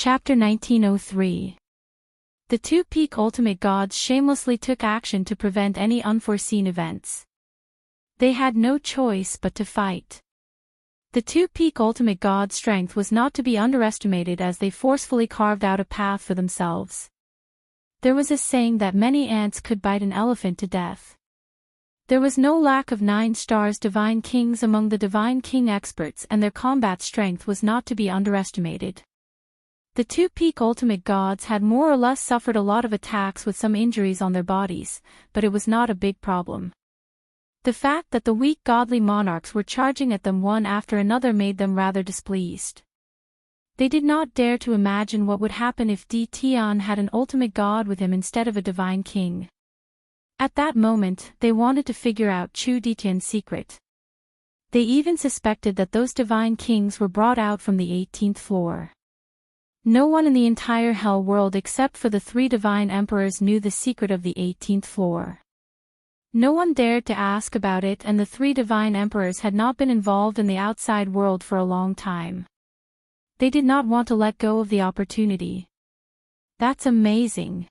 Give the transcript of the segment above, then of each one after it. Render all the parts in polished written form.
Chapter 1903. The two peak ultimate gods shamelessly took action to prevent any unforeseen events. They had no choice but to fight. The two peak ultimate gods' strength was not to be underestimated as they forcefully carved out a path for themselves. There was a saying that many ants could bite an elephant to death. There was no lack of 9-star divine kings among the divine king experts, and their combat strength was not to be underestimated. The two peak ultimate gods had more or less suffered a lot of attacks with some injuries on their bodies, but it was not a big problem. The fact that the weak godly monarchs were charging at them one after another made them rather displeased. They did not dare to imagine what would happen if Tian had an ultimate god with him instead of a divine king. At that moment, they wanted to figure out Chu Ditian's secret. They even suspected that those divine kings were brought out from the 18th floor. No one in the entire hell world except for the 3 divine emperors knew the secret of the 18th floor. No one dared to ask about it, and the 3 divine emperors had not been involved in the outside world for a long time. They did not want to let go of the opportunity. That's amazing.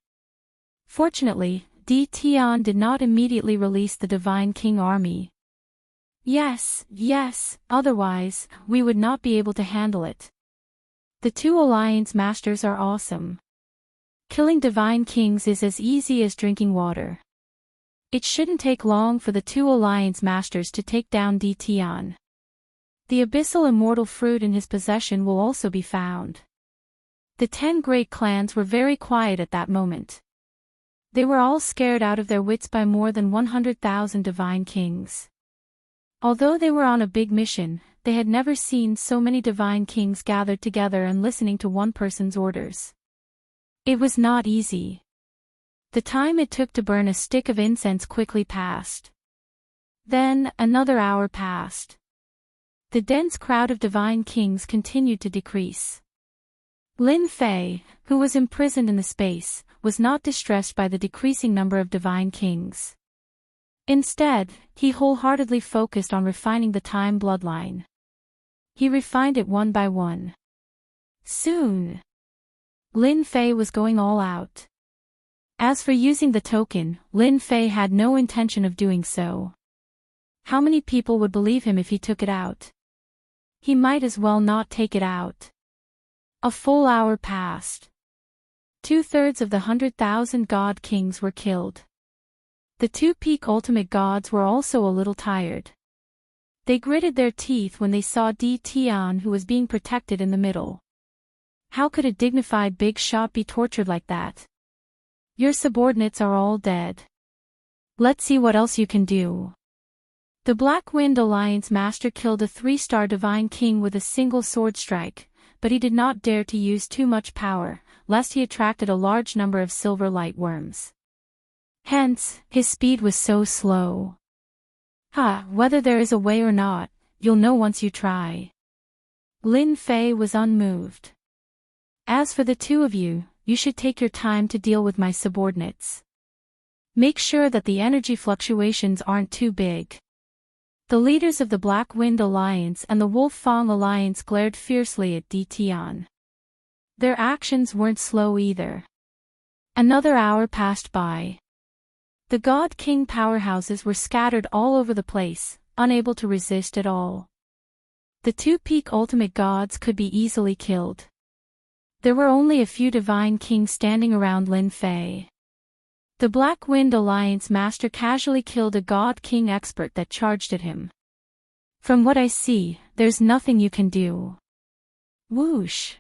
Fortunately, Tian did not immediately release the divine king army. Yes, otherwise, we would not be able to handle it. The 2 alliance masters are awesome. Killing divine kings is as easy as drinking water. It shouldn't take long for the 2 alliance masters to take down Tian. The abyssal immortal fruit in his possession will also be found. The 10 great clans were very quiet at that moment. They were all scared out of their wits by more than 100,000 divine kings. Although they were on a big mission, they had never seen so many divine kings gathered together and listening to one person's orders. It was not easy. The time it took to burn a stick of incense quickly passed. Then, another hour passed. The dense crowd of divine kings continued to decrease. Lin Fei, who was imprisoned in the space, was not distressed by the decreasing number of divine kings. Instead, he wholeheartedly focused on refining the time bloodline. He refined it one by one. Soon, Lin Fei was going all out. As for using the token, Lin Fei had no intention of doing so. How many people would believe him if he took it out? He might as well not take it out. A full hour passed. 2/3 of the 100,000 god kings were killed. The 2 peak ultimate gods were also a little tired. They gritted their teeth when they saw Tian, who was being protected in the middle. How could a dignified big shot be tortured like that? Your subordinates are all dead. Let's see what else you can do. The Black Wind Alliance master killed a 3-star divine king with a single sword strike, but he did not dare to use too much power, lest he attracted a large number of silver light worms. Hence, his speed was so slow. Whether there is a way or not, you'll know once you try. Lin Fei was unmoved. As for the 2 of you, you should take your time to deal with my subordinates. Make sure that the energy fluctuations aren't too big. The leaders of the Black Wind Alliance and the Wolf Fang Alliance glared fiercely at Tian. Their actions weren't slow either. Another hour passed by. The God King powerhouses were scattered all over the place, unable to resist at all. The 2 peak ultimate gods could be easily killed. There were only a few divine kings standing around Lin Fei. The Black Wind Alliance master casually killed a god king expert that charged at him. From what I see, there's nothing you can do. Whoosh!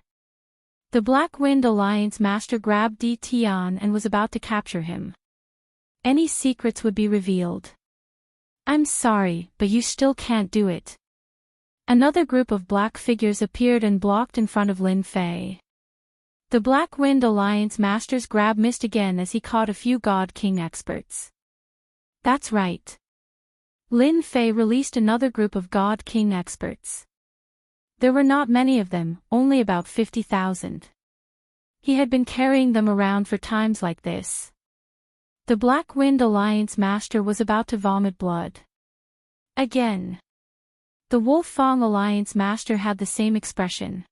The Black Wind Alliance master grabbed Tian and was about to capture him. Any secrets would be revealed. I'm sorry, but you still can't do it. Another group of black figures appeared and blocked in front of Lin Fei. The Black Wind Alliance master's grab missed again as he caught a few God King experts. That's right. Lin Fei released another group of God King experts. There were not many of them, only about 50,000. He had been carrying them around for times like this. The Black Wind Alliance master was about to vomit blood. Again. The Wolf Fang Alliance master had the same expression.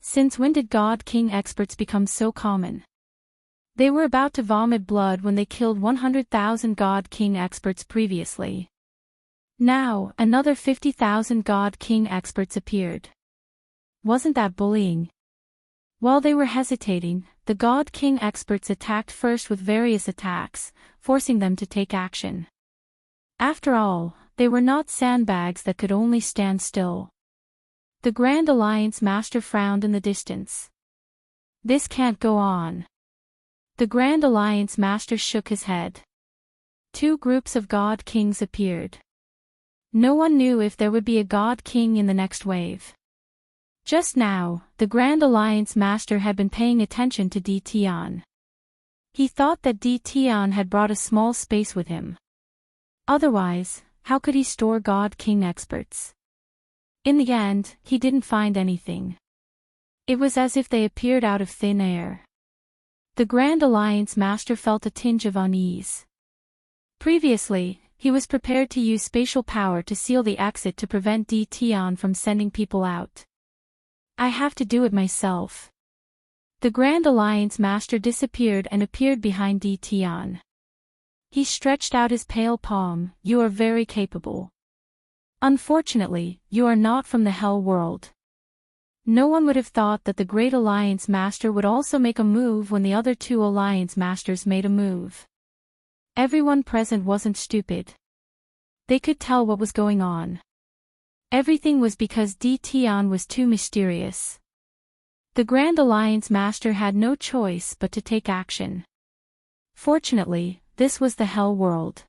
Since when did God King experts become so common? They were about to vomit blood when they killed 100,000 God King experts previously. Now, another 50,000 God King experts appeared. Wasn't that bullying? While they were hesitating, the God King experts attacked first with various attacks, forcing them to take action. After all, they were not sandbags that could only stand still. The Grand Alliance Master frowned in the distance. This can't go on. The Grand Alliance Master shook his head. Two groups of God Kings appeared. No one knew if there would be a God King in the next wave. Just now, the Grand Alliance Master had been paying attention to Tion. He thought that Tion had brought a small space with him. Otherwise, how could he store God King experts? In the end, he didn't find anything. It was as if they appeared out of thin air. The Grand Alliance Master felt a tinge of unease. Previously, he was prepared to use spatial power to seal the exit to prevent Tion from sending people out. I have to do it myself. The Grand Alliance Master disappeared and appeared behind Tion. He stretched out his pale palm. You are very capable. Unfortunately, you are not from the Hell world. No one would have thought that the Great Alliance Master would also make a move when the other two Alliance Masters made a move. Everyone present wasn't stupid. They could tell what was going on. Everything was because Tion was too mysterious. The Grand Alliance Master had no choice but to take action. Fortunately, this was the Hell world.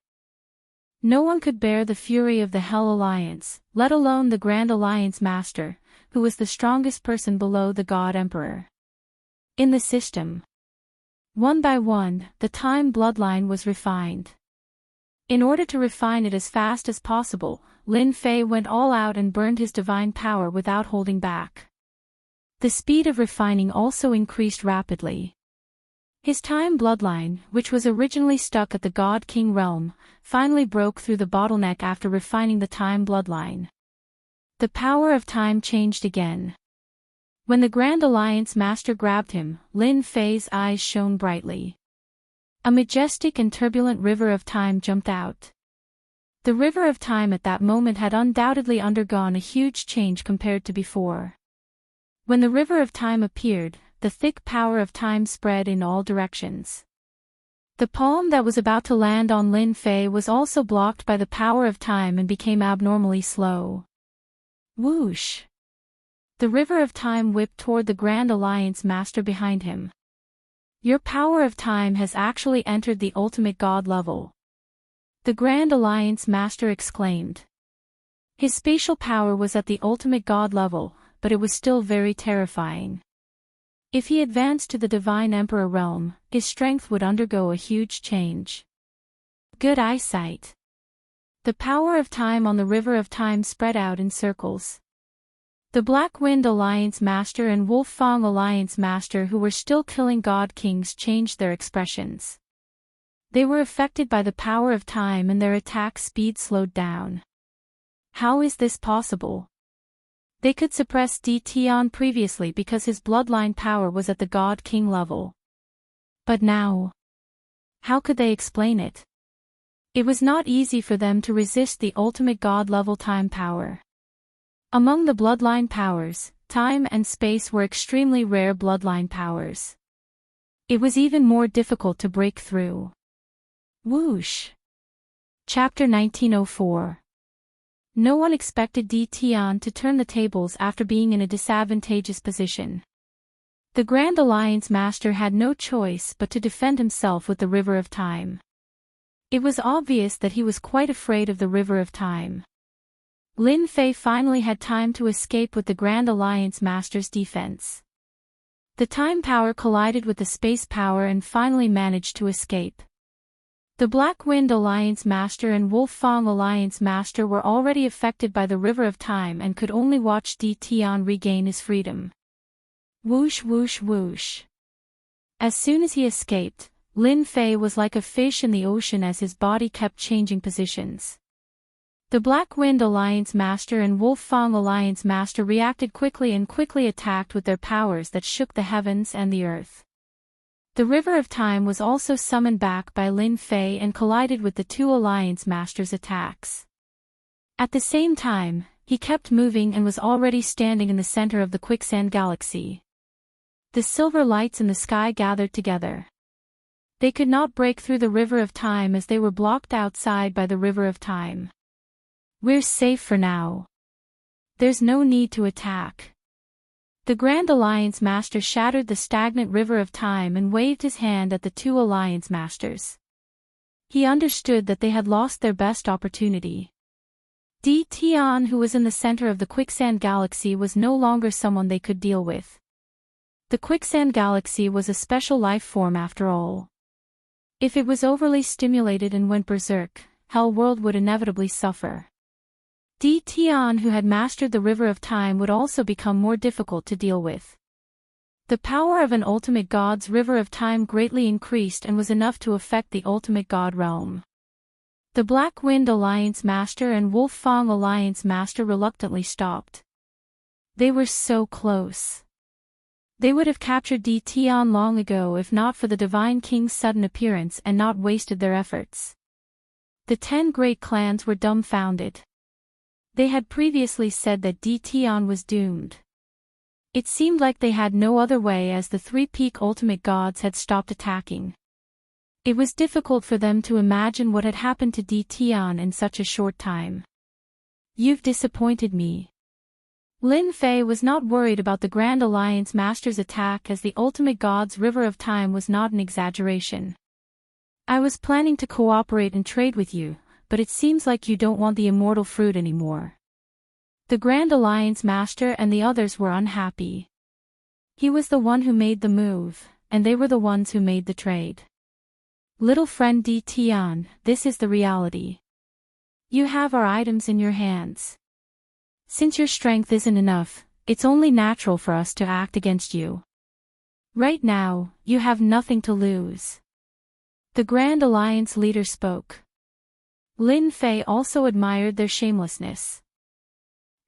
No one could bear the fury of the Hell Alliance, let alone the Grand Alliance Master, who was the strongest person below the God Emperor. In the system, one by one, the time bloodline was refined. In order to refine it as fast as possible, Lin Fei went all out and burned his divine power without holding back. The speed of refining also increased rapidly. His time bloodline, which was originally stuck at the God King realm, finally broke through the bottleneck after refining the time bloodline. The power of time changed again. When the Grand Alliance Master grabbed him, Lin Fei's eyes shone brightly. A majestic and turbulent river of time jumped out. The river of time at that moment had undoubtedly undergone a huge change compared to before. When the river of time appeared, the thick power of time spread in all directions. The palm that was about to land on Lin Fei was also blocked by the power of time and became abnormally slow. Whoosh! The river of time whipped toward the Grand Alliance Master behind him. Your power of time has actually entered the ultimate God level. The Grand Alliance Master exclaimed. His spatial power was at the ultimate God level, but it was still very terrifying. If he advanced to the Divine Emperor realm, his strength would undergo a huge change. Good eyesight. The power of time on the river of time spread out in circles. The Black Wind Alliance Master and Wolf Fang Alliance Master, who were still killing God Kings, changed their expressions. They were affected by the power of time and their attack speed slowed down. How is this possible? They could suppress Tion previously because his bloodline power was at the God King level. But now, how could they explain it? It was not easy for them to resist the ultimate God level time power. Among the bloodline powers, time and space were extremely rare bloodline powers. It was even more difficult to break through. Whoosh! Chapter 1904. No one expected Tion to turn the tables after being in a disadvantageous position. The Grand Alliance Master had no choice but to defend himself with the River of Time. It was obvious that he was quite afraid of the River of Time. Lin Fei finally had time to escape with the Grand Alliance Master's defense. The time power collided with the space power and finally managed to escape. The Black Wind Alliance Master and Wolf Fang Alliance Master were already affected by the River of Time and could only watch Tion regain his freedom. Whoosh whoosh whoosh. As soon as he escaped, Lin Fei was like a fish in the ocean as his body kept changing positions. The Black Wind Alliance Master and Wolf Fang Alliance Master reacted quickly and quickly attacked with their powers that shook the heavens and the earth. The River of Time was also summoned back by Lin Fei and collided with the two Alliance Masters' attacks. At the same time, he kept moving and was already standing in the center of the Quicksand Galaxy. The silver lights in the sky gathered together. They could not break through the River of Time as they were blocked outside by the River of Time. We're safe for now. There's no need to attack. The Grand Alliance Master shattered the stagnant River of Time and waved his hand at the two Alliance Masters. He understood that they had lost their best opportunity. Di Tian, who was in the center of the Quicksand Galaxy, was no longer someone they could deal with. The Quicksand Galaxy was a special life form after all. If it was overly stimulated and went berserk, Hell World would inevitably suffer. Di Tian, who had mastered the River of Time, would also become more difficult to deal with. The power of an ultimate god's River of Time greatly increased and was enough to affect the ultimate god realm. The Black Wind Alliance Master and Wolf Fang Alliance Master reluctantly stopped. They were so close. They would have captured Di Tian long ago if not for the Divine King's sudden appearance and not wasted their efforts. The 10 great clans were dumbfounded. They had previously said that Di Tian was doomed. It seemed like they had no other way as the three peak ultimate gods had stopped attacking. It was difficult for them to imagine what had happened to Di Tian in such a short time. You've disappointed me. Lin Fei was not worried about the Grand Alliance Master's attack as the ultimate god's River of Time was not an exaggeration. I was planning to cooperate and trade with you, but it seems like you don't want the immortal fruit anymore. The Grand Alliance Master and the others were unhappy. He was the one who made the move, and they were the ones who made the trade. Little friend Di Tian, this is the reality. You have our items in your hands. Since your strength isn't enough, it's only natural for us to act against you. Right now, you have nothing to lose. The Grand Alliance leader spoke. Lin Fei also admired their shamelessness.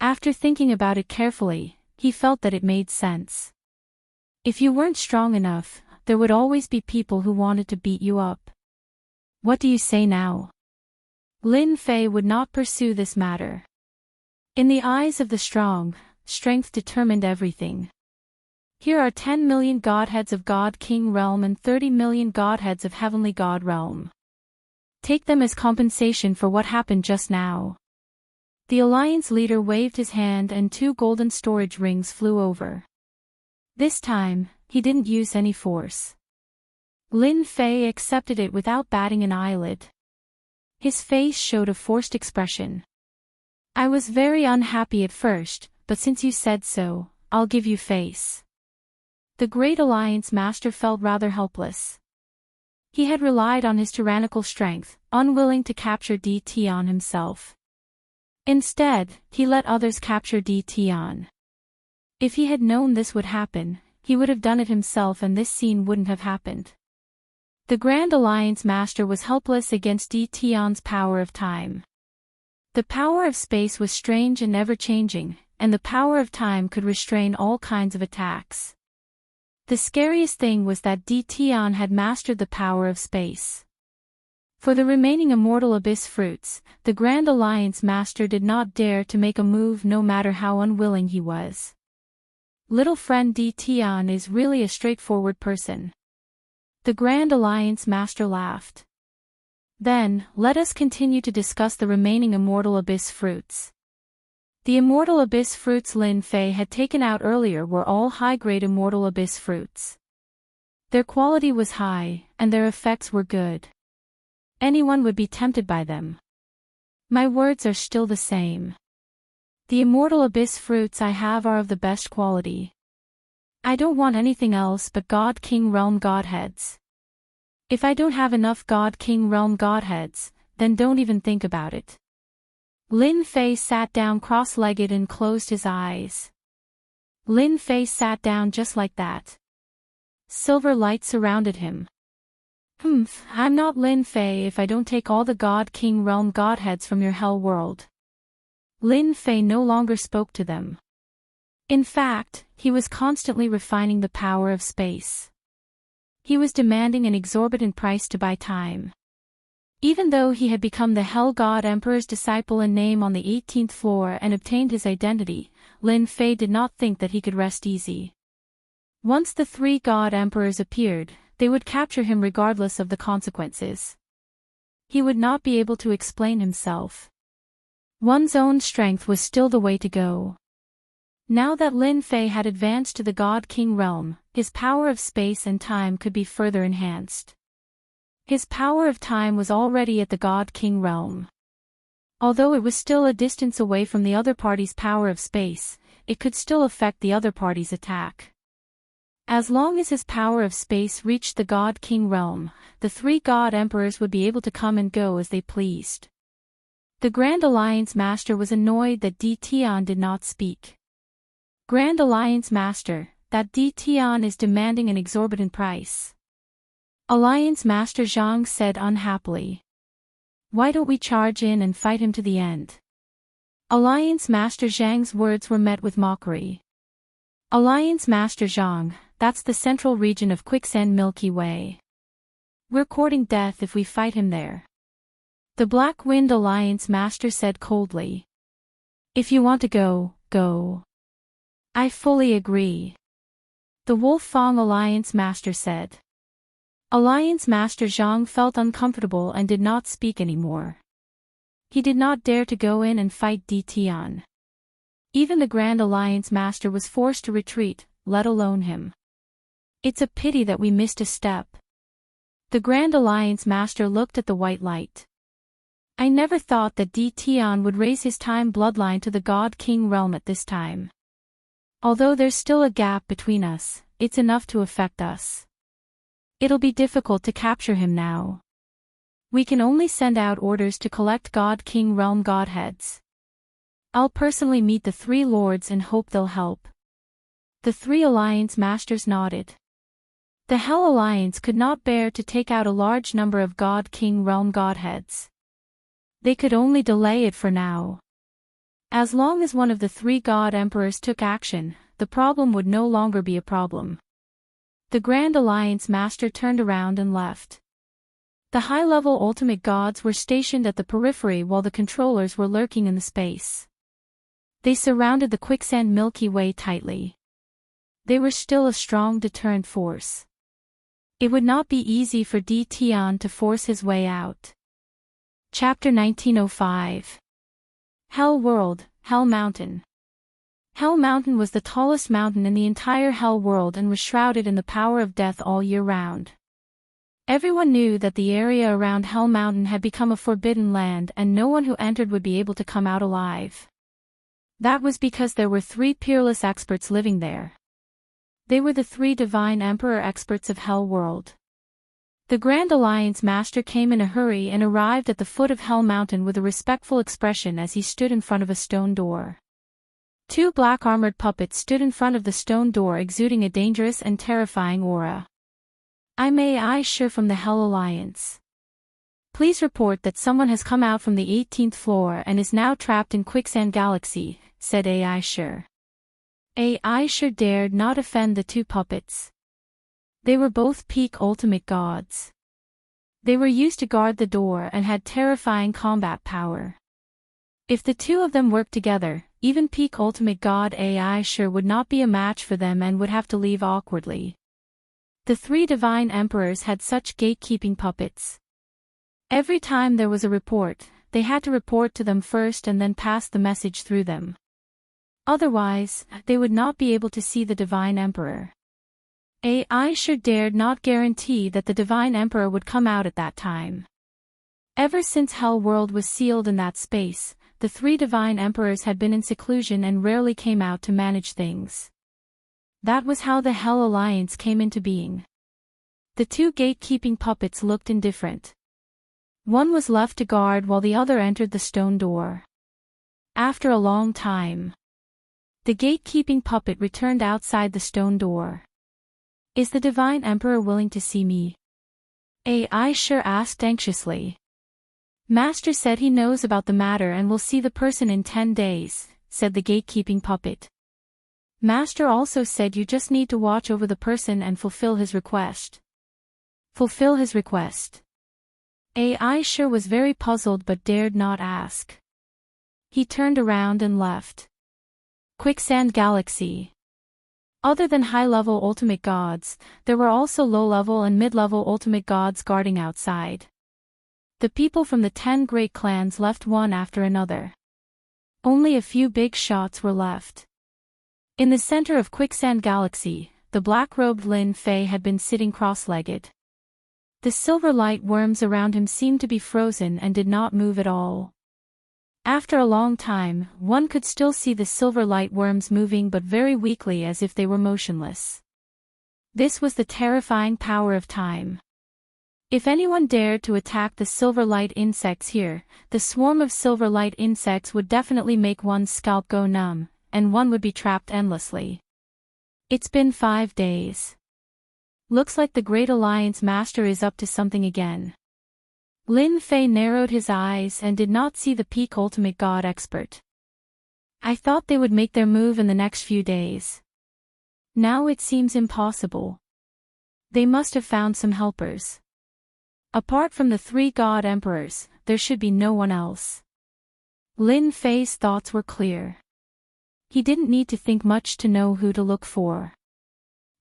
After thinking about it carefully, he felt that it made sense. If you weren't strong enough, there would always be people who wanted to beat you up. What do you say now? Lin Fei would not pursue this matter. In the eyes of the strong, strength determined everything. Here are 10 million godheads of God King Realm and 30 million godheads of Heavenly God Realm. Take them as compensation for what happened just now. The Alliance leader waved his hand and 2 golden storage rings flew over. This time, he didn't use any force. Lin Fei accepted it without batting an eyelid. His face showed a forced expression. I was very unhappy at first, but since you said so, I'll give you face. The Great Alliance Master felt rather helpless. He had relied on his tyrannical strength, unwilling to capture Di Tian himself. Instead, he let others capture Di Tian. If he had known this would happen, he would have done it himself and this scene wouldn't have happened. The Grand Alliance Master was helpless against Di Tian's power of time. The power of space was strange and ever-changing, and the power of time could restrain all kinds of attacks. The scariest thing was that Di Tian had mastered the power of space. For the remaining immortal abyss fruits, the Grand Alliance Master did not dare to make a move no matter how unwilling he was. Little friend Di Tian is really a straightforward person. The Grand Alliance Master laughed. Then, let us continue to discuss the remaining immortal abyss fruits. The immortal abyss fruits Lin Fei had taken out earlier were all high-grade immortal abyss fruits. Their quality was high, and their effects were good. Anyone would be tempted by them. My words are still the same. The immortal abyss fruits I have are of the best quality. I don't want anything else but God King Realm Godheads. If I don't have enough God King Realm Godheads, then don't even think about it. Lin Fei sat down cross-legged and closed his eyes. Lin Fei sat down just like that. Silver light surrounded him. I'm not Lin Fei if I don't take all the God King Realm Godheads from your hell world. Lin Fei no longer spoke to them. In fact, he was constantly refining the power of space. He was demanding an exorbitant price to buy time. Even though he had become the Hell God Emperor's disciple in name on the 18th floor and obtained his identity, Lin Fei did not think that he could rest easy. Once the 3 God Emperors appeared, they would capture him regardless of the consequences. He would not be able to explain himself. One's own strength was still the way to go. Now that Lin Fei had advanced to the God King realm, his power of space and time could be further enhanced. His power of time was already at the God King realm. Although it was still a distance away from the other party's power of space, it could still affect the other party's attack. As long as his power of space reached the God King realm, the 3 God Emperors would be able to come and go as they pleased. The Grand Alliance Master was annoyed that Di Tian did not speak. Grand Alliance Master, that Di Tian is demanding an exorbitant price. Alliance Master Zhang said unhappily. Why don't we charge in and fight him to the end? Alliance Master Zhang's words were met with mockery. Alliance Master Zhang, that's the central region of Quicksand Milky Way. We're courting death if we fight him there. The Black Wind Alliance Master said coldly. If you want to go, go. I fully agree. The Wolf Fang Alliance Master said. Alliance Master Zhang felt uncomfortable and did not speak anymore. He did not dare to go in and fight Di Tian. Even the Grand Alliance Master was forced to retreat, let alone him. It's a pity that we missed a step. The Grand Alliance Master looked at the white light. I never thought that Di Tian would raise his time bloodline to the God King realm at this time. Although there's still a gap between us, it's enough to affect us. It'll be difficult to capture him now. We can only send out orders to collect God King realm godheads. I'll personally meet the 3 lords and hope they'll help. The 3 Alliance Masters nodded. The Hell Alliance could not bear to take out a large number of God King realm godheads. They could only delay it for now. As long as one of the 3 God Emperors took action, the problem would no longer be a problem. The Grand Alliance Master turned around and left. The high-level ultimate gods were stationed at the periphery while the controllers were lurking in the space. They surrounded the Quicksand Milky Way tightly. They were still a strong deterrent force. It would not be easy for Di Tian to force his way out. Chapter 1905. Hell World, Hell Mountain. Hell Mountain was the tallest mountain in the entire Hell World and was shrouded in the power of death all year round. Everyone knew that the area around Hell Mountain had become a forbidden land and no one who entered would be able to come out alive. That was because there were 3 peerless experts living there. They were the 3 divine emperor experts of Hell World. The Grand Alliance Master came in a hurry and arrived at the foot of Hell Mountain with a respectful expression as he stood in front of a stone door. 2 black armored puppets stood in front of the stone door exuding a dangerous and terrifying aura. I'm AI Sure from the Hell Alliance. Please report that someone has come out from the 18th floor and is now trapped in Quicksand Galaxy, said AI Sure. AI Sure dared not offend the 2 puppets. They were both peak ultimate gods. They were used to guard the door and had terrifying combat power. If the 2 of them worked together, even peak ultimate god AI Sure would not be a match for them and would have to leave awkwardly. The 3 divine emperors had such gatekeeping puppets. Every time there was a report, they had to report to them first and then pass the message through them. Otherwise, they would not be able to see the divine emperor. AI Sure dared not guarantee that the divine emperor would come out at that time. Ever since Hell World was sealed in that space, the 3 divine emperors had been in seclusion and rarely came out to manage things. That was how the Hell Alliance came into being. The 2 gatekeeping puppets looked indifferent. One was left to guard while the other entered the stone door. After a long time, the gatekeeping puppet returned outside the stone door. Is the divine emperor willing to see me? AI Sure asked anxiously. Master said he knows about the matter and will see the person in 10 days, said the gatekeeping puppet. Master also said you just need to watch over the person and fulfill his request. Fulfill his request. AI sure was very puzzled but dared not ask. He turned around and left. Quicksand Galaxy. Other than high-level ultimate gods, there were also low-level and mid-level ultimate gods guarding outside. The people from the 10 great clans left one after another. Only a few big shots were left. In the center of Quicksand Galaxy, the black-robed Lin Fei had been sitting cross-legged. The silver light worms around him seemed to be frozen and did not move at all. After a long time, one could still see the silver light worms moving but very weakly as if they were motionless. This was the terrifying power of time. If anyone dared to attack the silver light insects here, the swarm of silver light insects would definitely make one's scalp go numb, and one would be trapped endlessly. It's been 5 days. Looks like the Great Alliance Master is up to something again. Lin Fei narrowed his eyes and did not see the peak ultimate god expert. I thought they would make their move in the next few days. Now it seems impossible. They must have found some helpers. Apart from the 3 god emperors, there should be no one else. Lin Fei's thoughts were clear. He didn't need to think much to know who to look for.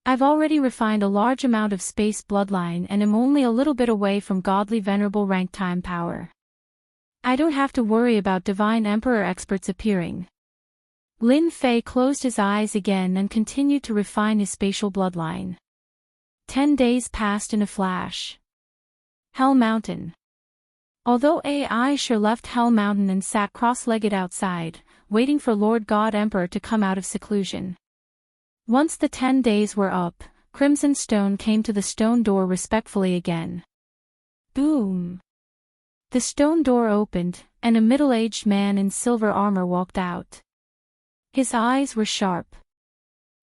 I've already refined a large amount of space bloodline and am only a little bit away from godly venerable rank time power. I don't have to worry about divine emperor experts appearing. Lin Fei closed his eyes again and continued to refine his spatial bloodline. 10 days passed in a flash. Hell Mountain. Although AI sure left Hell Mountain and sat cross-legged outside, waiting for Lord God Emperor to come out of seclusion. Once the 10 days were up, Crimson Stone came to the stone door respectfully again. Boom! The stone door opened, and a middle-aged man in silver armor walked out. His eyes were sharp.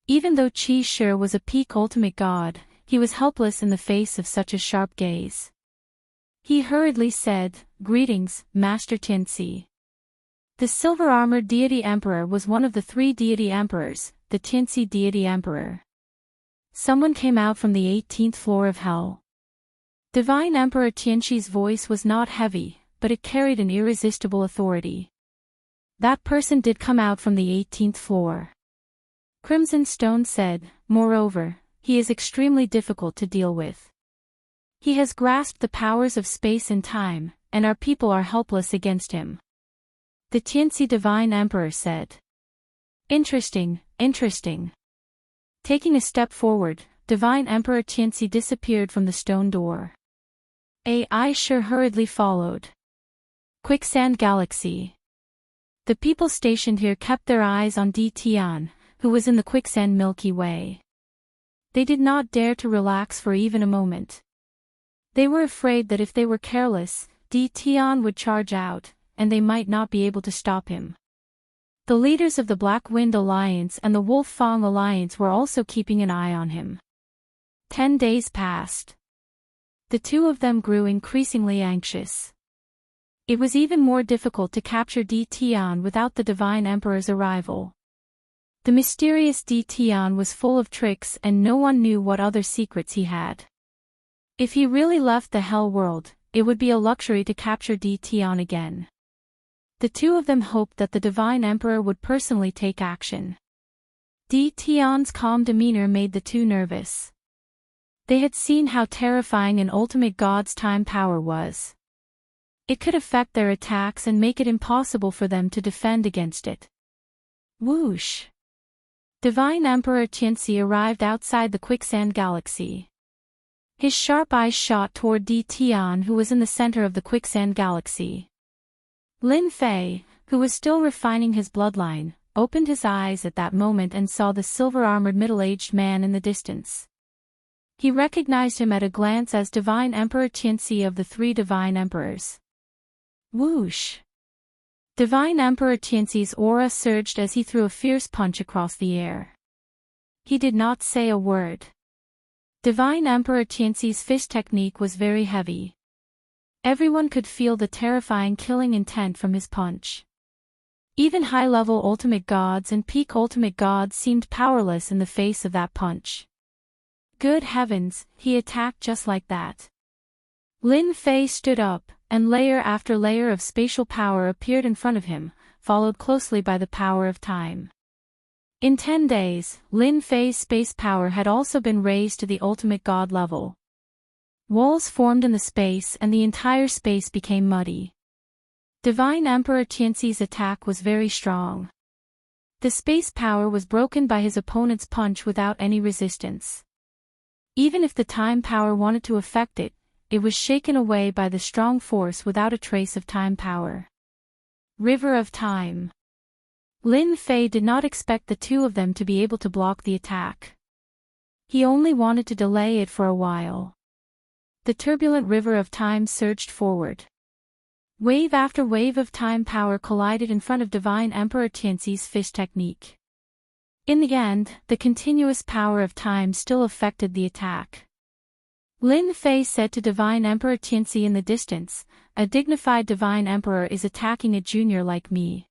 Even though Qi Shi was a peak ultimate god, he was helpless in the face of such a sharp gaze. He hurriedly said, "Greetings, Master Tianxi." The silver-armored deity emperor was one of the 3 deity emperors, the Tianxi deity emperor. Someone came out from the 18th floor of hell. Divine Emperor Tianxi's voice was not heavy, but it carried an irresistible authority. That person did come out from the 18th floor. Crimson Stone said, "Moreover, he is extremely difficult to deal with. He has grasped the powers of space and time, and our people are helpless against him." The Tianxi Divine Emperor said. Interesting, interesting. Taking a step forward, Divine Emperor Tianxi disappeared from the stone door. AI sure hurriedly followed. Quicksand Galaxy. The people stationed here kept their eyes on Di Tian, who was in the quicksand Milky Way. They did not dare to relax for even a moment. They were afraid that if they were careless, Di Tian would charge out, and they might not be able to stop him. The leaders of the Black Wind Alliance and the Wolf Fang Alliance were also keeping an eye on him. 10 days passed. The 2 of them grew increasingly anxious. It was even more difficult to capture Di Tian without the Divine Emperor's arrival. The mysterious Di Tian was full of tricks and no one knew what other secrets he had. If he really left the Hell World, it would be a luxury to capture Di Tian again. The 2 of them hoped that the Divine Emperor would personally take action. Di Tian's calm demeanor made the 2 nervous. They had seen how terrifying an ultimate god's time power was. It could affect their attacks and make it impossible for them to defend against it. Whoosh! Divine Emperor Tianxi arrived outside the Quicksand Galaxy. His sharp eyes shot toward Di Tian, who was in the center of the Quicksand Galaxy. Lin Fei, who was still refining his bloodline, opened his eyes at that moment and saw the silver-armored middle-aged man in the distance. He recognized him at a glance as Divine Emperor Tianxi of the 3 Divine Emperors. Whoosh! Divine Emperor Tianxi's aura surged as he threw a fierce punch across the air. He did not say a word. Divine Emperor Tianxi's fist technique was very heavy. Everyone could feel the terrifying killing intent from his punch. Even high-level ultimate gods and peak ultimate gods seemed powerless in the face of that punch. Good heavens, he attacked just like that. Lin Fei stood up, and layer after layer of spatial power appeared in front of him, followed closely by the power of time. In 10 days, Lin Fei's space power had also been raised to the ultimate god level. Walls formed in the space and the entire space became muddy. Divine Emperor Tianxi's attack was very strong. The space power was broken by his opponent's punch without any resistance. Even if the time power wanted to affect it, it was shaken away by the strong force without a trace of time power. River of Time. Lin Fei did not expect the two of them to be able to block the attack. He only wanted to delay it for a while. The turbulent river of time surged forward. Wave after wave of time power collided in front of Divine Emperor Tianxi's fish technique. In the end, the continuous power of time still affected the attack. Lin Fei said to Divine Emperor Tianxi in the distance, "A dignified Divine Emperor is attacking a junior like me.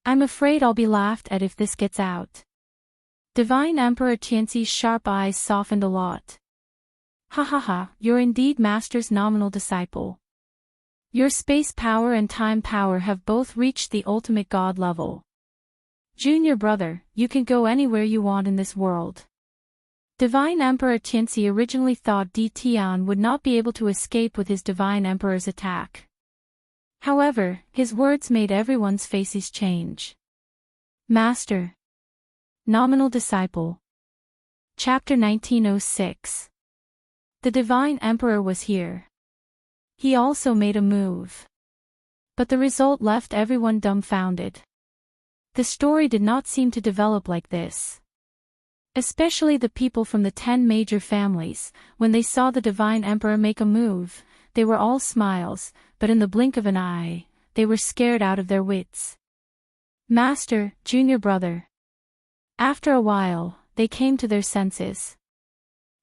I'm afraid I'll be laughed at if this gets out." Divine Emperor Tianxi's sharp eyes softened a lot. "Ha ha ha, you're indeed Master's nominal disciple. Your space power and time power have both reached the ultimate god level. Junior brother, you can go anywhere you want in this world." Divine Emperor Tianxi originally thought Di Tian would not be able to escape with his Divine Emperor's attack. However, his words made everyone's faces change. Master. Nominal Disciple. Chapter 1906. The Divine Emperor was here. He also made a move. But the result left everyone dumbfounded. The story did not seem to develop like this. Especially the people from the 10 major families, when they saw the Divine Emperor make a move, they were all smiles, but in the blink of an eye, they were scared out of their wits. Master, junior brother. After a while, they came to their senses.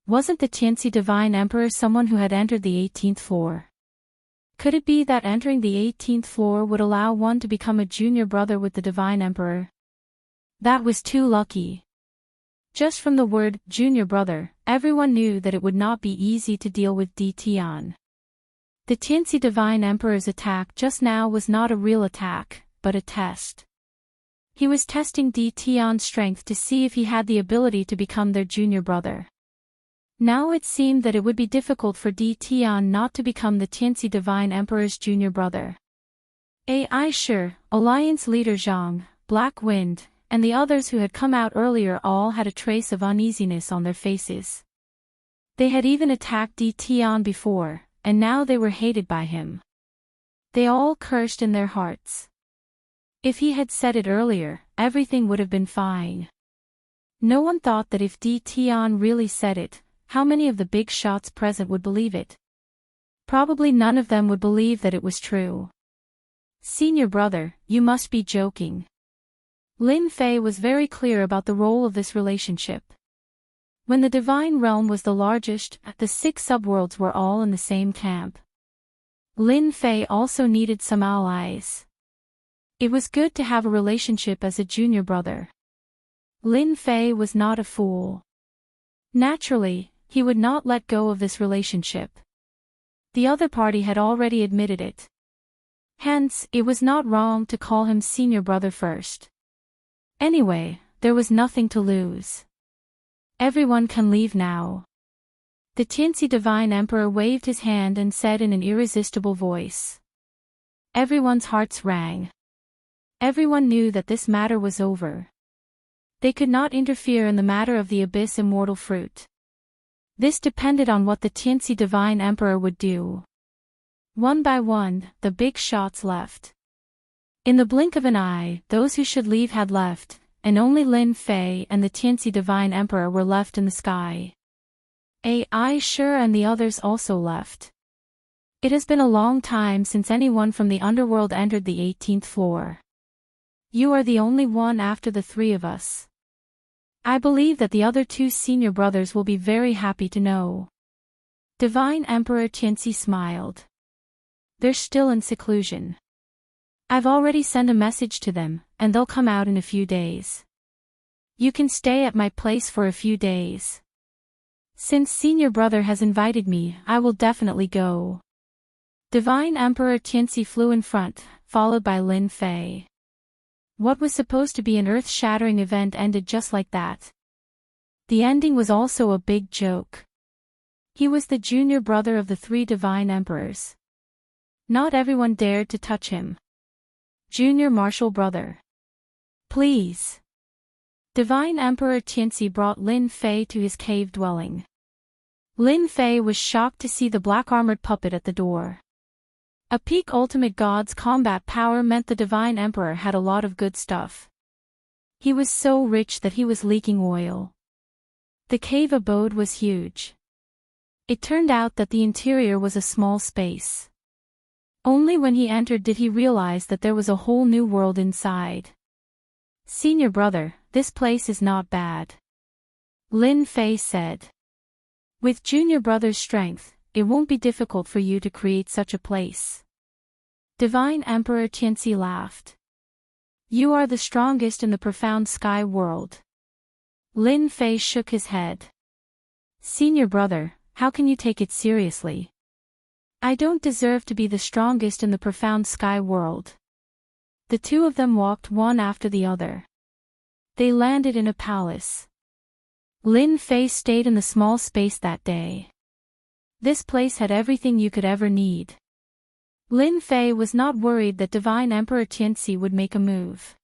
Wasn't the Tianxi Divine Emperor someone who had entered the 18th floor? Could it be that entering the 18th floor would allow one to become a junior brother with the Divine Emperor? That was too lucky. Just from the word, junior brother, everyone knew that it would not be easy to deal with Di Tian. The Tianxi Divine Emperor's attack just now was not a real attack, but a test. He was testing Di Tian's strength to see if he had the ability to become their junior brother. Now it seemed that it would be difficult for Di Tian not to become the Tianxi Divine Emperor's junior brother. AI sure, Alliance leader Zhang, Black Wind, and the others who had come out earlier all had a trace of uneasiness on their faces. They had even attacked Di Tian before, and now they were hated by him. They all cursed in their hearts. If he had said it earlier, everything would have been fine. No one thought that if Di Tian really said it, how many of the big shots present would believe it? Probably none of them would believe that it was true. Senior brother, you must be joking. Lin Fei was very clear about the role of this relationship. When the Divine Realm was the largest, the 6 subworlds were all in the same camp. Lin Fei also needed some allies. It was good to have a relationship as a junior brother. Lin Fei was not a fool. Naturally, he would not let go of this relationship. The other party had already admitted it. Hence, it was not wrong to call him senior brother first. Anyway, there was nothing to lose. Everyone can leave now. The Tianxi Divine Emperor waved his hand and said in an irresistible voice. Everyone's hearts rang. Everyone knew that this matter was over. They could not interfere in the matter of the Abyss Immortal Fruit. This depended on what the Tianxi Divine Emperor would do. One by one, the big shots left. In the blink of an eye, those who should leave had left, and only Lin Fei and the Tianxi Divine Emperor were left in the sky. AI sure and the others also left. It has been a long time since anyone from the underworld entered the 18th floor. You are the only one after the 3 of us. I believe that the other 2 senior brothers will be very happy to know. Divine Emperor Tianxi smiled. They're still in seclusion. I've already sent a message to them, and they'll come out in a few days. You can stay at my place for a few days. Since senior brother has invited me, I will definitely go. Divine Emperor Tianxi flew in front, followed by Lin Fei. What was supposed to be an earth-shattering event ended just like that. The ending was also a big joke. He was the junior brother of the 3 divine emperors. Not everyone dared to touch him. Junior martial brother. Please. Divine Emperor Tianxi brought Lin Fei to his cave dwelling. Lin Fei was shocked to see the black-armored puppet at the door. A peak ultimate god's combat power meant the divine emperor had a lot of good stuff. He was so rich that he was leaking oil. The cave abode was huge. It turned out that the interior was a small space. Only when he entered did he realize that there was a whole new world inside. Senior brother, this place is not bad. Lin Fei said. With junior brother's strength, it won't be difficult for you to create such a place. Divine Emperor Tianxi laughed. You are the strongest in the profound sky world. Lin Fei shook his head. Senior brother, how can you take it seriously? I don't deserve to be the strongest in the profound sky world. The 2 of them walked one after the other. They landed in a palace. Lin Fei stayed in the small space that day. This place had everything you could ever need. Lin Fei was not worried that Divine Emperor Tianxi would make a move.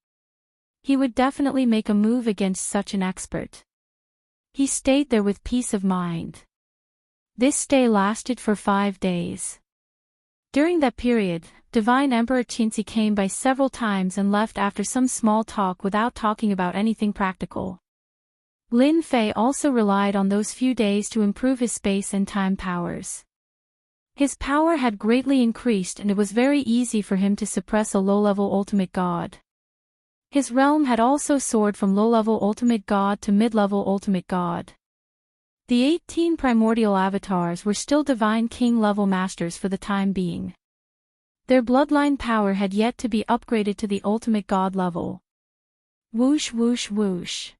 He would definitely make a move against such an expert. He stayed there with peace of mind. This stay lasted for 5 days. During that period, Divine Emperor Tianxi came by several times and left after some small talk without talking about anything practical. Lin Fei also relied on those few days to improve his space and time powers. His power had greatly increased and it was very easy for him to suppress a low-level ultimate god. His realm had also soared from low-level ultimate god to mid-level ultimate god. The 18 primordial avatars were still divine king-level masters for the time being. Their bloodline power had yet to be upgraded to the ultimate god level. Whoosh whoosh whoosh.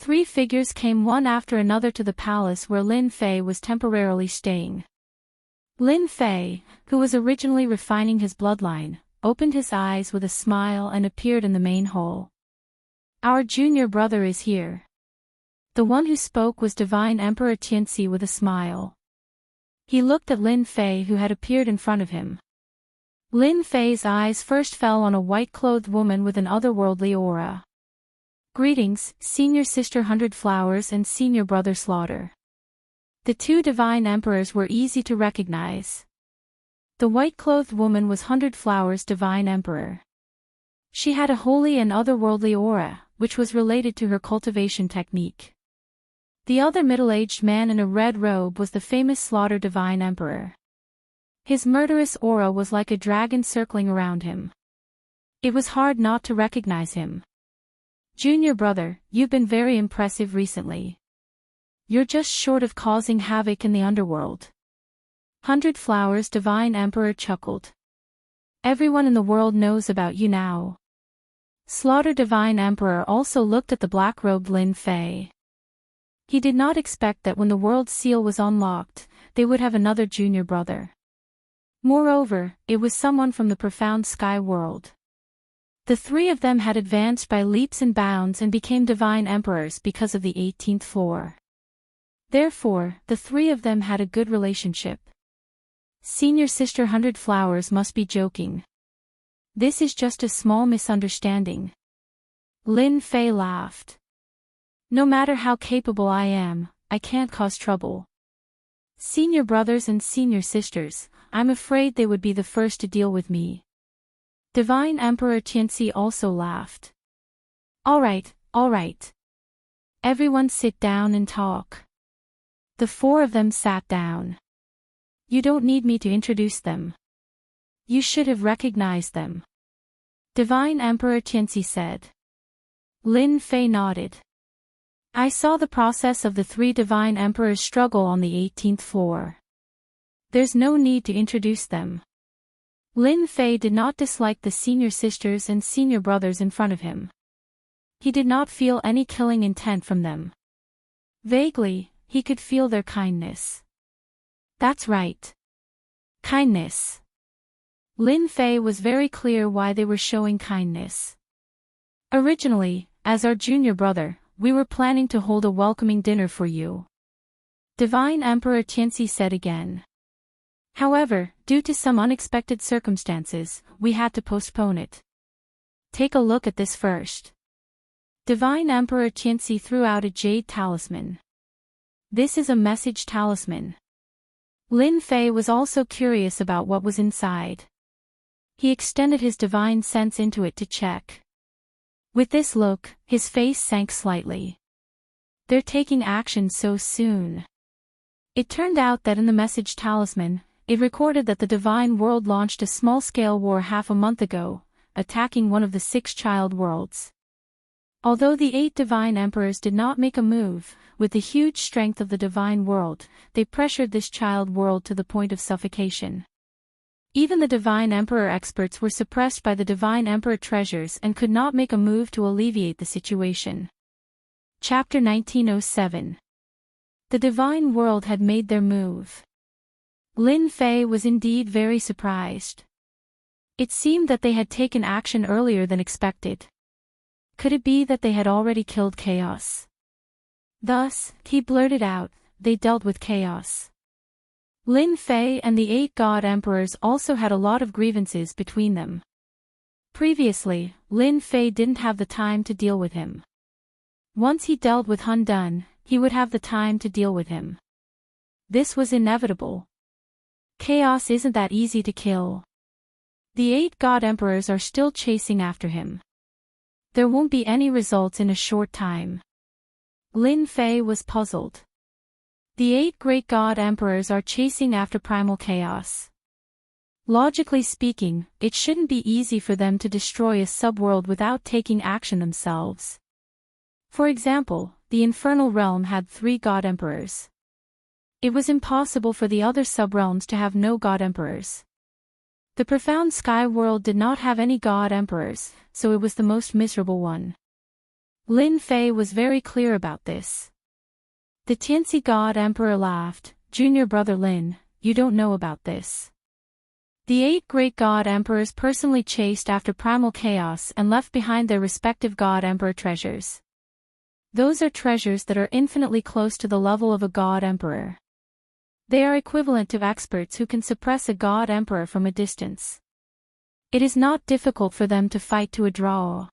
3 figures came one after another to the palace where Lin Fei was temporarily staying. Lin Fei, who was originally refining his bloodline, opened his eyes with a smile and appeared in the main hall. Our junior brother is here. The one who spoke was Divine Emperor Tianxi with a smile. He looked at Lin Fei who had appeared in front of him. Lin Fei's eyes first fell on a white-clothed woman with an otherworldly aura. Greetings, Senior Sister 100 Flowers and Senior Brother Slaughter. The 2 divine emperors were easy to recognize. The white-clothed woman was 100 Flowers' divine emperor. She had a holy and otherworldly aura, which was related to her cultivation technique. The other middle-aged man in a red robe was the famous Slaughter divine emperor. His murderous aura was like a dragon circling around him. It was hard not to recognize him. Junior brother, you've been very impressive recently. You're just short of causing havoc in the underworld. 100 Flowers divine emperor chuckled. Everyone in the world knows about you now. Slaughter divine emperor also looked at the black-robed Lin Fei. He did not expect that when the world seal was unlocked, they would have another junior brother. Moreover, it was someone from the profound sky world. The 3 of them had advanced by leaps and bounds and became divine emperors because of the 18th floor. Therefore, the 3 of them had a good relationship. Senior Sister 100 Flowers must be joking. This is just a small misunderstanding. Lin Fei laughed. No matter how capable I am, I can't cause trouble. Senior brothers and senior sisters, I'm afraid they would be the first to deal with me. Divine Emperor Tianxi also laughed. All right. Everyone sit down and talk. The 4 of them sat down. You don't need me to introduce them. You should have recognized them. Divine Emperor Tianxi said. Lin Fei nodded. I saw the process of the 3 divine emperors struggle on the 18th floor. There's no need to introduce them. Lin Fei did not dislike the senior sisters and senior brothers in front of him. He did not feel any killing intent from them. Vaguely, he could feel their kindness. That's right. Kindness. Lin Fei was very clear why they were showing kindness. Originally, as our junior brother, we were planning to hold a welcoming dinner for you. Divine Emperor Tianxi said again. However, due to some unexpected circumstances, we had to postpone it. Take a look at this first. Divine Emperor Tianxi threw out a jade talisman. This is a message talisman. Lin Fei was also curious about what was inside. He extended his divine sense into it to check. With this look, his face sank slightly. They're taking action so soon. It turned out that in the message talisman, it recorded that the divine world launched a small-scale war half a month ago, attacking one of the 6 child worlds. Although the 8 divine emperors did not make a move, with the huge strength of the divine world, they pressured this child world to the point of suffocation. Even the divine emperor experts were suppressed by the divine emperor treasures and could not make a move to alleviate the situation. Chapter 1907. The divine world had made their move. Lin Fei was indeed very surprised. It seemed that they had taken action earlier than expected. Could it be that they had already killed chaos? Thus, he blurted out, they dealt with chaos. Lin Fei and the 8 god emperors also had a lot of grievances between them. Previously, Lin Fei didn't have the time to deal with him. Once he dealt with Hun Dun, he would have the time to deal with him. This was inevitable. Chaos isn't that easy to kill. The 8 god emperors are still chasing after him. There won't be any results in a short time. Lin Fei was puzzled. The 8 great god emperors are chasing after primal chaos. Logically speaking, it shouldn't be easy for them to destroy a subworld without taking action themselves. For example, the infernal realm had 3 god emperors. It was impossible for the other subrealms to have no god emperors. The profound sky world did not have any god emperors, so it was the most miserable one. Lin Fei was very clear about this. The Tianxi god emperor laughed, Junior brother Lin, you don't know about this. The 8 great god emperors personally chased after primal chaos and left behind their respective god emperor treasures. Those are treasures that are infinitely close to the level of a god emperor. They are equivalent to experts who can suppress a god emperor from a distance. It is not difficult for them to fight to a draw.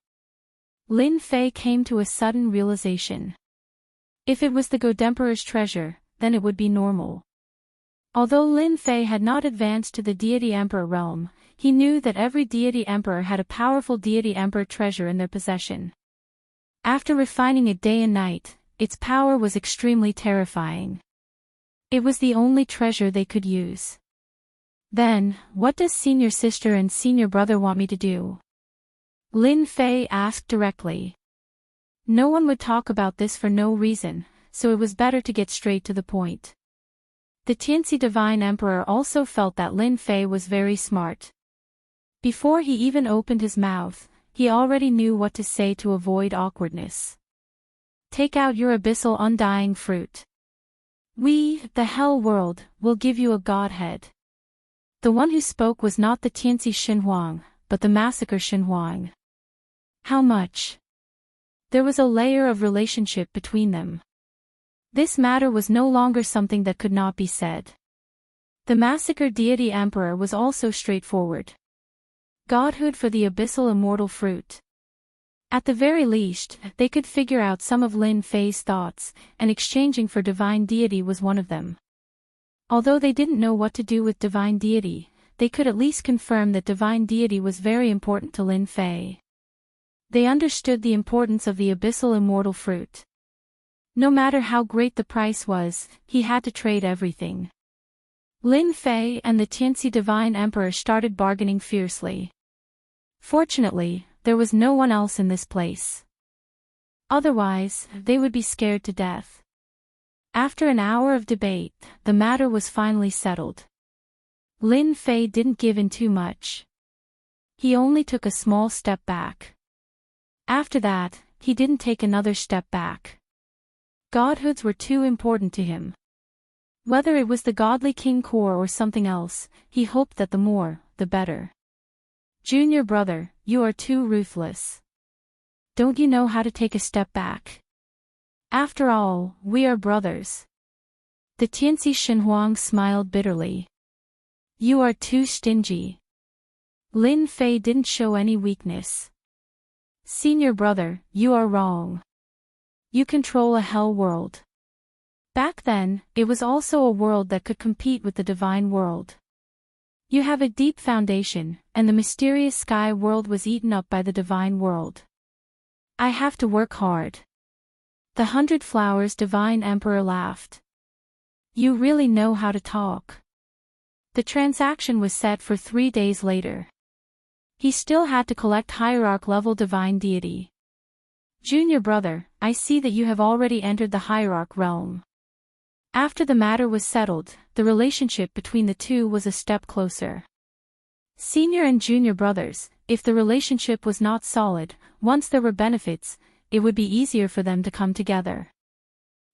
Lin Fei came to a sudden realization. If it was the god emperor's treasure, then it would be normal. Although Lin Fei had not advanced to the deity emperor realm, he knew that every deity emperor had a powerful deity emperor treasure in their possession. After refining it day and night, its power was extremely terrifying. It was the only treasure they could use. Then, what does senior sister and senior brother want me to do? Lin Fei asked directly. No one would talk about this for no reason, so it was better to get straight to the point. The Tianxi Divine Emperor also felt that Lin Fei was very smart. Before he even opened his mouth, he already knew what to say to avoid awkwardness. Take out your abyssal undying fruit. We, the Hell World, will give you a godhead. The one who spoke was not the Tianxi Xinhuang, but the Massacre Xinhuang. How much? There was a layer of relationship between them. This matter was no longer something that could not be said. The Massacre Deity Emperor was also straightforward. Godhood for the abyssal immortal fruit. At the very least, they could figure out some of Lin Fei's thoughts, and exchanging for divine deity was one of them. Although they didn't know what to do with divine deity, they could at least confirm that divine deity was very important to Lin Fei. They understood the importance of the abyssal immortal fruit. No matter how great the price was, he had to trade everything. Lin Fei and the Tianxi Divine Emperor started bargaining fiercely. Fortunately, there was no one else in this place. Otherwise, they would be scared to death. After an hour of debate, the matter was finally settled. Lin Fei didn't give in too much. He only took a small step back. After that, he didn't take another step back. Godhoods were too important to him. Whether it was the godly king core or something else, he hoped that the more, the better. Junior brother, you are too ruthless. Don't you know how to take a step back? After all, we are brothers. The Tianci Shenhuang smiled bitterly. You are too stingy. Lin Fei didn't show any weakness. Senior brother, you are wrong. You control a hell world. Back then, it was also a world that could compete with the divine world. You have a deep foundation, and the mysterious sky world was eaten up by the divine world. I have to work hard. The 100 Flowers Divine Emperor laughed. You really know how to talk. The transaction was set for 3 days later. He still had to collect Hierarch-level divine deity. Junior brother, I see that you have already entered the Hierarch realm. After the matter was settled, the relationship between the two was a step closer. Senior and junior brothers, if the relationship was not solid, once there were benefits, it would be easier for them to come together.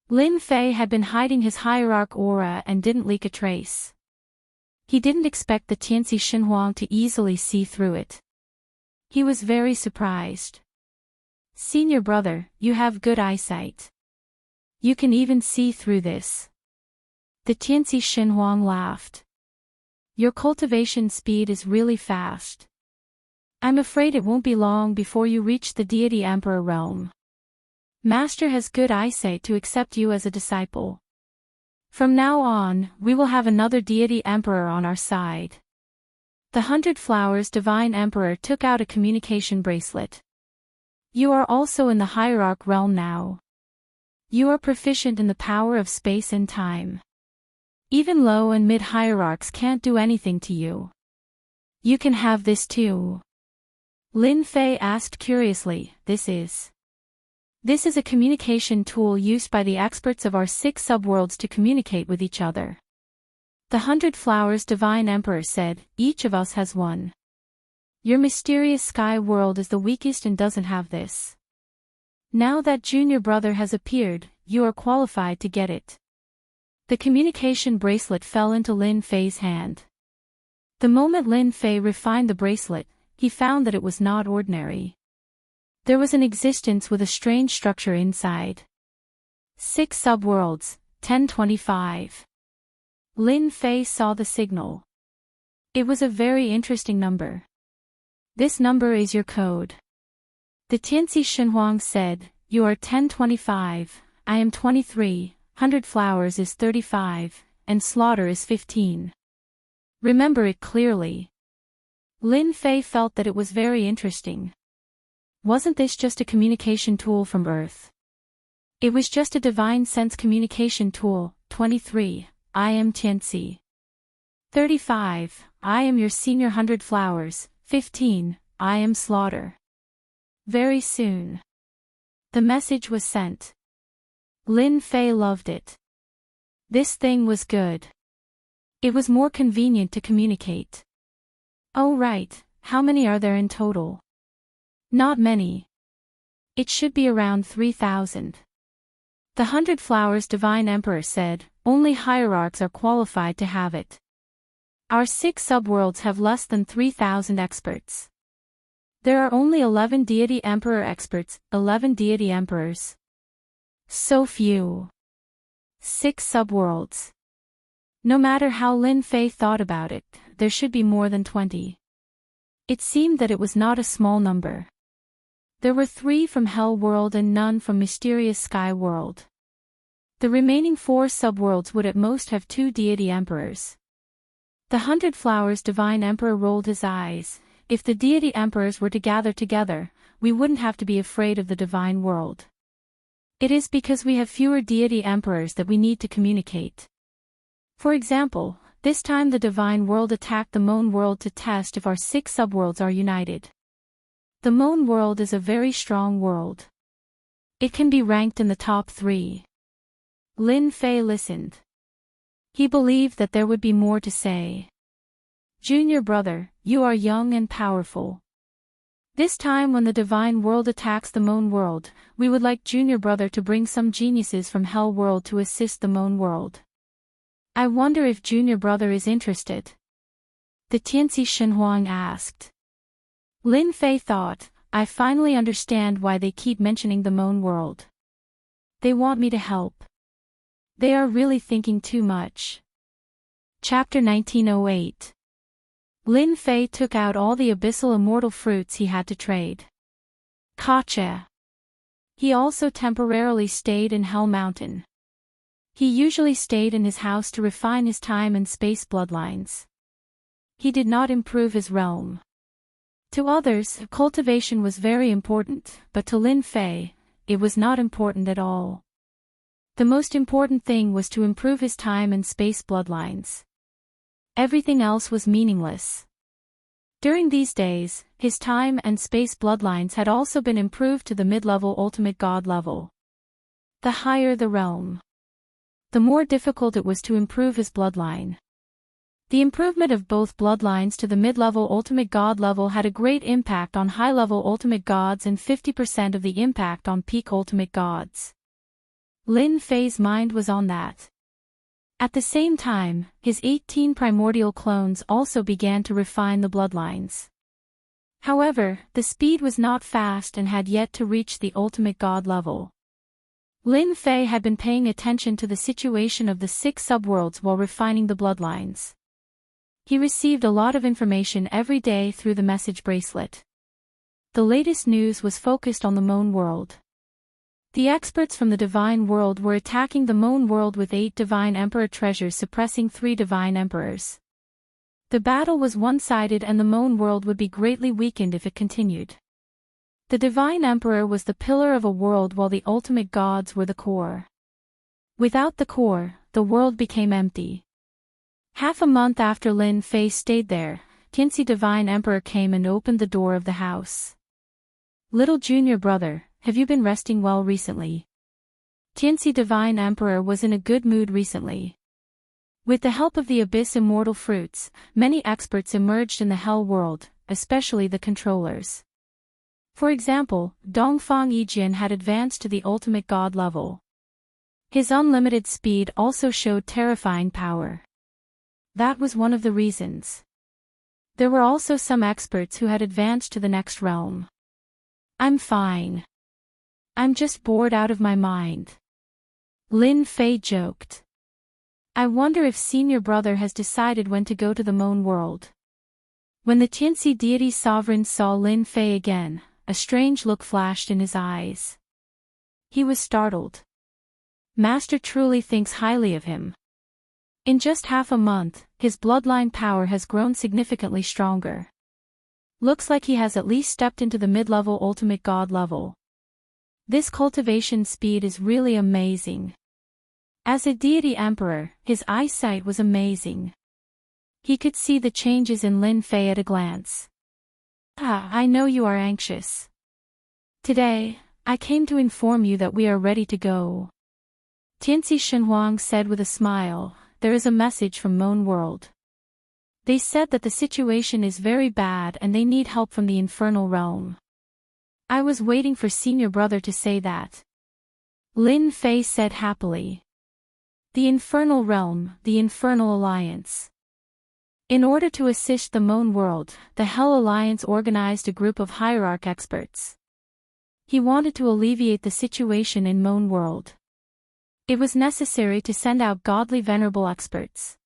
Lin Fei had been hiding his Hierarch aura and didn't leak a trace. He didn't expect the Tianci Shenhuang to easily see through it. He was very surprised. Senior brother, you have good eyesight. You can even see through this. The Tianci Shenhuang laughed. Your cultivation speed is really fast. I'm afraid it won't be long before you reach the deity emperor realm. Master has good eyesight to accept you as a disciple. From now on, we will have another deity emperor on our side. The 100 Flowers Divine Emperor took out a communication bracelet. You are also in the Hierarch realm now. You are proficient in the power of space and time. Even low and mid hierarchs can't do anything to you. You can have this too. Lin Fei asked curiously, This is a communication tool used by the experts of our 6 subworlds to communicate with each other. The 100 Flowers Divine Emperor said, each of us has one. Your mysterious sky world is the weakest and doesn't have this. Now that junior brother has appeared, you are qualified to get it. The communication bracelet fell into Lin Fei's hand. The moment Lin Fei refined the bracelet, he found that it was not ordinary. There was an existence with a strange structure inside. 6 subworlds, 1025. Lin Fei saw the signal. It was a very interesting number. This number is your code. The Tianci Shenhuang said, You are 1025, I am 23, 100 Flowers is 35, and Slaughter is 15. Remember it clearly. Lin Fei felt that it was very interesting. Wasn't this just a communication tool from Earth? It was just a divine sense communication tool. 23, I am Tianci. 35, I am your senior 100 Flowers. 15, I am Slaughter. Very soon. The message was sent. Lin Fei loved it. This thing was good. It was more convenient to communicate. Oh right, how many are there in total? Not many. It should be around 3,000. The 100 Flowers Divine Emperor said, only hierarchs are qualified to have it. Our 6 subworlds have less than 3,000 experts. There are only 11 deity emperor experts, 11 deity emperors. So few. 6 subworlds. No matter how Lin Fei thought about it, there should be more than 20. It seemed that it was not a small number. There were 3 from Hell World and none from Mysterious Sky World. The remaining 4 subworlds would at most have 2 deity emperors. The 100 Flowers Divine Emperor rolled his eyes. If the deity emperors were to gather together, we wouldn't have to be afraid of the divine world. It is because we have fewer deity emperors that we need to communicate. For example, this time the divine world attacked the Moan world to test if our 6 subworlds are united. The Moan world is a very strong world. It can be ranked in the top 3. Lin Fei listened. He believed that there would be more to say. Junior brother, you are young and powerful. This time when the divine world attacks the moon world, we would like Junior brother to bring some geniuses from Hell world to assist the moon world. I wonder if Junior brother is interested. The Tianci Shenhuang asked. Lin Fei thought, I finally understand why they keep mentioning the moon world. They want me to help. They are really thinking too much. Chapter 1908. Lin Fei took out all the abyssal immortal fruits he had to trade. Gotcha. He also temporarily stayed in Hell Mountain. He usually stayed in his house to refine his time and space bloodlines. He did not improve his realm. To others, cultivation was very important, but to Lin Fei, it was not important at all. The most important thing was to improve his time and space bloodlines. Everything else was meaningless. During these days, his time and space bloodlines had also been improved to the mid-level ultimate god level. The higher the realm, the more difficult it was to improve his bloodline. The improvement of both bloodlines to the mid-level ultimate god level had a great impact on high-level ultimate gods and 50% of the impact on peak ultimate gods. Lin Fei's mind was on that. At the same time, his 18 primordial clones also began to refine the bloodlines. However, the speed was not fast and had yet to reach the ultimate god level. Lin Fei had been paying attention to the situation of the 6 subworlds while refining the bloodlines. He received a lot of information every day through the message bracelet. The latest news was focused on the moon world. The experts from the divine world were attacking the moon world with 8 divine emperor treasures suppressing 3 divine emperors. The battle was one-sided and the moon world would be greatly weakened if it continued. The divine emperor was the pillar of a world while the ultimate gods were the core. Without the core, the world became empty. Half a month after Lin Fei stayed there, Tianci divine emperor came and opened the door of the house. Little junior brother, have you been resting well recently? Tianci divine emperor was in a good mood recently. With the help of the abyss immortal fruits, many experts emerged in the hell world, especially the controllers. For example, Dongfang Yijian had advanced to the ultimate god level. His unlimited speed also showed terrifying power. That was one of the reasons. There were also some experts who had advanced to the next realm. I'm fine. I'm just bored out of my mind. Lin Fei joked. I wonder if senior brother has decided when to go to the moon world. When the Tianci deity sovereign saw Lin Fei again, a strange look flashed in his eyes. He was startled. Master truly thinks highly of him. In just half a month, his bloodline power has grown significantly stronger. Looks like he has at least stepped into the mid-level ultimate god level. This cultivation speed is really amazing. As a deity emperor, his eyesight was amazing. He could see the changes in Lin Fei at a glance. I know you are anxious. Today, I came to inform you that we are ready to go. Tianci Shenhuang said with a smile, there is a message from Moon World. They said that the situation is very bad and they need help from the infernal realm. I was waiting for senior brother to say that. Lin Fei said happily. The infernal realm, the infernal alliance. In order to assist the Moon World, the Hell Alliance organized a group of hierarch experts. He wanted to alleviate the situation in Moon World. It was necessary to send out godly venerable experts.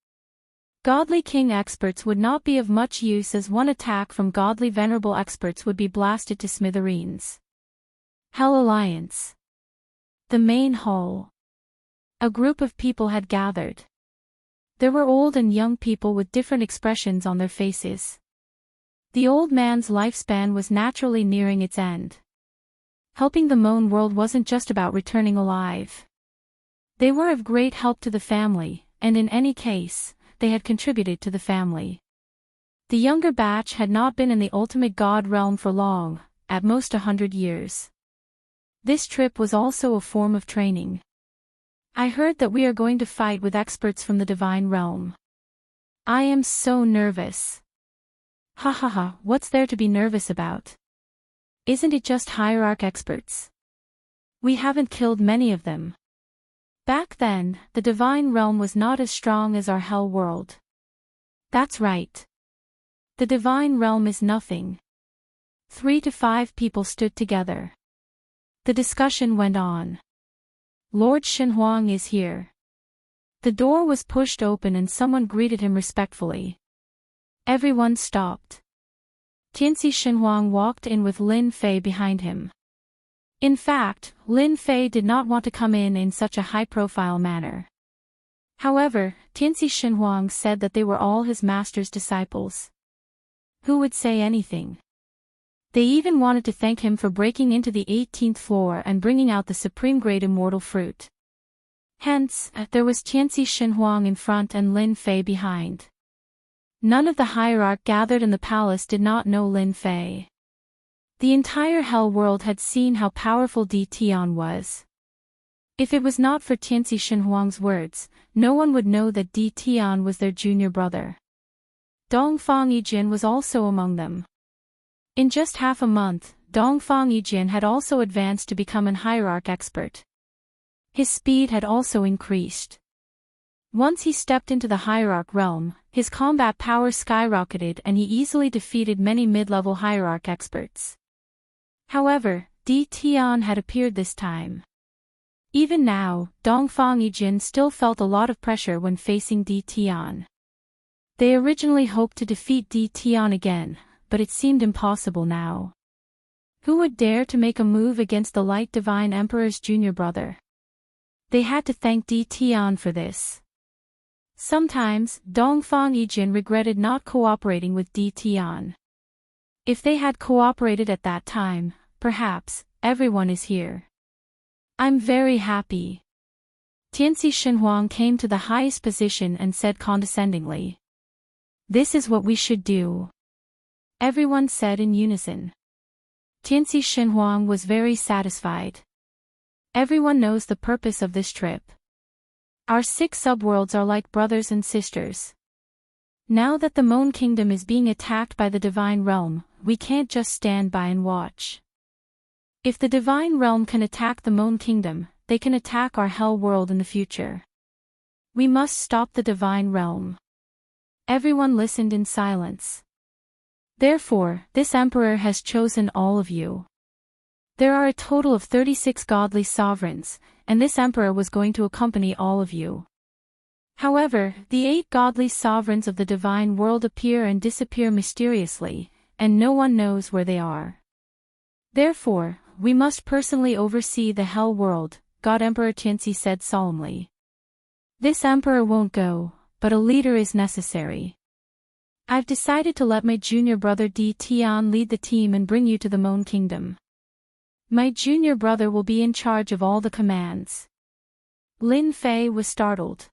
Godly king experts would not be of much use as one attack from godly venerable experts would be blasted to smithereens. Hell Alliance. The main hall. A group of people had gathered. There were old and young people with different expressions on their faces. The old man's lifespan was naturally nearing its end. Helping the Moon World wasn't just about returning alive. They were of great help to the family, and in any case, they had contributed to the family. The younger batch had not been in the ultimate god realm for long, at most 100 years. This trip was also a form of training. I heard that we are going to fight with experts from the divine realm. I am so nervous. Ha ha ha, what's there to be nervous about? Isn't it just hierarch experts? We haven't killed many of them. Back then, the divine realm was not as strong as our hell world. That's right. The divine realm is nothing. 3 to 5 people stood together. The discussion went on. Lord Shenhuang is here. The door was pushed open and someone greeted him respectfully. Everyone stopped. Tianxi Shenhuang walked in with Lin Fei behind him. In fact, Lin Fei did not want to come in such a high-profile manner. However, Tianxi Shenhuang said that they were all his master's disciples. Who would say anything? They even wanted to thank him for breaking into the 18th floor and bringing out the supreme-grade immortal fruit. Hence, there was Tianxi Shenhuang in front and Lin Fei behind. None of the hierarch gathered in the palace did not know Lin Fei. The entire hell world had seen how powerful Di Tian was. If it was not for Tianxi Shenhuang's words, no one would know that Di Tian was their junior brother. Dongfang Yijin was also among them. In just half a month, Dongfang Yijin had also advanced to become an hierarch expert. His speed had also increased. Once he stepped into the hierarch realm, his combat power skyrocketed and he easily defeated many mid-level hierarch experts. However, Di Tian had appeared this time. Even now, Dongfang Yijin still felt a lot of pressure when facing Di Tian. They originally hoped to defeat Di Tian again, but it seemed impossible now. Who would dare to make a move against the Light Divine Emperor's junior brother? They had to thank Di Tian for this. Sometimes, Dongfang Yijin regretted not cooperating with Di Tian. If they had cooperated at that time, perhaps, everyone is here. I'm very happy. Tianxi Shenhuang came to the highest position and said condescendingly. This is what we should do. Everyone said in unison. Tianxi Shenhuang was very satisfied. Everyone knows the purpose of this trip. Our 6 subworlds are like brothers and sisters. Now that the Moon Kingdom is being attacked by the Divine Realm, we can't just stand by and watch. If the Divine Realm can attack the Moon Kingdom, they can attack our Hell World in the future. We must stop the Divine Realm. Everyone listened in silence. Therefore, this Emperor has chosen all of you. There are a total of 36 godly sovereigns, and this Emperor was going to accompany all of you. However, the 8 godly sovereigns of the Divine World appear and disappear mysteriously, and no one knows where they are. Therefore, we must personally oversee the Hell World, God Emperor Tianxi said solemnly. This Emperor won't go, but a leader is necessary. I've decided to let my junior brother Di Tian lead the team and bring you to the Moon Kingdom. My junior brother will be in charge of all the commands. Lin Fei was startled.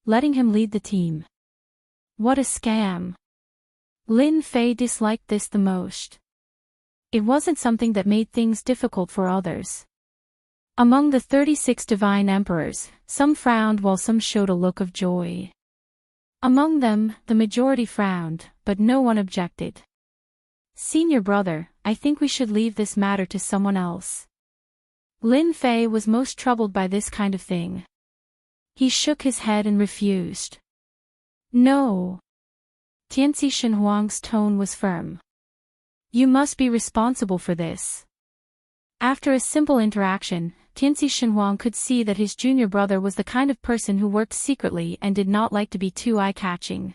Letting him lead the team. What a scam. Lin Fei disliked this the most. It wasn't something that made things difficult for others. Among the 36 divine emperors, some frowned while some showed a look of joy. Among them, the majority frowned, but no one objected. Senior brother, I think we should leave this matter to someone else. Lin Fei was most troubled by this kind of thing. He shook his head and refused. No. Tianxi Shenhuang's tone was firm. You must be responsible for this. After a simple interaction, Tianxi Shenhuang could see that his junior brother was the kind of person who worked secretly and did not like to be too eye-catching.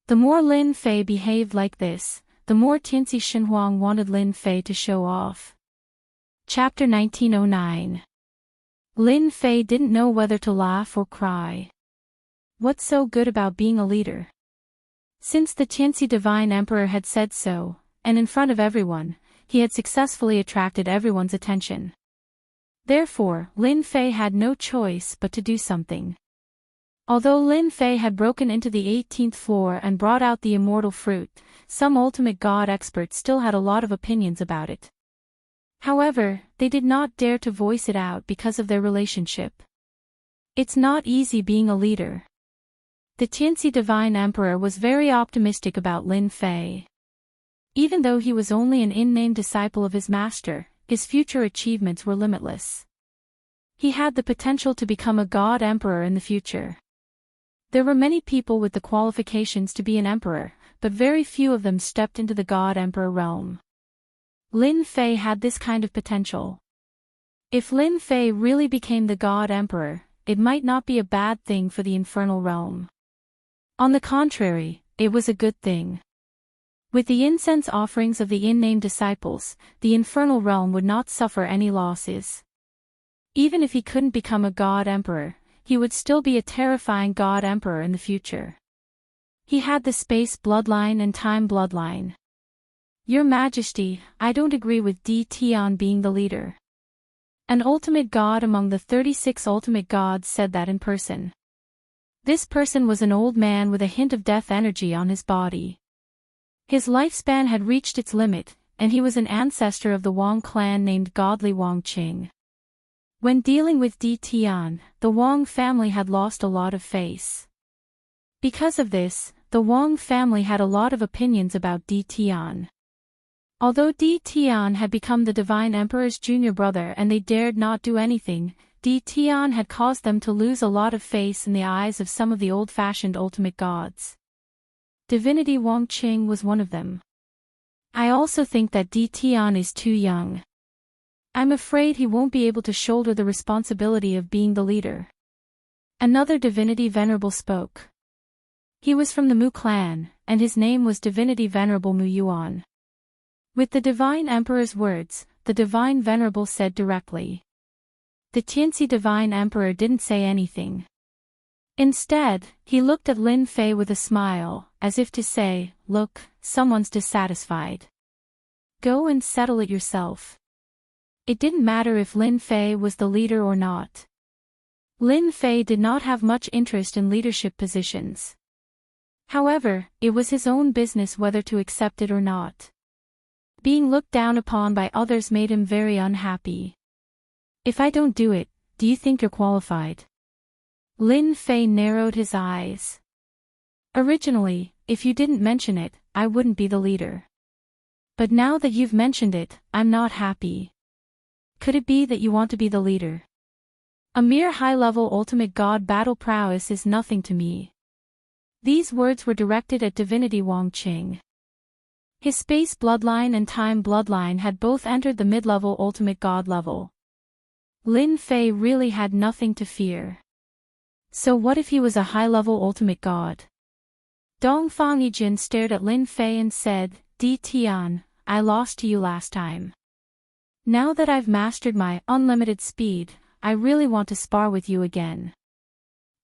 The more Lin Fei behaved like this, the more Tianxi Shenhuang wanted Lin Fei to show off. Chapter 1909. Lin Fei didn't know whether to laugh or cry. What's so good about being a leader? Since the Tianxi Divine Emperor had said so, and in front of everyone, he had successfully attracted everyone's attention. Therefore, Lin Fei had no choice but to do something. Although Lin Fei had broken into the 18th floor and brought out the immortal fruit, some ultimate god experts still had a lot of opinions about it. However, they did not dare to voice it out because of their relationship. It's not easy being a leader. The Tianxi Divine Emperor was very optimistic about Lin Fei. Even though he was only an unnamed disciple of his master, his future achievements were limitless. He had the potential to become a god emperor in the future. There were many people with the qualifications to be an emperor, but very few of them stepped into the god emperor realm. Lin Fei had this kind of potential. If Lin Fei really became the god emperor, it might not be a bad thing for the infernal realm. On the contrary, it was a good thing. With the incense offerings of the unnamed disciples, the infernal realm would not suffer any losses. Even if he couldn't become a god emperor, he would still be a terrifying god emperor in the future. He had the space bloodline and time bloodline. Your Majesty, I don't agree with Di Tian being the leader. An ultimate god among the 36 ultimate gods said that in person. This person was an old man with a hint of death energy on his body. His lifespan had reached its limit, and he was an ancestor of the Wang clan named Godly Wang Qing. When dealing with Di Tian, the Wang family had lost a lot of face. Because of this, the Wang family had a lot of opinions about Di Tian. Although Di Tian had become the Divine Emperor's junior brother and they dared not do anything, Di Tian had caused them to lose a lot of face in the eyes of some of the old-fashioned ultimate gods. Divinity Wang Qing was one of them. I also think that Di Tian is too young. I'm afraid he won't be able to shoulder the responsibility of being the leader. Another divinity venerable spoke. He was from the Mu clan, and his name was Divinity Venerable Mu Yuan. With the Divine Emperor's words, the Divine Venerable said directly. The Tianxi Divine Emperor didn't say anything. Instead, he looked at Lin Fei with a smile, as if to say, "Look, someone's dissatisfied. Go and settle it yourself." It didn't matter if Lin Fei was the leader or not. Lin Fei did not have much interest in leadership positions. However, it was his own business whether to accept it or not. Being looked down upon by others made him very unhappy. If I don't do it, do you think you're qualified? Lin Fei narrowed his eyes. Originally, if you didn't mention it, I wouldn't be the leader. But now that you've mentioned it, I'm not happy. Could it be that you want to be the leader? A mere high-level ultimate god battle prowess is nothing to me. These words were directed at Divinity Wang Qing. His space bloodline and time bloodline had both entered the mid-level ultimate god level. Lin Fei really had nothing to fear. So what if he was a high-level ultimate god? Dongfang Yijin stared at Lin Fei and said, "Di Tian, I lost to you last time. Now that I've mastered my unlimited speed, I really want to spar with you again.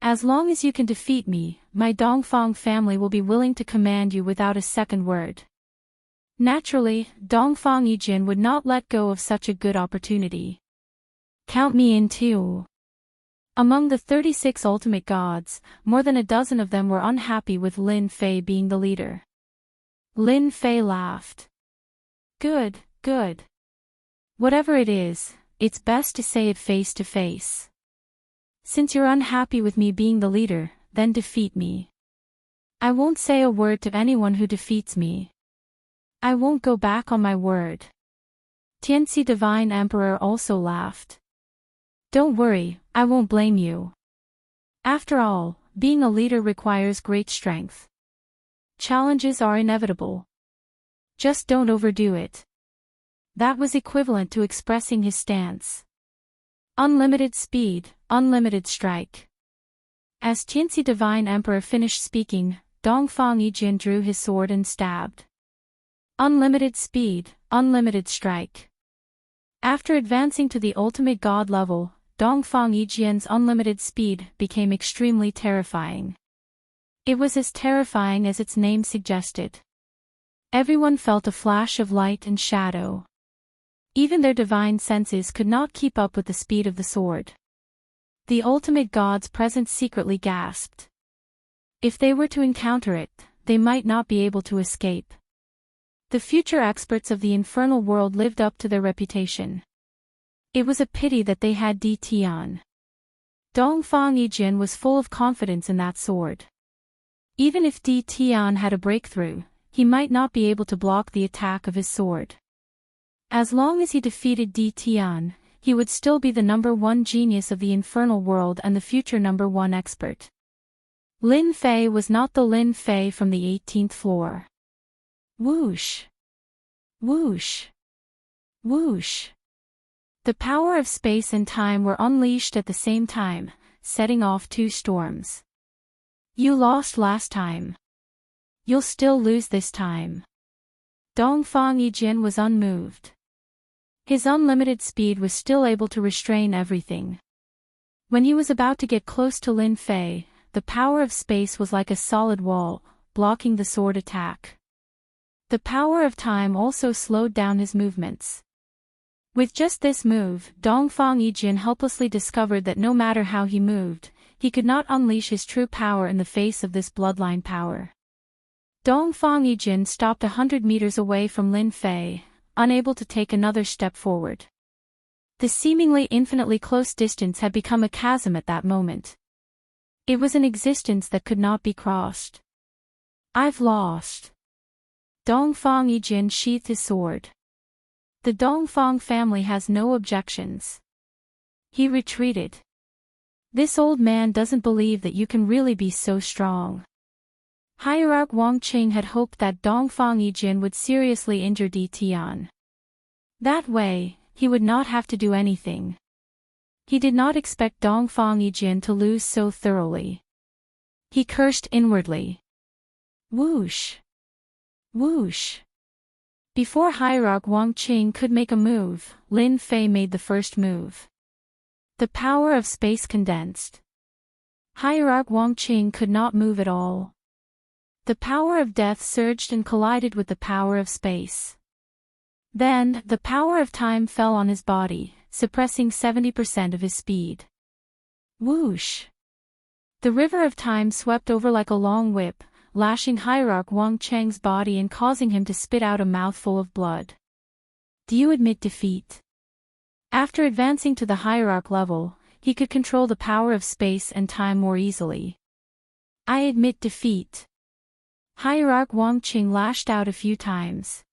As long as you can defeat me, my Dongfang family will be willing to command you without a second word." Naturally, Dongfang Yijin would not let go of such a good opportunity. Count me in too. Among the 36 ultimate gods, more than a dozen of them were unhappy with Lin Fei being the leader. Lin Fei laughed. Good, good. Whatever it is, it's best to say it face to face. Since you're unhappy with me being the leader, then defeat me. I won't say a word to anyone who defeats me. I won't go back on my word. Tianxi Divine Emperor also laughed. Don't worry, I won't blame you. After all, being a leader requires great strength. Challenges are inevitable. Just don't overdo it. That was equivalent to expressing his stance. Unlimited speed, unlimited strike. As Tianxi Divine Emperor finished speaking, Dongfang Yijin drew his sword and stabbed. Unlimited speed, unlimited strike. After advancing to the ultimate god level, Dongfang Yijin's unlimited speed became extremely terrifying. It was as terrifying as its name suggested. Everyone felt a flash of light and shadow. Even their divine senses could not keep up with the speed of the sword. The ultimate gods present secretly gasped. If they were to encounter it, they might not be able to escape. The future experts of the infernal world lived up to their reputation. It was a pity that they had Di Tian. Dongfang Yijin was full of confidence in that sword. Even if Di Tian had a breakthrough, he might not be able to block the attack of his sword. As long as he defeated Di Tian, he would still be the #1 genius of the infernal world and the future #1 expert. Lin Fei was not the Lin Fei from the 18th floor. Whoosh! Whoosh! Whoosh! The power of space and time were unleashed at the same time, setting off 2 storms. You lost last time. You'll still lose this time. Dongfang Yijin was unmoved. His unlimited speed was still able to restrain everything. When he was about to get close to Lin Fei, the power of space was like a solid wall, blocking the sword attack. The power of time also slowed down his movements. With just this move, Dongfang Yijin helplessly discovered that no matter how he moved, he could not unleash his true power in the face of this bloodline power. Dongfang Yijin stopped 100 meters away from Lin Fei, unable to take another step forward. The seemingly infinitely close distance had become a chasm at that moment. It was an existence that could not be crossed. I've lost. Dongfang Yijin sheathed his sword. The Dongfang family has no objections. He retreated. This old man doesn't believe that you can really be so strong. Hierarch Wang Qing had hoped that Dongfang Yijin would seriously injure Di Tian. That way, he would not have to do anything. He did not expect Dongfang Yijin to lose so thoroughly. He cursed inwardly. Whoosh! Whoosh! Before Hierarch Wang Qing could make a move, Lin Fei made the first move. The power of space condensed. Hierarch Wang Qing could not move at all. The power of death surged and collided with the power of space. Then, the power of time fell on his body, suppressing 70% of his speed. Whoosh! The river of time swept over like a long whip, lashing Hierarch Wang Cheng's body and causing him to spit out a mouthful of blood. Do you admit defeat? After advancing to the Hierarch level, he could control the power of space and time more easily. I admit defeat. Hierarch Wang Qing lashed out a few times.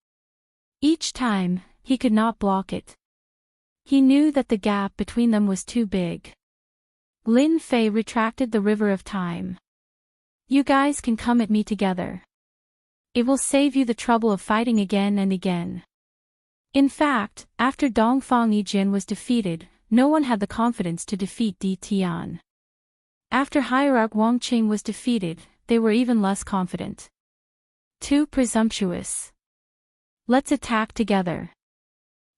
Each time, he could not block it. He knew that the gap between them was too big. Lin Fei retracted the river of time. You guys can come at me together. It will save you the trouble of fighting again and again. In fact, after Dongfang Yijin was defeated, no one had the confidence to defeat Di Tian. After Hierarch Wang Qing was defeated, they were even less confident. Too presumptuous. Let's attack together.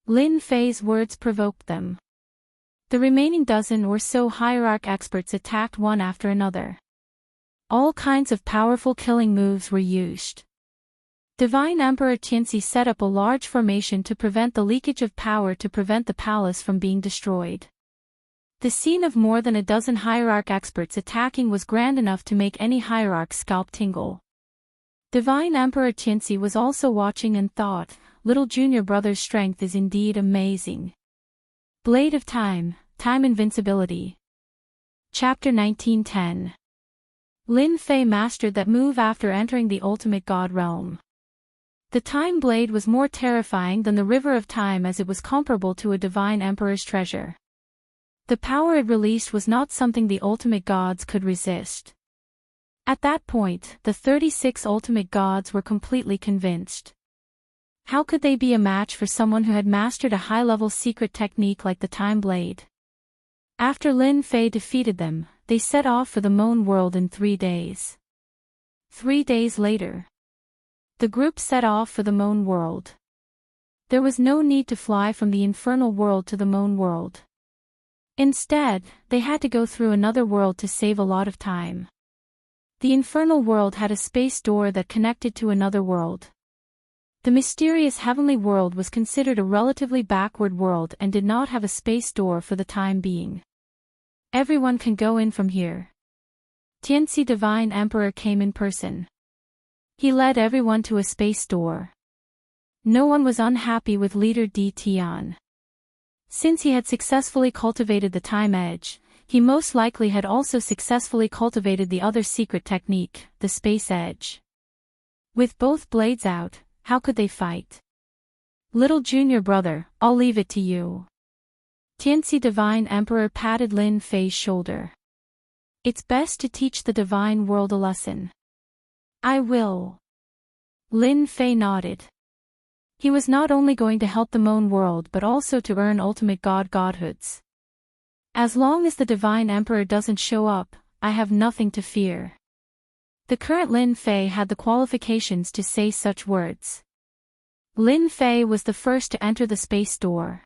Lin Fei's words provoked them. The remaining dozen or so Hierarch experts attacked one after another. All kinds of powerful killing moves were used. Divine Emperor Tianxi set up a large formation to prevent the leakage of power to prevent the palace from being destroyed. The scene of more than a dozen Hierarch experts attacking was grand enough to make any Hierarch's scalp tingle. Divine Emperor Tianxi was also watching and thought, little junior brother's strength is indeed amazing. Blade of Time, Time Invincibility. Chapter 1910. Lin Fei mastered that move after entering the ultimate god realm. The Time Blade was more terrifying than the River of Time as it was comparable to a divine emperor's treasure. The power it released was not something the ultimate gods could resist. At that point, the 36 ultimate gods were completely convinced. How could they be a match for someone who had mastered a high-level secret technique like the Time Blade? After Lin Fei defeated them, they set off for the Moon World in 3 days. 3 days later, the group set off for the Moon World. There was no need to fly from the infernal world to the Moon World. Instead, they had to go through another world to save a lot of time. The infernal world had a space door that connected to another world. The mysterious heavenly world was considered a relatively backward world and did not have a space door for the time being. Everyone can go in from here. Tianxi Divine Emperor came in person. He led everyone to a space door. No one was unhappy with leader Di Tian. Since he had successfully cultivated the time edge, He most likely had also successfully cultivated the other secret technique, the space edge. With both blades out, how could they fight? Little junior brother, I'll leave it to you. Tianxi Divine Emperor patted Lin Fei's shoulder. It's best to teach the divine world a lesson. I will. Lin Fei nodded. He was not only going to help the Moan world but also to earn ultimate godhoods. As long as the Divine Emperor doesn't show up, I have nothing to fear. The current Lin Fei had the qualifications to say such words. Lin Fei was the first to enter the space door.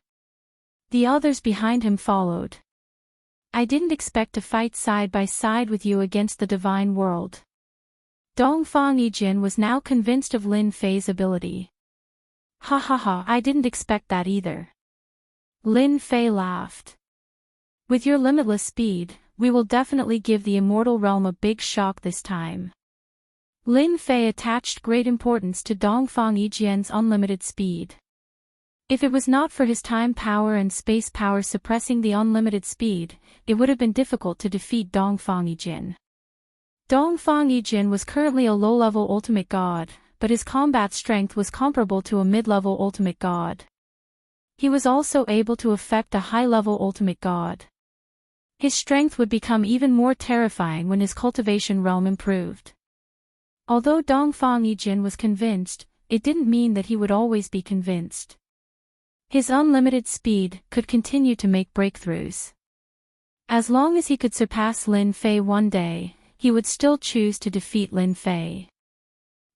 The others behind him followed. I didn't expect to fight side by side with you against the divine world. Dongfang Yijin was now convinced of Lin Fei's ability. Ha ha ha, I didn't expect that either. Lin Fei laughed. With your limitless speed, we will definitely give the immortal realm a big shock this time. Lin Fei attached great importance to Dongfang Yijin's unlimited speed. If it was not for his time power and space power suppressing the unlimited speed, it would have been difficult to defeat Dongfang Yijin. Dongfang Yijin was currently a low-level ultimate god, but his combat strength was comparable to a mid-level ultimate god. He was also able to affect a high-level ultimate god. His strength would become even more terrifying when his cultivation realm improved. Although Dongfang Yijin was convinced, it didn't mean that he would always be convinced. His unlimited speed could continue to make breakthroughs. As long as he could surpass Lin Fei one day, he would still choose to defeat Lin Fei.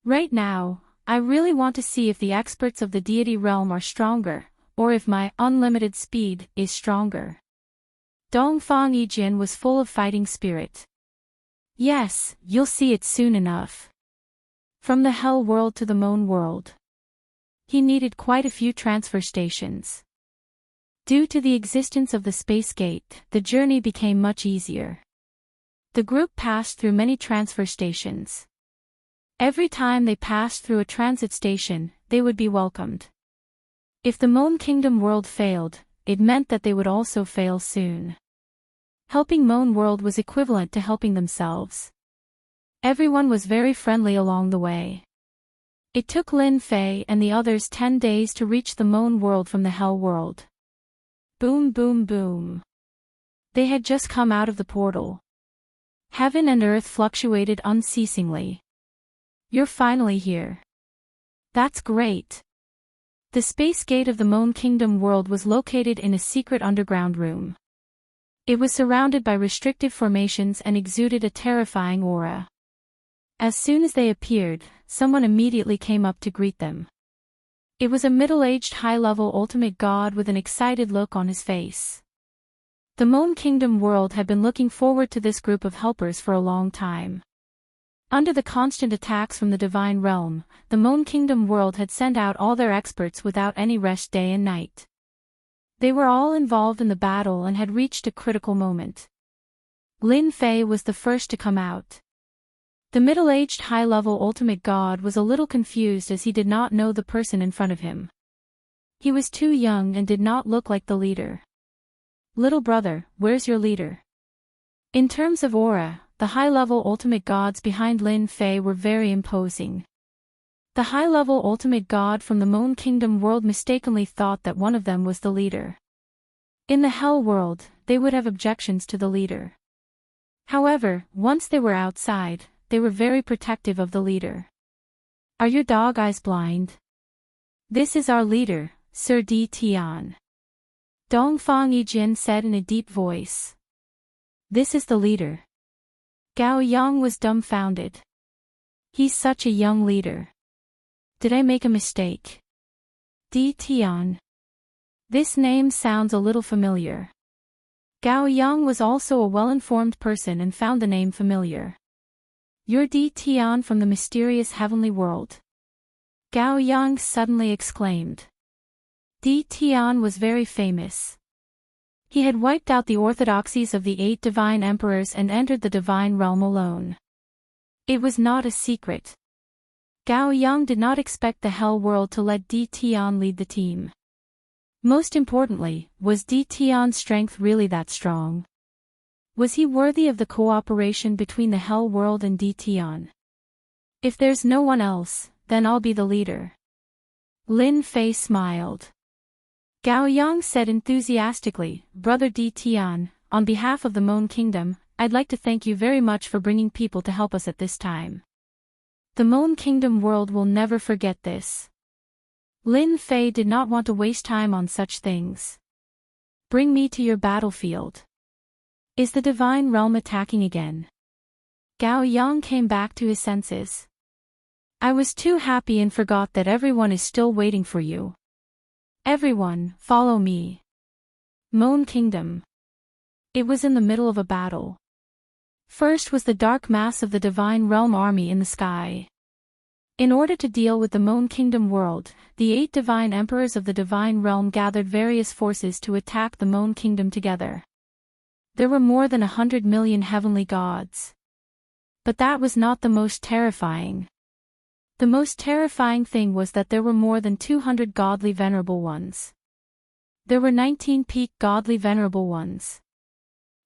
Right now, I really want to see if the experts of the deity realm are stronger, or if my unlimited speed is stronger. Dongfang Yijin was full of fighting spirit. Yes, you'll see it soon enough. From the Hell world to the Moan world. He needed quite a few transfer stations. Due to the existence of the space gate, the journey became much easier. The group passed through many transfer stations. Every time they passed through a transit station, they would be welcomed. If the Moan Kingdom world failed, it meant that they would also fail soon. Helping Moan world was equivalent to helping themselves. Everyone was very friendly along the way. It took Lin Fei and the others 10 days to reach the Moan world from the Hell world. Boom boom boom. They had just come out of the portal. Heaven and earth fluctuated unceasingly. You're finally here. That's great. The space gate of the Moan Kingdom world was located in a secret underground room. It was surrounded by restrictive formations and exuded a terrifying aura. As soon as they appeared, someone immediately came up to greet them. It was a middle-aged high-level ultimate god with an excited look on his face. The Moan Kingdom world had been looking forward to this group of helpers for a long time. Under the constant attacks from the divine realm, the Moan Kingdom world had sent out all their experts without any rest day and night. They were all involved in the battle and had reached a critical moment. Lin Fei was the first to come out. The middle-aged high-level ultimate god was a little confused as he did not know the person in front of him. He was too young and did not look like the leader. Little brother, where's your leader? In terms of aura, the high-level ultimate gods behind Lin Fei were very imposing. The high-level ultimate god from the Moan Kingdom world mistakenly thought that one of them was the leader. In the Hell world, they would have objections to the leader. However, once they were outside, they were very protective of the leader. Are your dog eyes blind? This is our leader, Sir Di Tian. Dongfang Yijin said in a deep voice. This is the leader. Gao Yang was dumbfounded. He's such a young leader. Did I make a mistake? Di Tian. This name sounds a little familiar. Gao Yang was also a well-informed person and found the name familiar. You're Di Tian from the mysterious heavenly world. Gao Yang suddenly exclaimed. Di Tian was very famous. He had wiped out the orthodoxies of the 8 divine emperors and entered the divine realm alone. It was not a secret. Gao Yang did not expect the Hell world to let Di Tian lead the team. Most importantly, was Di Tian's strength really that strong? Was he worthy of the cooperation between the Hell World and Dtion? If there's no one else, then I'll be the leader. Lin Fei smiled. Gao Yang said enthusiastically, Brother Dtion, on behalf of the Moon Kingdom, I'd like to thank you very much for bringing people to help us at this time. The Moon Kingdom world will never forget this. Lin Fei did not want to waste time on such things. Bring me to your battlefield. Is the Divine Realm attacking again? Gao Yang came back to his senses. I was too happy and forgot that everyone is still waiting for you. Everyone, follow me. Moon Kingdom. It was in the middle of a battle. First was the dark mass of the Divine Realm army in the sky. In order to deal with the Moon Kingdom world, the 8 divine emperors of the Divine Realm gathered various forces to attack the Moon Kingdom together. There were more than 100 million heavenly gods. But that was not the most terrifying. The most terrifying thing was that there were more than 200 godly venerable ones. There were 19 peak godly venerable ones.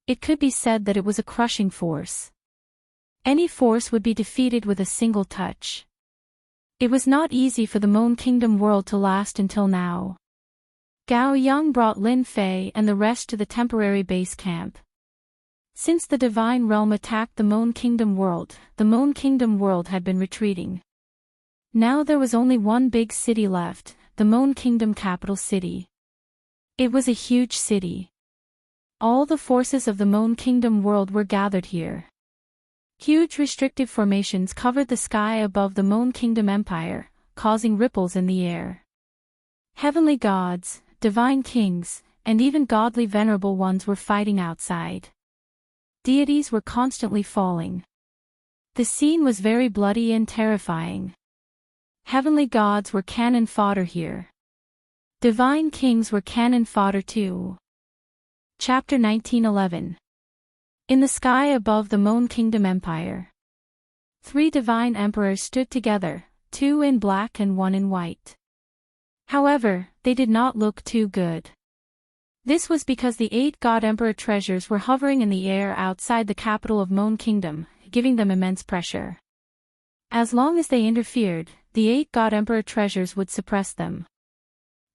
It could be said that it was a crushing force. Any force would be defeated with a single touch. It was not easy for the Moon Kingdom world to last until now. Gao Yang brought Lin Fei and the rest to the temporary base camp. Since the Divine Realm attacked the Moon Kingdom world, the Moon Kingdom world had been retreating. Now there was only one big city left, the Moon Kingdom capital city. It was a huge city. All the forces of the Moon Kingdom world were gathered here. Huge restrictive formations covered the sky above the Moon Kingdom Empire, causing ripples in the air. Heavenly gods, divine kings, and even godly venerable ones were fighting outside. Deities were constantly falling. The scene was very bloody and terrifying. Heavenly gods were cannon fodder here. Divine kings were cannon fodder too. Chapter 1911. In the sky above the Moon Kingdom Empire, 3 divine emperors stood together, 2 in black and 1 in white. However, they did not look too good. This was because the 8 God Emperor treasures were hovering in the air outside the capital of Moon Kingdom, giving them immense pressure. As long as they interfered, the 8 God Emperor treasures would suppress them.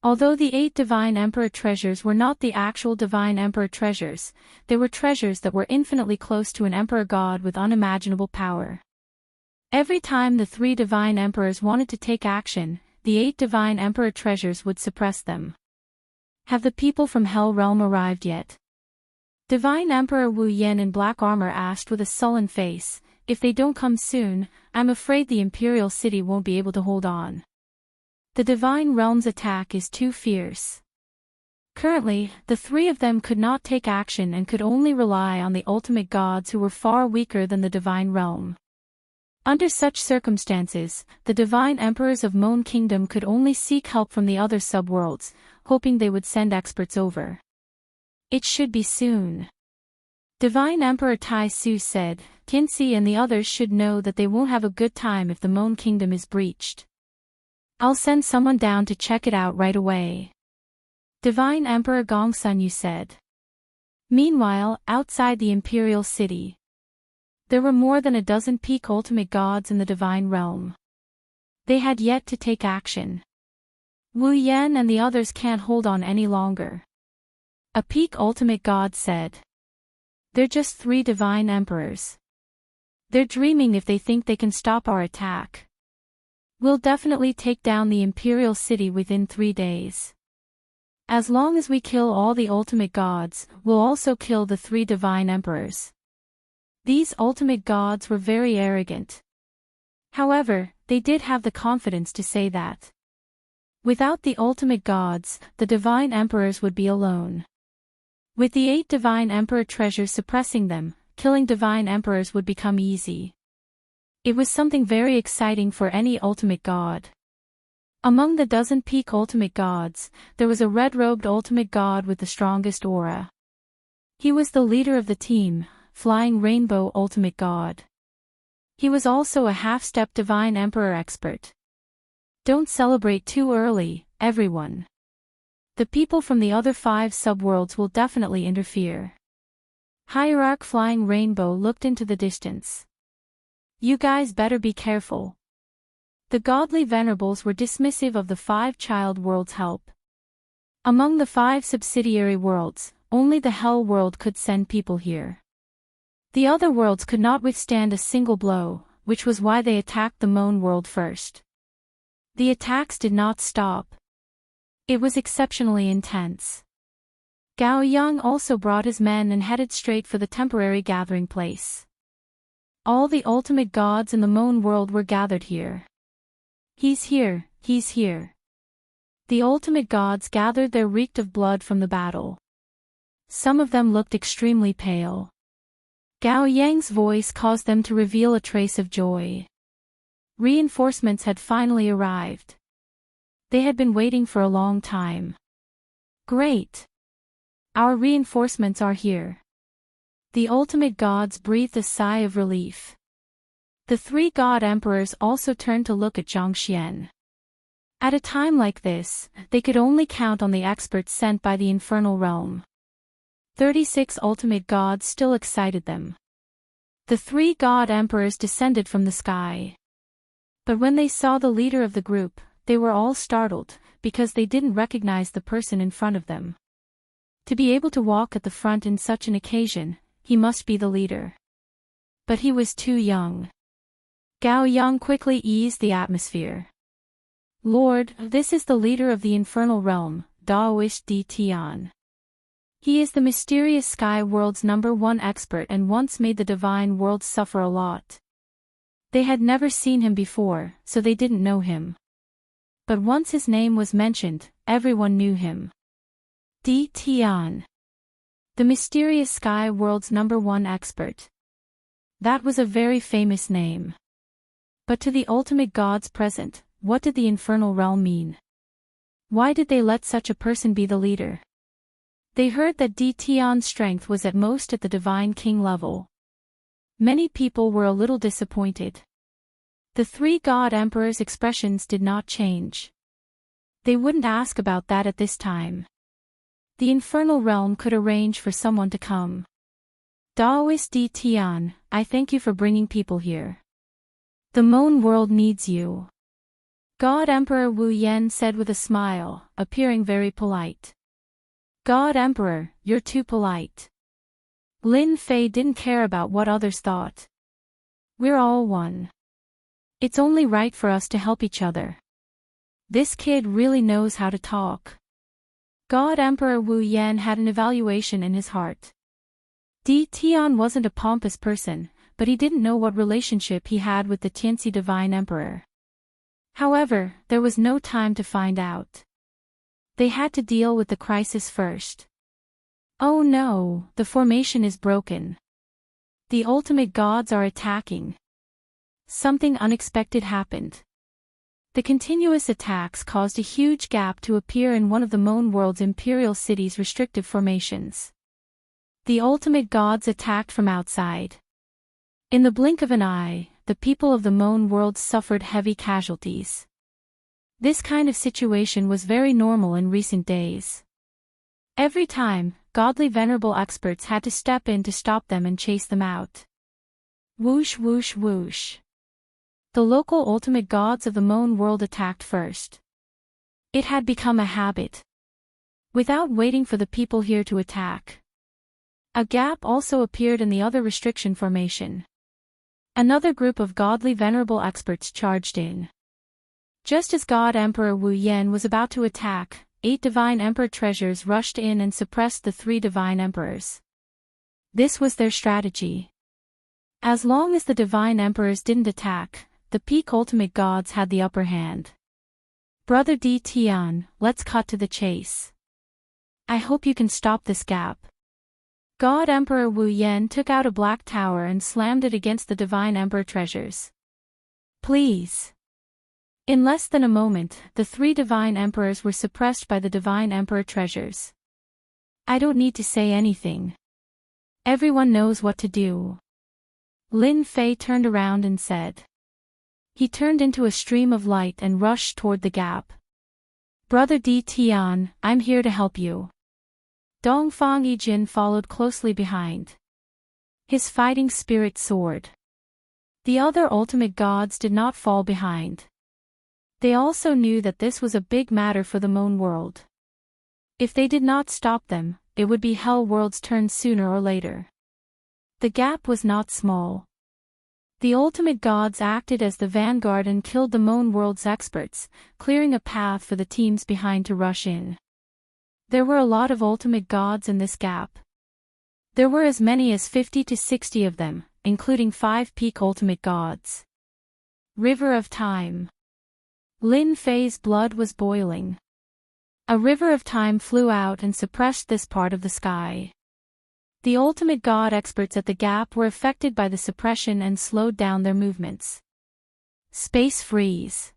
Although the 8 Divine Emperor treasures were not the actual Divine Emperor treasures, they were treasures that were infinitely close to an Emperor God with unimaginable power. Every time the 3 Divine Emperors wanted to take action, the 8 Divine Emperor treasures would suppress them. Have the people from Hell Realm arrived yet? Divine Emperor Wu Yan in black armor asked with a sullen face. If they don't come soon, I'm afraid the Imperial City won't be able to hold on. The Divine Realm's attack is too fierce. Currently, the 3 of them could not take action and could only rely on the ultimate gods who were far weaker than the Divine Realm. Under such circumstances, the Divine Emperors of Moon Kingdom could only seek help from the other subworlds, hoping they would send experts over. It should be soon. Divine Emperor Tai Su said, Kinsey and the others should know that they won't have a good time if the Moon Kingdom is breached. I'll send someone down to check it out right away. Divine Emperor Gongsun said. Meanwhile, outside the Imperial City, there were more than a dozen peak ultimate gods in the Divine Realm. They had yet to take action. Wu Yan and the others can't hold on any longer. A peak ultimate god said. They're just 3 Divine Emperors. They're dreaming if they think they can stop our attack. We'll definitely take down the Imperial City within 3 days. As long as we kill all the ultimate gods, we'll also kill the 3 Divine Emperors. These ultimate gods were very arrogant. However, they did have the confidence to say that. Without the ultimate gods, the Divine Emperors would be alone. With the 8 Divine Emperor treasures suppressing them, killing Divine Emperors would become easy. It was something very exciting for any ultimate god. Among the dozen peak ultimate gods, there was a red-robed ultimate god with the strongest aura. He was the leader of the team, Flying Rainbow Ultimate God. He was also a half-step Divine Emperor expert. Don't celebrate too early, everyone. The people from the other 5 subworlds will definitely interfere. Hierarch Flying Rainbow looked into the distance. You guys better be careful. The godly venerables were dismissive of the 5 child worlds' help. Among the 5 subsidiary worlds, only the Hell world could send people here. The other worlds could not withstand a single blow, which was why they attacked the Moan world first. The attacks did not stop. It was exceptionally intense. Gao Yang also brought his men and headed straight for the temporary gathering place. All the ultimate gods in the Moan world were gathered here. He's here, he's here. The ultimate gods gathered there reeked of blood from the battle. Some of them looked extremely pale. Gao Yang's voice caused them to reveal a trace of joy. Reinforcements had finally arrived. They had been waiting for a long time. Great! Our reinforcements are here. The ultimate gods breathed a sigh of relief. The 3 god emperors also turned to look at Zhang Xian. At a time like this, they could only count on the experts sent by the infernal realm. 36 ultimate gods still excited them. The 3 god emperors descended from the sky. But when they saw the leader of the group, they were all startled, because they didn't recognize the person in front of them. To be able to walk at the front in such an occasion, he must be the leader. But he was too young. Gao Yang quickly eased the atmosphere. Lord, this is the leader of the infernal realm, Daoist Di Tian. He is the mysterious sky world's #1 expert and once made the divine world suffer a lot. They had never seen him before, so they didn't know him. But once his name was mentioned, everyone knew him. Di Tian. The mysterious sky world's #1 expert. That was a very famous name. But to the ultimate gods present, what did the infernal realm mean? Why did they let such a person be the leader? They heard that Di Tian's strength was at most at the Divine King level. Many people were a little disappointed. The 3 god emperors' expressions did not change. They wouldn't ask about that at this time. The infernal realm could arrange for someone to come. Daoist Di Tian, I thank you for bringing people here. The Moan world needs you. God Emperor Wu Yan said with a smile, appearing very polite. God Emperor, you're too polite. Lin Fei didn't care about what others thought. We're all one. It's only right for us to help each other. This kid really knows how to talk. God Emperor Wu Yan had an evaluation in his heart. Di Tian wasn't a pompous person, but he didn't know what relationship he had with the Tianxi Divine Emperor. However, there was no time to find out. They had to deal with the crisis first. Oh no, the formation is broken. The ultimate gods are attacking. Something unexpected happened. The continuous attacks caused a huge gap to appear in one of the Moan world's imperial cities' restrictive formations. The ultimate gods attacked from outside. In the blink of an eye, the people of the Moan world suffered heavy casualties. This kind of situation was very normal in recent days. Every time, godly venerable experts had to step in to stop them and chase them out. Whoosh whoosh whoosh. The local ultimate gods of the Moan world attacked first. It had become a habit. Without waiting for the people here to attack. A gap also appeared in the other restriction formation. Another group of godly venerable experts charged in. Just as God Emperor Wu Yan was about to attack, 8 divine emperor treasures rushed in and suppressed the 3 divine emperors. This was their strategy. As long as the divine emperors didn't attack, the peak ultimate gods had the upper hand. Brother Di Tian, let's cut to the chase. I hope you can stop this gap. God Emperor Wu Yan took out a black tower and slammed it against the divine emperor treasures. Please. In less than a moment, the 3 divine emperors were suppressed by the divine emperor treasures. I don't need to say anything. Everyone knows what to do. Lin Fei turned around and said. He turned into a stream of light and rushed toward the gap. Brother Di Tian, I'm here to help you. Dongfang Yijin followed closely behind. His fighting spirit soared. The other ultimate gods did not fall behind. They also knew that this was a big matter for the Moon World. If they did not stop them, it would be Hell World's turn sooner or later. The gap was not small. The ultimate gods acted as the vanguard and killed the Moon World's experts, clearing a path for the teams behind to rush in. There were a lot of ultimate gods in this gap. There were as many as 50 to 60 of them, including 5 peak ultimate gods. River of Time. Lin Fei's blood was boiling. A river of time flew out and suppressed this part of the sky. The ultimate god experts at the gap were affected by the suppression and slowed down their movements. Space freeze.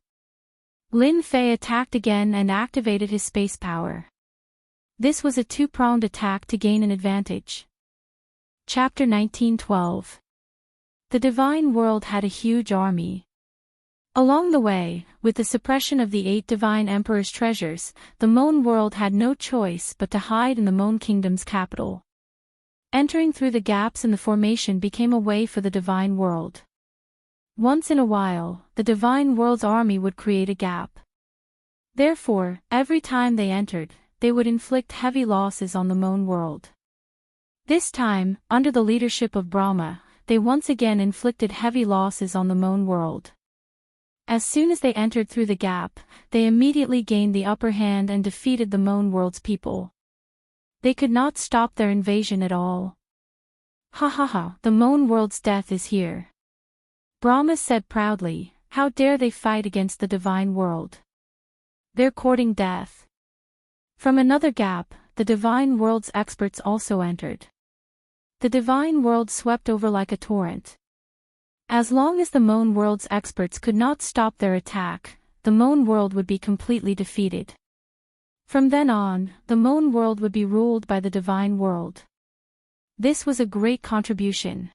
Lin Fei attacked again and activated his space power. This was a two-pronged attack to gain an advantage. Chapter 1912. The Divine World had a huge army. Along the way, with the suppression of the 8 Divine Emperor's treasures, the Moon World had no choice but to hide in the Moon Kingdom's capital. Entering through the gaps in the formation became a way for the Divine World. Once in a while, the Divine World's army would create a gap. Therefore, every time they entered, they would inflict heavy losses on the Moon World. This time, under the leadership of Brahma, they once again inflicted heavy losses on the Moon World. As soon as they entered through the gap, they immediately gained the upper hand and defeated the Moon World's people. They could not stop their invasion at all. Ha ha ha, the Moon World's death is here. Brahma said proudly, how dare they fight against the Divine World? They're courting death. From another gap, the Divine World's experts also entered. The Divine World swept over like a torrent. As long as the Moon World's experts could not stop their attack, the Moon World would be completely defeated. From then on, the Moon World would be ruled by the Divine World. This was a great contribution.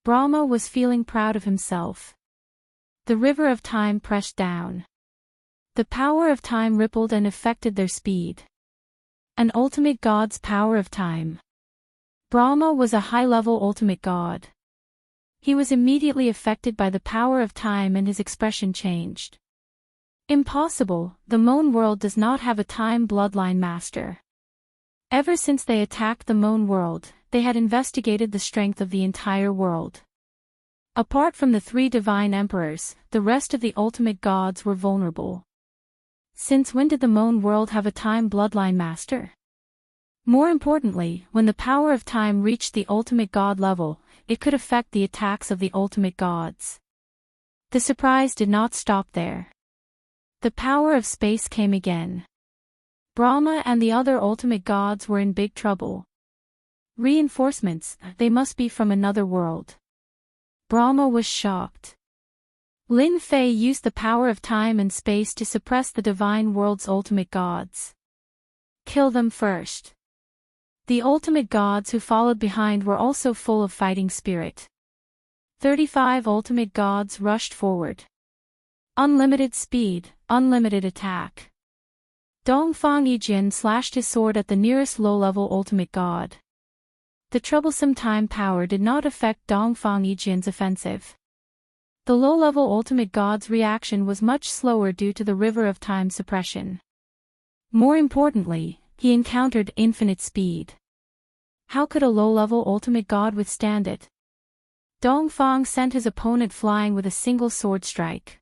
Brahma was feeling proud of himself. The river of time pressed down. The power of time rippled and affected their speed. An ultimate god's power of time. Brahma was a high-level ultimate god. He was immediately affected by the power of time and his expression changed. Impossible, the Moon World does not have a time bloodline master. Ever since they attacked the Moon World, they had investigated the strength of the entire world. Apart from the 3 divine emperors, the rest of the ultimate gods were vulnerable. Since when did the Moon World have a time bloodline master? More importantly, when the power of time reached the ultimate god level, it could affect the attacks of the ultimate gods. The surprise did not stop there. The power of space came again. Brahma and the other ultimate gods were in big trouble. Reinforcements, they must be from another world. Brahma was shocked. Lin Fei used the power of time and space to suppress the Divine World's ultimate gods. Kill them first. The ultimate gods who followed behind were also full of fighting spirit. 35 ultimate gods rushed forward. Unlimited speed, unlimited attack. Dongfang Yijian slashed his sword at the nearest low-level ultimate god. The troublesome time power did not affect Dongfang Yijian's offensive. The low-level ultimate god's reaction was much slower due to the river of time suppression. More importantly, he encountered infinite speed. How could a low-level ultimate god withstand it? Dongfang sent his opponent flying with a single sword strike.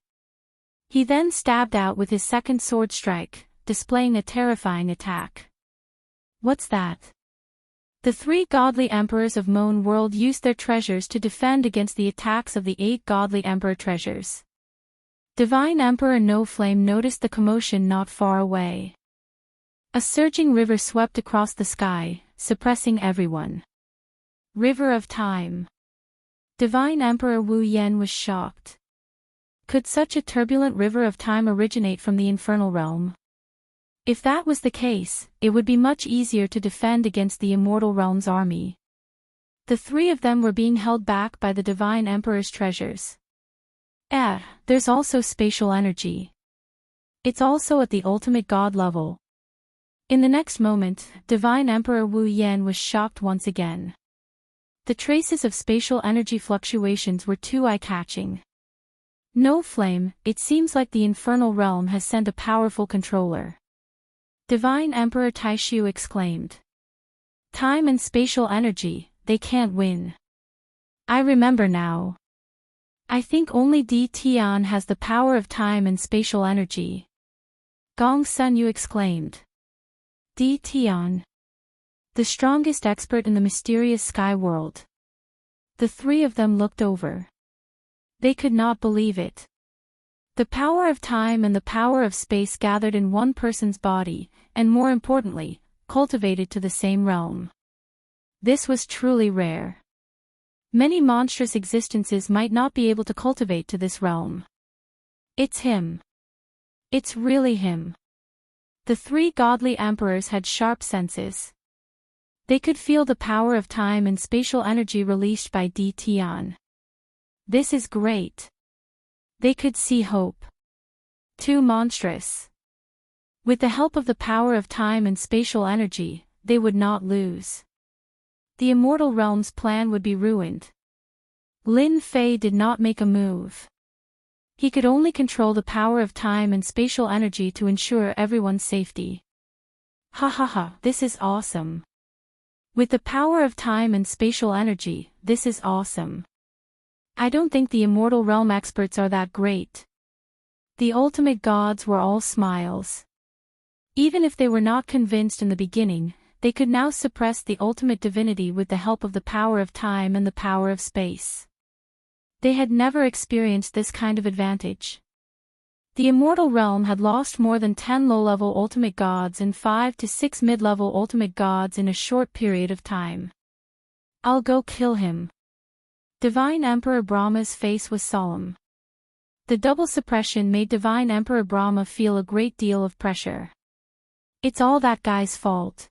He then stabbed out with his second sword strike, displaying a terrifying attack. What's that? The 3 godly emperors of Moon World used their treasures to defend against the attacks of the 8 godly emperor treasures. Divine Emperor No Flame noticed the commotion not far away. A surging river swept across the sky, suppressing everyone. River of Time. Divine Emperor Wu Yan was shocked. Could such a turbulent river of time originate from the infernal realm? If that was the case, it would be much easier to defend against the immortal realm's army. The 3 of them were being held back by the Divine Emperor's treasures. There's also spatial energy. It's also at the ultimate god level. In the next moment, Divine Emperor Wu Yan was shocked once again. The traces of spatial energy fluctuations were too eye-catching. No flame, it seems like the infernal realm has sent a powerful controller. Divine Emperor Taishu exclaimed. Time and spatial energy, they can't win. I remember now. I think only Di Tian has the power of time and spatial energy. Gong Sun Yu exclaimed. Di Tian. The strongest expert in the mysterious sky world. The three of them looked over. They could not believe it. The power of time and the power of space gathered in one person's body, and more importantly, cultivated to the same realm. This was truly rare. Many monstrous existences might not be able to cultivate to this realm. It's him. It's really him. The three godly emperors had sharp senses. They could feel the power of time and spatial energy released by Di Tian. This is great. They could see hope. Too monstrous. With the help of the power of time and spatial energy, they would not lose. The immortal realm's plan would be ruined. Lin Fei did not make a move. He could only control the power of time and spatial energy to ensure everyone's safety. Ha ha ha, this is awesome. With the power of time and spatial energy, this is awesome. I don't think the immortal realm experts are that great. The ultimate gods were all smiles. Even if they were not convinced in the beginning, they could now suppress the ultimate divinity with the help of the power of time and the power of space. They had never experienced this kind of advantage. The immortal realm had lost more than 10 low-level ultimate gods and 5 to 6 mid-level ultimate gods in a short period of time. I'll go kill him. Divine Emperor Brahma's face was solemn. The double suppression made Divine Emperor Brahma feel a great deal of pressure. It's all that guy's fault.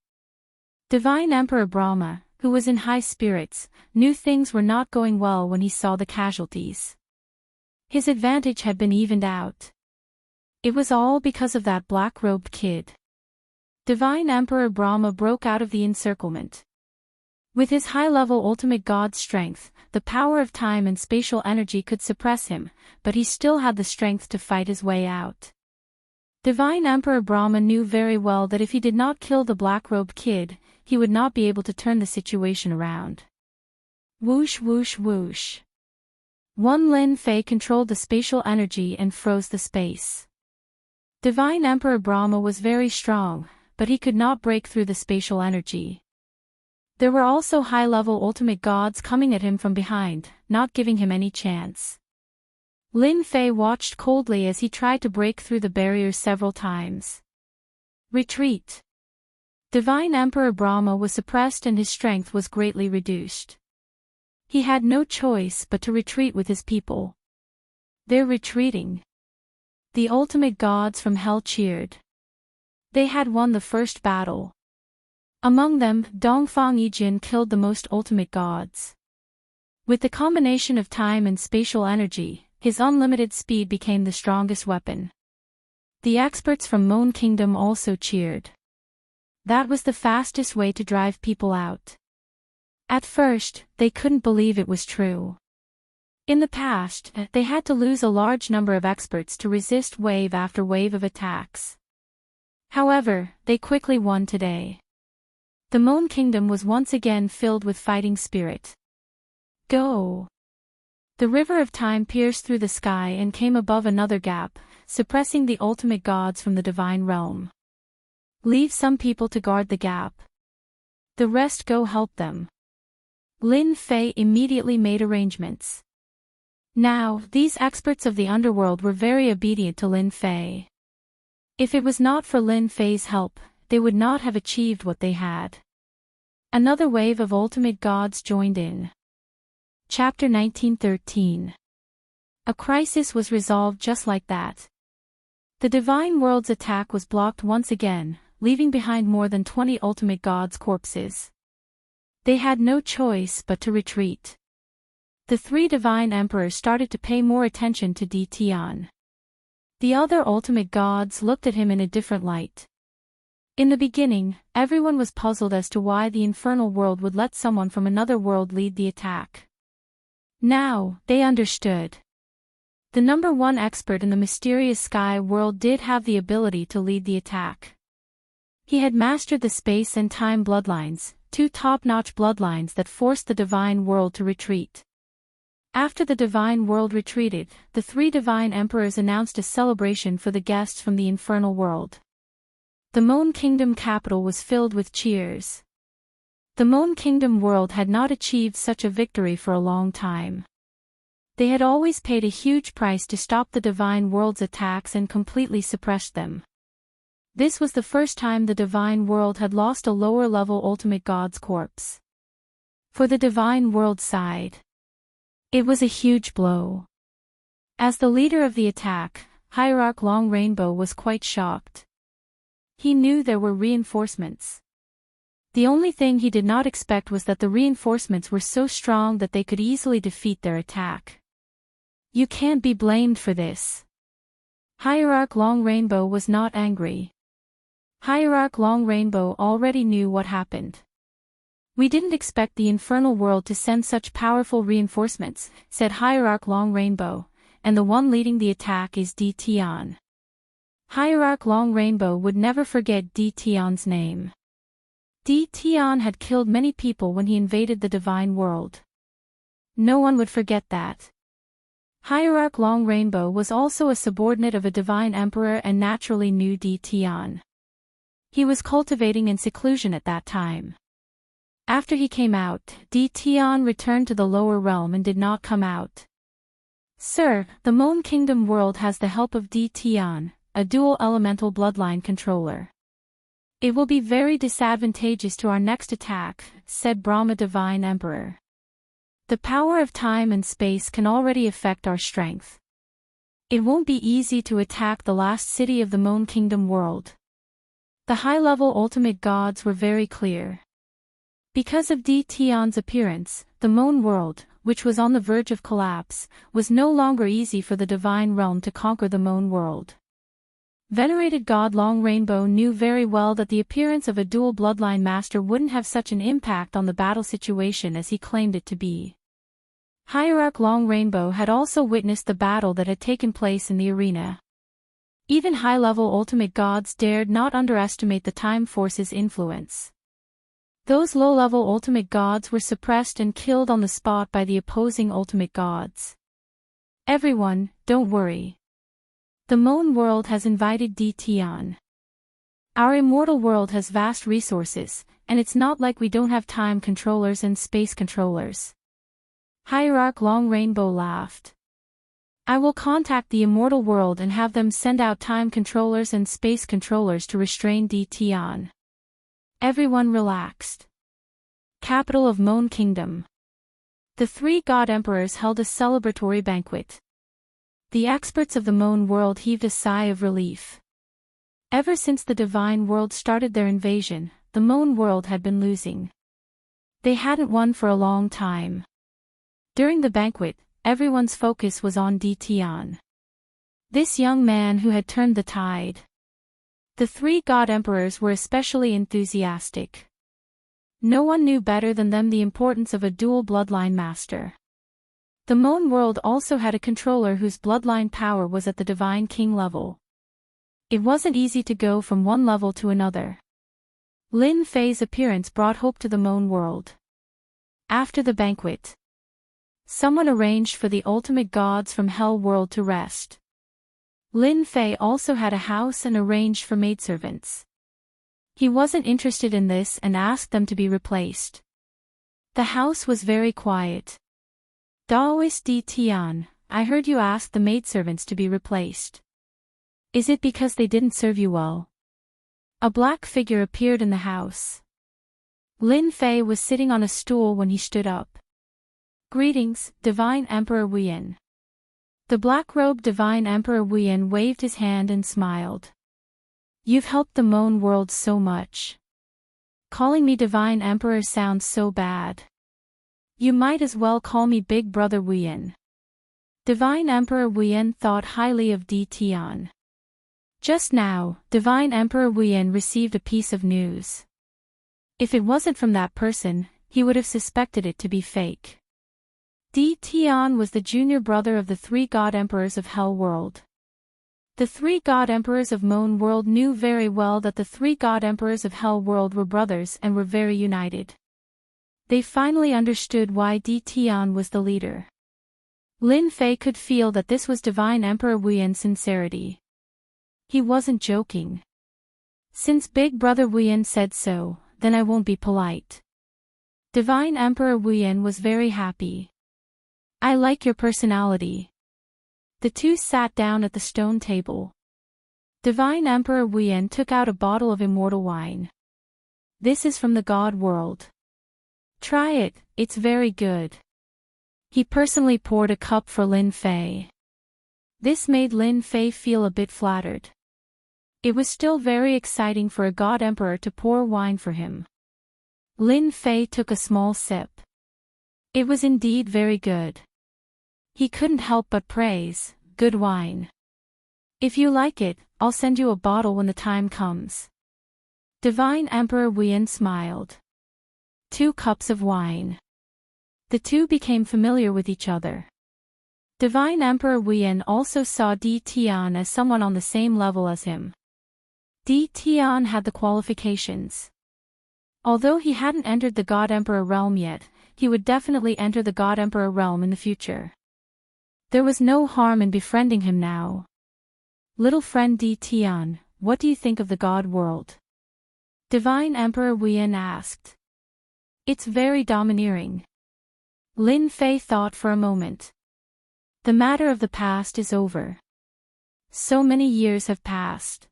Divine Emperor Brahma, who was in high spirits, knew things were not going well when he saw the casualties. His advantage had been evened out. It was all because of that black-robed kid. Divine Emperor Brahma broke out of the encirclement. With his high-level ultimate god strength, the power of time and spatial energy could suppress him, but he still had the strength to fight his way out. Divine Emperor Brahma knew very well that if he did not kill the black-robed kid, he would not be able to turn the situation around. Whoosh whoosh whoosh. One Lin Fei controlled the spatial energy and froze the space. Divine Emperor Brahma was very strong, but he could not break through the spatial energy. There were also high-level ultimate gods coming at him from behind, not giving him any chance. Lin Fei watched coldly as he tried to break through the barrier several times. Retreat. Divine Emperor Brahma was suppressed and his strength was greatly reduced. He had no choice but to retreat with his people. They're retreating. The ultimate gods from hell cheered. They had won the first battle. Among them, Dongfang Yijin killed the most ultimate gods. With the combination of time and spatial energy, his unlimited speed became the strongest weapon. The experts from Moon Kingdom also cheered. That was the fastest way to drive people out. At first, they couldn't believe it was true. In the past, they had to lose a large number of experts to resist wave after wave of attacks. However, they quickly won today. The Moon Kingdom was once again filled with fighting spirit. Go! The river of time pierced through the sky and came above another gap, suppressing the ultimate gods from the divine realm. Leave some people to guard the gap. The rest go help them. Lin Fei immediately made arrangements. Now, these experts of the underworld were very obedient to Lin Fei. If it was not for Lin Fei's help, they would not have achieved what they had. Another wave of ultimate gods joined in. Chapter 1913. A crisis was resolved just like that. The divine world's attack was blocked once again, leaving behind more than 20 ultimate gods' corpses. They had no choice but to retreat. The three divine emperors started to pay more attention to Di Tian. The other ultimate gods looked at him in a different light. In the beginning, everyone was puzzled as to why the infernal world would let someone from another world lead the attack. Now, they understood. The number one expert in the mysterious sky world did have the ability to lead the attack. He had mastered the space and time bloodlines, two top-notch bloodlines that forced the divine world to retreat. After the divine world retreated, the three divine emperors announced a celebration for the guests from the infernal world. The Moan Kingdom capital was filled with cheers. The Moan Kingdom world had not achieved such a victory for a long time. They had always paid a huge price to stop the divine world's attacks and completely suppress them. This was the first time the divine world had lost a lower-level ultimate god's corpse. For the divine world side, it was a huge blow. As the leader of the attack, Hierarch Long Rainbow was quite shocked. He knew there were reinforcements. The only thing he did not expect was that the reinforcements were so strong that they could easily defeat their attack. You can't be blamed for this. Hierarch Long Rainbow was not angry. Hierarch Long Rainbow already knew what happened. We didn't expect the infernal world to send such powerful reinforcements, said Hierarch Long Rainbow, and the one leading the attack is D. Tion. Hierarch Long Rainbow would never forget D. Tion's name. D. Tion had killed many people when he invaded the divine world. No one would forget that. Hierarch Long Rainbow was also a subordinate of a divine emperor and naturally knew D. Tion. He was cultivating in seclusion at that time. After he came out, D. Tion returned to the lower realm and did not come out. Sir, the Moan Kingdom world has the help of D. Tion, a dual elemental bloodline controller. It will be very disadvantageous to our next attack, said Brahma Divine Emperor. The power of time and space can already affect our strength. It won't be easy to attack the last city of the Moan Kingdom world. The high-level ultimate gods were very clear. Because of D. Tion's appearance, the Moan world, which was on the verge of collapse, was no longer easy for the divine realm to conquer the Moan world. Venerated God Long Rainbow knew very well that the appearance of a dual bloodline master wouldn't have such an impact on the battle situation as he claimed it to be. Hierarch Long Rainbow had also witnessed the battle that had taken place in the arena. Even high-level ultimate gods dared not underestimate the Time Force's influence. Those low-level ultimate gods were suppressed and killed on the spot by the opposing ultimate gods. Everyone, don't worry. The Moan world has invited D. Tion. Our immortal world has vast resources, and it's not like we don't have time controllers and space controllers. Hierarch Long Rainbow laughed. I will contact the immortal world and have them send out time controllers and space controllers to restrain D. Tion. Everyone relaxed. Capital of Moan Kingdom. The three god emperors held a celebratory banquet. The experts of the Moan world heaved a sigh of relief. Ever since the divine world started their invasion, the Moan world had been losing. They hadn't won for a long time. During the banquet, everyone's focus was on D. Tion. This young man who had turned the tide. The three god emperors were especially enthusiastic. No one knew better than them the importance of a dual bloodline master. The Moan world also had a controller whose bloodline power was at the Divine King level. It wasn't easy to go from one level to another. Lin Fei's appearance brought hope to the Moan world. After the banquet, someone arranged for the ultimate gods from Hell world to rest. Lin Fei also had a house and arranged for maidservants. He wasn't interested in this and asked them to be replaced. The house was very quiet. Daoist D. Tion, I heard you ask the maidservants to be replaced. Is it because they didn't serve you well? A black figure appeared in the house. Lin Fei was sitting on a stool when he stood up. Greetings, Divine Emperor Wuyan. The black-robed Divine Emperor Wuyan waved his hand and smiled. You've helped the Moan world so much. Calling me Divine Emperor sounds so bad. You might as well call me Big Brother Wuyan. Divine Emperor Wuyan thought highly of D. Tion. Just now, Divine Emperor Wuyan received a piece of news. If it wasn't from that person, he would have suspected it to be fake. Di Tian was the junior brother of the three god emperors of Hell World. The three god emperors of Moon World knew very well that the three god emperors of Hell World were brothers and were very united. They finally understood why Di Tian was the leader. Lin Fei could feel that this was Divine Emperor Wuyan's sincerity. He wasn't joking. Since Big Brother Wuyan said so, then I won't be polite. Divine Emperor Wuyan was very happy. I like your personality. The two sat down at the stone table. Divine Emperor Wuyan took out a bottle of immortal wine. This is from the God world. Try it, it's very good. He personally poured a cup for Lin Fei. This made Lin Fei feel a bit flattered. It was still very exciting for a god emperor to pour wine for him. Lin Fei took a small sip. It was indeed very good. He couldn't help but praise, good wine. If you like it, I'll send you a bottle when the time comes. Divine Emperor Wuyan smiled. 2 cups of wine. The two became familiar with each other. Divine Emperor Wuyan also saw Di Tian as someone on the same level as him. Di Tian had the qualifications. Although he hadn't entered the God Emperor realm yet, he would definitely enter the God Emperor realm in the future. There was no harm in befriending him now. Little friend Di Tian, what do you think of the God world? Divine Emperor Wuyan asked. It's very domineering. Lin Fei thought for a moment. The matter of the past is over. So many years have passed.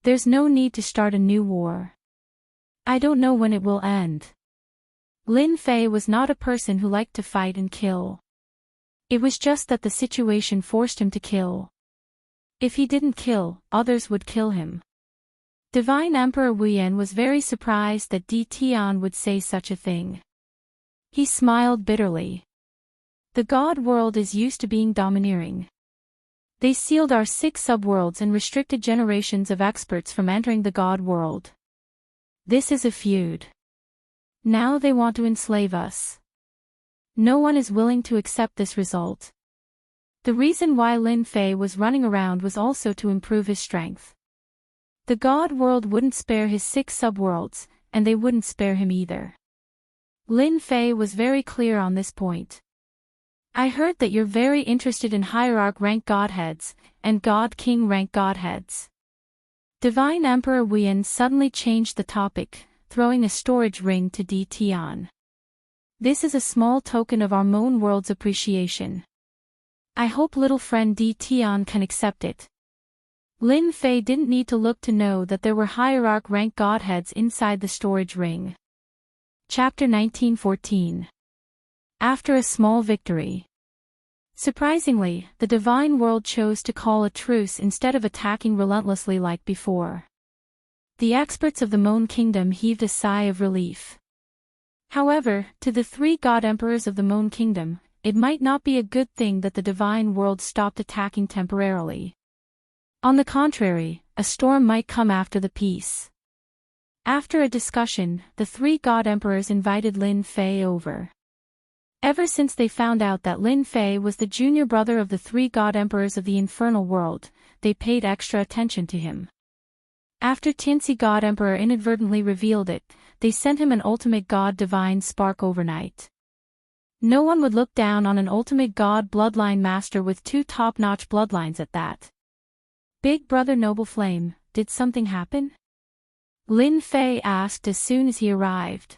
There's no need to start a new war. I don't know when it will end. Lin Fei was not a person who liked to fight and kill. It was just that the situation forced him to kill. If he didn't kill, others would kill him. Divine Emperor Wuyan was very surprised that Di Tian would say such a thing. He smiled bitterly. The God world is used to being domineering. They sealed our 6 subworlds and restricted generations of experts from entering the God world. This is a feud. Now they want to enslave us. No one is willing to accept this result. The reason why Lin Fei was running around was also to improve his strength. The God world wouldn't spare his 6 subworlds, and they wouldn't spare him either. Lin Fei was very clear on this point. I heard that you're very interested in Hierarch rank godheads, and God King rank godheads. Divine Emperor Wuyan suddenly changed the topic, throwing a storage ring to Di Tian. This is a small token of our Moon world's appreciation. I hope little friend Di Tian can accept it. Lin Fei didn't need to look to know that there were Hierarch rank godheads inside the storage ring. Chapter 1914. After a small victory. Surprisingly, the divine world chose to call a truce instead of attacking relentlessly like before. The experts of the Moon Kingdom heaved a sigh of relief. However, to the 3 god emperors of the Moon Kingdom, it might not be a good thing that the divine world stopped attacking temporarily. On the contrary, a storm might come after the peace. After a discussion, the 3 god emperors invited Lin Fei over. Ever since they found out that Lin Fei was the junior brother of the 3 god emperors of the infernal world, they paid extra attention to him. After Tianxi God Emperor inadvertently revealed it, they sent him an ultimate god divine spark overnight. No one would look down on an ultimate god bloodline master with 2 top-notch bloodlines at that. Big Brother Noble Flame, did something happen? Lin Fei asked as soon as he arrived.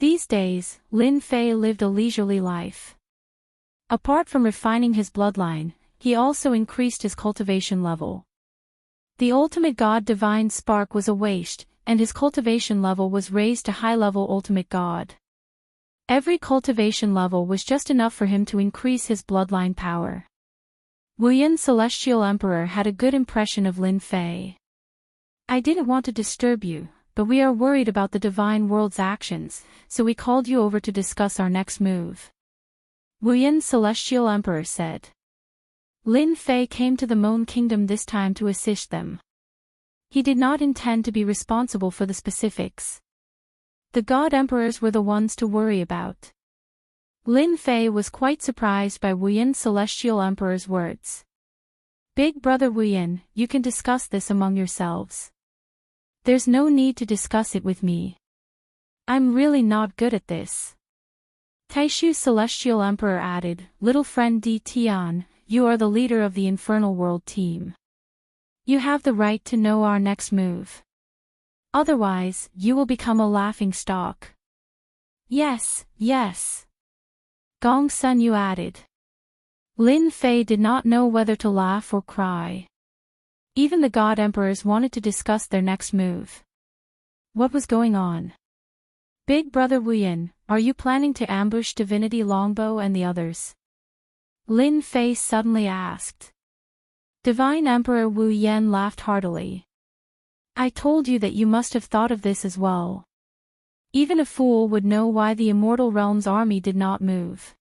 These days, Lin Fei lived a leisurely life. Apart from refining his bloodline, he also increased his cultivation level. The ultimate god divine spark was a waste, and his cultivation level was raised to high-level ultimate god. Every cultivation level was just enough for him to increase his bloodline power. Wuyan Celestial Emperor had a good impression of Lin Fei. I didn't want to disturb you, but we are worried about the divine world's actions, so we called you over to discuss our next move. Wuyan Celestial Emperor said. Lin Fei came to the Moon Kingdom this time to assist them. He did not intend to be responsible for the specifics. The God Emperors were the ones to worry about. Lin Fei was quite surprised by Wu Yin's Celestial Emperor's words. Big brother Wu Yin, you can discuss this among yourselves. There's no need to discuss it with me. I'm really not good at this. Taishu's Celestial Emperor added, little friend Di Tian, you are the leader of the Infernal World team. You have the right to know our next move. Otherwise, you will become a laughing stock. Yes, yes. Gong Sun Yu added. Lin Fei did not know whether to laugh or cry. Even the God Emperors wanted to discuss their next move. What was going on? Big brother Wu Yin, are you planning to ambush Divinity Longbow and the others? Lin Fei suddenly asked. Divine Emperor Wu Yan laughed heartily. I told you that you must have thought of this as well. Even a fool would know why the Immortal Realm's army did not move.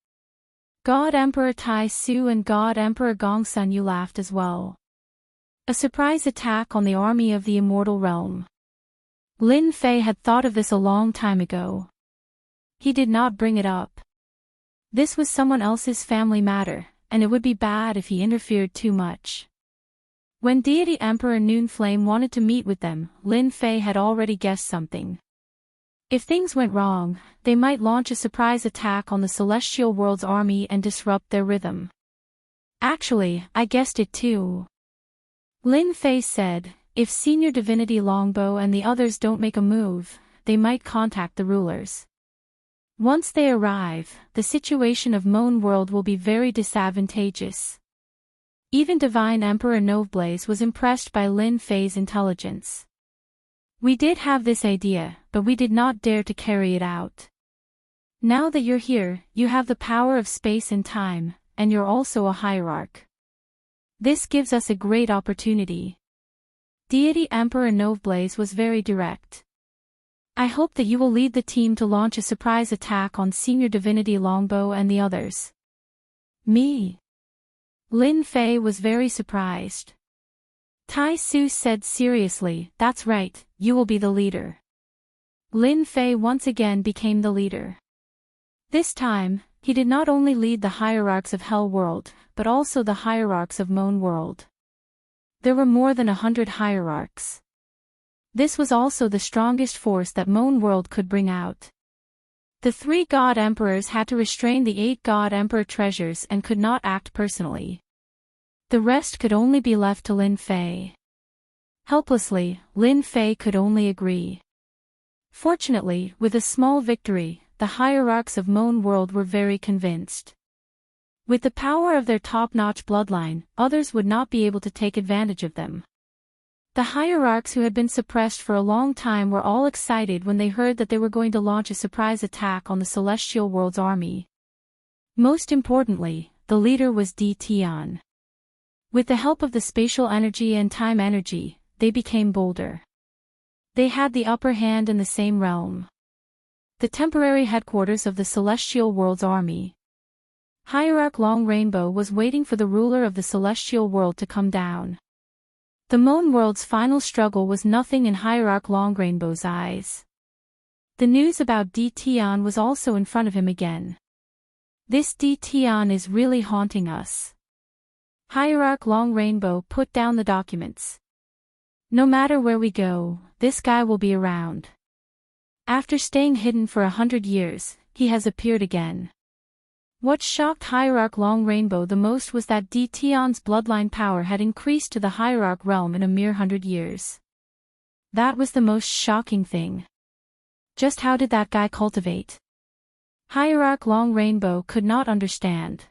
God Emperor Tai Su and God Emperor Gong Sun Yu laughed as well. A surprise attack on the army of the Immortal Realm. Lin Fei had thought of this a long time ago. He did not bring it up. This was someone else's family matter, and it would be bad if he interfered too much. When Deity Emperor Noonflame wanted to meet with them, Lin Fei had already guessed something. If things went wrong, they might launch a surprise attack on the Celestial World's army and disrupt their rhythm. Actually, I guessed it too. Lin Fei said, if Senior Divinity Longbow and the others don't make a move, they might contact the rulers. Once they arrive, the situation of Moon World will be very disadvantageous. Even Divine Emperor Noveblaze was impressed by Lin Fei's intelligence. We did have this idea, but we did not dare to carry it out. Now that you're here, you have the power of space and time, and you're also a hierarch. This gives us a great opportunity. Deity Emperor Noveblaze was very direct. I hope that you will lead the team to launch a surprise attack on Senior Divinity Longbow and the others. Me? Lin Fei was very surprised. Tai Su said seriously, that's right, you will be the leader. Lin Fei once again became the leader. This time, he did not only lead the hierarchs of Hell World, but also the hierarchs of Moon World. There were more than 100 hierarchs. This was also the strongest force that Moon World could bring out. The 3 God Emperors had to restrain the 8 God Emperor treasures and could not act personally. The rest could only be left to Lin Fei. Helplessly, Lin Fei could only agree. Fortunately, with a small victory, the hierarchs of Moon World were very convinced. With the power of their top-notch bloodline, others would not be able to take advantage of them. The hierarchs who had been suppressed for a long time were all excited when they heard that they were going to launch a surprise attack on the Celestial World's army. Most importantly, the leader was Di Tian. With the help of the spatial energy and time energy, they became bolder. They had the upper hand in the same realm. The temporary headquarters of the Celestial World's army. Hierarch Long Rainbow was waiting for the ruler of the Celestial World to come down. The Moon World's final struggle was nothing in Hierarch Long Rainbow's eyes. The news about Di Tian was also in front of him again. This Di Tian is really haunting us. Hierarch Long Rainbow put down the documents. No matter where we go, this guy will be around. After staying hidden for 100 years, he has appeared again. What shocked Hierarch Long Rainbow the most was that Di Tian's bloodline power had increased to the Hierarch realm in a mere 100 years. That was the most shocking thing. Just how did that guy cultivate? Hierarch Long Rainbow could not understand.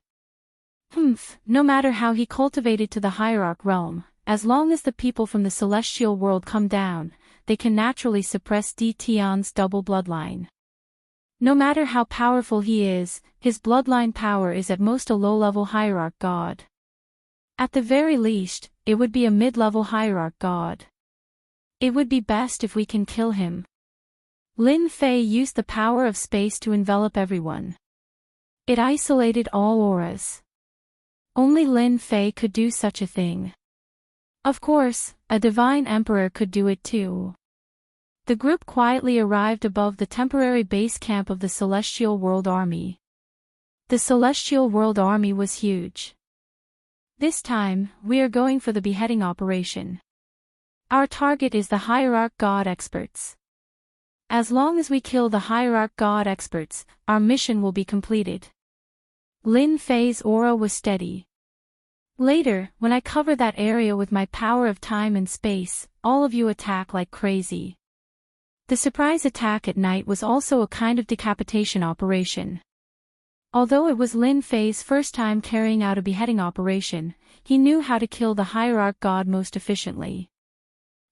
No matter how he cultivated to the Hierarch realm, as long as the people from the Celestial World come down, they can naturally suppress Di Tian's double bloodline. No matter how powerful he is, his bloodline power is at most a low-level hierarch god. At the very least, it would be a mid-level hierarch god. It would be best if we can kill him. Lin Fei used the power of space to envelop everyone. It isolated all auras. Only Lin Fei could do such a thing. Of course, a divine emperor could do it too. The group quietly arrived above the temporary base camp of the Celestial World Army. The Celestial World Army was huge. This time, we are going for the beheading operation. Our target is the Hierarch God experts. As long as we kill the Hierarch God experts, our mission will be completed. Lin Fei's aura was steady. Later, when I cover that area with my power of time and space, all of you attack like crazy. The surprise attack at night was also a kind of decapitation operation. Although it was Lin Fei's first time carrying out a beheading operation, he knew how to kill the Hierarch God most efficiently.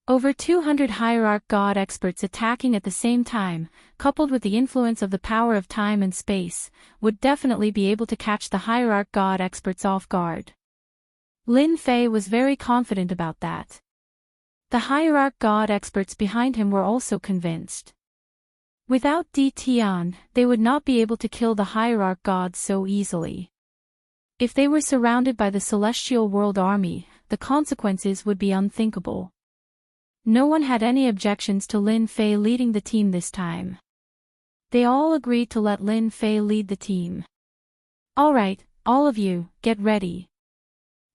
Over 200 Hierarch God experts attacking at the same time, coupled with the influence of the power of time and space, would definitely be able to catch the Hierarch God experts off guard. Lin Fei was very confident about that. The Hierarch God experts behind him were also convinced. Without Di Tian, they would not be able to kill the Hierarch gods so easily. If they were surrounded by the Celestial World Army, the consequences would be unthinkable. No one had any objections to Lin Fei leading the team this time. They all agreed to let Lin Fei lead the team. Alright, all of you, get ready.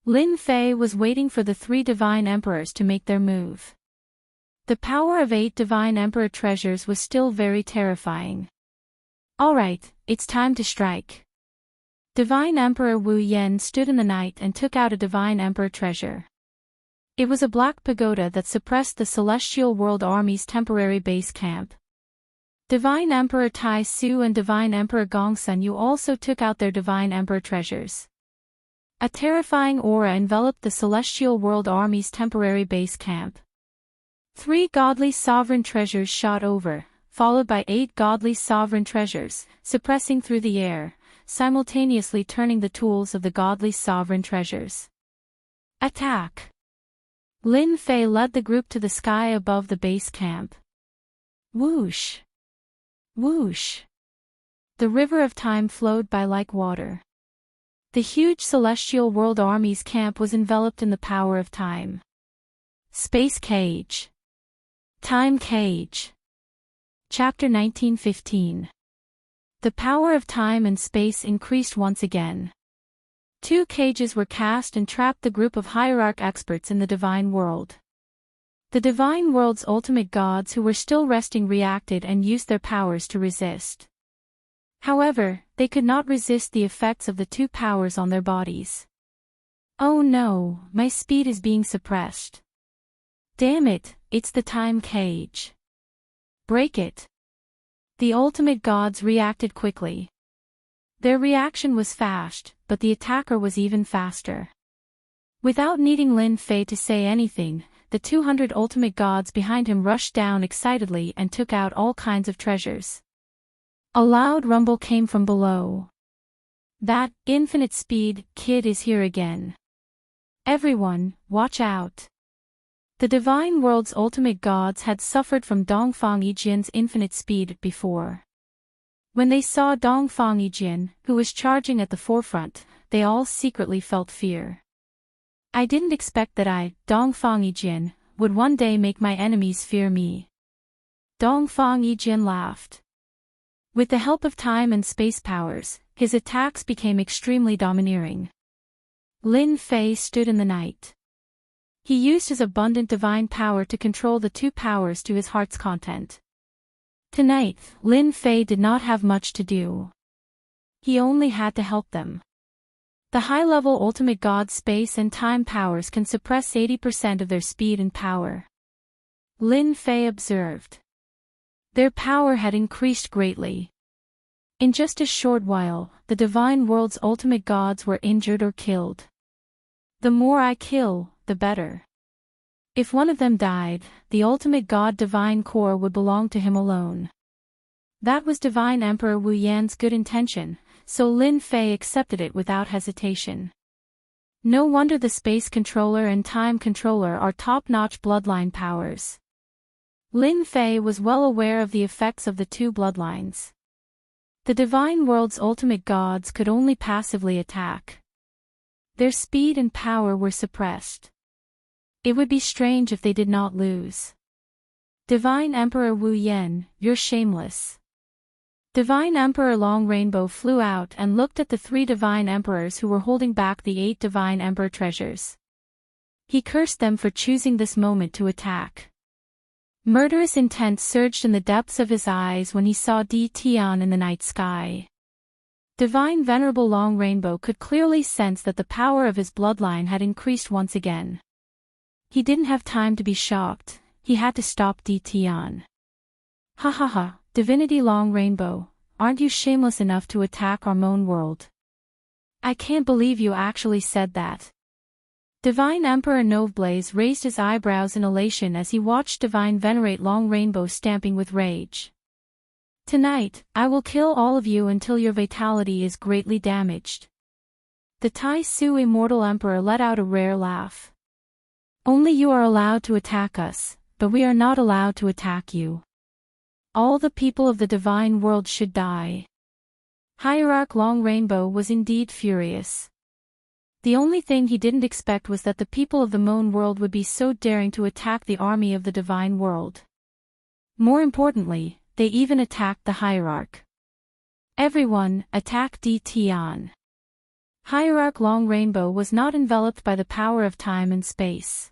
Lin Fei was waiting for the 3 Divine Emperors to make their move. The power of 8 Divine Emperor treasures was still very terrifying. Alright, it's time to strike. Divine Emperor Wu Yen stood in the night and took out a Divine Emperor treasure. It was a black pagoda that suppressed the Celestial World Army's temporary base camp. Divine Emperor Tai Su and Divine Emperor Gongsun Yu also took out their Divine Emperor treasures. A terrifying aura enveloped the Celestial World Army's temporary base camp. 3 godly sovereign treasures shot over, followed by 8 godly sovereign treasures, suppressing through the air, simultaneously turning the tools of the godly sovereign treasures. Attack! Lin Fei led the group to the sky above the base camp. Whoosh! Whoosh! The river of time flowed by like water. The huge Celestial World Army's camp was enveloped in the power of time. Space Cage. Time Cage. Chapter 1915. The power of time and space increased once again. 2 cages were cast and trapped the group of Hierarch experts in the Divine World. The Divine World's ultimate gods who were still resting reacted and used their powers to resist. However, they could not resist the effects of the 2 powers on their bodies. Oh no, my speed is being suppressed. Damn it, it's the time cage. Break it. The ultimate gods reacted quickly. Their reaction was fast, but the attacker was even faster. Without needing Lin Fei to say anything, the 200 ultimate gods behind him rushed down excitedly and took out all kinds of treasures. A loud rumble came from below. That infinite speed kid is here again. Everyone, watch out. The Divine World's ultimate gods had suffered from Dongfang Yijian's infinite speed before. When they saw Dongfang Yijian, who was charging at the forefront, they all secretly felt fear. I didn't expect that I, Dongfang Yijian, would one day make my enemies fear me. Dongfang Yijian laughed. With the help of time and space powers, his attacks became extremely domineering. Lin Fei stood in the night. He used his abundant divine power to control the 2 powers to his heart's content. Tonight, Lin Fei did not have much to do. He only had to help them. The high-level ultimate god space and time powers can suppress 80% of their speed and power. Lin Fei observed. Their power had increased greatly. In just a short while, the Divine World's ultimate gods were injured or killed. The more I kill, the better. If one of them died, the ultimate god divine core would belong to him alone. That was Divine Emperor Wu Yan's good intention, so Lin Fei accepted it without hesitation. No wonder the space controller and time controller are top-notch bloodline powers. Lin Fei was well aware of the effects of the 2 bloodlines. The Divine World's ultimate gods could only passively attack. Their speed and power were suppressed. It would be strange if they did not lose. Divine Emperor Wu Yen, you're shameless. Divine Emperor Long Rainbow flew out and looked at the 3 Divine Emperors who were holding back the 8 Divine Emperor treasures. He cursed them for choosing this moment to attack. Murderous intent surged in the depths of his eyes when he saw Di Tian in the night sky. Divine Venerable Long Rainbow could clearly sense that the power of his bloodline had increased once again. He didn't have time to be shocked, he had to stop Di Tian. Ha ha ha, Divinity Long Rainbow, aren't you shameless enough to attack our moon world? I can't believe you actually said that. Divine Emperor Noveblaze raised his eyebrows in elation as he watched Divine Venerate Long Rainbow stamping with rage. Tonight, I will kill all of you until your vitality is greatly damaged. The Tai Su Immortal Emperor let out a rare laugh. Only you are allowed to attack us, but we are not allowed to attack you. All the people of the divine world should die. Hierarch Long Rainbow was indeed furious. The only thing he didn't expect was that the people of the moon world would be so daring to attack the army of the divine world. More importantly, they even attacked the Hierarch. Everyone, attack Di Tian. Hierarch Long Rainbow was not enveloped by the power of time and space.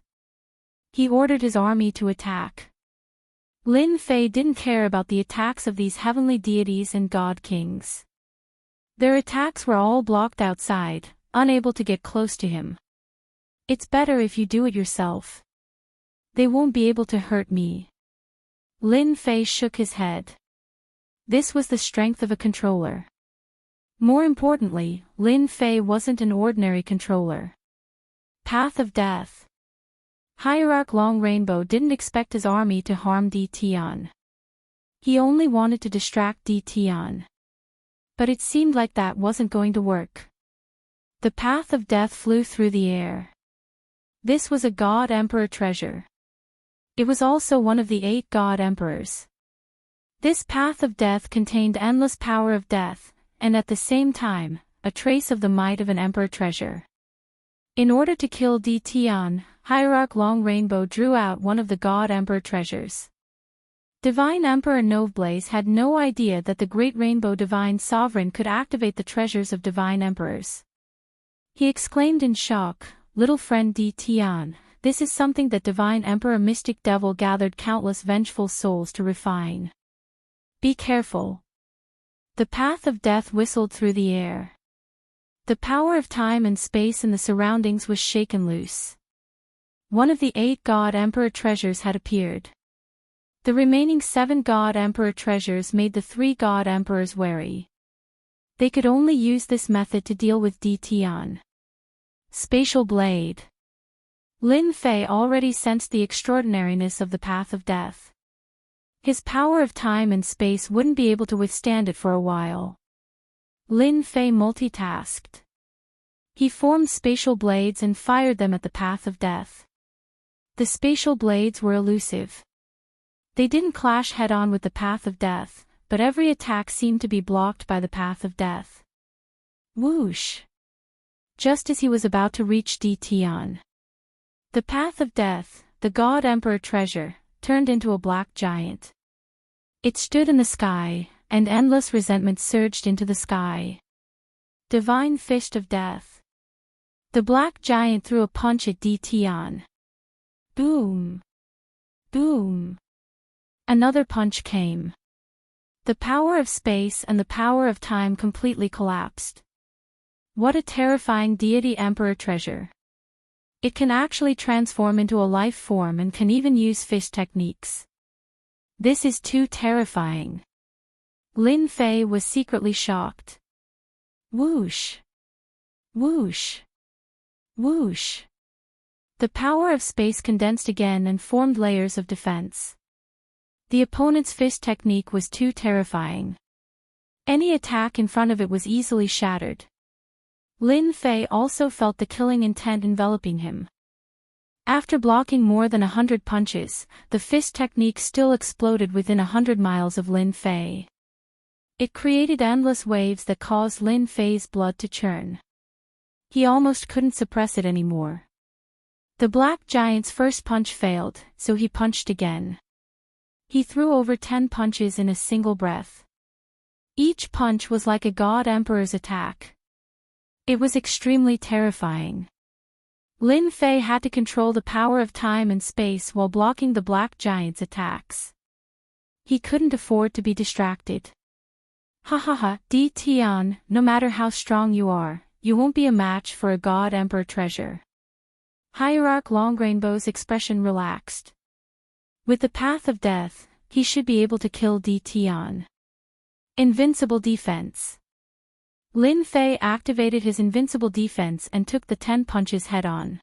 He ordered his army to attack. Lin Fei didn't care about the attacks of these heavenly deities and god kings. Their attacks were all blocked outside, unable to get close to him. It's better if you do it yourself. They won't be able to hurt me. Lin Fei shook his head. This was the strength of a controller. More importantly, Lin Fei wasn't an ordinary controller. Path of Death. Hierarch Long Rainbow didn't expect his army to harm Di Tian. He only wanted to distract Di Tian. But it seemed like that wasn't going to work. The Path of Death flew through the air. This was a God Emperor treasure. It was also one of the 8 God Emperors. This Path of Death contained endless power of death, and at the same time, a trace of the might of an Emperor treasure. In order to kill Di Tian, Hierarch Long Rainbow drew out one of the God Emperor treasures. Divine Emperor Noveblaze had no idea that the Great Rainbow Divine Sovereign could activate the treasures of Divine Emperors. He exclaimed in shock, "Little friend Di Tian, this is something that Divine Emperor Mystic Devil gathered countless vengeful souls to refine. Be careful." The Path of Death whistled through the air. The power of time and space in the surroundings was shaken loose. One of the 8 God Emperor treasures had appeared. The remaining 7 God Emperor treasures made the 3 God Emperors wary. They could only use this method to deal with Di Tian. Spatial Blade. Lin Fei already sensed the extraordinariness of the Path of Death. His power of time and space wouldn't be able to withstand it for a while. Lin Fei multitasked. He formed spatial blades and fired them at the Path of Death. The spatial blades were elusive. They didn't clash head-on with the Path of Death, but every attack seemed to be blocked by the Path of Death. Whoosh! Just as he was about to reach Di Tian, the Path of Death, the God Emperor treasure, turned into a black giant. It stood in the sky, and endless resentment surged into the sky. Divine Fist of Death. The black giant threw a punch at Di Tian. Boom! Boom! Another punch came. The power of space and the power of time completely collapsed. What a terrifying deity Emperor treasure. It can actually transform into a life form and can even use fist techniques. This is too terrifying. Lin Fei was secretly shocked. Whoosh! Whoosh! Whoosh! The power of space condensed again and formed layers of defense. The opponent's fist technique was too terrifying. Any attack in front of it was easily shattered. Lin Fei also felt the killing intent enveloping him. After blocking more than 100 punches, the fist technique still exploded within 100 miles of Lin Fei. It created endless waves that caused Lin Fei's blood to churn. He almost couldn't suppress it anymore. The black giant's first punch failed, so he punched again. He threw over 10 punches in a single breath. Each punch was like a god emperor's attack. It was extremely terrifying. Lin Fei had to control the power of time and space while blocking the black giant's attacks. He couldn't afford to be distracted. Ha ha ha, Di Tian, no matter how strong you are, you won't be a match for a god emperor treasure. Hierarch Longrainbow's expression relaxed. With the path of death, he should be able to kill Di Tian. Invincible defense. Lin Fei activated his invincible defense and took the 10 punches head-on.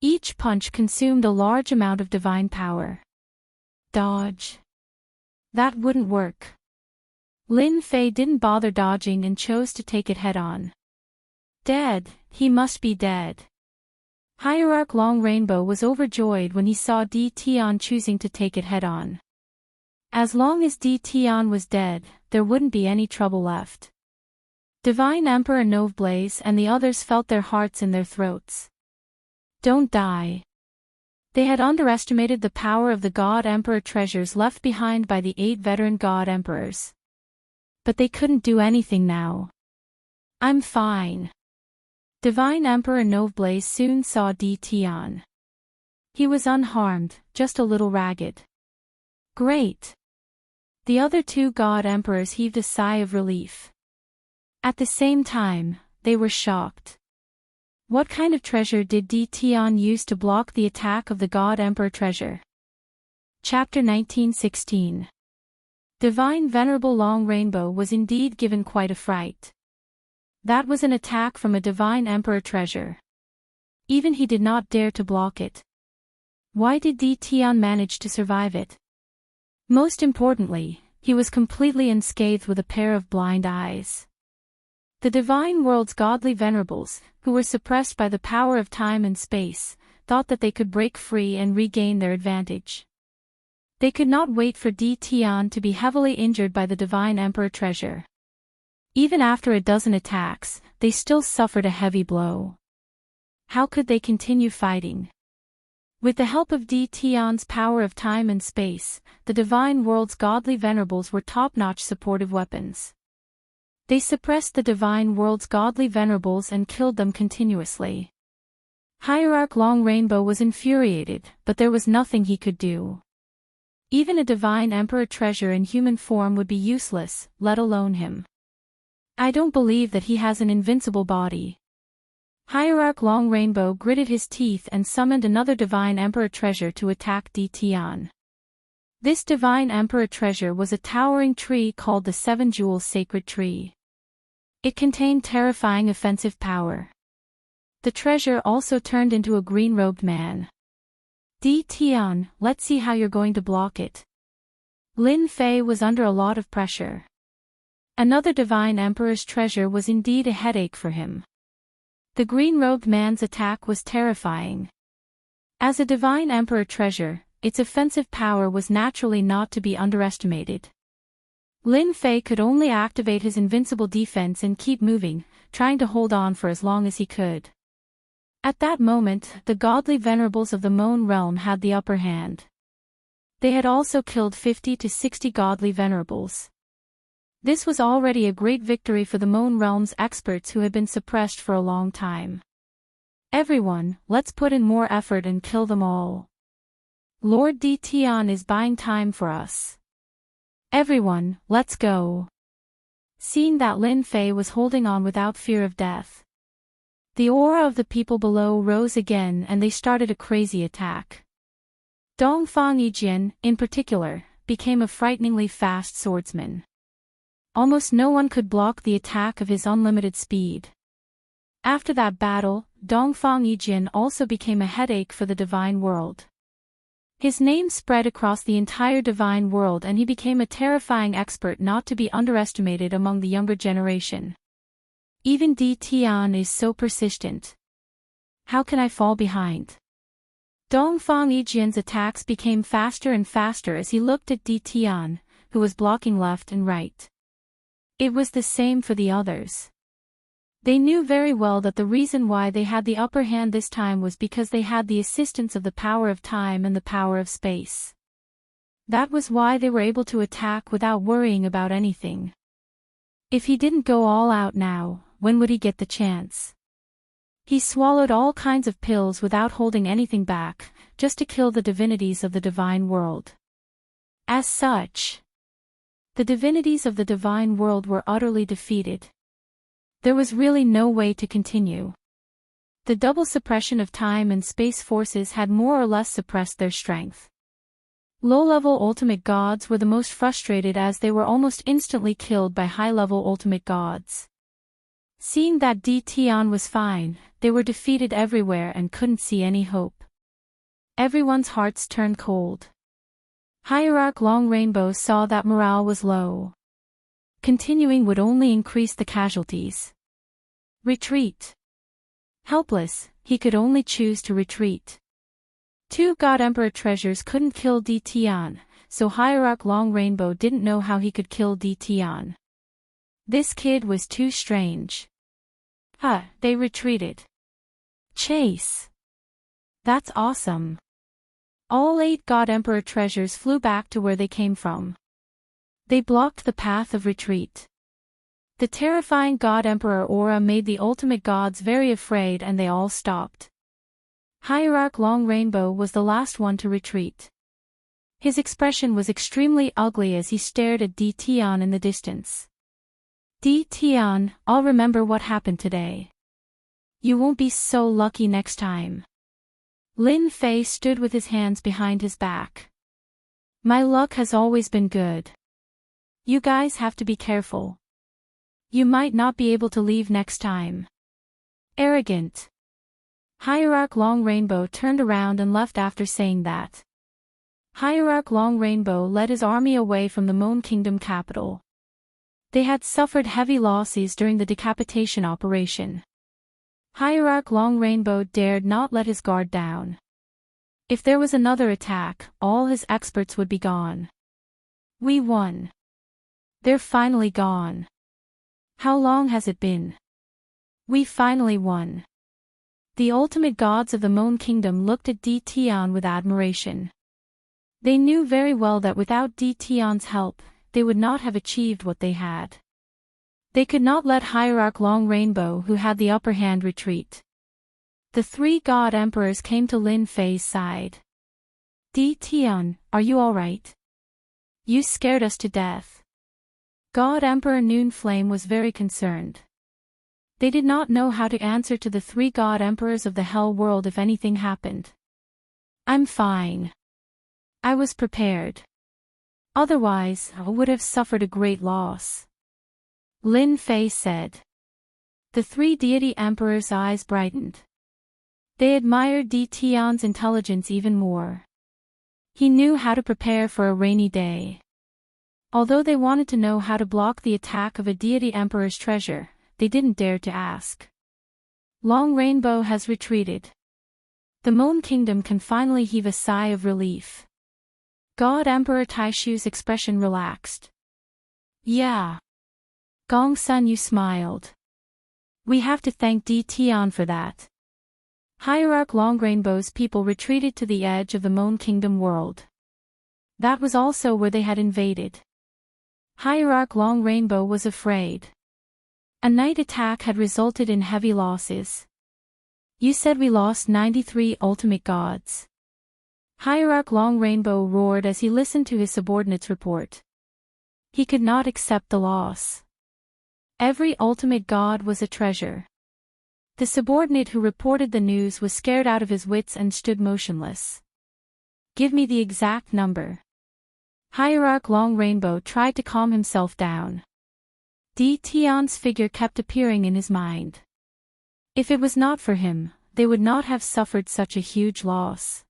Each punch consumed a large amount of divine power. Dodge. That wouldn't work. Lin Fei didn't bother dodging and chose to take it head-on. Dead, he must be dead. Hierarch Longrainbow was overjoyed when he saw Di Tian choosing to take it head-on. As long as Di Tian was dead, there wouldn't be any trouble left. Divine Emperor Noveblaze and the others felt their hearts in their throats. Don't die. They had underestimated the power of the God Emperor treasures left behind by the 8 veteran God Emperors. But they couldn't do anything now. I'm fine. Divine Emperor Noveblaze soon saw Di Tian. He was unharmed, just a little ragged. Great. The other 2 God Emperors heaved a sigh of relief. At the same time, they were shocked. What kind of treasure did Di Tian use to block the attack of the God Emperor treasure? Chapter 1916. Divine Venerable Longrainbow was indeed given quite a fright. That was an attack from a Divine Emperor treasure. Even he did not dare to block it. Why did Di Tian manage to survive it? Most importantly, he was completely unscathed with a pair of blind eyes. The Divine World's godly venerables, who were suppressed by the power of time and space, thought that they could break free and regain their advantage. They could not wait for Di Tian to be heavily injured by the Divine Emperor treasure. Even after a dozen attacks, they still suffered a heavy blow. How could they continue fighting? With the help of Di Tian's power of time and space, the Divine World's godly venerables were top-notch supportive weapons. They suppressed the Divine World's godly venerables and killed them continuously. Hierarch Longrainbow was infuriated, but there was nothing he could do. Even a Divine Emperor treasure in human form would be useless, let alone him. I don't believe that he has an invincible body. Hierarch Longrainbow gritted his teeth and summoned another Divine Emperor treasure to attack Di Tian. This Divine Emperor treasure was a towering tree called the 7 Jewels Sacred Tree. It contained terrifying offensive power. The treasure also turned into a green-robed man. Di Tian, let's see how you're going to block it. Lin Fei was under a lot of pressure. Another Divine Emperor's treasure was indeed a headache for him. The green-robed man's attack was terrifying. As a Divine Emperor treasure, its offensive power was naturally not to be underestimated. Lin Fei could only activate his invincible defense and keep moving, trying to hold on for as long as he could. At that moment, the godly venerables of the Moan Realm had the upper hand. They had also killed 50 to 60 godly venerables. This was already a great victory for the Moan Realm's experts who had been suppressed for a long time. Everyone, let's put in more effort and kill them all. Lord Di Tian is buying time for us. Everyone, let's go. Seeing that Lin Fei was holding on without fear of death, the aura of the people below rose again and they started a crazy attack. Dongfang Yijian, in particular, became a frighteningly fast swordsman. Almost no one could block the attack of his unlimited speed. After that battle, Dongfang Yijian also became a headache for the Divine World. His name spread across the entire Divine World and he became a terrifying expert not to be underestimated among the younger generation. Even Di Tian is so persistent. How can I fall behind? Dongfang Yijian's attacks became faster and faster as he looked at Di Tian, who was blocking left and right. It was the same for the others. They knew very well that the reason why they had the upper hand this time was because they had the assistance of the power of time and the power of space. That was why they were able to attack without worrying about anything. If he didn't go all out now, when would he get the chance? He swallowed all kinds of pills without holding anything back, just to kill the divinities of the divine world. As such, the divinities of the divine world were utterly defeated. There was really no way to continue. The double suppression of time and space forces had more or less suppressed their strength. Low-level ultimate gods were the most frustrated as they were almost instantly killed by high-level ultimate gods. Seeing that Tion was fine, they were defeated everywhere and couldn't see any hope. Everyone's hearts turned cold. Hierarch Long Rainbow saw that morale was low. Continuing would only increase the casualties. Retreat. Helpless, he could only choose to retreat. Two God Emperor treasures couldn't kill Tion, so Hierarch Long Rainbow didn't know how he could kill Tion. This kid was too strange. They retreated. Chase. That's awesome. All 8 God Emperor treasures flew back to where they came from. They blocked the path of retreat. The terrifying God Emperor aura made the ultimate gods very afraid and they all stopped. Hierarch Long Rainbow was the last one to retreat. His expression was extremely ugly as he stared at Tion in the distance. Tion, I'll remember what happened today. You won't be so lucky next time. Lin Fei stood with his hands behind his back. My luck has always been good. You guys have to be careful. You might not be able to leave next time. Arrogant. Hierarch Long Rainbow turned around and left after saying that. Hierarch Long Rainbow led his army away from the Moon Kingdom capital. They had suffered heavy losses during the decapitation operation. Hierarch Long Rainbow dared not let his guard down. If there was another attack, all his experts would be gone. We won. They're finally gone. How long has it been? We finally won. The ultimate gods of the Moon Kingdom looked at Tion with admiration. They knew very well that without Tion's help, they would not have achieved what they had. They could not let Hierarch Long Rainbow, who had the upper hand, retreat. The 3 God Emperors came to Lin Fei's side. Tion, are you alright? You scared us to death. God Emperor Noon Flame was very concerned. They did not know how to answer to the 3 God Emperors of the Hell World if anything happened. I'm fine. I was prepared. Otherwise, I would have suffered a great loss. Lin Fei said. The 3 deity emperors' eyes brightened. They admired Tion's intelligence even more. He knew how to prepare for a rainy day. Although they wanted to know how to block the attack of a deity emperor's treasure, they didn't dare to ask. Long Rainbow has retreated. The Moon Kingdom can finally heave a sigh of relief. God Emperor Taishu's expression relaxed. Yeah. Gong Sun, you smiled. We have to thank Tion for that. Hierarch Long Rainbow's people retreated to the edge of the Moon Kingdom world. That was also where they had invaded. Hierarch Long Rainbow was afraid. A night attack had resulted in heavy losses. You said we lost 93 ultimate gods. Hierarch Long Rainbow roared as he listened to his subordinate's report. He could not accept the loss. Every ultimate god was a treasure. The subordinate who reported the news was scared out of his wits and stood motionless. Give me the exact number. Hierarch Long Rainbow tried to calm himself down. Tion's figure kept appearing in his mind. If it was not for him, they would not have suffered such a huge loss.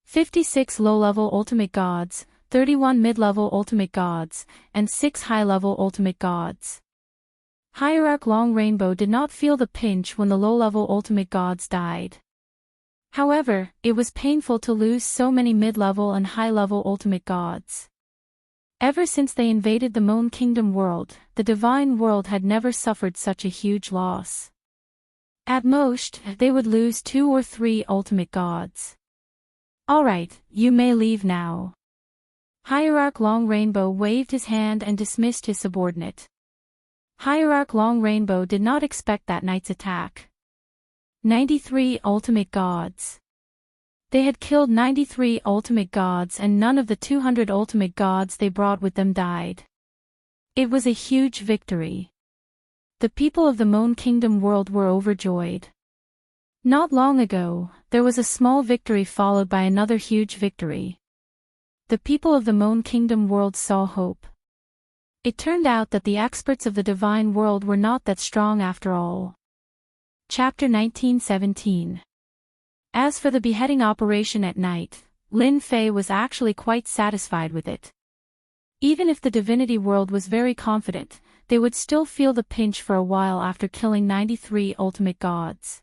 56 low-level ultimate gods, 31 mid-level ultimate gods, and 6 high-level ultimate gods. Hierarch Long Rainbow did not feel the pinch when the low-level ultimate gods died. However, it was painful to lose so many mid-level and high-level ultimate gods. Ever since they invaded the Moon Kingdom world, the divine world had never suffered such a huge loss. At most, they would lose 2 or 3 ultimate gods. Alright, you may leave now. Hierarch Long Rainbow waved his hand and dismissed his subordinate. Hierarch Long Rainbow did not expect that night's attack. 93 ultimate gods. They had killed 93 ultimate gods and none of the 200 ultimate gods they brought with them died. It was a huge victory. The people of the Moon Kingdom world were overjoyed. Not long ago, there was a small victory followed by another huge victory. The people of the Moon Kingdom world saw hope. It turned out that the experts of the divine world were not that strong after all. Chapter 1917. As for the beheading operation at night, Lin Fei was actually quite satisfied with it. Even if the divinity world was very confident, they would still feel the pinch for a while after killing 93 ultimate gods.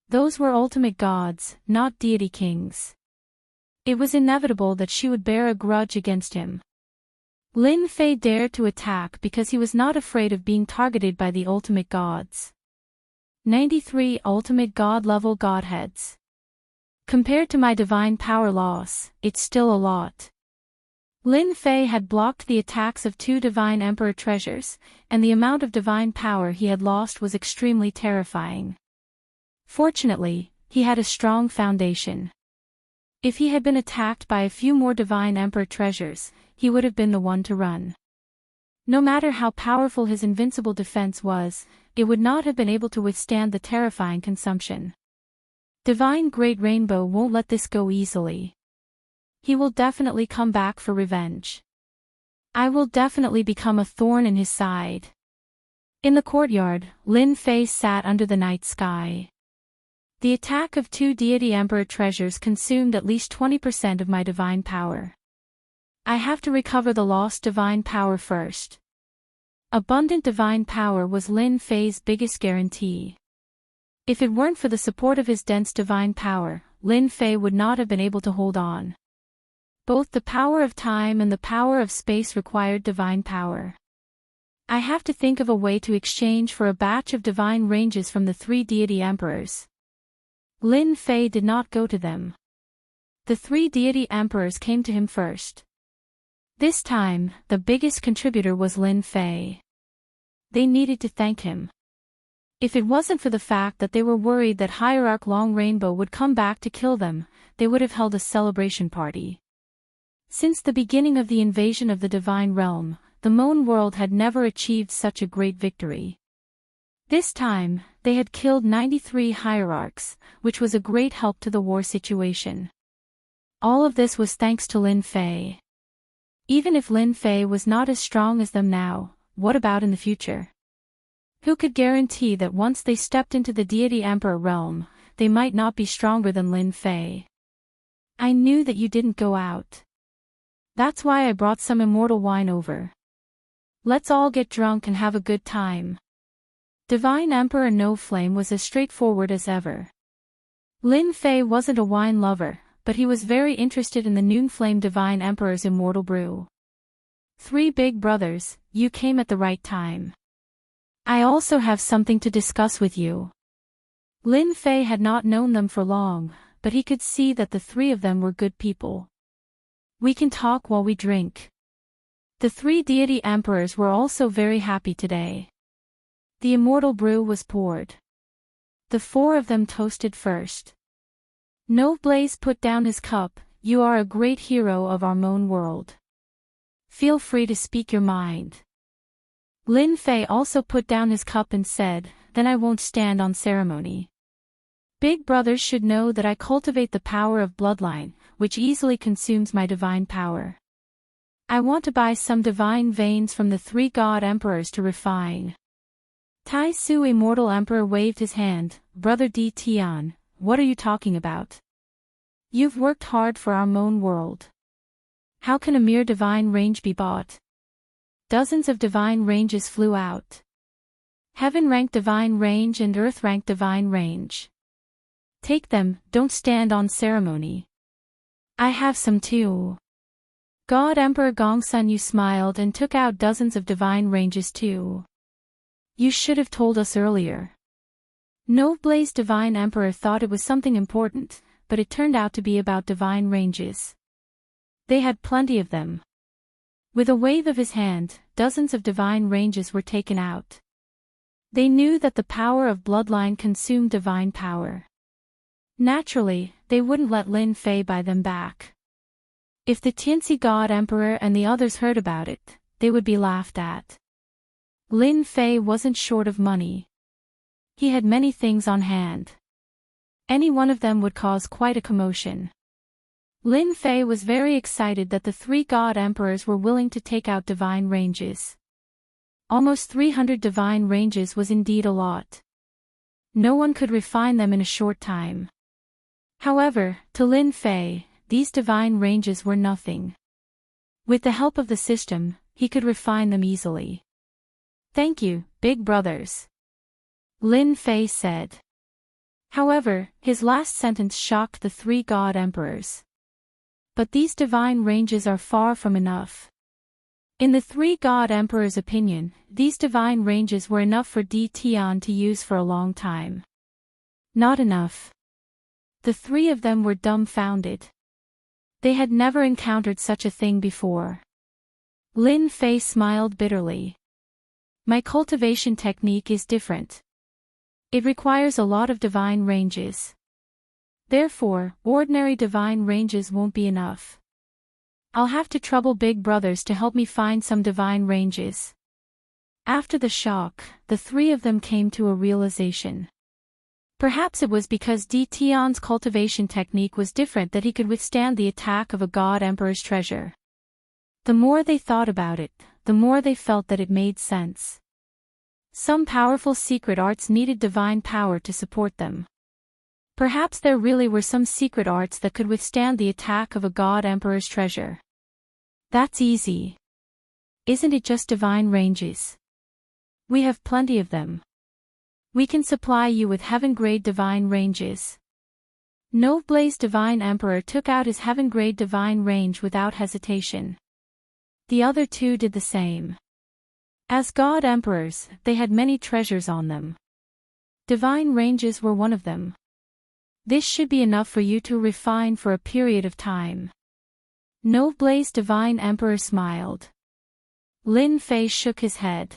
Those were ultimate gods, not deity kings. It was inevitable that she would bear a grudge against him. Lin Fei dared to attack because he was not afraid of being targeted by the ultimate gods. 93 ultimate god-level godheads. Compared to my divine power loss, it's still a lot. Lin Fei had blocked the attacks of 2 divine emperor treasures, and the amount of divine power he had lost was extremely terrifying. Fortunately, he had a strong foundation. If he had been attacked by a few more divine emperor treasures, he would have been the one to run. No matter how powerful his invincible defense was, it would not have been able to withstand the terrifying consumption. Divine Great Rainbow won't let this go easily. He will definitely come back for revenge. I will definitely become a thorn in his side. In the courtyard, Lin Fei sat under the night sky. The attack of 2 deity emperor treasures consumed at least 20% of my divine power. I have to recover the lost divine power first. Abundant divine power was Lin Fei's biggest guarantee. If it weren't for the support of his dense divine power, Lin Fei would not have been able to hold on. Both the power of time and the power of space required divine power. I have to think of a way to exchange for a batch of divine ranges from the 3 deity emperors. Lin Fei did not go to them. The 3 deity emperors came to him first. This time, the biggest contributor was Lin Fei. They needed to thank him. If it wasn't for the fact that they were worried that Hierarch Long Rainbow would come back to kill them, they would have held a celebration party. Since the beginning of the invasion of the Divine Realm, the Moon world had never achieved such a great victory. This time, they had killed 93 hierarchs, which was a great help to the war situation. All of this was thanks to Lin Fei. Even if Lin Fei was not as strong as them now, what about in the future? Who could guarantee that once they stepped into the deity emperor realm, they might not be stronger than Lin Fei? I knew that you didn't go out. That's why I brought some immortal wine over. Let's all get drunk and have a good time. Divine Emperor No Flame was as straightforward as ever. Lin Fei wasn't a wine lover, but he was very interested in the Noon Flame Divine Emperor's immortal brew. 3 big brothers, you came at the right time. I also have something to discuss with you. Lin Fei had not known them for long, but he could see that the 3 of them were good people. We can talk while we drink. The 3 deity emperors were also very happy today. The immortal brew was poured. The 4 of them toasted first. Noveblaze put down his cup. You are a great hero of our Moon world. Feel free to speak your mind. Lin Fei also put down his cup and said, then I won't stand on ceremony. Big brothers should know that I cultivate the power of bloodline, which easily consumes my divine power. I want to buy some divine veins from the 3 god emperors to refine. Tai Su Immortal Emperor waved his hand. Brother Di Tian, what are you talking about? You've worked hard for our Moon world. How can a mere divine range be bought? Dozens of divine ranges flew out. Heaven-ranked divine range and Earth-ranked divine range. Take them, don't stand on ceremony. I have some too. God Emperor Gongsun Yu smiled and took out dozens of divine ranges too. You should have told us earlier. Noveblaze Divine Emperor thought it was something important, but it turned out to be about divine ranges. They had plenty of them. With a wave of his hand, dozens of divine ranges were taken out. They knew that the power of bloodline consumed divine power. Naturally, they wouldn't let Lin Fei buy them back. If the Tianxi God Emperor and the others heard about it, they would be laughed at. Lin Fei wasn't short of money. He had many things on hand. Any one of them would cause quite a commotion. Lin Fei was very excited that the 3 God Emperors were willing to take out divine ranges. Almost 300 divine ranges was indeed a lot. No one could refine them in a short time. However, to Lin Fei, these divine ranges were nothing. With the help of the system, he could refine them easily. Thank you, big brothers. Lin Fei said. However, his last sentence shocked the 3 God Emperors. But these divine ranges are far from enough. In the 3 God Emperors' opinion, these divine ranges were enough for Di Tian to use for a long time. Not enough. The 3 of them were dumbfounded. They had never encountered such a thing before. Lin Fei smiled bitterly. My cultivation technique is different. It requires a lot of divine ranges. Therefore, ordinary divine ranges won't be enough. I'll have to trouble big brothers to help me find some divine ranges. After the shock, the 3 of them came to a realization. Perhaps it was because Di Tian's cultivation technique was different that he could withstand the attack of a God Emperor's treasure. The more they thought about it, the more they felt that it made sense. Some powerful secret arts needed divine power to support them. Perhaps there really were some secret arts that could withstand the attack of a God Emperor's treasure. That's easy. Isn't it just divine ranges? We have plenty of them. We can supply you with heaven-grade divine ranges. Noveblaze Divine Emperor took out his heaven-grade divine range without hesitation. The other 2 did the same. As God Emperors, they had many treasures on them. Divine ranges were one of them. This should be enough for you to refine for a period of time. Noveblaze Divine Emperor smiled. Lin Fei shook his head.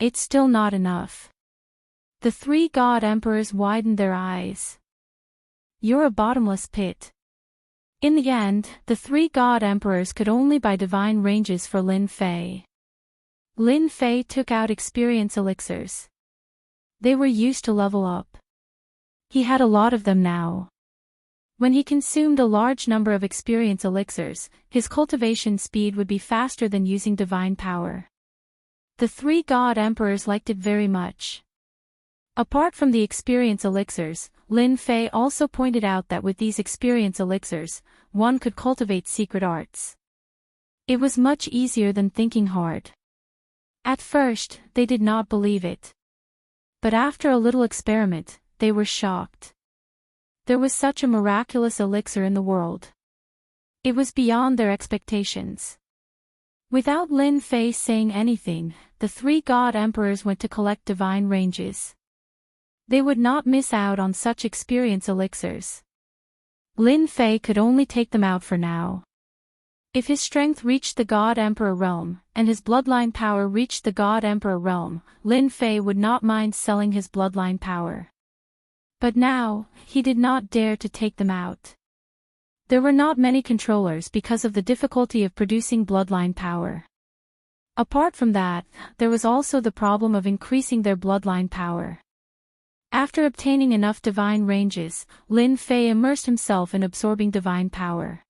It's still not enough. The 3 God Emperors widened their eyes. You're a bottomless pit. In the end, the 3 God Emperors could only buy divine ranges for Lin Fei. Lin Fei took out experience elixirs. They were used to level up. He had a lot of them now. When he consumed a large number of experience elixirs, his cultivation speed would be faster than using divine power. The 3 God Emperors liked it very much. Apart from the experience elixirs, Lin Fei also pointed out that with these experience elixirs, one could cultivate secret arts. It was much easier than thinking hard. At first, they did not believe it. But after a little experiment, they were shocked. There was such a miraculous elixir in the world. It was beyond their expectations. Without Lin Fei saying anything, the 3 God Emperors went to collect divine ranges. They would not miss out on such experience elixirs. Lin Fei could only take them out for now. If his strength reached the God Emperor realm, and his bloodline power reached the God Emperor realm, Lin Fei would not mind selling his bloodline power. But now, he did not dare to take them out. There were not many controllers because of the difficulty of producing bloodline power. Apart from that, there was also the problem of increasing their bloodline power. After obtaining enough divine ranges, Lin Fei immersed himself in absorbing divine power.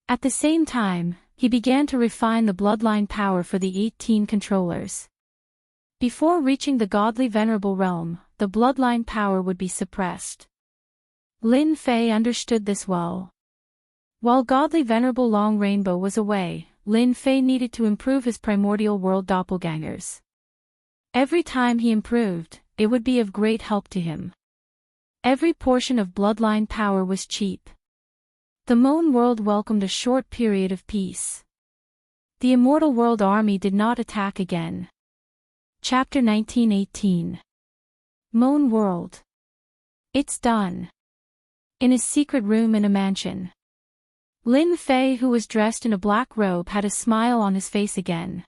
At the same time, he began to refine the bloodline power for the 18 controllers. Before reaching the godly venerable realm, the bloodline power would be suppressed. Lin Fei understood this well. While godly venerable Long Rainbow was away, Lin Fei needed to improve his primordial world doppelgangers. Every time he improved, it would be of great help to him. Every portion of bloodline power was cheap. The Moon World welcomed a short period of peace. The Immortal World army did not attack again. Chapter 1918. Moon World. It's done. In his secret room in a mansion. Lin Fei, who was dressed in a black robe, had a smile on his face again.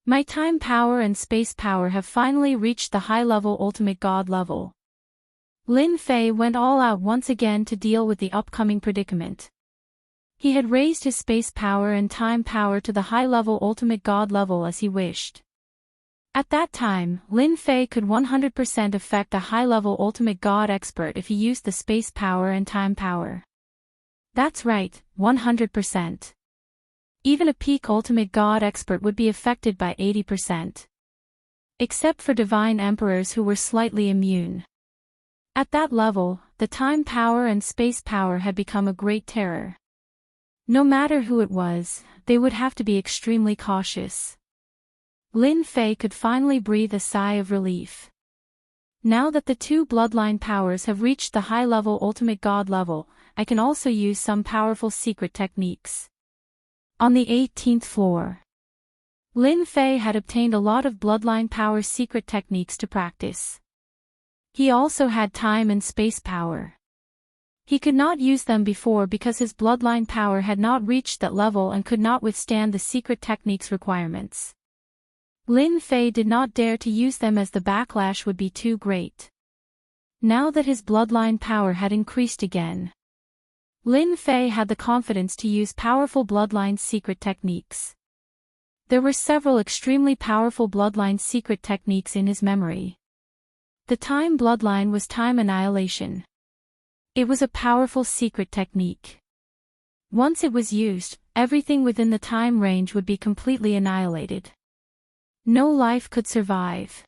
My time power and space power have finally reached the high-level ultimate god level. Lin Fei went all out once again to deal with the upcoming predicament. He had raised his space power and time power to the high-level ultimate god level as he wished. At that time, Lin Fei could 100% affect a high-level ultimate god expert if he used the space power and time power. That's right, 100%. Even a peak ultimate god expert would be affected by 80%. Except for divine emperors who were slightly immune. At that level, the time power and space power had become a great terror. No matter who it was, they would have to be extremely cautious. Lin Fei could finally breathe a sigh of relief. Now that the two bloodline powers have reached the high-level ultimate god level, I can also use some powerful secret techniques. On the 18th floor. Lin Fei had obtained a lot of bloodline power secret techniques to practice. He also had time and space power. He could not use them before because his bloodline power had not reached that level and could not withstand the secret techniques requirements. Lin Fei did not dare to use them as the backlash would be too great. Now that his bloodline power had increased again, Lin Fei had the confidence to use powerful bloodline secret techniques. There were several extremely powerful bloodline secret techniques in his memory. The time bloodline was time annihilation. It was a powerful secret technique. Once it was used, everything within the time range would be completely annihilated. No life could survive.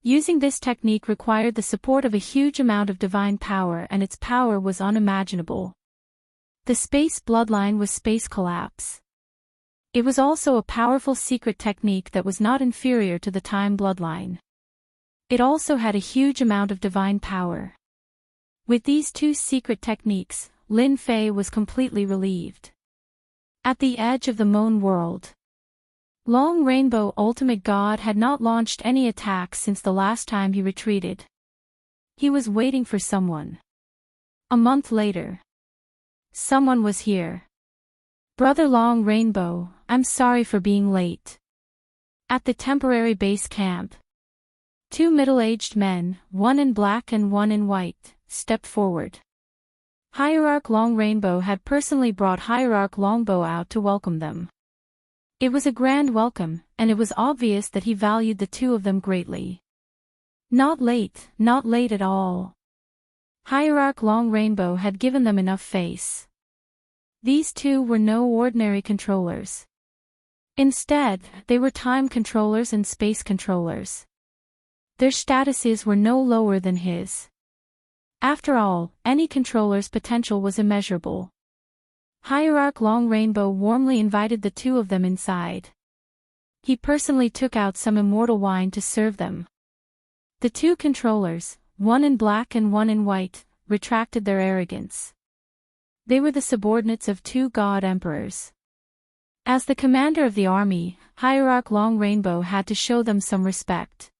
Using this technique required the support of a huge amount of divine power, and its power was unimaginable. The space bloodline was space collapse. It was also a powerful secret technique that was not inferior to the time bloodline. It also had a huge amount of divine power. With these two secret techniques, Lin Fei was completely relieved. At the edge of the Moon World, Long Rainbow Ultimate God had not launched any attacks since the last time he retreated. He was waiting for someone. A month later. Someone was here. Brother Long Rainbow, I'm sorry for being late. At the temporary base camp, two middle-aged men, one in black and one in white, stepped forward. Hierarch Long Rainbow had personally brought Hierarch Longbow out to welcome them. It was a grand welcome, and it was obvious that he valued the two of them greatly. Not late at all. Hierarch Long Rainbow had given them enough face. These two were no ordinary controllers. Instead, they were time controllers and space controllers. Their statuses were no lower than his. After all, any controller's potential was immeasurable. Hierarch Long Rainbow warmly invited the two of them inside. He personally took out some immortal wine to serve them. The two controllers, one in black and one in white, retracted their arrogance. They were the subordinates of two god emperors. As the commander of the army, Hierarch Long Rainbow had to show them some respect.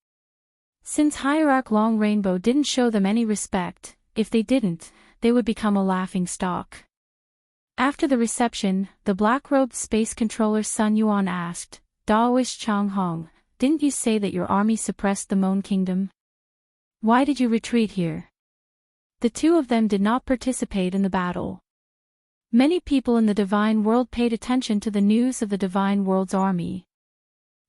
Since Hierarch Long Rainbow didn't show them any respect, if they didn't, they would become a laughing stock. After the reception, the black-robed space controller Sun Yuan asked, Daoist Chang Hong, didn't you say that your army suppressed the Moon Kingdom? Why did you retreat here? The two of them did not participate in the battle. Many people in the Divine World paid attention to the news of the Divine World's army.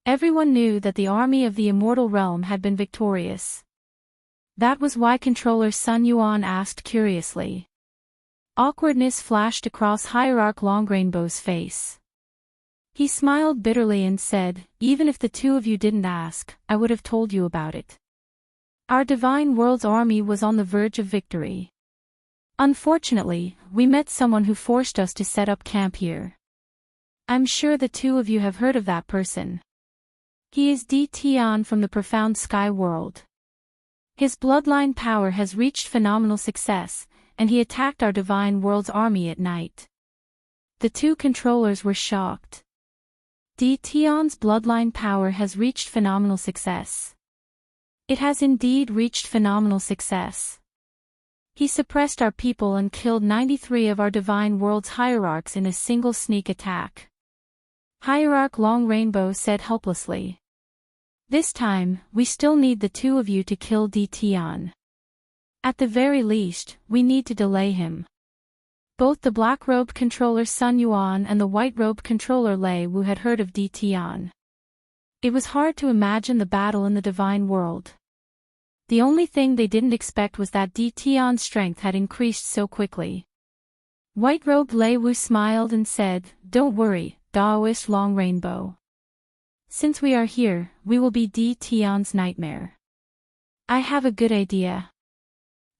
Everyone knew that the army of the Immortal Realm had been victorious. That was why Controller Sun Yuan asked curiously. Awkwardness flashed across Hierarch Long Rainbow's face. He smiled bitterly and said, even if the two of you didn't ask, I would have told you about it. Our Divine World's army was on the verge of victory. Unfortunately, we met someone who forced us to set up camp here. I'm sure the two of you have heard of that person. He is Di Tian from the Profound Sky World. His bloodline power has reached phenomenal success, and he attacked our Divine World's army at night. The two controllers were shocked. Tion's bloodline power has reached phenomenal success. It has indeed reached phenomenal success. He suppressed our people and killed 93 of our Divine World's hierarchs in a single sneak attack. Hierarch Long Rainbow said helplessly. This time, we still need the two of you to kill Tion. At the very least, we need to delay him. Both the black-robed controller Sun Yuan and the white-robed controller Lei Wu had heard of Tion. It was hard to imagine the battle in the Divine World. The only thing they didn't expect was that Tion's strength had increased so quickly. White-robed Lei Wu smiled and said, "Don't worry, Daoist Long Rainbow. Since we are here, we will be Tion's nightmare. I have a good idea.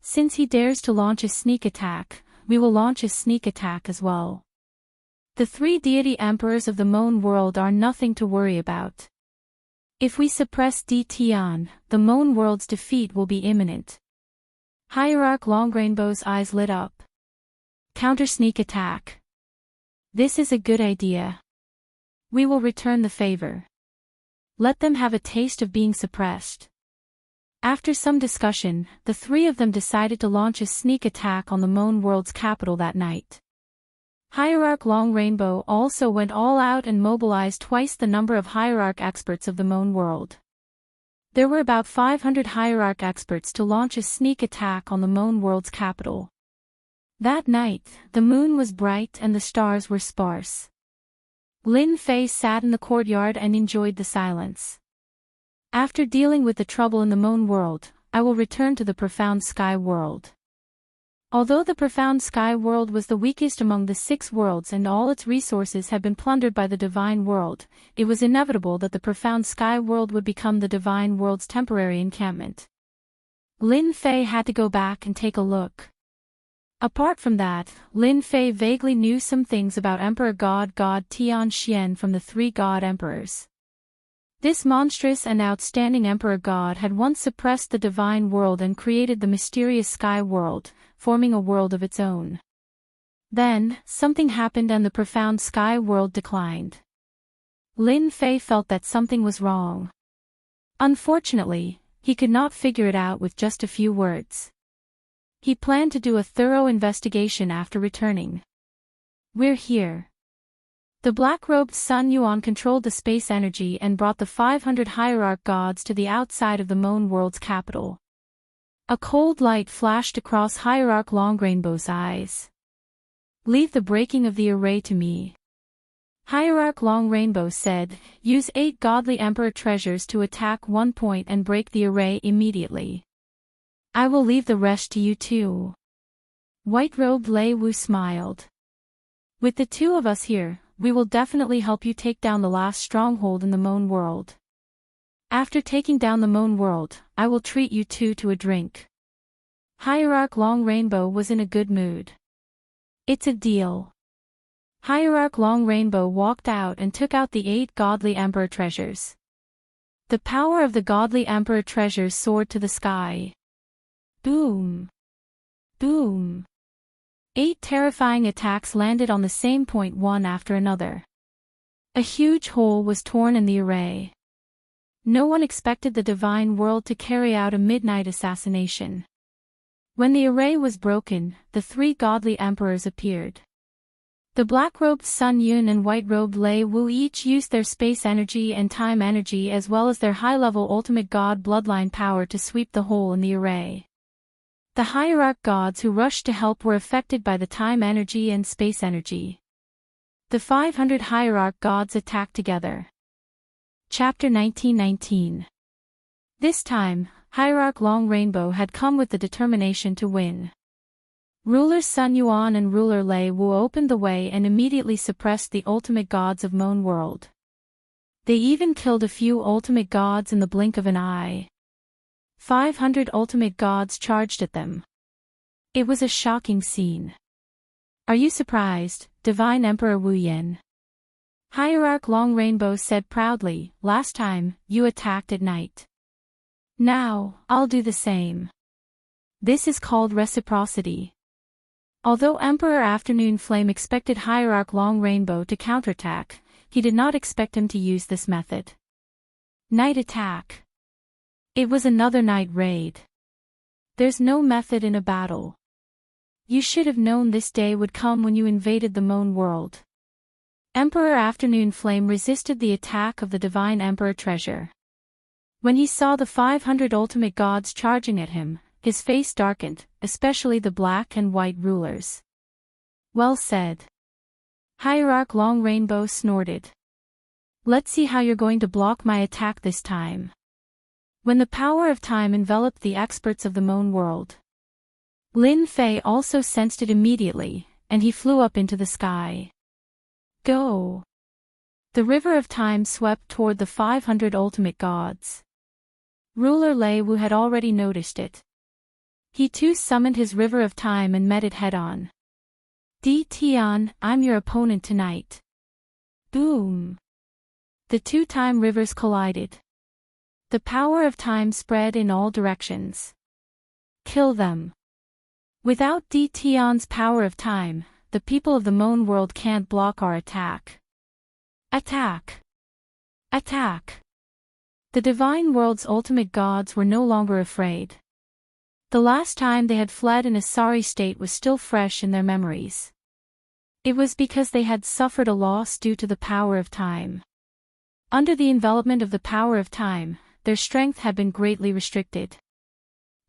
Since he dares to launch a sneak attack, we will launch a sneak attack as well. The three deity emperors of the Moan World are nothing to worry about. If we suppress Tion, the Moan World's defeat will be imminent." Hierarch Long Rainbow's eyes lit up. Counter sneak attack. This is a good idea. We will return the favor. Let them have a taste of being suppressed. After some discussion, the three of them decided to launch a sneak attack on the Moan World's capital that night. Hierarch Long Rainbow also went all out and mobilized twice the number of Hierarch experts of the Moan World. There were about 500 Hierarch experts to launch a sneak attack on the Moan World's capital. That night, the moon was bright and the stars were sparse. Lin Fei sat in the courtyard and enjoyed the silence. After dealing with the trouble in the Moan World, I will return to the Profound Sky World. Although the Profound Sky World was the weakest among the 6 worlds and all its resources had been plundered by the Divine World, it was inevitable that the Profound Sky World would become the Divine World's temporary encampment. Lin Fei had to go back and take a look. Apart from that, Lin Fei vaguely knew some things about Emperor God Tian Xian from the 3 God Emperors. This monstrous and outstanding Emperor God had once suppressed the Divine World and created the mysterious Sky World, forming a world of its own. Then, something happened and the Profound Sky World declined. Lin Fei felt that something was wrong. Unfortunately, he could not figure it out with just a few words. He planned to do a thorough investigation after returning. "We're here." The black-robed Sun Yuan controlled the space energy and brought the 500 hierarch gods to the outside of the Moan World's capital. A cold light flashed across Hierarch Long Rainbow's eyes. "Leave the breaking of the array to me." Hierarch Long Rainbow said, "Use 8 godly emperor treasures to attack one point and break the array immediately. I will leave the rest to you too." White-robed Lei Wu smiled. "With the 2 of us here, we will definitely help you take down the last stronghold in the Moan World. After taking down the Moan World, I will treat you 2 to a drink." Hierarch Long Rainbow was in a good mood. "It's a deal." Hierarch Long Rainbow walked out and took out the 8 godly emperor treasures. The power of the godly emperor treasures soared to the sky. Boom! Boom! 8 terrifying attacks landed on the same point one after another. A huge hole was torn in the array. No one expected the Divine World to carry out a midnight assassination. When the array was broken, the 3 godly emperors appeared. The black-robed Sun Yun and white-robed Lei Wu each used their space energy and time energy as well as their high-level ultimate god bloodline power to sweep the hole in the array. The hierarch gods who rushed to help were affected by the time energy and space energy. The 500 hierarch gods attacked together. Chapter 1919. This time, Hierarch Long Rainbow had come with the determination to win. Ruler Sun Yuan and Ruler Lei Wu opened the way and immediately suppressed the ultimate gods of Moan World. They even killed a few ultimate gods in the blink of an eye. 500 ultimate gods charged at them. It was a shocking scene. "Are you surprised, Divine Emperor Wu Yen?" Hierarch Long Rainbow said proudly, "Last time, you attacked at night. Now, I'll do the same. This is called reciprocity." Although Emperor Afternoon Flame expected Hierarch Long Rainbow to counterattack, he did not expect him to use this method. Night attack. It was another night raid. There's no method in a battle. You should have known this day would come when you invaded the Moan world. Emperor Afternoon Flame resisted the attack of the Divine Emperor Treasure. When he saw the 500 ultimate gods charging at him, his face darkened, especially the black and white rulers. Well said. Hierarch Long Rainbow snorted. Let's see how you're going to block my attack this time. When the power of time enveloped the experts of the Moan world, Lin Fei also sensed it immediately, and he flew up into the sky. Go! The river of time swept toward the 500 ultimate gods. Ruler Lei Wu had already noticed it. He too summoned his river of time and met it head-on. Di Tian, I'm your opponent tonight. Boom! The two time rivers collided. The power of time spread in all directions. Kill them. Without Di Tian's power of time, the people of the Moan world can't block our attack. Attack! Attack! The divine world's ultimate gods were no longer afraid. The last time they had fled in a sorry state was still fresh in their memories. It was because they had suffered a loss due to the power of time. Under the envelopment of the power of time, their strength had been greatly restricted.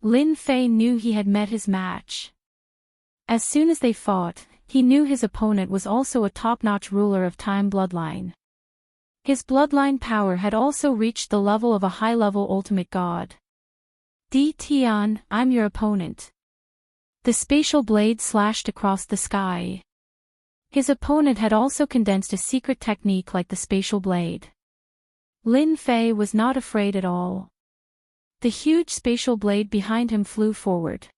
Lin Fei knew he had met his match. As soon as they fought, he knew his opponent was also a top-notch ruler of time bloodline. His bloodline power had also reached the level of a high-level ultimate god. Di Tian, I'm your opponent. The spatial blade slashed across the sky. His opponent had also condensed a secret technique like the spatial blade. Lin Fei was not afraid at all. The huge spatial blade behind him flew forward.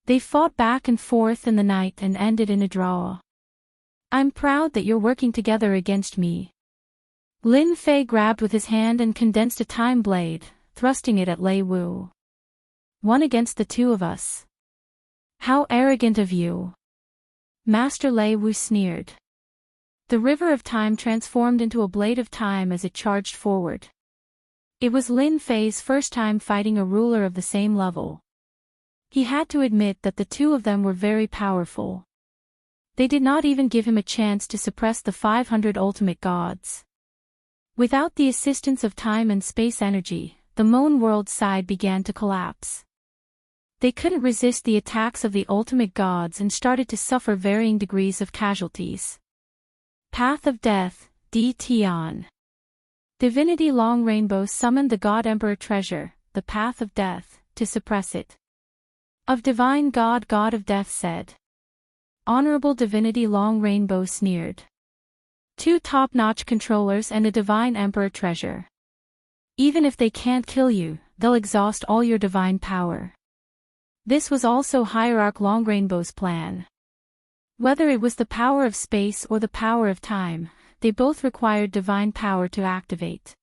They fought back and forth in the night and ended in a draw. I'm proud that you're working together against me. Lin Fei grabbed with his hand and condensed a time blade, thrusting it at Lei Wu. One against the two of us. How arrogant of you. Master Lei Wu sneered. The river of time transformed into a blade of time as it charged forward. It was Lin Fei's first time fighting a ruler of the same level. He had to admit that the two of them were very powerful. They did not even give him a chance to suppress the 500 ultimate gods. Without the assistance of time and space energy, the Moan world side began to collapse. They couldn't resist the attacks of the ultimate gods and started to suffer varying degrees of casualties. Path of Death, Di Tian. Divinity Long Rainbow summoned the God Emperor Treasure, the Path of Death, to suppress it. Of Divine God God of Death said. Honorable Divinity Long Rainbow sneered. Two top-notch controllers and a Divine Emperor Treasure. Even if they can't kill you, they'll exhaust all your divine power. This was also Hierarch Long Rainbow's plan. Whether it was the power of space or the power of time, they both required divine power to activate.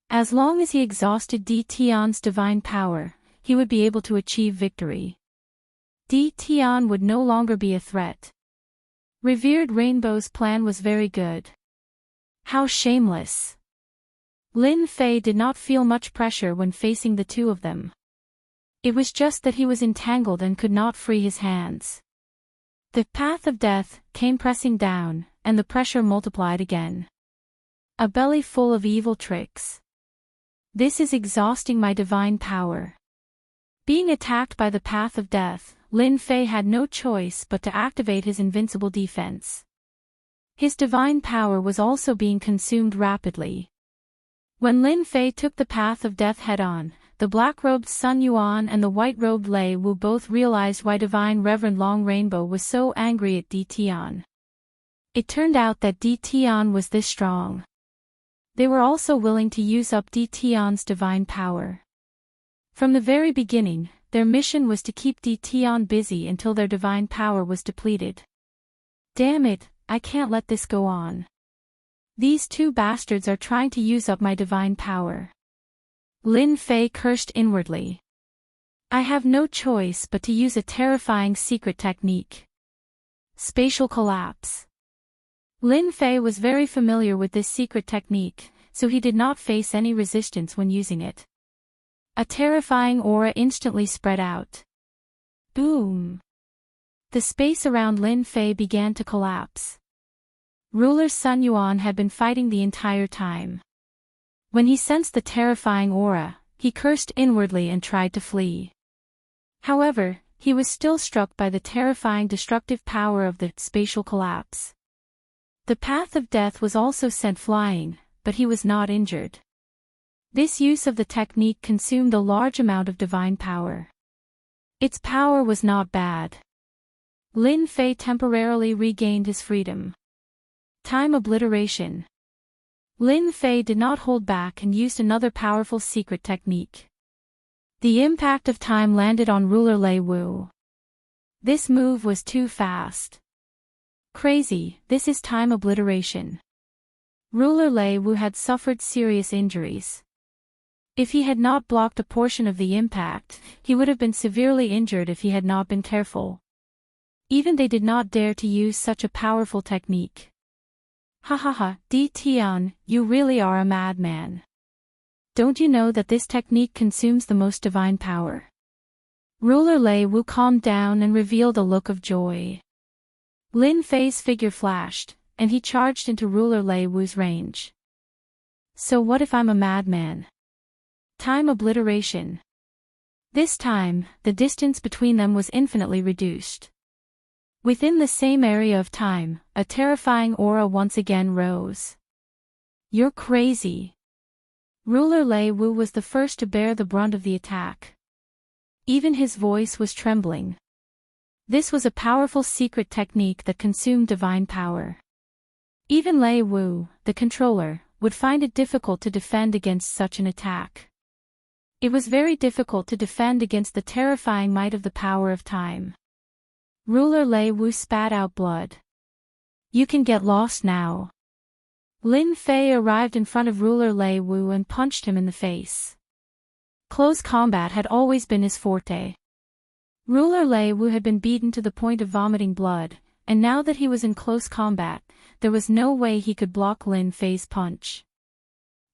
As long as he exhausted Di Tian's divine power, he would be able to achieve victory. Di Tian would no longer be a threat. Revered Rainbow's plan was very good. How shameless. Lin Fei did not feel much pressure when facing the two of them. It was just that he was entangled and could not free his hands. The Path of Death came pressing down, and the pressure multiplied again. A belly full of evil tricks. This is exhausting my divine power. Being attacked by the Path of Death, Lin Fei had no choice but to activate his invincible defense. His divine power was also being consumed rapidly. When Lin Fei took the Path of Death head-on, the black-robed Sun Yuan and the white-robed Lei Wu both realized why Divine Reverend Long Rainbow was so angry at Di Tian. It turned out that Di Tian was this strong. They were also willing to use up Di Tian's divine power. From the very beginning, their mission was to keep Di Tian busy until their divine power was depleted. Damn it, I can't let this go on. These two bastards are trying to use up my divine power. Lin Fei cursed inwardly. I have no choice but to use a terrifying secret technique. Spatial collapse. Lin Fei was very familiar with this secret technique, so he did not face any resistance when using it. A terrifying aura instantly spread out. Boom! The space around Lin Fei began to collapse. Ruler Sun Yuan had been fighting the entire time. When he sensed the terrifying aura, he cursed inwardly and tried to flee. However, he was still struck by the terrifying destructive power of the spatial collapse. The path of death was also sent flying, but he was not injured. This use of the technique consumed a large amount of divine power. Its power was not bad. Lin Fei temporarily regained his freedom. Time obliteration. Lin Fei did not hold back and used another powerful secret technique. The impact of time landed on Ruler Lei Wu. This move was too fast. Crazy, this is time obliteration. Ruler Lei Wu had suffered serious injuries. If he had not blocked a portion of the impact, he would have been severely injured if he had not been careful. Even they did not dare to use such a powerful technique. Ha ha ha, Di Tian, you really are a madman. Don't you know that this technique consumes the most divine power? Ruler Lei Wu calmed down and revealed a look of joy. Lin Fei's figure flashed, and he charged into Ruler Lei Wu's range. So what if I'm a madman? Time obliteration. This time, the distance between them was infinitely reduced. Within the same area of time, a terrifying aura once again rose. You're crazy. Ruler Lei Wu was the first to bear the brunt of the attack. Even his voice was trembling. This was a powerful secret technique that consumed divine power. Even Lei Wu, the controller, would find it difficult to defend against such an attack. It was very difficult to defend against the terrifying might of the power of time. Ruler Lei Wu spat out blood. You can get lost now. Lin Fei arrived in front of Ruler Lei Wu and punched him in the face. Close combat had always been his forte. Ruler Lei Wu had been beaten to the point of vomiting blood, and now that he was in close combat, there was no way he could block Lin Fei's punch.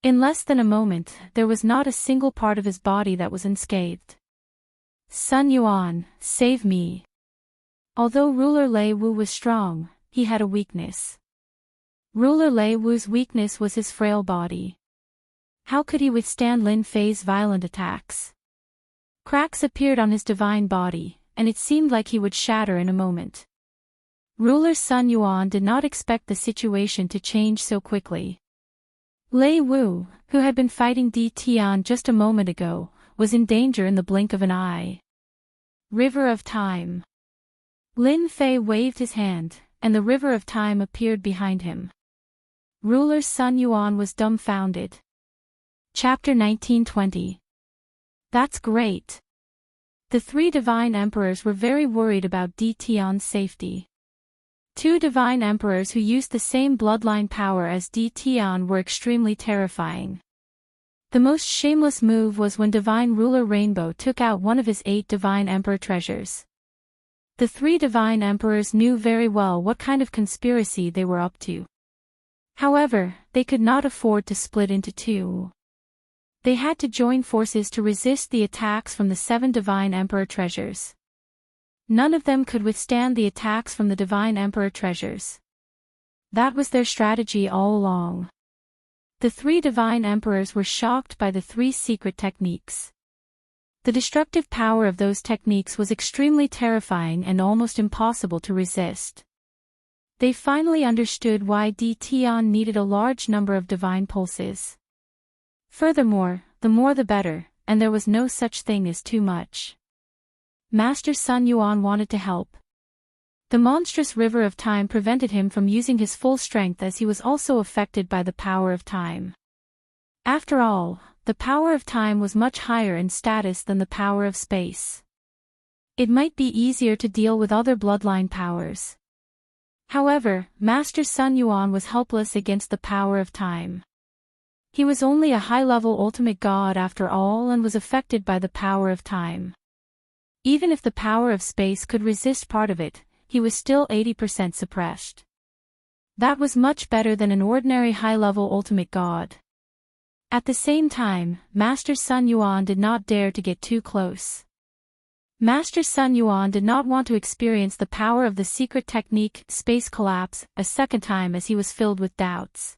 In less than a moment, there was not a single part of his body that was unscathed. Sun Yuan, save me. Although Ruler Lei Wu was strong, he had a weakness. Ruler Lei Wu's weakness was his frail body. How could he withstand Lin Fei's violent attacks? Cracks appeared on his divine body, and it seemed like he would shatter in a moment. Ruler Sun Yuan did not expect the situation to change so quickly. Lei Wu, who had been fighting Di Tian just a moment ago, was in danger in the blink of an eye. River of Time. Lin Fei waved his hand, and the River of Time appeared behind him. Ruler Sun Yuan was dumbfounded. Chapter 1920. That's great. The three divine emperors were very worried about Di Tian's safety. Two divine emperors who used the same bloodline power as Di Tian were extremely terrifying. The most shameless move was when Divine Ruler Rainbow took out one of his 8 divine emperor treasures. The three divine emperors knew very well what kind of conspiracy they were up to. However, they could not afford to split into two. They had to join forces to resist the attacks from the 7 divine emperor treasures. None of them could withstand the attacks from the divine emperor treasures. That was their strategy all along. The 3 divine emperors were shocked by the 3 secret techniques. The destructive power of those techniques was extremely terrifying and almost impossible to resist. They finally understood why Di Tian needed a large number of divine pulses. Furthermore, the more the better, and there was no such thing as too much. Master Sun Yuan wanted to help. The monstrous River of Time prevented him from using his full strength as he was also affected by the power of time. After all, the power of time was much higher in status than the power of space. It might be easier to deal with other bloodline powers. However, Master Sun Yuan was helpless against the power of time. He was only a high-level ultimate god after all and was affected by the power of time. Even if the power of space could resist part of it, he was still 80% suppressed. That was much better than an ordinary high-level ultimate god. At the same time, Master Sun Yuan did not dare to get too close. Master Sun Yuan did not want to experience the power of the secret technique, Space Collapse, a second time as he was filled with doubts.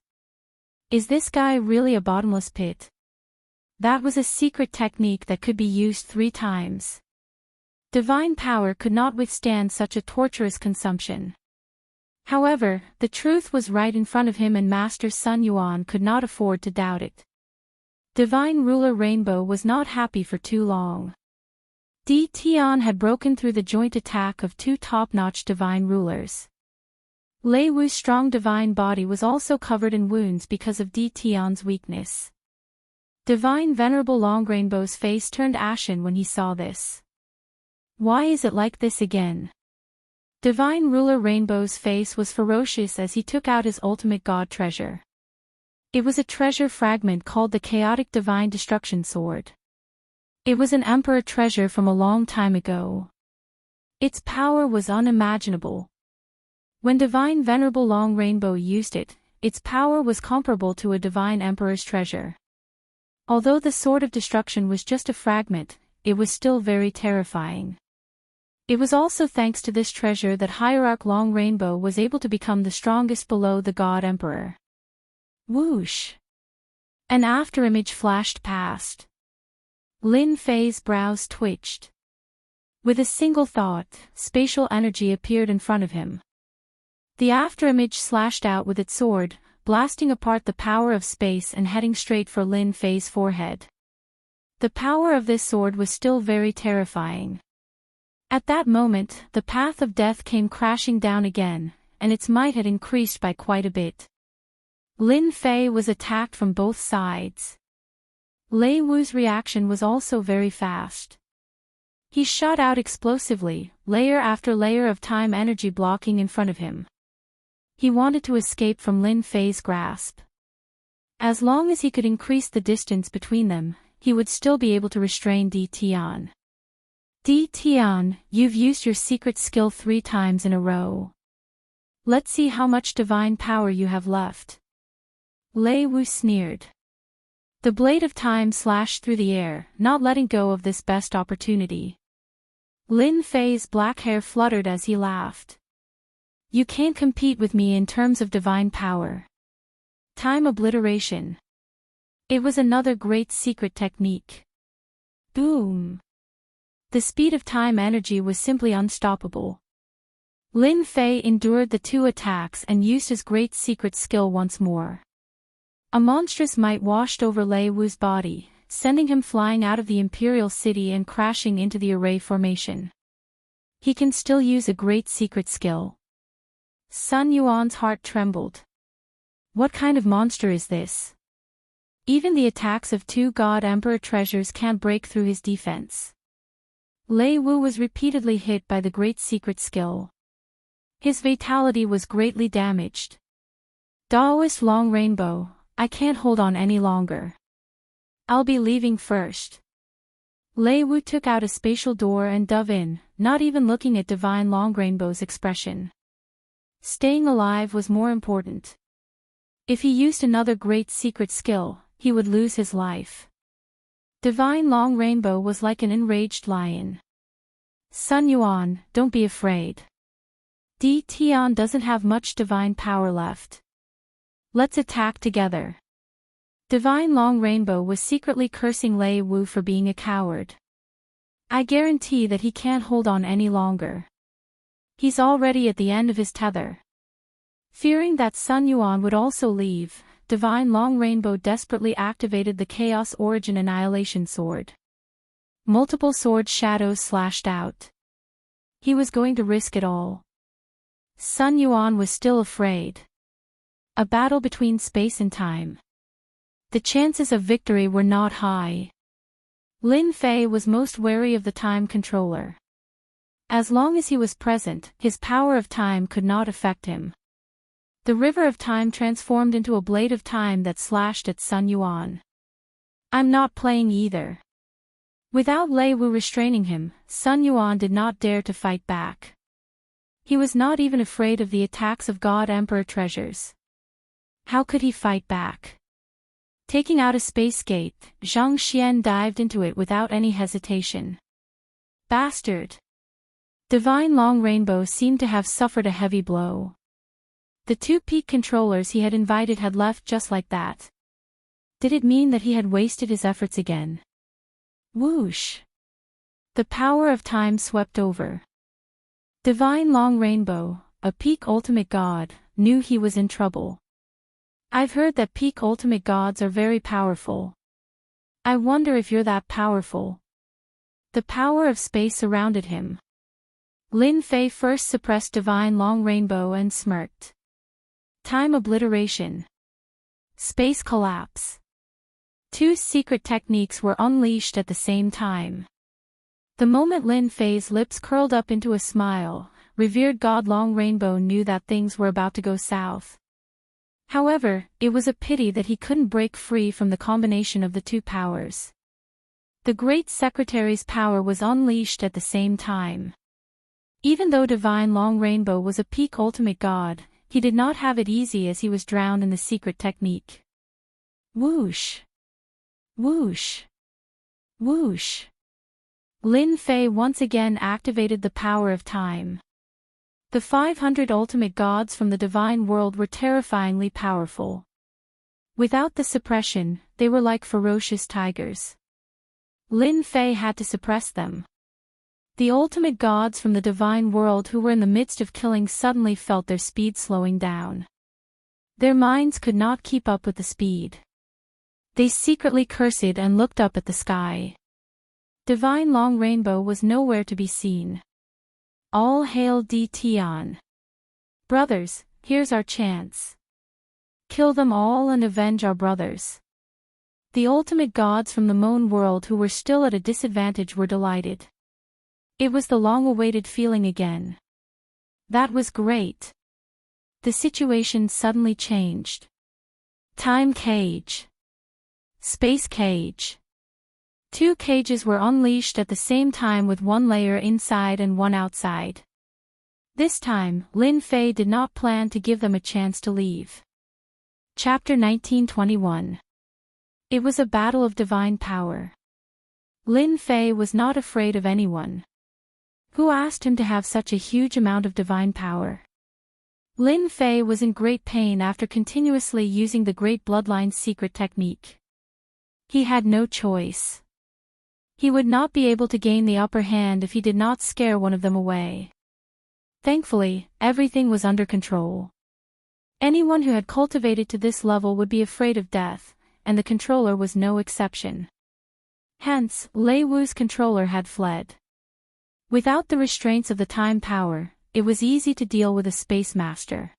Is this guy really a bottomless pit? That was a secret technique that could be used 3 times. Divine power could not withstand such a torturous consumption. However, the truth was right in front of him and Master Sun Yuan could not afford to doubt it. Divine Ruler Rainbow was not happy for too long. Di Tian had broken through the joint attack of 2 top-notch divine rulers. Lei Wu's strong divine body was also covered in wounds because of Di Tian's weakness. Divine Venerable Long Rainbow's face turned ashen when he saw this. Why is it like this again? Divine Ruler Rainbow's face was ferocious as he took out his ultimate god treasure. It was a treasure fragment called the Chaotic Divine Destruction Sword. It was an emperor treasure from a long time ago. Its power was unimaginable. When Divine Venerable Long Rainbow used it, its power was comparable to a divine emperor's treasure. Although the Sword of Destruction was just a fragment, it was still very terrifying. It was also thanks to this treasure that Hierarch Long Rainbow was able to become the strongest below the God Emperor. Whoosh! An afterimage flashed past. Lin Fei's brows twitched. With a single thought, spatial energy appeared in front of him. The afterimage slashed out with its sword, blasting apart the power of space and heading straight for Lin Fei's forehead. The power of this sword was still very terrifying. At that moment, the path of death came crashing down again, and its might had increased by quite a bit. Lin Fei was attacked from both sides. Lei Wu's reaction was also very fast. He shot out explosively, layer after layer of time energy blocking in front of him. He wanted to escape from Lin Fei's grasp. As long as he could increase the distance between them, he would still be able to restrain Di Tian. Di Tian, you've used your secret skill 3 times in a row. Let's see how much divine power you have left. Lei Wu sneered. The blade of time slashed through the air, not letting go of this best opportunity. Lin Fei's black hair fluttered as he laughed. You can't compete with me in terms of divine power. Time obliteration. It was another great secret technique. Boom! The speed of time energy was simply unstoppable. Lin Fei endured the 2 attacks and used his great secret skill once more. A monstrous might washed over Lei Wu's body, sending him flying out of the Imperial City and crashing into the array formation. He can still use a great secret skill. Sun Yuan's heart trembled. What kind of monster is this? Even the attacks of 2 God Emperor treasures can't break through his defense. Lei Wu was repeatedly hit by the great secret skill. His vitality was greatly damaged. Daoist Long Rainbow, I can't hold on any longer. I'll be leaving first. Lei Wu took out a spatial door and dove in, not even looking at Divine Long Rainbow's expression. Staying alive was more important. If he used another great secret skill, he would lose his life. Divine Long Rainbow was like an enraged lion. Sun Yuan, don't be afraid. Di Tian doesn't have much divine power left. Let's attack together. Divine Long Rainbow was secretly cursing Lei Wu for being a coward. I guarantee that he can't hold on any longer. He's already at the end of his tether. Fearing that Sun Yuan would also leave, Divine Long Rainbow desperately activated the Chaos Origin Annihilation Sword. Multiple sword shadows slashed out. He was going to risk it all. Sun Yuan was still afraid. A battle between space and time. The chances of victory were not high. Lin Fei was most wary of the time controller. As long as he was present, his power of time could not affect him. The river of time transformed into a blade of time that slashed at Sun Yuan. I'm not playing either. Without Lei Wu restraining him, Sun Yuan did not dare to fight back. He was not even afraid of the attacks of God Emperor treasures. How could he fight back? Taking out a space gate, Zhang Xian dived into it without any hesitation. Bastard! Divine Long Rainbow seemed to have suffered a heavy blow. The two peak controllers he had invited had left just like that. Did it mean that he had wasted his efforts again? Whoosh! The power of time swept over. Divine Long Rainbow, a peak ultimate god, knew he was in trouble. I've heard that peak ultimate gods are very powerful. I wonder if you're that powerful. The power of space surrounded him. Lin Fei first suppressed Divine Long Rainbow and smirked. Time obliteration. Space collapse. Two secret techniques were unleashed at the same time. The moment Lin Fei's lips curled up into a smile, revered God Long Rainbow knew that things were about to go south. However, it was a pity that he couldn't break free from the combination of the two powers. The Great Secretary's power was unleashed at the same time. Even though Divine Long Rainbow was a peak ultimate god, he did not have it easy as he was drowned in the secret technique. Whoosh! Whoosh! Whoosh! Lin Fei once again activated the power of time. The 500 ultimate gods from the divine world were terrifyingly powerful. Without the suppression, they were like ferocious tigers. Lin Fei had to suppress them. The ultimate gods from the divine world who were in the midst of killing suddenly felt their speed slowing down. Their minds could not keep up with the speed. They secretly cursed and looked up at the sky. Divine Long Rainbow was nowhere to be seen. All hail D. Tian. Brothers, here's our chance. Kill them all and avenge our brothers. The ultimate gods from the Moon world who were still at a disadvantage were delighted. It was the long-awaited feeling again. That was great. The situation suddenly changed. Time cage. Space cage. Two cages were unleashed at the same time with one layer inside and one outside. This time, Lin Fei did not plan to give them a chance to leave. Chapter 1921. It was a battle of divine power. Lin Fei was not afraid of anyone. Who asked him to have such a huge amount of divine power? Lin Fei was in great pain after continuously using the Great Bloodline's secret technique. He had no choice. He would not be able to gain the upper hand if he did not scare one of them away. Thankfully, everything was under control. Anyone who had cultivated to this level would be afraid of death, and the controller was no exception. Hence, Lei Wu's controller had fled. Without the restraints of the time power, it was easy to deal with a space master.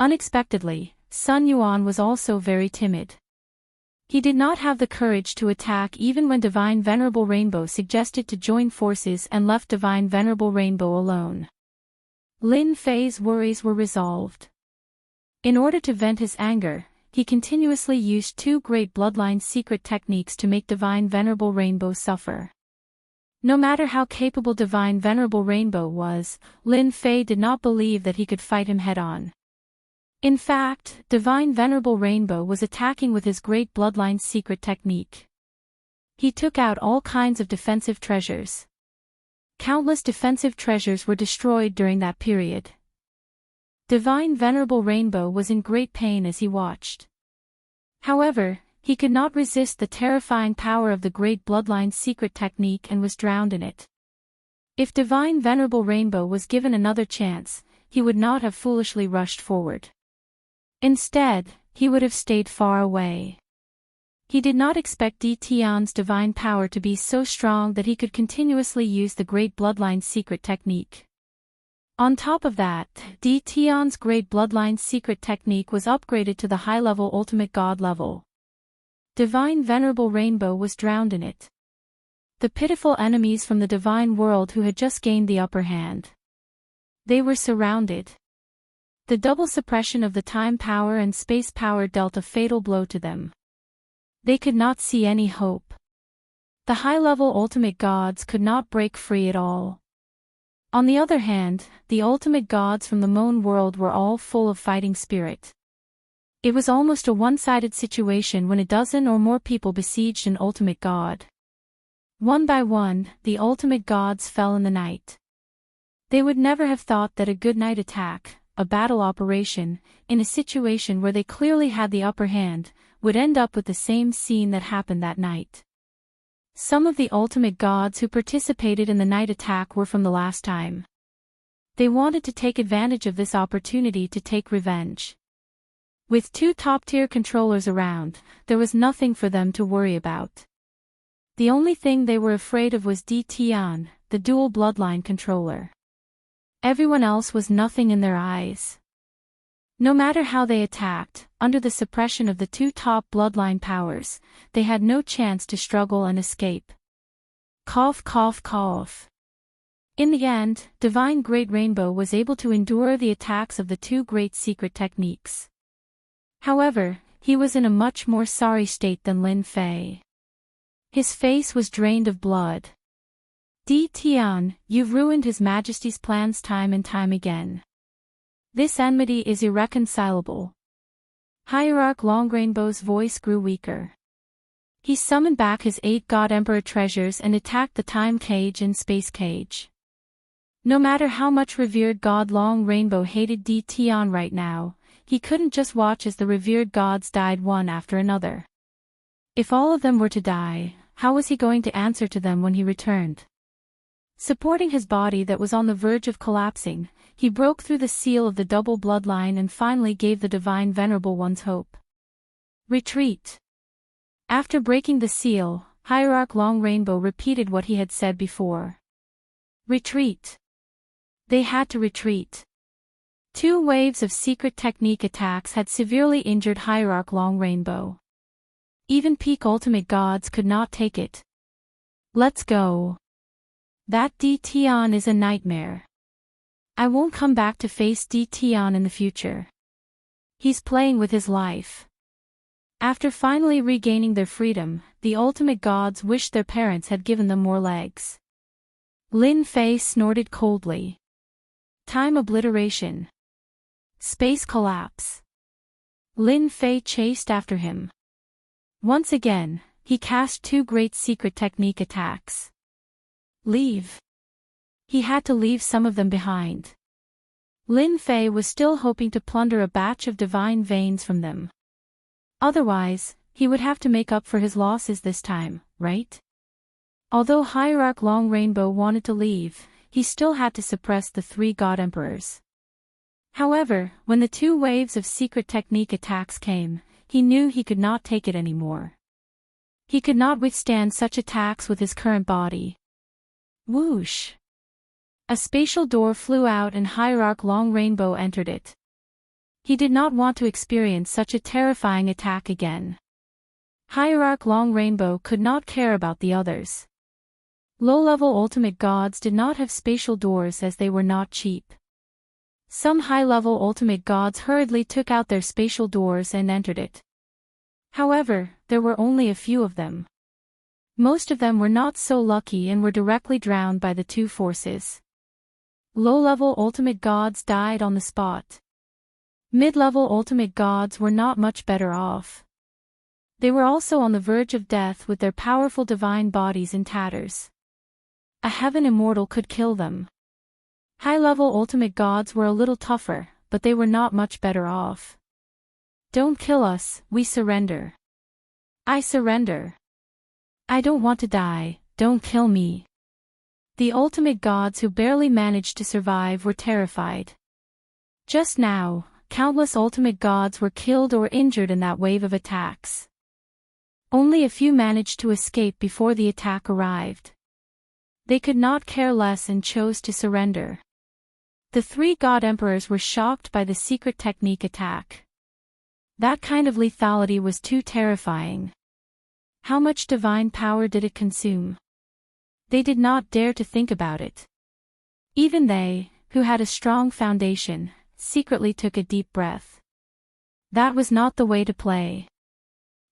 Unexpectedly, Sun Yuan was also very timid. He did not have the courage to attack even when Divine Venerable Rainbow suggested to join forces and left Divine Venerable Rainbow alone. Lin Fei's worries were resolved. In order to vent his anger, he continuously used two Great Bloodline secret techniques to make Divine Venerable Rainbow suffer. No matter how capable Divine Venerable Rainbow was, Lin Fei did not believe that he could fight him head-on. In fact, Divine Venerable Rainbow was attacking with his Great Bloodline secret technique. He took out all kinds of defensive treasures. Countless defensive treasures were destroyed during that period. Divine Venerable Rainbow was in great pain as he watched. However, he could not resist the terrifying power of the Great Bloodline secret technique and was drowned in it. If Divine Venerable Rainbow was given another chance, he would not have foolishly rushed forward. Instead, he would have stayed far away. He did not expect Di Tian's divine power to be so strong that he could continuously use the Great Bloodline secret technique. On top of that, Di Tian's Great Bloodline secret technique was upgraded to the high-level Ultimate God level. Divine Venerable Rainbow was drowned in it. The pitiful enemies from the divine world who had just gained the upper hand. They were surrounded. The double suppression of the time power and space power dealt a fatal blow to them. They could not see any hope. The high-level ultimate gods could not break free at all. On the other hand, the ultimate gods from the Moon world were all full of fighting spirit. It was almost a one-sided situation when a dozen or more people besieged an ultimate god. One by one, the ultimate gods fell in the night. They would never have thought that a good night attack, a battle operation, in a situation where they clearly had the upper hand, would end up with the same scene that happened that night. Some of the ultimate gods who participated in the night attack were from the last time. They wanted to take advantage of this opportunity to take revenge. With two top-tier controllers around, there was nothing for them to worry about. The only thing they were afraid of was Tian, the dual bloodline controller. Everyone else was nothing in their eyes. No matter how they attacked, under the suppression of the two top bloodline powers, they had no chance to struggle and escape. Cough cough cough. In the end, Divine Great Rainbow was able to endure the attacks of the two great secret techniques. However, he was in a much more sorry state than Lin Fei. His face was drained of blood. Tian, you've ruined His Majesty's plans time and time again. This enmity is irreconcilable. Hierarch Longrainbow's voice grew weaker. He summoned back his 8 God Emperor treasures and attacked the time cage and space cage. No matter how much revered God Long Rainbow hated Tian right now, he couldn't just watch as the revered gods died one after another. If all of them were to die, how was he going to answer to them when he returned? Supporting his body that was on the verge of collapsing, he broke through the seal of the double bloodline and finally gave the Divine Venerable Ones hope. Retreat. After breaking the seal, Hierarch Long Rainbow repeated what he had said before. Retreat. They had to retreat. 2 waves of secret technique attacks had severely injured Hierarch Long Rainbow. Even peak ultimate gods could not take it. Let's go. That Tian is a nightmare. I won't come back to face Tian in the future. He's playing with his life. After finally regaining their freedom, the ultimate gods wished their parents had given them more legs. Lin Fei snorted coldly. Time obliteration. Space collapse. Lin Fei chased after him. Once again, he cast 2 great secret technique attacks. Leave. He had to leave some of them behind. Lin Fei was still hoping to plunder a batch of divine veins from them. Otherwise, he would have to make up for his losses this time, right? Although Hierarch Long Rainbow wanted to leave, he still had to suppress the 3 God Emperors. However, when the 2 waves of secret technique attacks came, he knew he could not take it anymore. He could not withstand such attacks with his current body. Whoosh! A spatial door flew out and Hierarch Long Rainbow entered it. He did not want to experience such a terrifying attack again. Hierarch Long Rainbow could not care about the others. Low-level ultimate gods did not have spatial doors as they were not cheap. Some high-level ultimate gods hurriedly took out their spatial doors and entered it. However, there were only a few of them. Most of them were not so lucky and were directly drowned by the 2 forces. Low-level ultimate gods died on the spot. Mid-level ultimate gods were not much better off. They were also on the verge of death with their powerful divine bodies in tatters. A heaven immortal could kill them. High-level ultimate gods were a little tougher, but they were not much better off. Don't kill us, we surrender. I surrender. I don't want to die, don't kill me. The ultimate gods who barely managed to survive were terrified. Just now, countless ultimate gods were killed or injured in that wave of attacks. Only a few managed to escape before the attack arrived. They could not care less and chose to surrender. The 3 God Emperors were shocked by the secret technique attack. That kind of lethality was too terrifying. How much divine power did it consume? They did not dare to think about it. Even they, who had a strong foundation, secretly took a deep breath. That was not the way to play.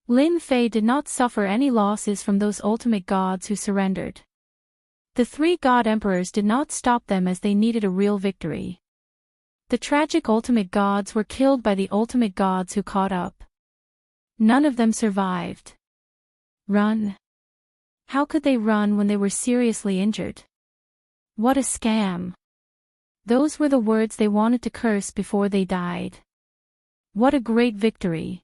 Lin Fei did not suffer any losses from those ultimate gods who surrendered. The three god emperors did not stop them as they needed a real victory. The tragic ultimate gods were killed by the ultimate gods who caught up. None of them survived. Run. How could they run when they were seriously injured? What a scam. Those were the words they wanted to curse before they died. What a great victory.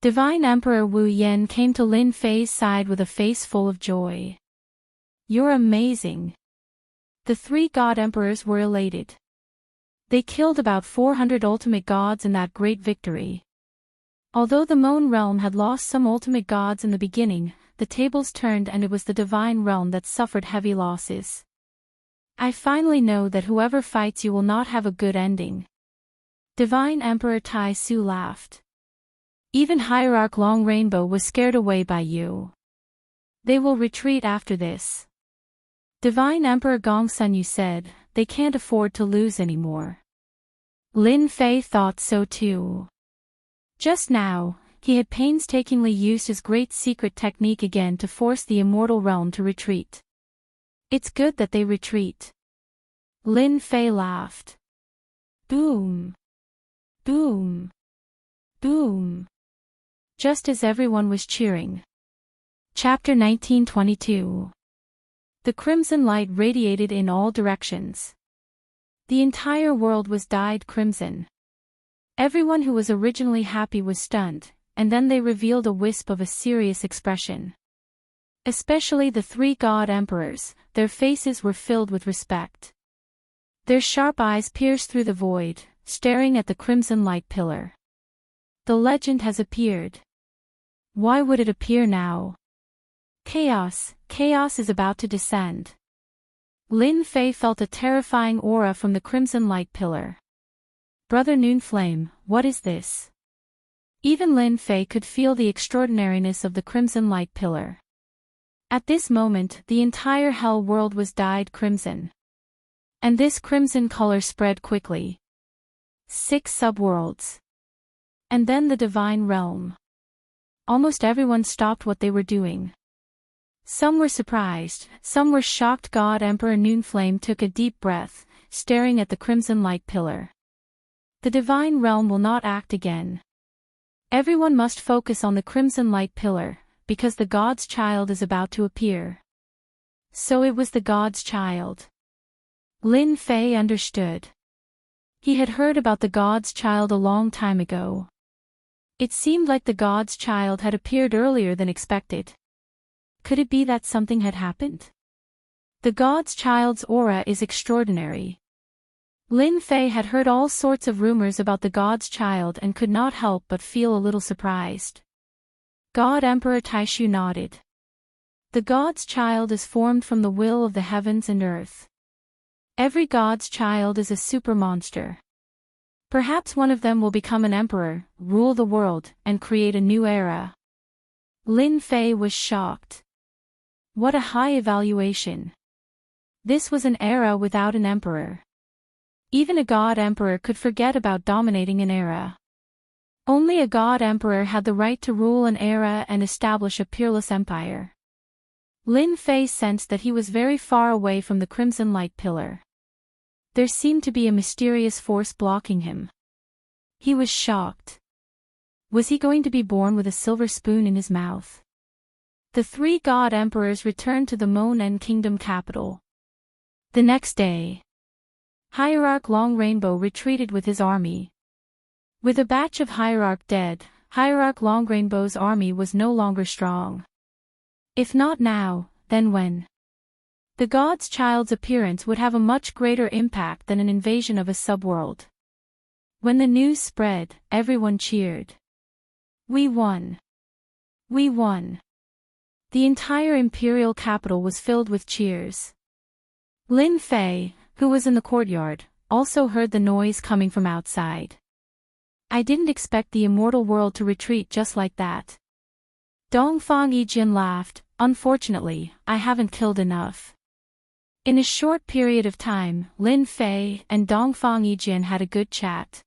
Divine Emperor Wu Yen came to Lin Fei's side with a face full of joy. You're amazing. The three god emperors were elated. They killed about 400 ultimate gods in that great victory. Although the Moan realm had lost some ultimate gods in the beginning, the tables turned and it was the divine realm that suffered heavy losses. I finally know that whoever fights you will not have a good ending. Divine Emperor Tai Su laughed. Even Hierarch Long Rainbow was scared away by you. They will retreat after this. Divine Emperor Gong Sunyu said, they can't afford to lose anymore. Lin Fei thought so too. Just now, he had painstakingly used his great secret technique again to force the immortal realm to retreat. It's good that they retreat. Lin Fei laughed. Boom. Boom. Boom. Just as everyone was cheering. Chapter 1922. The crimson light radiated in all directions. The entire world was dyed crimson. Everyone who was originally happy was stunned, and then they revealed a wisp of a serious expression. Especially the three god emperors, their faces were filled with respect. Their sharp eyes pierced through the void, staring at the crimson light pillar. The legend has appeared. Why would it appear now? Chaos is about to descend. Lin Fei felt a terrifying aura from the crimson light pillar. Brother Noonflame, what is this? Even Lin Fei could feel the extraordinariness of the crimson light pillar. At this moment, the entire hell world was dyed crimson. And this crimson color spread quickly. 6 subworlds. And then the divine realm. Almost everyone stopped what they were doing. Some were surprised, some were shocked. God Emperor Noonflame took a deep breath, staring at the crimson light pillar. The divine realm will not act again. Everyone must focus on the crimson light pillar, because the God's child is about to appear. So it was the God's child. Lin Fei understood. He had heard about the God's child a long time ago. It seemed like the God's child had appeared earlier than expected. Could it be that something had happened? The God's child's aura is extraordinary. Lin Fei had heard all sorts of rumors about the God's child and could not help but feel a little surprised. God Emperor Taishu nodded. The God's child is formed from the will of the heavens and earth. Every God's child is a super monster. Perhaps one of them will become an emperor, rule the world, and create a new era. Lin Fei was shocked. What a high evaluation. This was an era without an emperor. Even a god emperor could forget about dominating an era. Only a god emperor had the right to rule an era and establish a peerless empire. Lin Fei sensed that he was very far away from the crimson light pillar. There seemed to be a mysterious force blocking him. He was shocked. Was he going to be born with a silver spoon in his mouth? The 3 god emperors returned to the Monen Kingdom capital. The next day, Hierarch Long Rainbow retreated with his army. With a batch of Hierarch dead, Hierarch Long Rainbow's army was no longer strong. If not now, then when? The God's child's appearance would have a much greater impact than an invasion of a subworld. When the news spread, everyone cheered. We won. We won. The entire imperial capital was filled with cheers. Lin Fei, who was in the courtyard, also heard the noise coming from outside. I didn't expect the immortal world to retreat just like that. Dongfang Yijin laughed. Unfortunately, I haven't killed enough. In a short period of time, Lin Fei and Dongfang Yijin had a good chat.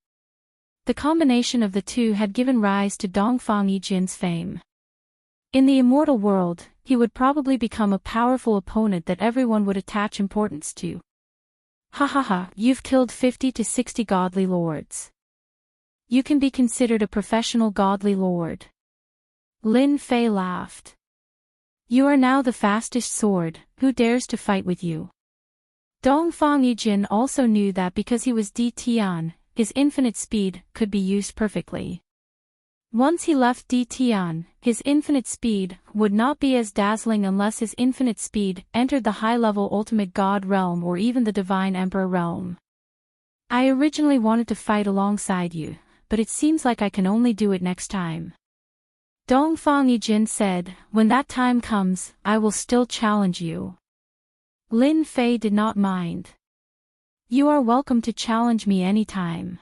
The combination of the two had given rise to Dongfang Yijin's fame. In the immortal world, he would probably become a powerful opponent that everyone would attach importance to. Ha ha ha, you've killed 50 to 60 godly lords. You can be considered a professional godly lord. Lin Fei laughed. You are now the fastest sword, who dares to fight with you? Dongfang Yijin also knew that because he was Di Tian, his infinite speed could be used perfectly. Once he left Di Tian, his infinite speed would not be as dazzling unless his infinite speed entered the high-level ultimate god realm or even the divine emperor realm. I originally wanted to fight alongside you, but it seems like I can only do it next time. Dongfang Yijin said, when that time comes, I will still challenge you. Lin Fei did not mind. You are welcome to challenge me anytime.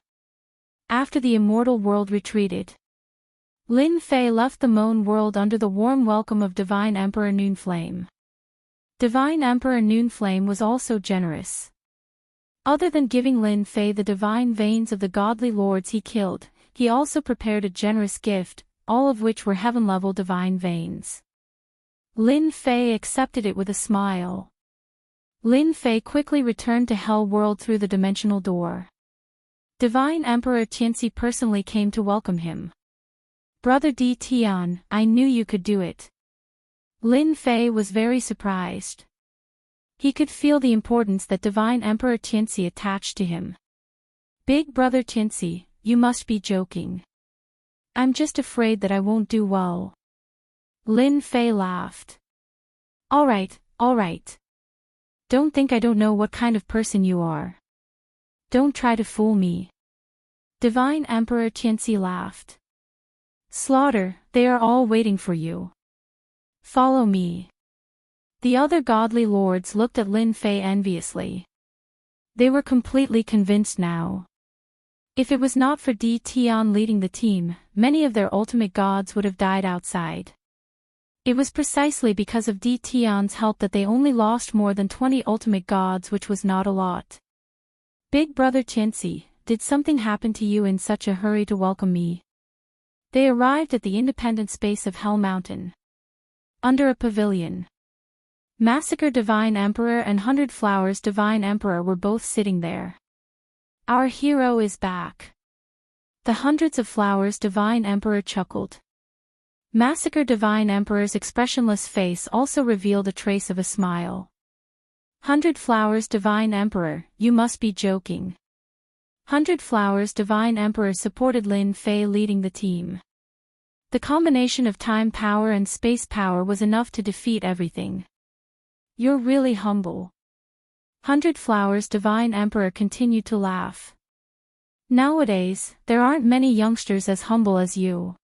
After the immortal world retreated, Lin Fei left the Moan world under the warm welcome of Divine Emperor Noonflame. Divine Emperor Noonflame was also generous. Other than giving Lin Fei the divine veins of the godly lords he killed, he also prepared a generous gift, all of which were heaven-level divine veins. Lin Fei accepted it with a smile. Lin Fei quickly returned to Hell World through the dimensional door. Divine Emperor Tianxi personally came to welcome him. Brother Di Tian, I knew you could do it. Lin Fei was very surprised. He could feel the importance that Divine Emperor Tianxi attached to him. Big brother Tianxi, you must be joking. I'm just afraid that I won't do well. Lin Fei laughed. All right. Don't think I don't know what kind of person you are. Don't try to fool me. Divine Emperor Tianxi laughed. Slaughter, they are all waiting for you. Follow me. The other godly lords looked at Lin Fei enviously. They were completely convinced now. If it was not for Di Tian leading the team, many of their ultimate gods would have died outside. It was precisely because of Di Tian's help that they only lost more than 20 ultimate gods, which was not a lot. Big brother Tianxi, did something happen to you in such a hurry to welcome me? They arrived at the independent space of Hell Mountain. Under a pavilion. Massacre Divine Emperor and 100 Flowers Divine Emperor were both sitting there. Our hero is back. The Hundreds of Flowers Divine Emperor chuckled. Massacre Divine Emperor's expressionless face also revealed a trace of a smile. 100 Flowers Divine Emperor, you must be joking. 100 Flowers Divine Emperor supported Lin Fei leading the team. The combination of time power and space power was enough to defeat everything. You're really humble. 100 Flowers Divine Emperor continued to laugh. Nowadays, there aren't many youngsters as humble as you.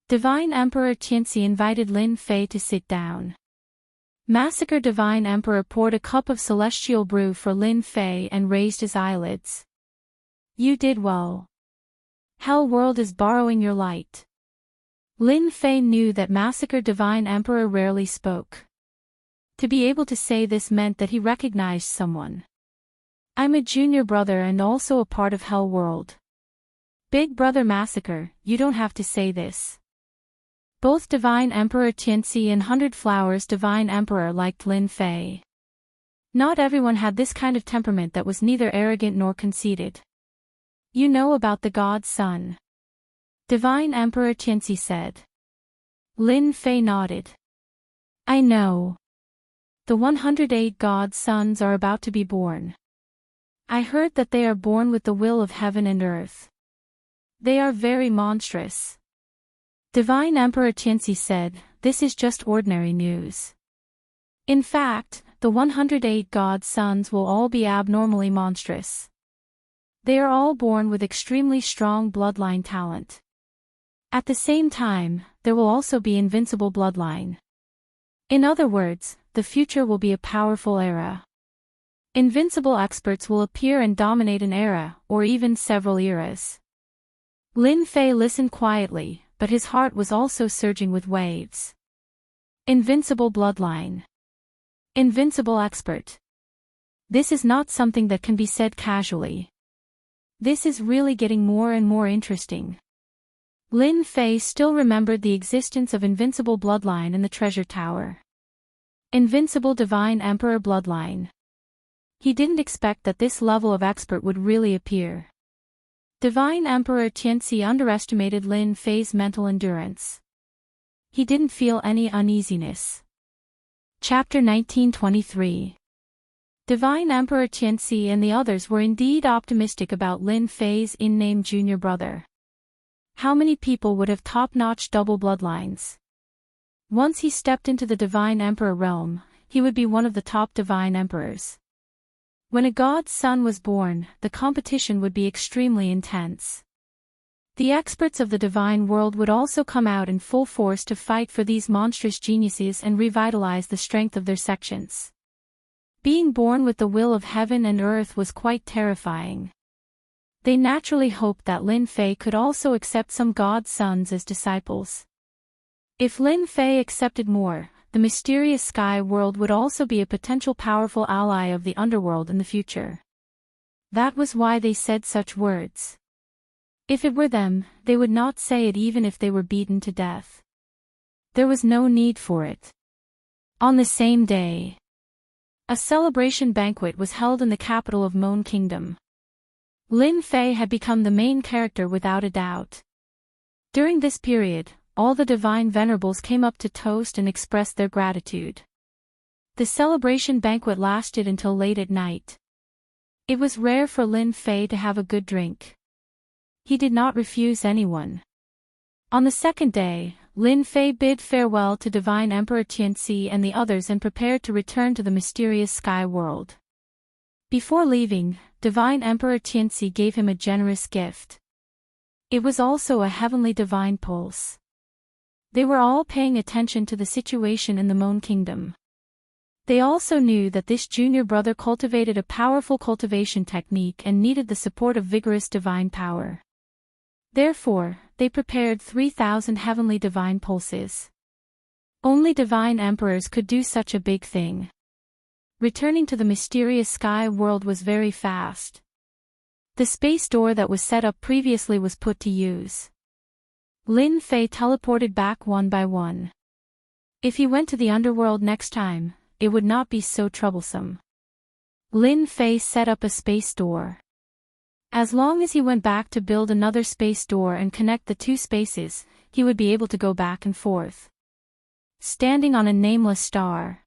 Divine Emperor Tianxi invited Lin Fei to sit down. Massacre Divine Emperor poured a cup of celestial brew for Lin Fei and raised his eyelids. You did well. Hell World is borrowing your light. Lin Fei knew that Massacre Divine Emperor rarely spoke. To be able to say this meant that he recognized someone. I'm a junior brother and also a part of Hell World. Big brother Massacre, you don't have to say this. Both Divine Emperor Tianxi and 100 Flowers Divine Emperor liked Lin Fei. Not everyone had this kind of temperament that was neither arrogant nor conceited. You know about the God's Son. Divine Emperor Tianxi said. Lin Fei nodded. I know. The 108 God's Sons are about to be born. I heard that they are born with the will of heaven and earth. They are very monstrous. Divine Emperor Tianxi said, this is just ordinary news. In fact, the 108 God's Sons will all be abnormally monstrous. They are all born with extremely strong bloodline talent. At the same time, there will also be invincible bloodline. In other words, the future will be a powerful era. Invincible experts will appear and dominate an era, or even several eras. Lin Fei listened quietly, but his heart was also surging with waves. Invincible bloodline. Invincible expert. This is not something that can be said casually. This is really getting more and more interesting. Lin Fei still remembered the existence of Invincible Bloodline in the Treasure Tower. Invincible Divine Emperor Bloodline. He didn't expect that this level of expert would really appear. Divine Emperor Tianxi underestimated Lin Fei's mental endurance. He didn't feel any uneasiness. Chapter 1923. Divine Emperor Tianxi and the others were indeed optimistic about Lin Fei's in-name junior brother. How many people would have top-notch double bloodlines? Once he stepped into the Divine Emperor realm, he would be one of the top Divine Emperors. When a god's son was born, the competition would be extremely intense. The experts of the divine world would also come out in full force to fight for these monstrous geniuses and revitalize the strength of their sections. Being born with the will of heaven and earth was quite terrifying. They naturally hoped that Lin Fei could also accept some god's sons as disciples. If Lin Fei accepted more, the mysterious sky world would also be a potential powerful ally of the underworld in the future. That was why they said such words. If it were them, they would not say it even if they were beaten to death. There was no need for it. On the same day, a celebration banquet was held in the capital of Moan Kingdom. Lin Fei had become the main character without a doubt. During this period, all the divine venerables came up to toast and express their gratitude. The celebration banquet lasted until late at night. It was rare for Lin Fei to have a good drink. He did not refuse anyone. On the second day, Lin Fei bid farewell to Divine Emperor Tianxi and the others and prepared to return to the mysterious sky world. Before leaving, Divine Emperor Tianxi gave him a generous gift. It was also a heavenly divine pulse. They were all paying attention to the situation in the Moan Kingdom. They also knew that this junior brother cultivated a powerful cultivation technique and needed the support of vigorous divine power. Therefore, they prepared 3,000 heavenly divine pulses. Only divine emperors could do such a big thing. Returning to the mysterious sky world was very fast. The space door that was set up previously was put to use. Lin Fei teleported back one by one. If he went to the underworld next time, it would not be so troublesome. Lin Fei set up a space door. As long as he went back to build another space door and connect the two spaces, he would be able to go back and forth. Standing on a nameless star,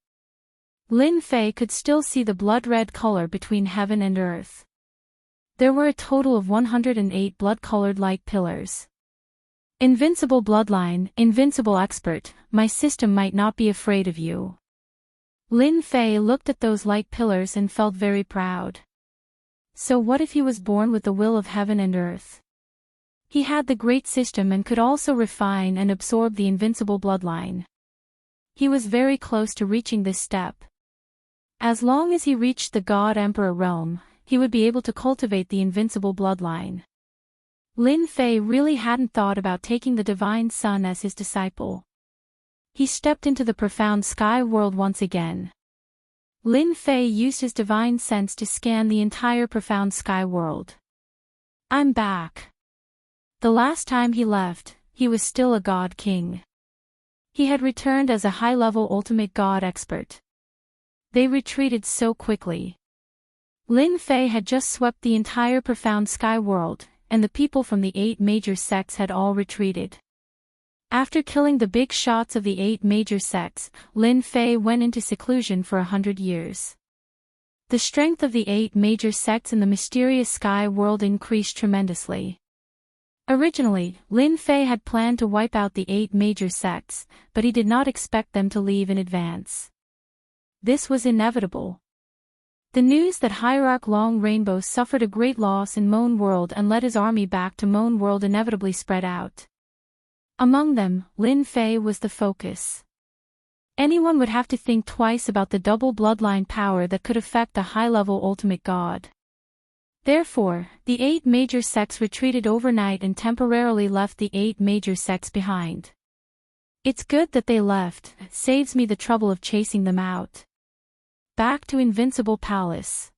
Lin Fei could still see the blood-red color between heaven and earth. There were a total of 108 blood-colored light pillars. Invincible bloodline, invincible expert, my system might not be afraid of you. Lin Fei looked at those light pillars and felt very proud. So what if he was born with the will of heaven and earth? He had the great system and could also refine and absorb the invincible bloodline. He was very close to reaching this step. As long as he reached the God Emperor realm, he would be able to cultivate the invincible bloodline. Lin Fei really hadn't thought about taking the Divine Son as his disciple. He stepped into the profound sky world once again. Lin Fei used his divine sense to scan the entire profound sky world. I'm back. The last time he left, he was still a god king. He had returned as a high-level ultimate god expert. They retreated so quickly. Lin Fei had just swept the entire profound sky world, and the people from the 8 major sects had all retreated. After killing the big shots of the 8 major sects, Lin Fei went into seclusion for 100 years. The strength of the 8 major sects in the mysterious sky world increased tremendously. Originally, Lin Fei had planned to wipe out the 8 major sects, but he did not expect them to leave in advance. This was inevitable. The news that Hierarch Long Rainbow suffered a great loss in Moan World and led his army back to Moan World inevitably spread out. Among them, Lin Fei was the focus. Anyone would have to think twice about the double bloodline power that could affect the high-level ultimate god. Therefore, the 8 major sects retreated overnight and temporarily left the 8 major sects behind. It's good that they left, it saves me the trouble of chasing them out. Back to Invincible Palace.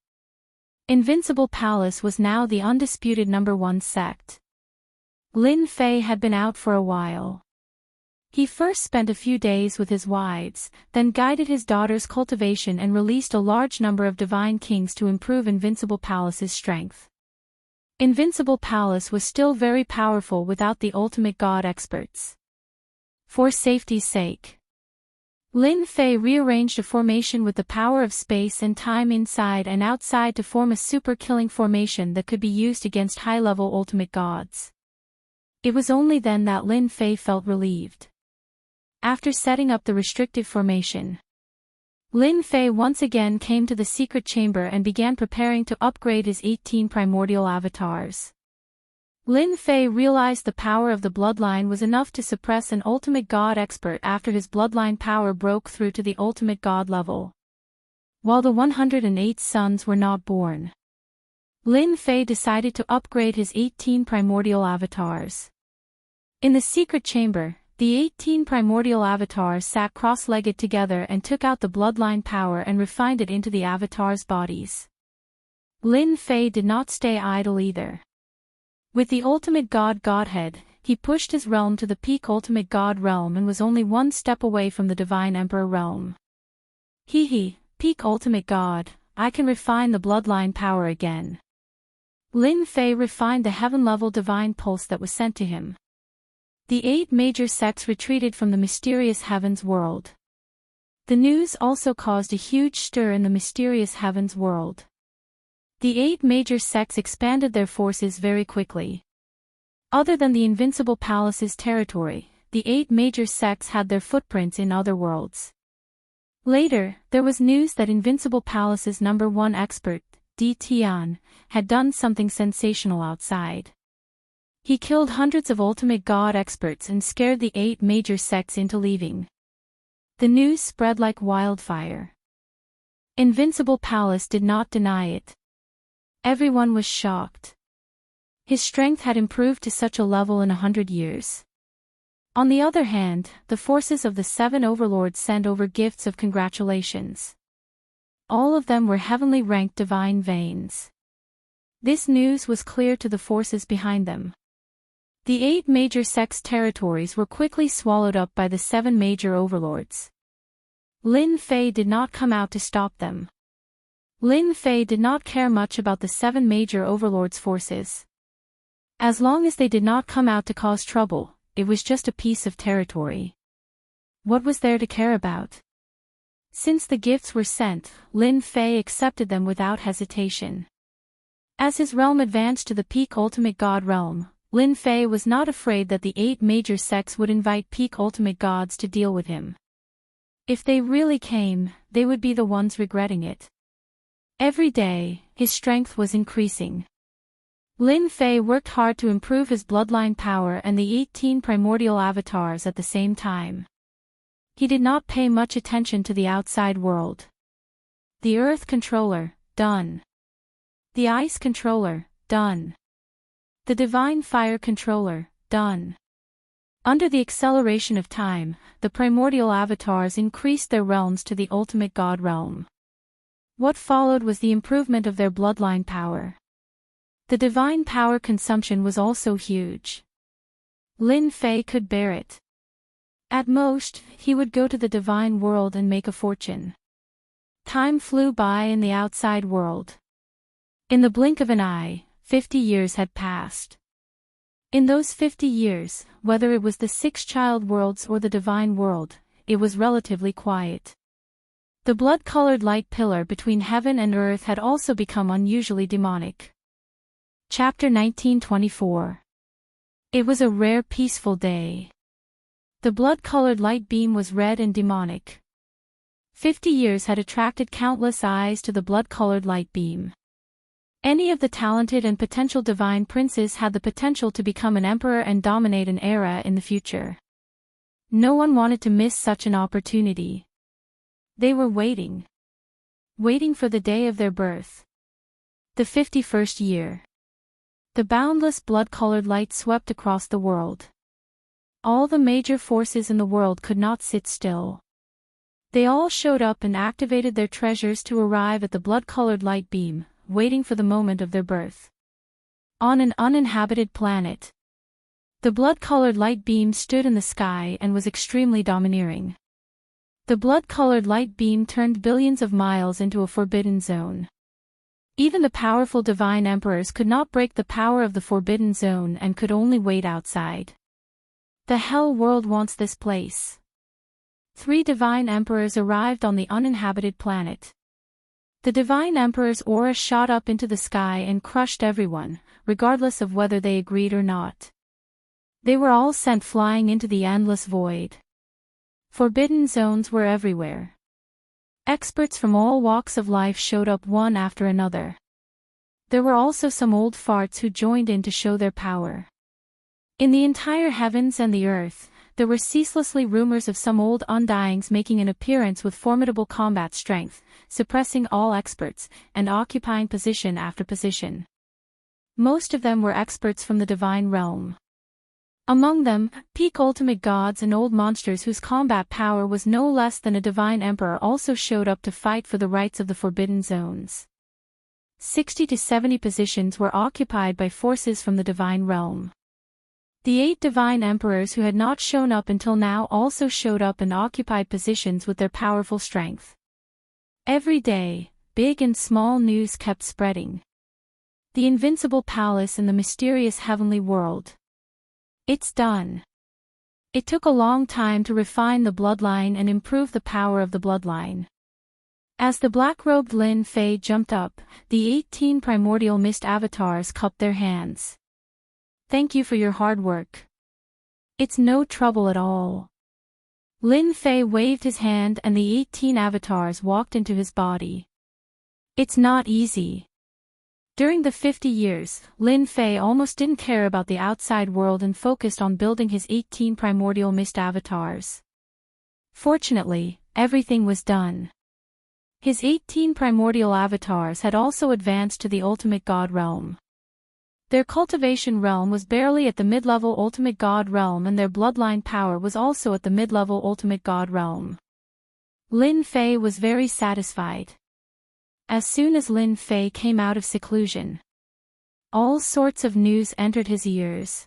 Invincible Palace was now the undisputed #1 sect. Lin Fei had been out for a while. He first spent a few days with his wives, then guided his daughter's cultivation and released a large number of divine kings to improve Invincible Palace's strength. Invincible Palace was still very powerful without the ultimate god experts. For safety's sake, Lin Fei rearranged a formation with the power of space and time inside and outside to form a super-killing formation that could be used against high-level ultimate gods. It was only then that Lin Fei felt relieved. After setting up the restrictive formation, Lin Fei once again came to the secret chamber and began preparing to upgrade his 18 primordial avatars. Lin Fei realized the power of the bloodline was enough to suppress an ultimate god expert after his bloodline power broke through to the ultimate god level. While the 108 sons were not born, Lin Fei decided to upgrade his 18 primordial avatars. In the secret chamber, the 18 primordial avatars sat cross-legged together and took out the bloodline power and refined it into the avatars' bodies. Lin Fei did not stay idle either. With the ultimate godhead, he pushed his realm to the peak ultimate god realm and was only one step away from the divine emperor realm. Peak ultimate god, I can refine the bloodline power again. Lin Fei refined the heaven-level divine pulse that was sent to him. The 8 major sects retreated from the mysterious heavens world. The news also caused a huge stir in the mysterious heavens world. The 8 major sects expanded their forces very quickly. Other than the Invincible Palace's territory, the 8 major sects had their footprints in other worlds. Later, there was news that Invincible Palace's #1 expert, Di Tian, had done something sensational outside. He killed hundreds of ultimate god experts and scared the 8 major sects into leaving. The news spread like wildfire. Invincible Palace did not deny it. Everyone was shocked. His strength had improved to such a level in 100 years. On the other hand, the forces of the 7 overlords sent over gifts of congratulations. All of them were heavenly ranked divine veins. This news was clear to the forces behind them. The 8 major sects' territories were quickly swallowed up by the 7 major overlords. Lin Fei did not come out to stop them. Lin Fei did not care much about the 7 major overlords' forces. As long as they did not come out to cause trouble, it was just a piece of territory. What was there to care about? Since the gifts were sent, Lin Fei accepted them without hesitation. As his realm advanced to the peak ultimate god realm, Lin Fei was not afraid that the 8 major sects would invite peak ultimate gods to deal with him. If they really came, they would be the ones regretting it. Every day, his strength was increasing. Lin Fei worked hard to improve his bloodline power and the 18 primordial avatars at the same time. He did not pay much attention to the outside world. The Earth Controller, done. The Ice Controller, done. The Divine Fire Controller, done. Under the acceleration of time, the primordial avatars increased their realms to the ultimate god realm. What followed was the improvement of their bloodline power. The divine power consumption was also huge. Lin Fei could bear it. At most, he would go to the divine world and make a fortune. Time flew by in the outside world. In the blink of an eye, 50 years had passed. In those 50 years, whether it was the 6 child worlds or the divine world, it was relatively quiet. The blood-colored light pillar between heaven and earth had also become unusually demonic. Chapter 1924. It was a rare peaceful day. The blood-colored light beam was red and demonic. 50 years had attracted countless eyes to the blood-colored light beam. Any of the talented and potential divine princes had the potential to become an emperor and dominate an era in the future. No one wanted to miss such an opportunity. They were waiting. Waiting for the day of their birth. The 51st year. The boundless blood-colored light swept across the world. All the major forces in the world could not sit still. They all showed up and activated their treasures to arrive at the blood-colored light beam, waiting for the moment of their birth. On an uninhabited planet. The blood-colored light beam stood in the sky and was extremely domineering. The blood-colored light beam turned billions of miles into a forbidden zone. Even the powerful divine emperors could not break the power of the forbidden zone and could only wait outside. The hell world wants this place. 3 divine emperors arrived on the uninhabited planet. The divine emperor's aura shot up into the sky and crushed everyone, regardless of whether they agreed or not. They were all sent flying into the endless void. Forbidden zones were everywhere. Experts from all walks of life showed up one after another. There were also some old farts who joined in to show their power. In the entire heavens and the earth, there were ceaselessly rumors of some old undyings making an appearance with formidable combat strength, suppressing all experts, and occupying position after position. Most of them were experts from the divine realm. Among them, peak ultimate gods and old monsters whose combat power was no less than a divine emperor also showed up to fight for the rights of the forbidden zones. 60 to 70 positions were occupied by forces from the divine realm. The 8 divine emperors who had not shown up until now also showed up and occupied positions with their powerful strength. Every day, big and small news kept spreading. The invincible palace in the mysterious heavenly world. It's done. It took a long time to refine the bloodline and improve the power of the bloodline. As the black-robed Lin Fei jumped up, the 18 primordial mist avatars cupped their hands. Thank you for your hard work. It's no trouble at all. Lin Fei waved his hand and the 18 avatars walked into his body. It's not easy. During the 50 years, Lin Fei almost didn't care about the outside world and focused on building his 18 primordial mist avatars. Fortunately, everything was done. His 18 primordial avatars had also advanced to the ultimate god realm. Their cultivation realm was barely at the mid-level ultimate god realm and their bloodline power was also at the mid-level ultimate god realm. Lin Fei was very satisfied. As soon as Lin Fei came out of seclusion, all sorts of news entered his ears.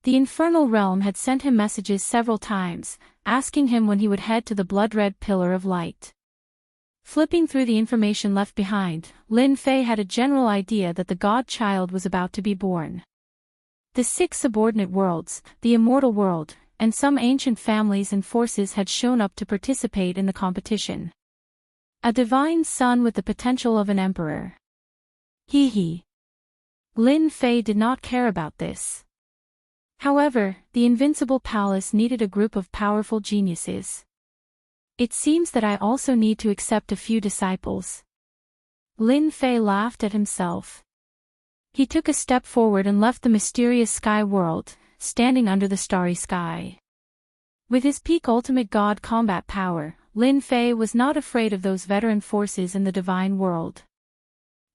The infernal realm had sent him messages several times, asking him when he would head to the blood-red pillar of light. Flipping through the information left behind, Lin Fei had a general idea that the god-child was about to be born. The 6 subordinate worlds, the immortal world, and some ancient families and forces had shown up to participate in the competition. A divine son with the potential of an emperor. Hee. Lin Fei did not care about this. However, the invincible palace needed a group of powerful geniuses. It seems that I also need to accept a few disciples. Lin Fei laughed at himself. He took a step forward and left the mysterious sky world, standing under the starry sky. With his peak ultimate god combat power, Lin Fei was not afraid of those veteran forces in the divine world.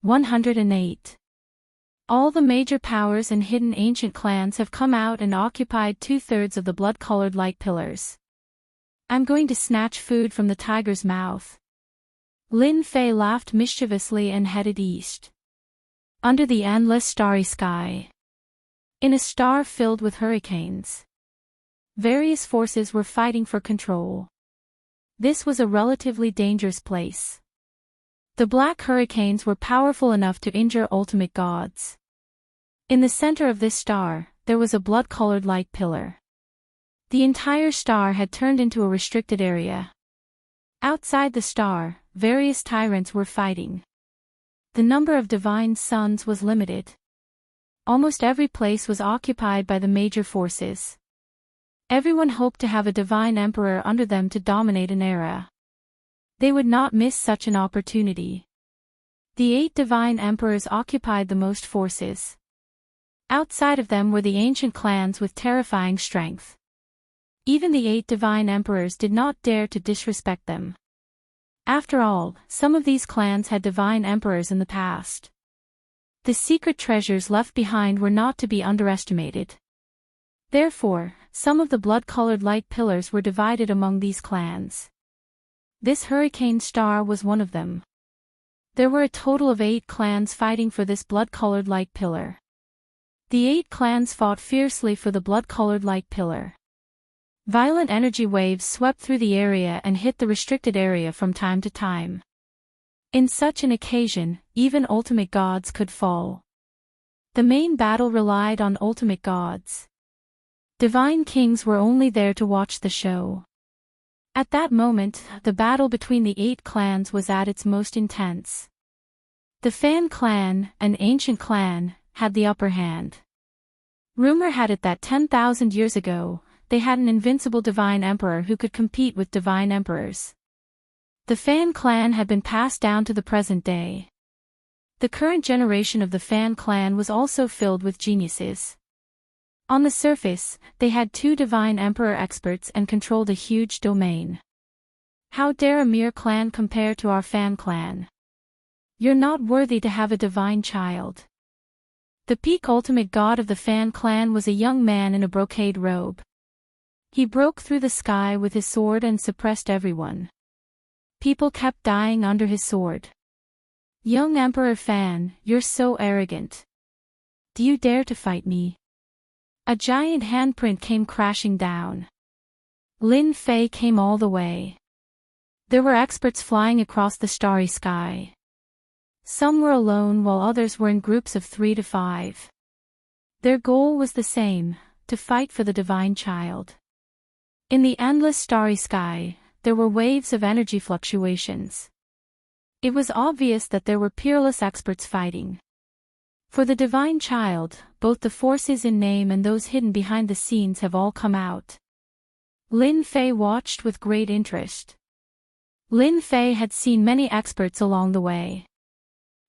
108. All the major powers and hidden ancient clans have come out and occupied 2/3 of the blood-colored light pillars. I'm going to snatch food from the tiger's mouth. Lin Fei laughed mischievously and headed east. Under the endless starry sky. In a star filled with hurricanes. Various forces were fighting for control. This was a relatively dangerous place. The black hurricanes were powerful enough to injure ultimate gods. In the center of this star, there was a blood-colored light pillar. The entire star had turned into a restricted area. Outside the star, various tyrants were fighting. The number of divine sons was limited. Almost every place was occupied by the major forces. Everyone hoped to have a divine emperor under them to dominate an era. They would not miss such an opportunity. The 8 divine emperors occupied the most forces. Outside of them were the ancient clans with terrifying strength. Even the 8 divine emperors did not dare to disrespect them. After all, some of these clans had divine emperors in the past. The secret treasures left behind were not to be underestimated. Therefore, some of the blood-colored light pillars were divided among these clans. This hurricane star was one of them. There were a total of 8 clans fighting for this blood-colored light pillar. The 8 clans fought fiercely for the blood-colored light pillar. Violent energy waves swept through the area and hit the restricted area from time to time. In such an occasion, even ultimate gods could fall. The main battle relied on ultimate gods. Divine kings were only there to watch the show. At that moment, the battle between the 8 clans was at its most intense. The Fan clan, an ancient clan, had the upper hand. Rumor had it that 10,000 years ago, they had an invincible divine emperor who could compete with divine emperors. The Fan clan had been passed down to the present day. The current generation of the Fan clan was also filled with geniuses. On the surface, they had 2 divine emperor experts and controlled a huge domain. How dare a mere clan compare to our Fan clan? You're not worthy to have a divine child. The peak ultimate god of the Fan clan was a young man in a brocade robe. He broke through the sky with his sword and suppressed everyone. People kept dying under his sword. Young Emperor Fan, you're so arrogant. Do you dare to fight me? A giant handprint came crashing down. Lin Fei came all the way. There were experts flying across the starry sky. Some were alone while others were in groups of 3 to 5. Their goal was the same, to fight for the divine child. In the endless starry sky, there were waves of energy fluctuations. It was obvious that there were peerless experts fighting. For the divine child, both the forces in name and those hidden behind the scenes have all come out. Lin Fei watched with great interest. Lin Fei had seen many experts along the way.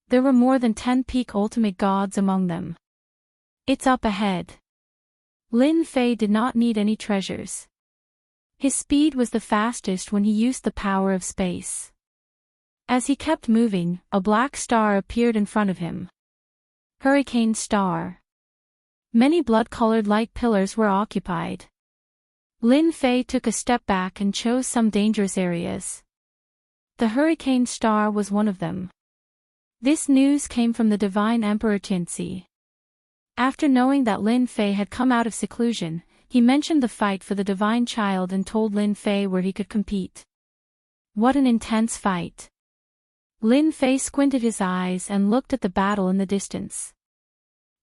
There were more than 10 peak ultimate gods among them. It's up ahead. Lin Fei did not need any treasures. His speed was the fastest when he used the power of space. As he kept moving, a black star appeared in front of him. Hurricane Star. Many blood-colored light pillars were occupied. Lin Fei took a step back and chose some dangerous areas. The Hurricane Star was one of them. This news came from the Divine Emperor Tinci. After knowing that Lin Fei had come out of seclusion, he mentioned the fight for the divine child and told Lin Fei where he could compete. What an intense fight! Lin Fei squinted his eyes and looked at the battle in the distance.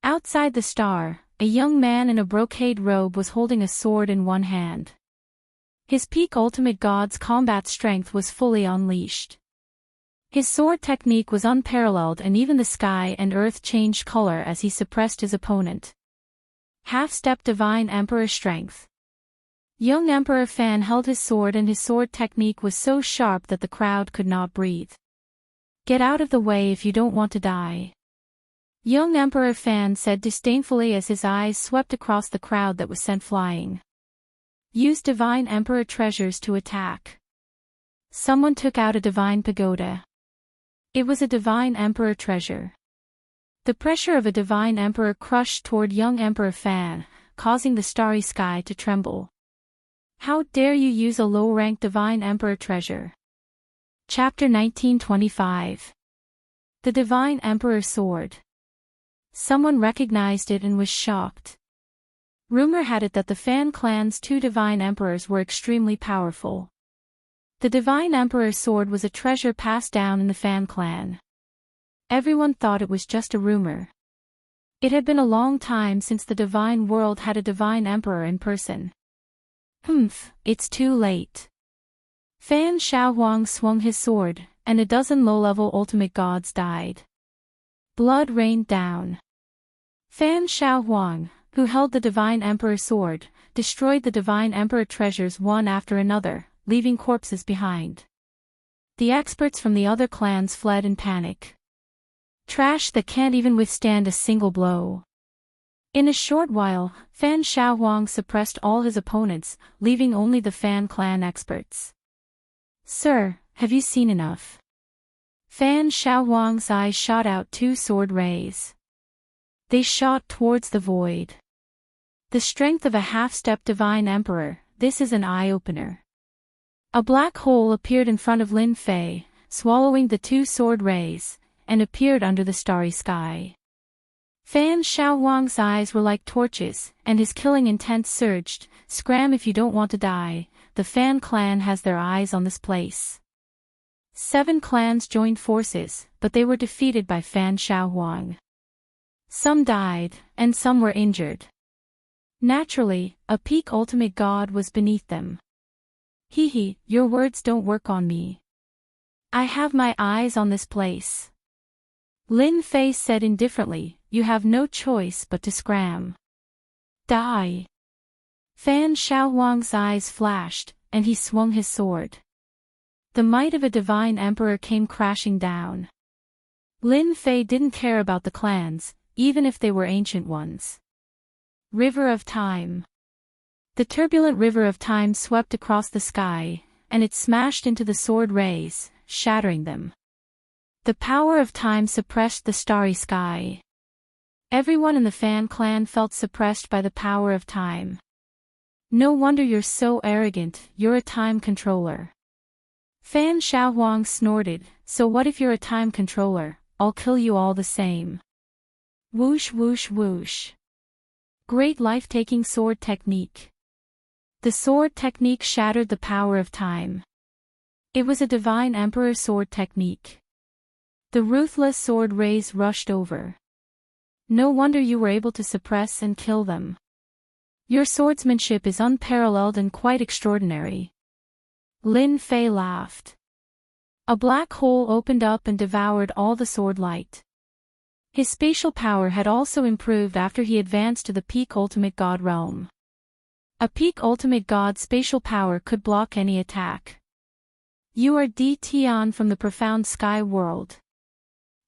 Outside the star, a young man in a brocade robe was holding a sword in one hand. His peak ultimate god's combat strength was fully unleashed. His sword technique was unparalleled and even the sky and earth changed color as he suppressed his opponent. Half-step divine emperor strength. Young Emperor Fan held his sword and his sword technique was so sharp that the crowd could not breathe. Get out of the way if you don't want to die. Young Emperor Fan said disdainfully as his eyes swept across the crowd that was sent flying. Use divine emperor treasures to attack. Someone took out a divine pagoda. It was a divine emperor treasure. The pressure of a divine emperor crushed toward young Emperor Fan, causing the starry sky to tremble. How dare you use a low-ranked divine emperor treasure? Chapter 1925. The Divine Emperor Sword. Someone recognized it and was shocked. Rumor had it that the Fan clan's 2 divine emperors were extremely powerful. The Divine Emperor Sword was a treasure passed down in the Fan clan. Everyone thought it was just a rumor. It had been a long time since the divine world had a divine emperor in person. It's too late. Fan Xiaohuang swung his sword, and a dozen low-level ultimate gods died. Blood rained down. Fan Xiaohuang, who held the divine emperor sword, destroyed the divine emperor treasures one after another, leaving corpses behind. The experts from the other clans fled in panic. Trash that can't even withstand a single blow. In a short while, Fan Xiaohuang suppressed all his opponents, leaving only the Fan clan experts. Sir, have you seen enough? Fan Xiaohuang's eyes shot out 2 sword rays. They shot towards the void. The strength of a half-step divine emperor, this is an eye-opener. A black hole appeared in front of Lin Fei, swallowing the 2 sword rays, and appeared under the starry sky. Fan Xiaowang's eyes were like torches, and his killing intent surged. Scram if you don't want to die, the Fan clan has their eyes on this place. 7 clans joined forces, but they were defeated by Fan Xiaowang. Some died, and some were injured. Naturally, a peak ultimate god was beneath them. Hee, your words don't work on me. I have my eyes on this place. Lin Fei said indifferently, you have no choice but to scram. Die. Fan Xiaowang's eyes flashed, and he swung his sword. The might of a divine emperor came crashing down. Lin Fei didn't care about the clans, even if they were ancient ones. River of Time. The turbulent river of time swept across the sky, and it smashed into the sword rays, shattering them. The power of time suppressed the starry sky. Everyone in the Fan clan felt suppressed by the power of time. No wonder you're so arrogant, you're a time controller. Fan Xiaowang snorted, so what if you're a time controller, I'll kill you all the same. Whoosh whoosh whoosh. Great life-taking sword technique. The sword technique shattered the power of time. It was a divine emperor sword technique. The ruthless sword rays rushed over. No wonder you were able to suppress and kill them. Your swordsmanship is unparalleled and quite extraordinary. Lin Fei laughed. A black hole opened up and devoured all the sword light. His spatial power had also improved after he advanced to the peak ultimate god realm. A peak ultimate god's spatial power could block any attack. You are Di Tian from the profound sky world.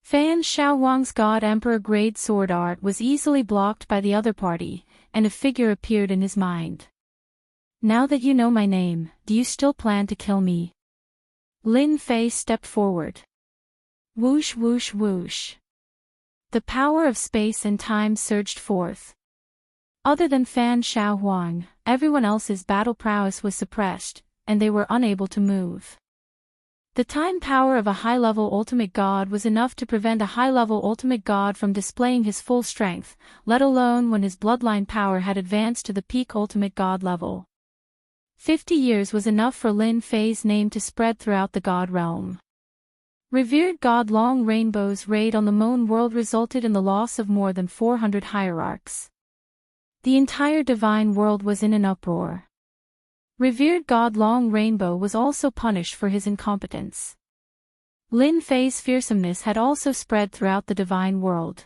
Fan Xiaowang's god emperor grade sword art was easily blocked by the other party, and a figure appeared in his mind. Now that you know my name, do you still plan to kill me? Lin Fei stepped forward. Whoosh whoosh whoosh. The power of space and time surged forth. Other than Fan Xiaowang, everyone else's battle prowess was suppressed, and they were unable to move. The time power of a high-level ultimate god was enough to prevent a high-level ultimate god from displaying his full strength, let alone when his bloodline power had advanced to the peak ultimate god level. 50 years was enough for Lin Fei's name to spread throughout the god realm. Revered god Long Rainbow's raid on the Moon world resulted in the loss of more than 400 hierarchs. The entire divine world was in an uproar. Revered god Long Rainbow was also punished for his incompetence. Lin Fei's fearsomeness had also spread throughout the divine world.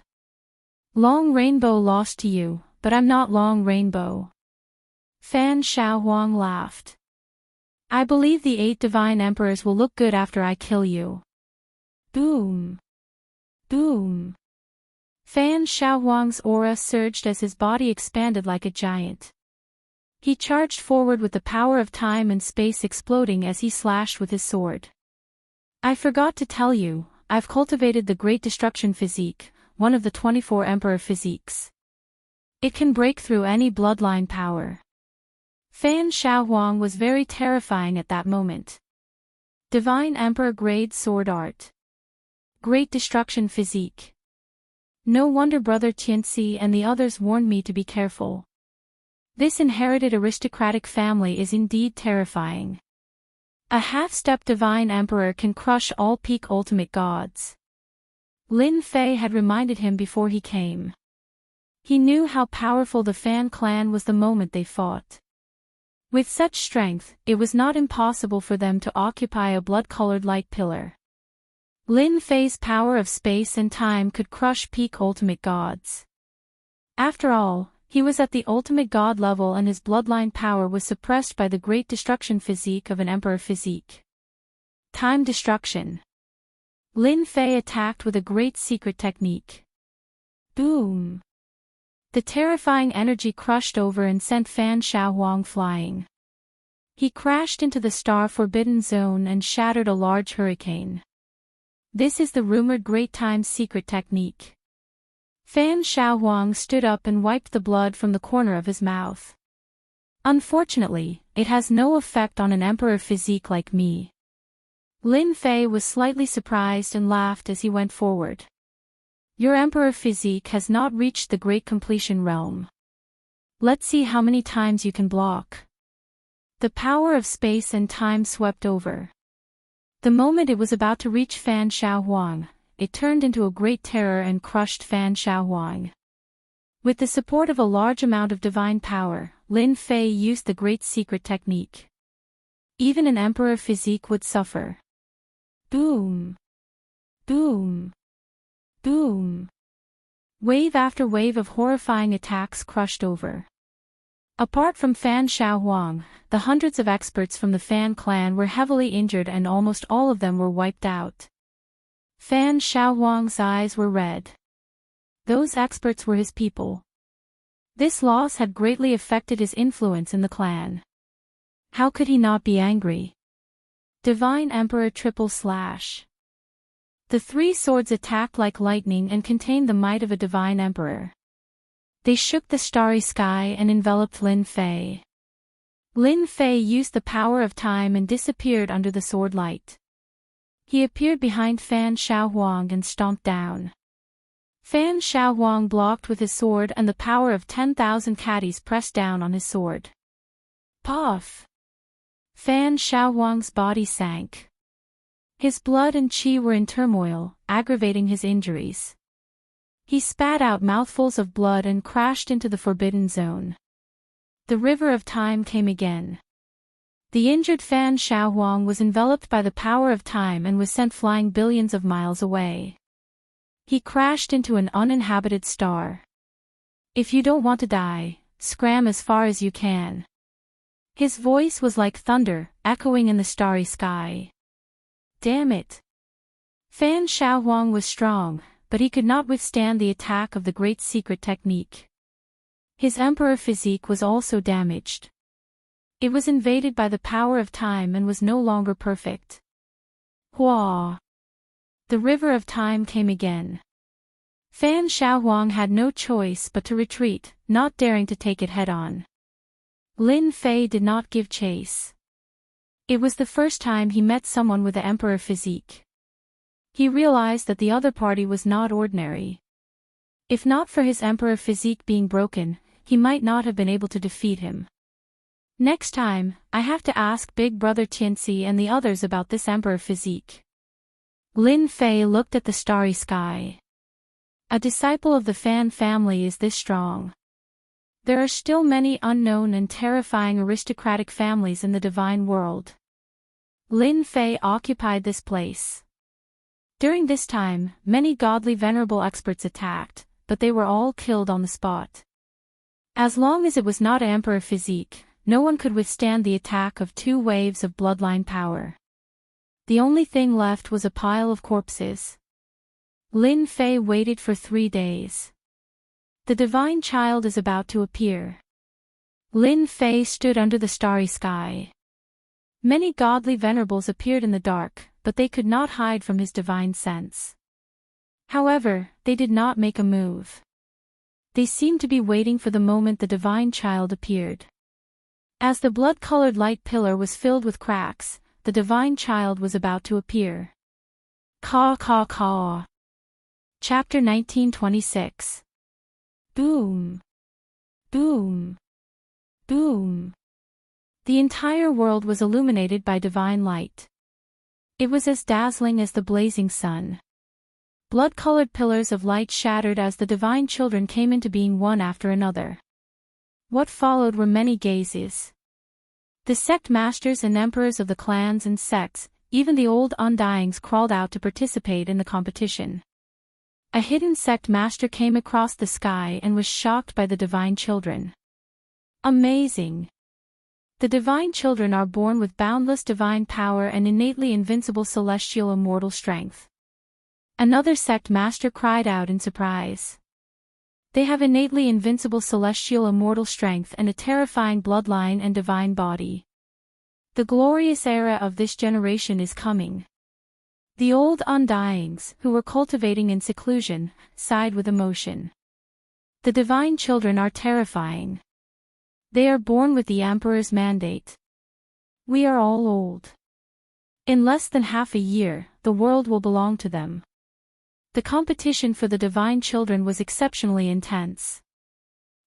Long Rainbow lost to you, but I'm not Long Rainbow. Fan Xiaowang laughed. I believe the 8 divine emperors will look good after I kill you. Boom. Boom. Fan Xiaowang's aura surged as his body expanded like a giant. He charged forward with the power of time and space exploding as he slashed with his sword. I forgot to tell you, I've cultivated the Great Destruction Physique, one of the 24 Emperor Physiques. It can break through any bloodline power. Fan Xiaowang was very terrifying at that moment. Divine Emperor Grade Sword Art. Great Destruction Physique. No wonder Brother Tianxi and the others warned me to be careful. This inherited aristocratic family is indeed terrifying. A half-step divine emperor can crush all peak ultimate gods. Lin Fei had reminded him before he came. He knew how powerful the Fan clan was the moment they fought. With such strength, it was not impossible for them to occupy a blood-colored light pillar. Lin Fei's power of space and time could crush peak ultimate gods. After all, he was at the ultimate god level and his bloodline power was suppressed by the Great Destruction Physique of an Emperor Physique. Time Destruction. Lin Fei attacked with a great secret technique. Boom. The terrifying energy crushed over and sent Fan Xiaowang flying. He crashed into the Star Forbidden Zone and shattered a large hurricane. This is the rumored Great Time secret technique. Fan Xiaowang stood up and wiped the blood from the corner of his mouth. Unfortunately, it has no effect on an emperor physique like me. Lin Fei was slightly surprised and laughed as he went forward. Your emperor physique has not reached the great completion realm. Let's see how many times you can block. The power of space and time swept over. The moment it was about to reach Fan Xiaohuang, it turned into a great terror and crushed Fan Xiaohuang. With the support of a large amount of divine power, Lin Fei used the great secret technique. Even an emperor physique would suffer. Boom! Boom! Boom! Wave after wave of horrifying attacks crushed over. Apart from Fan Xiaohuang, the hundreds of experts from the Fan clan were heavily injured and almost all of them were wiped out. Fan Xiaohuang's eyes were red. Those experts were his people. This loss had greatly affected his influence in the clan. How could he not be angry? Divine Emperor triple slash. The three swords attacked like lightning and contained the might of a divine emperor. They shook the starry sky and enveloped Lin Fei. Lin Fei used the power of time and disappeared under the sword light. He appeared behind Fan Xiaohuang and stomped down. Fan Xiaohuang blocked with his sword and the power of 10,000 caddies pressed down on his sword. Puff! Fan Xiaohuang's body sank. His blood and qi were in turmoil, aggravating his injuries. He spat out mouthfuls of blood and crashed into the forbidden zone. The river of time came again. The injured Fan Xiaohuang was enveloped by the power of time and was sent flying billions of miles away. He crashed into an uninhabited star. If you don't want to die, scram as far as you can. His voice was like thunder, echoing in the starry sky. Damn it! Fan Xiaohuang was strong, but he could not withstand the attack of the great secret technique. His emperor physique was also damaged. It was invaded by the power of time and was no longer perfect. Hua! The river of time came again. Fan Xiaohuang had no choice but to retreat, not daring to take it head-on. Lin Fei did not give chase. It was the first time he met someone with the emperor physique. He realized that the other party was not ordinary. If not for his emperor physique being broken, he might not have been able to defeat him. Next time, I have to ask Big Brother Tianxi and the others about this emperor physique. Lin Fei looked at the starry sky. A disciple of the Fan family is this strong. There are still many unknown and terrifying aristocratic families in the divine world. Lin Fei occupied this place. During this time, many godly venerable experts attacked, but they were all killed on the spot. As long as it was not emperor physique, no one could withstand the attack of 2 waves of bloodline power. The only thing left was a pile of corpses. Lin Fei waited for 3 days. The divine child is about to appear. Lin Fei stood under the starry sky. Many godly venerables appeared in the dark, but they could not hide from his divine sense. However, they did not make a move. They seemed to be waiting for the moment the divine child appeared. As the blood-colored light pillar was filled with cracks, the divine child was about to appear. Caw caw caw. Chapter 1926. Boom. Boom. Boom. The entire world was illuminated by divine light. It was as dazzling as the blazing sun. Blood-colored pillars of light shattered as the divine children came into being one after another. What followed were many gazes. The sect masters and emperors of the clans and sects, even the old undyings, crawled out to participate in the competition. A hidden sect master came across the sky and was shocked by the divine children. Amazing! The divine children are born with boundless divine power and innately invincible celestial immortal strength. Another sect master cried out in surprise. They have innately invincible celestial immortal strength and a terrifying bloodline and divine body. The glorious era of this generation is coming. The old undyings, who were cultivating in seclusion, sighed with emotion. The divine children are terrifying. They are born with the Emperor's mandate. We are all old. In less than half a year, the world will belong to them. The competition for the divine children was exceptionally intense.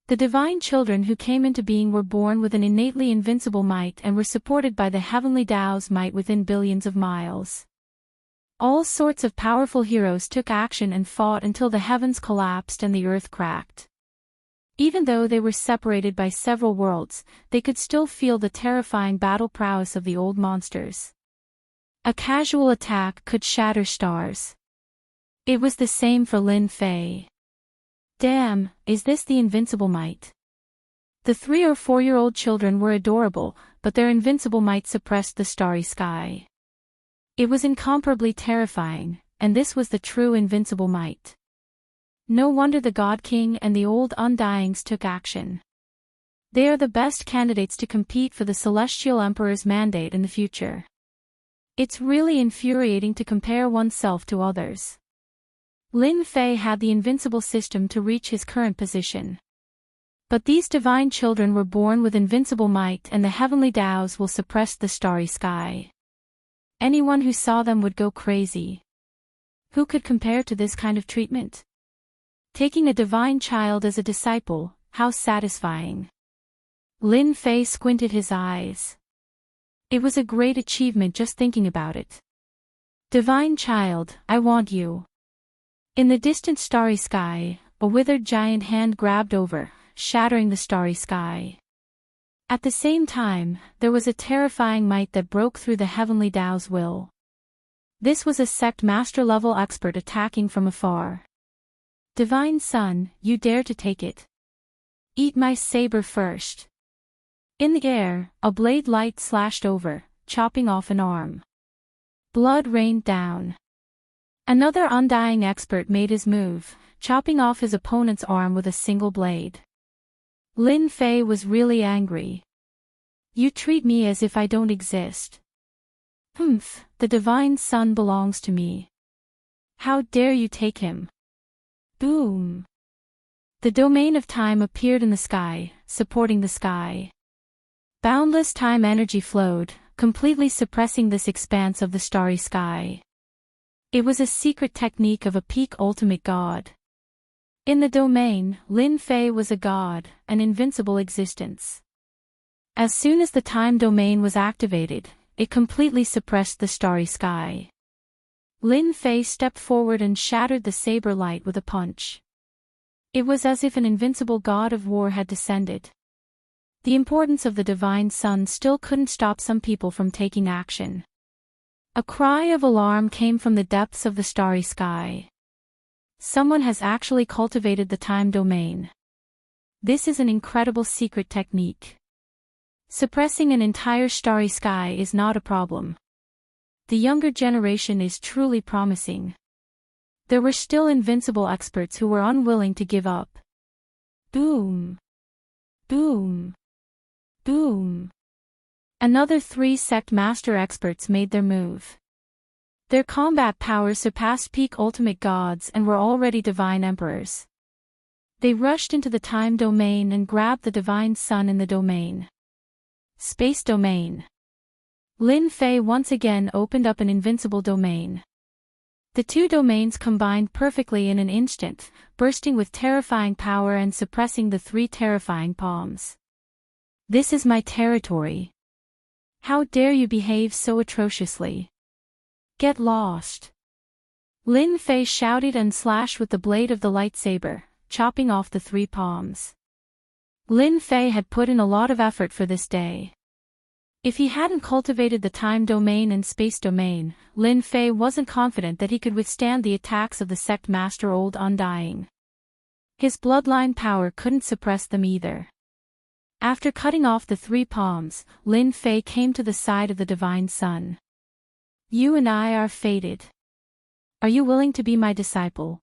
The divine children who came into being were born with an innately invincible might and were supported by the heavenly Tao's might within billions of miles. All sorts of powerful heroes took action and fought until the heavens collapsed and the earth cracked. Even though they were separated by several worlds, they could still feel the terrifying battle prowess of the old monsters. A casual attack could shatter stars. It was the same for Lin Fei. Damn, is this the invincible might? The 3 or 4-year-old children were adorable, but their invincible might suppressed the starry sky. It was incomparably terrifying, and this was the true invincible might. No wonder the God King and the old Undyings took action. They are the best candidates to compete for the Celestial Emperor's mandate in the future. It's really infuriating to compare oneself to others. Lin Fei had the invincible system to reach his current position. But these divine children were born with invincible might, and the heavenly Tao's will suppress the starry sky. Anyone who saw them would go crazy. Who could compare to this kind of treatment? Taking a divine child as a disciple, how satisfying. Lin Fei squinted his eyes. It was a great achievement just thinking about it. Divine child, I want you. In the distant starry sky, a withered giant hand grabbed over, shattering the starry sky. At the same time, there was a terrifying might that broke through the heavenly Tao's will. This was a sect master-level expert attacking from afar. Divine Son, you dare to take it? Eat my saber first. In the air, a blade light slashed over, chopping off an arm. Blood rained down. Another Undying expert made his move, chopping off his opponent's arm with a single blade. Lin Fei was really angry. You treat me as if I don't exist. Humph, the Divine Son belongs to me. How dare you take him? Boom. The domain of time appeared in the sky, supporting the sky. Boundless time energy flowed, completely suppressing this expanse of the starry sky. It was a secret technique of a peak ultimate god. In the domain, Lin Fei was a god, an invincible existence. As soon as the time domain was activated, it completely suppressed the starry sky. Lin Fei stepped forward and shattered the saber light with a punch. It was as if an invincible god of war had descended. The importance of the Divine Son still couldn't stop some people from taking action. A cry of alarm came from the depths of the starry sky. Someone has actually cultivated the time domain. This is an incredible secret technique. Suppressing an entire starry sky is not a problem. The younger generation is truly promising. There were still invincible experts who were unwilling to give up. Boom. Boom. Boom. Another 3 sect master experts made their move. Their combat powers surpassed peak ultimate gods and were already divine emperors. They rushed into the time domain and grabbed the Divine Son in the domain. Space domain. Lin Fei once again opened up an invincible domain. The 2 domains combined perfectly in an instant, bursting with terrifying power and suppressing the 3 terrifying palms. This is my territory. How dare you behave so atrociously? Get lost. Lin Fei shouted and slashed with the blade of the lightsaber, chopping off the 3 palms. Lin Fei had put in a lot of effort for this day. If he hadn't cultivated the time domain and space domain, Lin Fei wasn't confident that he could withstand the attacks of the sect master Old Undying. His bloodline power couldn't suppress them either. After cutting off the 3 palms, Lin Fei came to the side of the Divine Son. You and I are fated. Are you willing to be my disciple?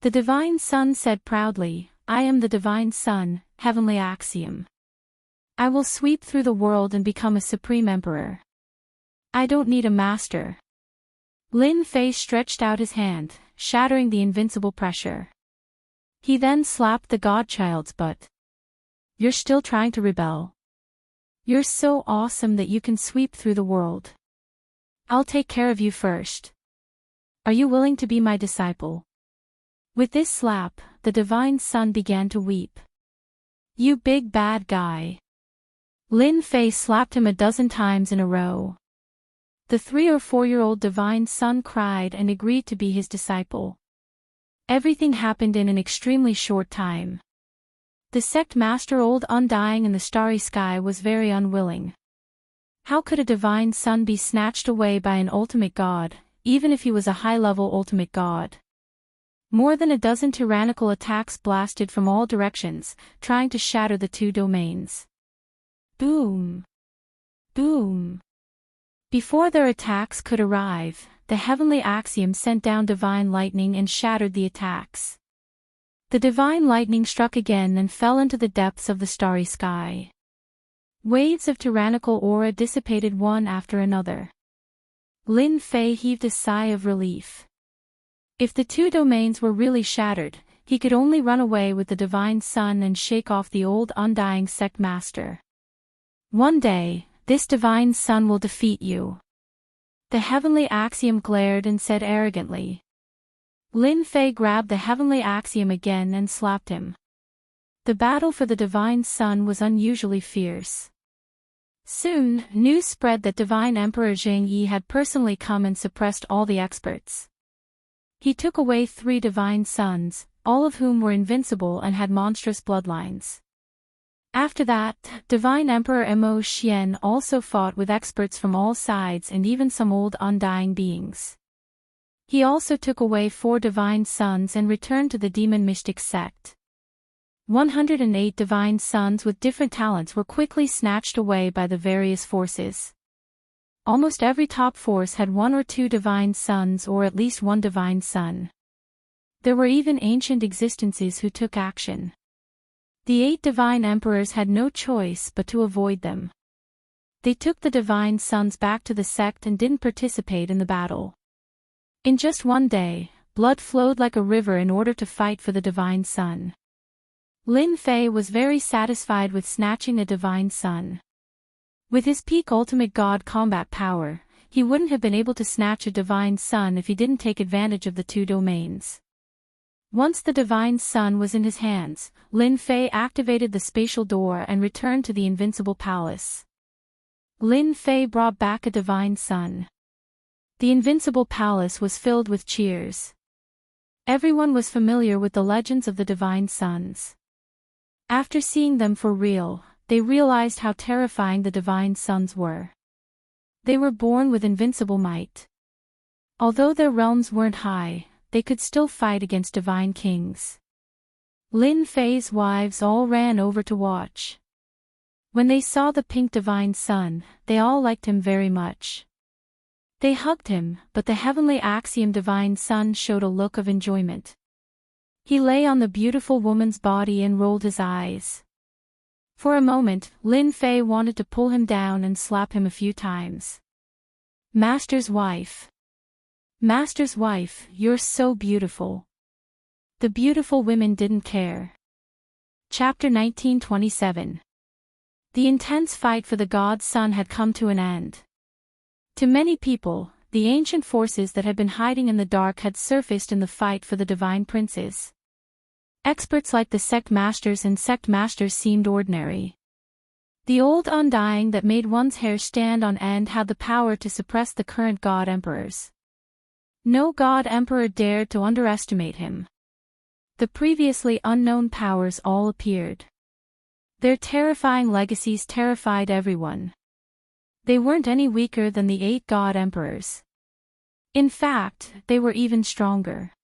The Divine Son said proudly, I am the Divine Son, heavenly axiom. I will sweep through the world and become a supreme emperor. I don't need a master. Lin Fei stretched out his hand, shattering the invincible pressure. He then slapped the godchild's butt. You're still trying to rebel. You're so awesome that you can sweep through the world. I'll take care of you first. Are you willing to be my disciple? With this slap, the divine son began to weep. You big bad guy. Lin Fei slapped him a dozen times in a row. The 3 or 4-year-old divine son cried and agreed to be his disciple. Everything happened in an extremely short time. The sect master Old Undying in the starry sky was very unwilling. How could a divine son be snatched away by an ultimate god, even if he was a high-level ultimate god? More than a dozen tyrannical attacks blasted from all directions, trying to shatter the 2 domains. Boom! Boom! Before their attacks could arrive, the heavenly axiom sent down divine lightning and shattered the attacks. The divine lightning struck again and fell into the depths of the starry sky. Waves of tyrannical aura dissipated one after another. Lin Fei heaved a sigh of relief. If the 2 domains were really shattered, he could only run away with the divine son and shake off the Old Undying sect master. One day, this divine son will defeat you. The heavenly axiom glared and said arrogantly. Lin Fei grabbed the heavenly axiom again and slapped him. The battle for the divine son was unusually fierce. Soon, news spread that Divine Emperor Zhang Yi had personally come and suppressed all the experts. He took away 3 divine sons, all of whom were invincible and had monstrous bloodlines. After that, Divine Emperor Mo Xian also fought with experts from all sides and even some old undying beings. He also took away 4 divine sons and returned to the demon mystic sect. 108 divine sons with different talents were quickly snatched away by the various forces. Almost every top force had 1 or 2 divine sons or at least 1 divine son. There were even ancient existences who took action. The 8 divine emperors had no choice but to avoid them. They took the divine sons back to the sect and didn't participate in the battle. In just one day, blood flowed like a river in order to fight for the divine son. Lin Fei was very satisfied with snatching a divine son. With his peak ultimate god combat power, he wouldn't have been able to snatch a divine son if he didn't take advantage of the 2 domains. Once the divine son was in his hands, Lin Fei activated the spatial door and returned to the invincible palace. Lin Fei brought back a divine son. The invincible palace was filled with cheers. Everyone was familiar with the legends of the divine sons. After seeing them for real, they realized how terrifying the divine sons were. They were born with invincible might. Although their realms weren't high, they could still fight against divine kings. Lin Fei's wives all ran over to watch. When they saw the pink divine son, they all liked him very much. They hugged him, but the heavenly axiom divine son showed a look of enjoyment. He lay on the beautiful woman's body and rolled his eyes. For a moment, Lin Fei wanted to pull him down and slap him a few times. Master's wife. Master's wife, you're so beautiful. The beautiful women didn't care. Chapter 1927. The intense fight for the god's son had come to an end. To many people, the ancient forces that had been hiding in the dark had surfaced in the fight for the divine princes. Experts like the sect masters and sect masters seemed ordinary. The old undying that made one's hair stand on end had the power to suppress the current god emperors. No god emperor dared to underestimate him. The previously unknown powers all appeared. Their terrifying legacies terrified everyone. They weren't any weaker than the 8 god emperors. In fact, they were even stronger.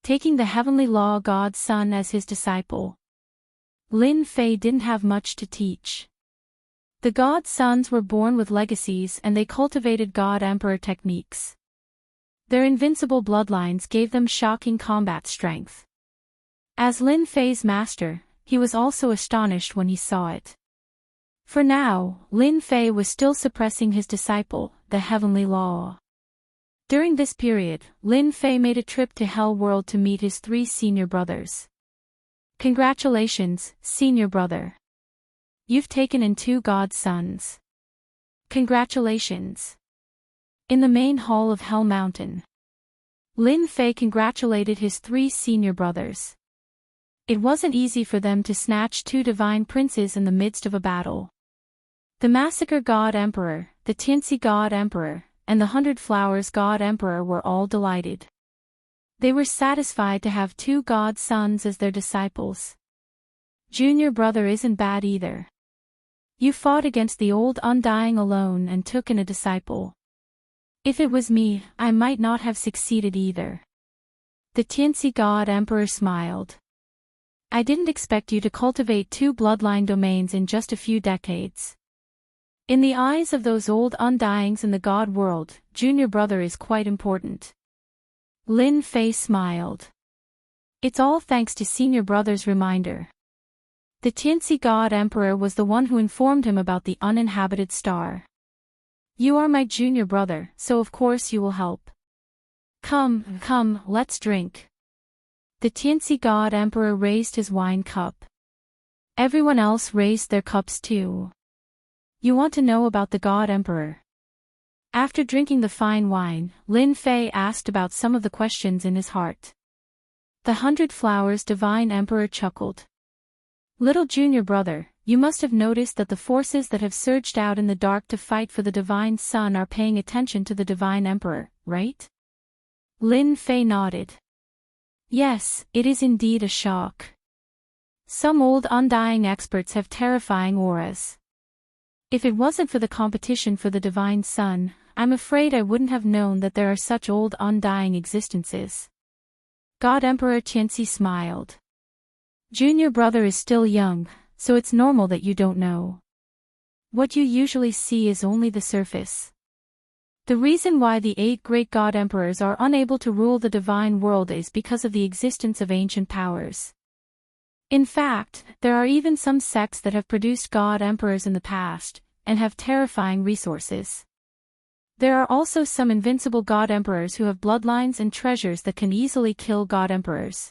Taking the heavenly law god's son as his disciple, Lin Fei didn't have much to teach. The god sons were born with legacies and they cultivated god emperor techniques. Their invincible bloodlines gave them shocking combat strength. As Lin Fei's master, he was also astonished when he saw it. For now, Lin Fei was still suppressing his disciple, the heavenly law. During this period, Lin Fei made a trip to Hell World to meet his 3 senior brothers. Congratulations, senior brother. You've taken in 2 god sons. Congratulations. In the main hall of Hell Mountain, Lin Fei congratulated his 3 senior brothers. It wasn't easy for them to snatch 2 divine princes in the midst of a battle. The Massacre God Emperor, the Tianxi God Emperor, and the 100 Flowers God Emperor were all delighted. They were satisfied to have 2 god sons as their disciples. Junior brother isn't bad either. You fought against the old Undying alone and took in a disciple. If it was me, I might not have succeeded either. The Tianxi God Emperor smiled. I didn't expect you to cultivate 2 bloodline domains in just a few decades. In the eyes of those old Undyings in the god world, junior brother is quite important. Lin Fei smiled. It's all thanks to senior brother's reminder. The Tianxi God Emperor was the one who informed him about the uninhabited star. You are my junior brother, so of course you will help. Come, let's drink. The Tianxi God Emperor raised his wine cup. Everyone else raised their cups too. You want to know about the God Emperor? After drinking the fine wine, Lin Fei asked about some of the questions in his heart. The 100 Flowers Divine Emperor chuckled. Little junior brother, you must have noticed that the forces that have surged out in the dark to fight for the Divine Sun are paying attention to the Divine Emperor, right? Lin Fei nodded. Yes, it is indeed a shock. Some old Undying experts have terrifying auras. If it wasn't for the competition for the Divine Sun, I'm afraid I wouldn't have known that there are such old Undying existences. God Emperor Tianxi smiled. Junior brother is still young, so it's normal that you don't know. What you usually see is only the surface. The reason why the 8 great God Emperors are unable to rule the divine world is because of the existence of ancient powers. In fact, there are even some sects that have produced God Emperors in the past, and have terrifying resources. There are also some invincible God Emperors who have bloodlines and treasures that can easily kill God Emperors.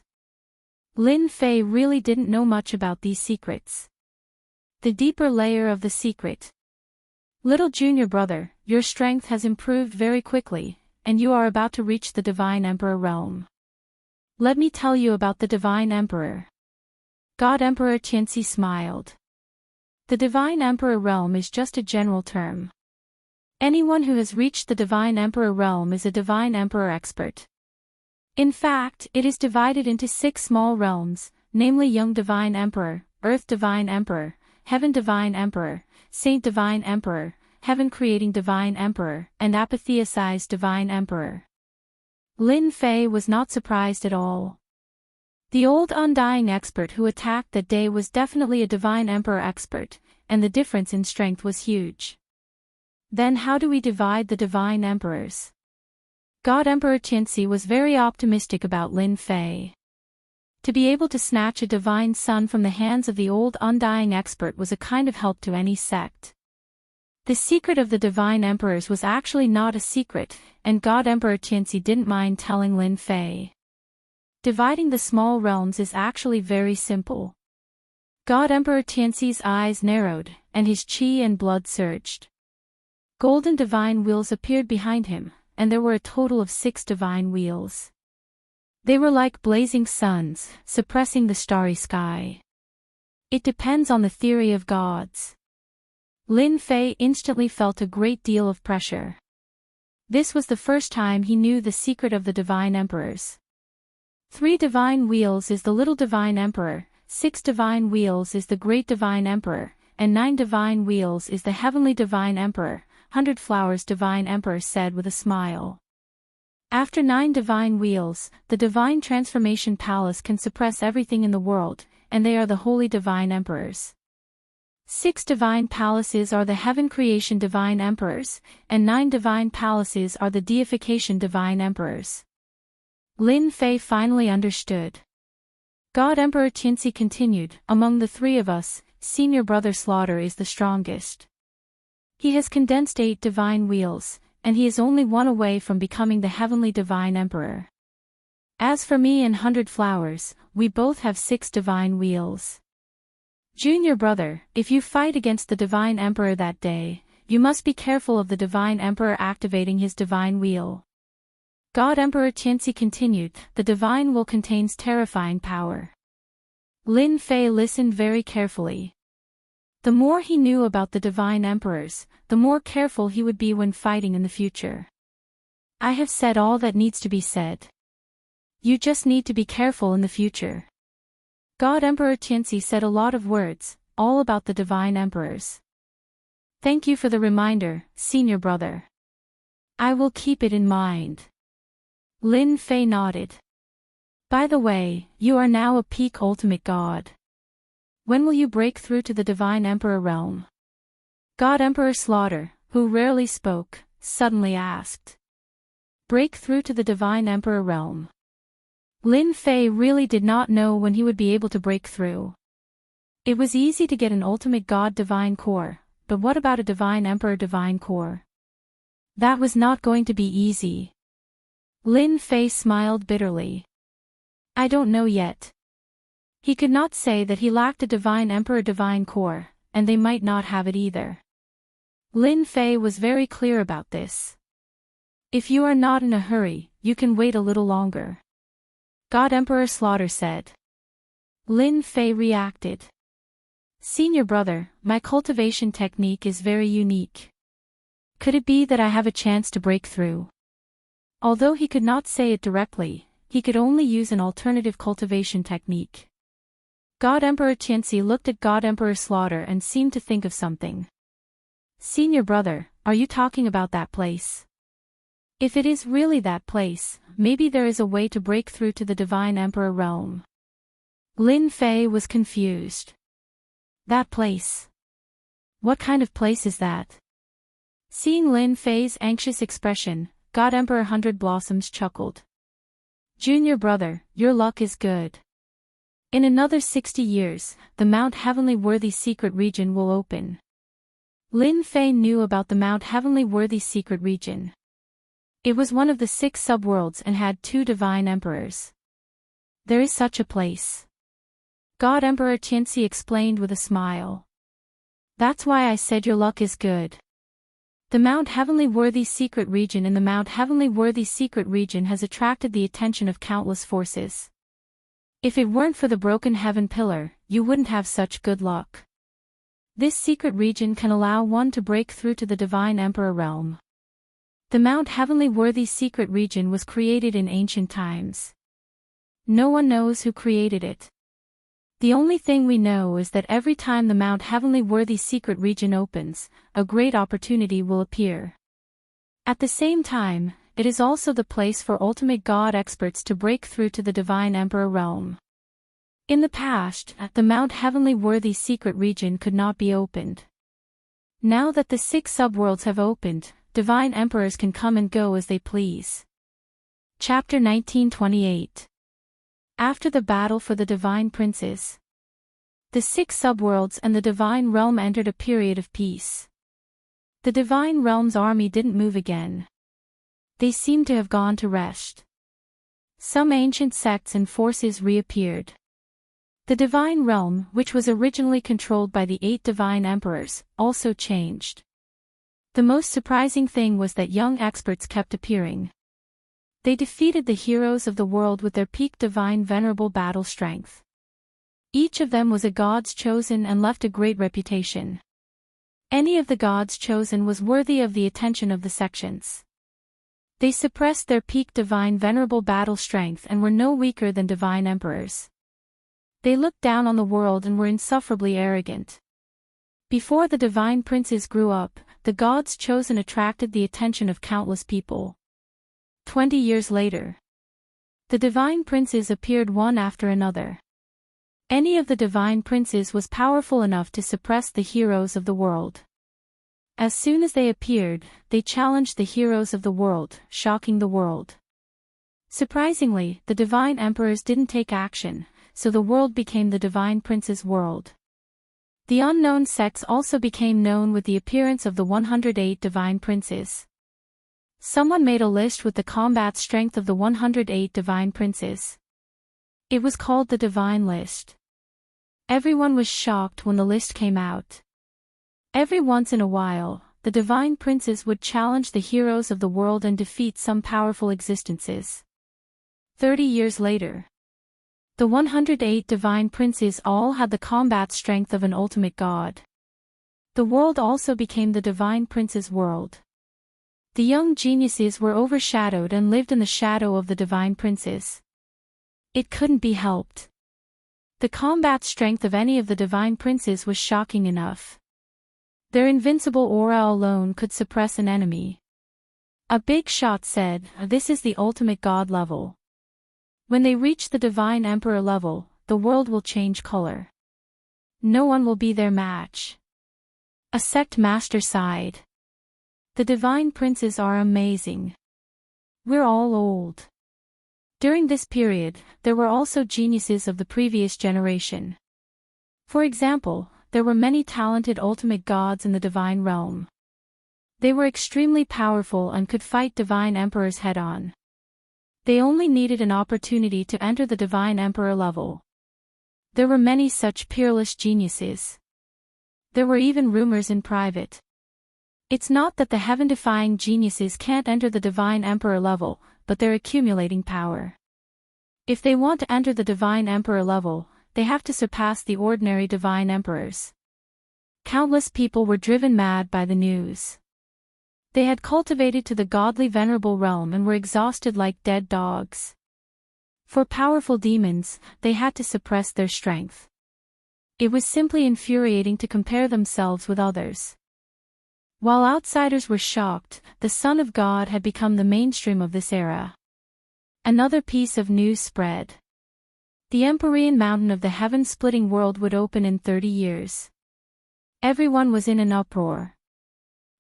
Lin Fei really didn't know much about these secrets. The deeper layer of the secret. Little junior brother, your strength has improved very quickly, and you are about to reach the Divine Emperor realm. Let me tell you about the Divine Emperor. God Emperor Tianxi smiled. The Divine Emperor realm is just a general term. Anyone who has reached the Divine Emperor realm is a Divine Emperor expert. In fact, it is divided into 6 small realms, namely Young Divine Emperor, Earth Divine Emperor, Heaven Divine Emperor, Saint Divine Emperor, Heaven Creating Divine Emperor, and Apotheosized Divine Emperor. Lin Fei was not surprised at all. The old Undying expert who attacked that day was definitely a Divine Emperor expert, and the difference in strength was huge. Then how do we divide the Divine Emperors? God Emperor Tianxi was very optimistic about Lin Fei. To be able to snatch a divine sun from the hands of the old Undying expert was a kind of help to any sect. The secret of the Divine Emperors was actually not a secret, and God Emperor Tianxi didn't mind telling Lin Fei. Dividing the small realms is actually very simple. God Emperor Tianxi's eyes narrowed, and his qi and blood surged. Golden divine wheels appeared behind him, and there were a total of 6 divine wheels. They were like blazing suns, suppressing the starry sky. It depends on the theory of gods. Lin Fei instantly felt a great deal of pressure. This was the first time he knew the secret of the Divine Emperors. 3 divine wheels is the Little Divine Emperor, 6 divine wheels is the Great Divine Emperor, and 9 divine wheels is the Heavenly Divine Emperor, 100 Flowers Divine Emperor said with a smile. After 9 divine wheels, the Divine Transformation Palace can suppress everything in the world, and they are the Holy Divine Emperors. 6 divine palaces are the Heaven Creation Divine Emperors, and 9 divine palaces are the Deification Divine Emperors. Lin Fei finally understood. God Emperor Tianxi continued, among the 3 of us, senior brother Slaughter is the strongest. He has condensed 8 divine wheels, and he is only 1 away from becoming the Heavenly Divine Emperor. As for me and 100 Flowers, we both have 6 divine wheels. Junior brother, if you fight against the Divine Emperor that day, you must be careful of the Divine Emperor activating his divine wheel. God Emperor Tianzi continued, the divine will contains terrifying power. Lin Fei listened very carefully. The more he knew about the divine emperors, the more careful he would be when fighting in the future. I have said all that needs to be said. You just need to be careful in the future. God Emperor Tianzi said a lot of words, all about the divine emperors. Thank you for the reminder, senior brother. I will keep it in mind. Lin Fei nodded. By the way, you are now a peak ultimate god. When will you break through to the divine emperor realm? God Emperor Slaughter, who rarely spoke, suddenly asked. Break through to the divine emperor realm. Lin Fei really did not know when he would be able to break through. It was easy to get an ultimate god divine core, but what about a divine emperor divine core? That was not going to be easy. Lin Fei smiled bitterly. I don't know yet. He could not say that he lacked a divine emperor divine core, and they might not have it either. Lin Fei was very clear about this. If you are not in a hurry, you can wait a little longer. God Emperor Slaughter said. Lin Fei reacted. Senior brother, my cultivation technique is very unique. Could it be that I have a chance to break through? Although he could not say it directly, he could only use an alternative cultivation technique. God Emperor Tianzi looked at God Emperor Slaughter and seemed to think of something. Senior brother, are you talking about that place? If it is really that place, maybe there is a way to break through to the divine emperor realm. Lin Fei was confused. That place? What kind of place is that? Seeing Lin Fei's anxious expression, God Emperor 100 Blossoms chuckled. Junior brother, your luck is good. In another 60 years, the Mount Heavenly Worthy secret region will open. Lin Fei knew about the Mount Heavenly Worthy secret region. It was one of the 6 subworlds and had 2 divine emperors. There is such a place. God Emperor Tianzi explained with a smile. That's why I said your luck is good. The Mount Heavenly Worthy secret region in the Mount Heavenly Worthy secret region has attracted the attention of countless forces. If it weren't for the broken heaven pillar, you wouldn't have such good luck. This secret region can allow one to break through to the divine emperor realm. The Mount Heavenly Worthy secret region was created in ancient times. No one knows who created it. The only thing we know is that every time the Mount Heavenly Worthy secret region opens, a great opportunity will appear. At the same time, it is also the place for ultimate god experts to break through to the divine emperor realm. In the past, the Mount Heavenly Worthy secret region could not be opened. Now that the 6 subworlds have opened, divine emperors can come and go as they please. Chapter 1928. After the battle for the divine princes, the 6 subworlds and the divine realm entered a period of peace. The divine realm's army didn't move again. They seemed to have gone to rest. Some ancient sects and forces reappeared. The divine realm, which was originally controlled by the 8 divine emperors, also changed. The most surprising thing was that young experts kept appearing. They defeated the heroes of the world with their peak divine venerable battle strength. Each of them was a god's chosen and left a great reputation. Any of the gods chosen was worthy of the attention of the sections. They suppressed their peak divine venerable battle strength and were no weaker than divine emperors. They looked down on the world and were insufferably arrogant. Before the divine princes grew up, the gods chosen attracted the attention of countless people. 20 years later, the divine princes appeared one after another. Any of the divine princes was powerful enough to suppress the heroes of the world. As soon as they appeared, they challenged the heroes of the world, shocking the world. Surprisingly, the divine emperors didn't take action, so the world became the divine princes' world. The unknown sects also became known with the appearance of the 108 divine princes. Someone made a list with the combat strength of the 108 divine princes. It was called the Divine List. Everyone was shocked when the list came out. Every once in a while, the divine princes would challenge the heroes of the world and defeat some powerful existences. 30 years later, the 108 divine princes all had the combat strength of an ultimate god. The world also became the divine princes' world. The young geniuses were overshadowed and lived in the shadow of the divine princes. It couldn't be helped. The combat strength of any of the divine princes was shocking enough. Their invincible aura alone could suppress an enemy. A big shot said, "This is the ultimate god level. When they reach the divine emperor level, the world will change color. No one will be their match." A sect master sighed. "The divine princes are amazing. We're all old." During this period, there were also geniuses of the previous generation. For example, there were many talented ultimate gods in the divine realm. They were extremely powerful and could fight divine emperors head-on. They only needed an opportunity to enter the divine emperor level. There were many such peerless geniuses. There were even rumors in private. It's not that the heaven-defying geniuses can't enter the divine emperor level, but they're accumulating power. If they want to enter the divine emperor level, they have to surpass the ordinary divine emperors. Countless people were driven mad by the news. They had cultivated to the godly venerable realm and were exhausted like dead dogs. For powerful demons, they had to suppress their strength. It was simply infuriating to compare themselves with others. While outsiders were shocked, the Son of God had become the mainstream of this era. Another piece of news spread. The Empyrean Mountain of the heaven-splitting world would open in 30 years. Everyone was in an uproar.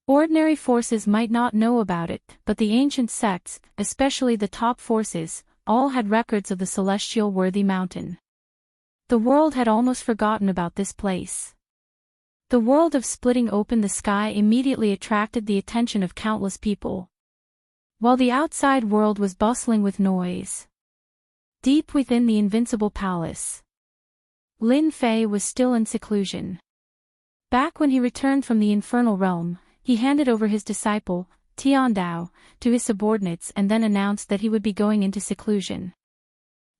Ordinary forces might not know about it, but the ancient sects, especially the top forces, all had records of the celestial worthy mountain. The world had almost forgotten about this place. The world of splitting open the sky immediately attracted the attention of countless people. While the outside world was bustling with noise, deep within the invincible palace, Lin Fei was still in seclusion. Back when he returned from the infernal realm, he handed over his disciple, Tian Dao, to his subordinates and then announced that he would be going into seclusion.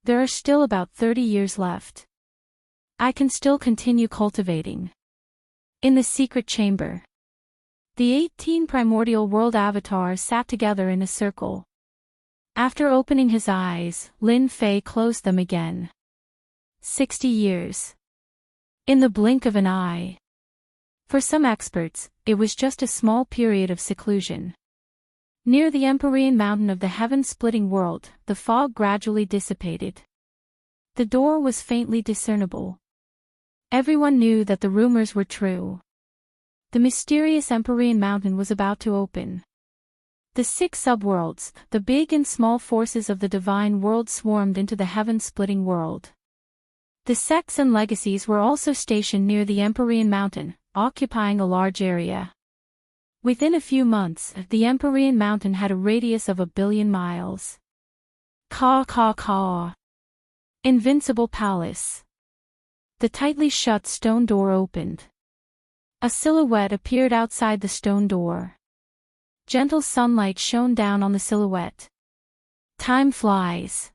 "There are still about 30 years left. I can still continue cultivating." In the secret chamber, the 18 primordial world avatars sat together in a circle. After opening his eyes, Lin Fei closed them again. 60 years. In the blink of an eye. For some experts, it was just a small period of seclusion. Near the Empyrean Mountain of the heaven-splitting world, the fog gradually dissipated. The door was faintly discernible. Everyone knew that the rumors were true. The mysterious Empyrean Mountain was about to open. The 6 subworlds, the big and small forces of the divine world swarmed into the heaven-splitting world. The sects and legacies were also stationed near the Empyrean Mountain, occupying a large area. Within a few months, the Empyrean Mountain had a radius of 1 billion miles. Caw caw caw. Invincible Palace. The tightly shut stone door opened. A silhouette appeared outside the stone door. Gentle sunlight shone down on the silhouette. Time flies.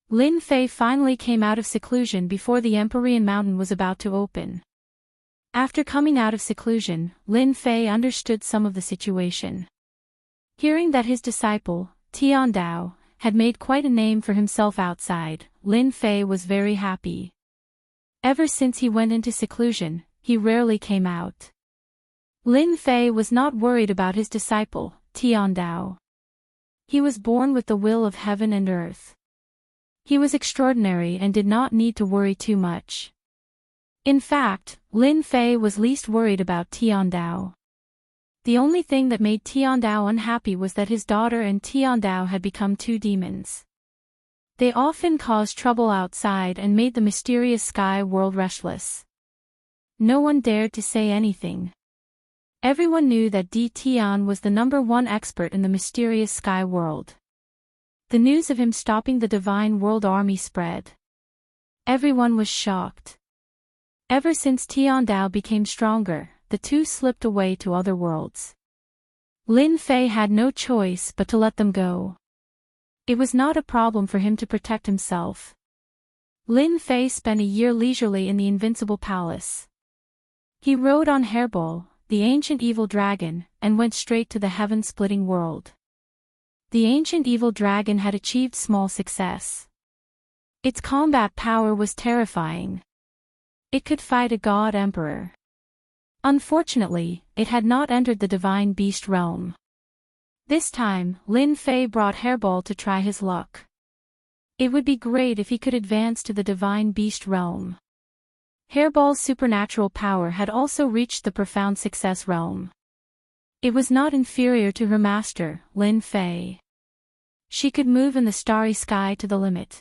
Lin Fei finally came out of seclusion before the Empyrean Mountain was about to open. After coming out of seclusion, Lin Fei understood some of the situation. Hearing that his disciple, Tian Dao, had made quite a name for himself outside, Lin Fei was very happy. Ever since he went into seclusion, he rarely came out. Lin Fei was not worried about his disciple, Tian Dao. He was born with the will of heaven and earth. He was extraordinary and did not need to worry too much. In fact, Lin Fei was least worried about Tian Dao. The only thing that made Tian Dao unhappy was that his daughter and Tian Dao had become 2 demons. They often caused trouble outside and made the mysterious sky world restless. No one dared to say anything. Everyone knew that Di Tian was the #1 expert in the mysterious sky world. The news of him stopping the divine world army spread. Everyone was shocked. Ever since Tian Dao became stronger, the two slipped away to other worlds. Lin Fei had no choice but to let them go. It was not a problem for him to protect himself. Lin Fei spent a year leisurely in the Invincible Palace. He rode on Hairball, the ancient evil dragon, and went straight to the heaven-splitting world. The ancient evil dragon had achieved small success. Its combat power was terrifying. It could fight a god emperor. Unfortunately, it had not entered the divine beast realm. This time, Lin Fei brought Hairball to try his luck. It would be great if he could advance to the divine beast realm. Hairball's supernatural power had also reached the profound success realm. It was not inferior to her master, Lin Fei. She could move in the starry sky to the limit.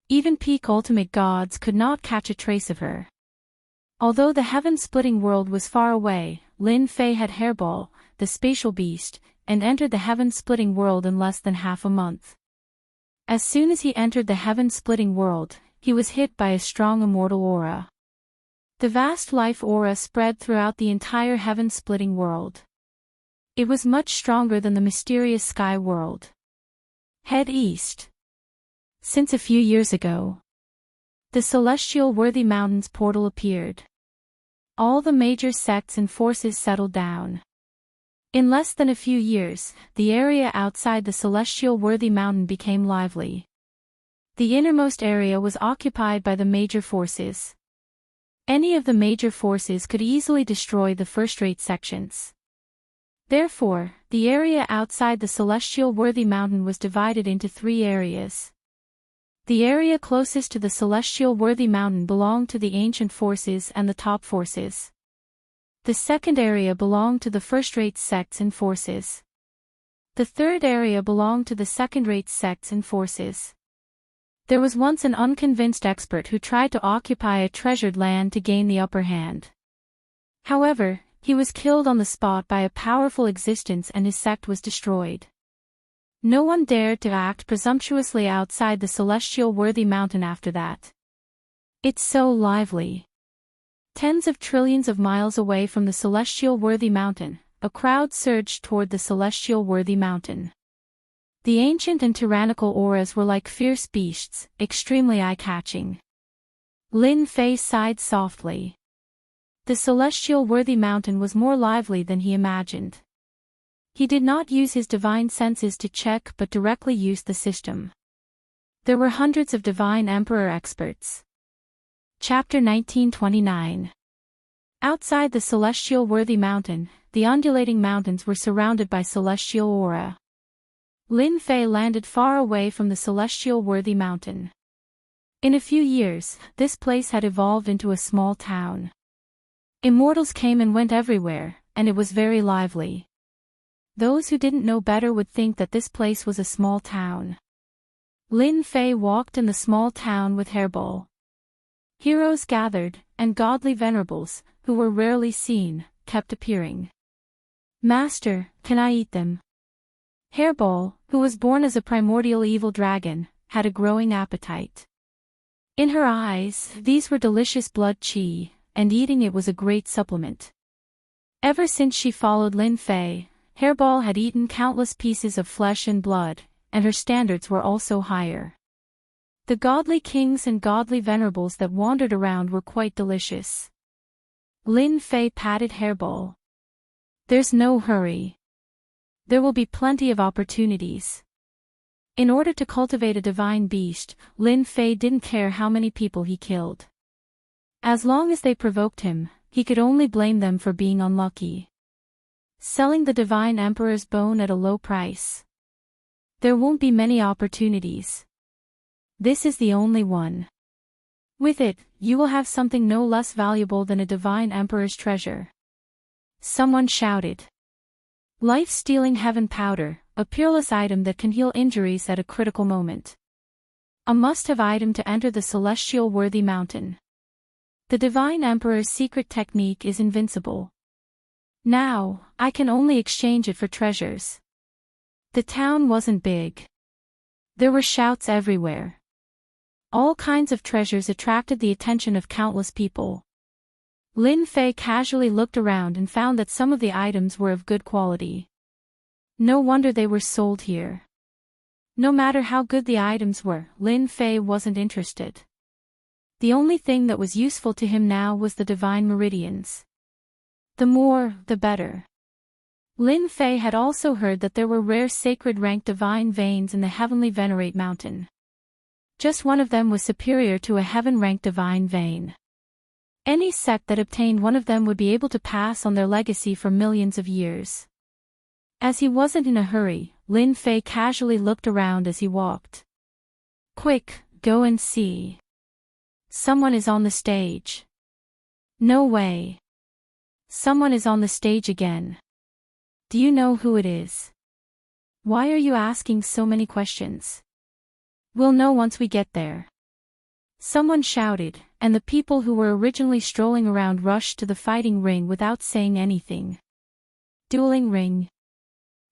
Even peak ultimate gods could not catch a trace of her. Although the heaven-splitting world was far away, Lin Fei had Hairball, the spatial beast, and entered the heaven-splitting world in less than half a month. As soon as he entered the heaven-splitting world, he was hit by a strong immortal aura. The vast life aura spread throughout the entire heaven-splitting world. It was much stronger than the mysterious sky world. Head east. Since a few years ago, the celestial Worthy Mountains portal appeared. All the major sects and forces settled down. In less than a few years, the area outside the celestial Worthy Mountain became lively. The innermost area was occupied by the major forces. Any of the major forces could easily destroy the first-rate sections. Therefore, the area outside the celestial Worthy Mountain was divided into 3 areas. The area closest to the celestial Worthy Mountain belonged to the ancient forces and the top forces. The second area belonged to the first-rate sects and forces. The third area belonged to the second-rate sects and forces. There was once an unconvinced expert who tried to occupy a treasured land to gain the upper hand. However, he was killed on the spot by a powerful existence and his sect was destroyed. No one dared to act presumptuously outside the celestial Worthy Mountain after that. It's so lively. Tens of trillions of miles away from the celestial Worthy Mountain, a crowd surged toward the celestial Worthy Mountain. The ancient and tyrannical auras were like fierce beasts, extremely eye-catching. Lin Fei sighed softly. The celestial Worthy Mountain was more lively than he imagined. He did not use his divine senses to check but directly used the system. There were hundreds of divine emperor experts. Chapter 1929. Outside the celestial Worthy Mountain, the undulating mountains were surrounded by celestial aura. Lin Fei landed far away from the celestial Worthy Mountain. In a few years, this place had evolved into a small town. Immortals came and went everywhere, and it was very lively. Those who didn't know better would think that this place was a small town. Lin Fei walked in the small town with Hairball. Heroes gathered, and godly venerables, who were rarely seen, kept appearing. Master, can I eat them? Hairball, who was born as a primordial evil dragon, had a growing appetite. In her eyes, these were delicious blood qi, and eating it was a great supplement. Ever since she followed Lin Fei, Hairball had eaten countless pieces of flesh and blood, and her standards were also higher. The godly kings and godly venerables that wandered around were quite delicious. Lin Fei patted Hairball. There's no hurry. There will be plenty of opportunities. In order to cultivate a divine beast, Lin Fei didn't care how many people he killed. As long as they provoked him, he could only blame them for being unlucky. Selling the divine emperor's bone at a low price. There won't be many opportunities. This is the only one. With it, you will have something no less valuable than a divine emperor's treasure. Someone shouted. Life-stealing heaven powder, a peerless item that can heal injuries at a critical moment. A must-have item to enter the celestial Worthy Mountain. The divine emperor's secret technique is invincible. Now, I can only exchange it for treasures. The town wasn't big. There were shouts everywhere. All kinds of treasures attracted the attention of countless people. Lin Fei casually looked around and found that some of the items were of good quality. No wonder they were sold here. No matter how good the items were, Lin Fei wasn't interested. The only thing that was useful to him now was the divine meridians. The more, the better. Lin Fei had also heard that there were rare sacred rank divine veins in the heavenly Venerate mountain. Just one of them was superior to a heaven-ranked divine vein. Any sect that obtained one of them would be able to pass on their legacy for millions of years. As he wasn't in a hurry, Lin Fei casually looked around as he walked. Quick, go and see. Someone is on the stage. No way. Someone is on the stage again. Do you know who it is? Why are you asking so many questions? We'll know once we get there. Someone shouted, and the people who were originally strolling around rushed to the fighting ring without saying anything. Dueling ring.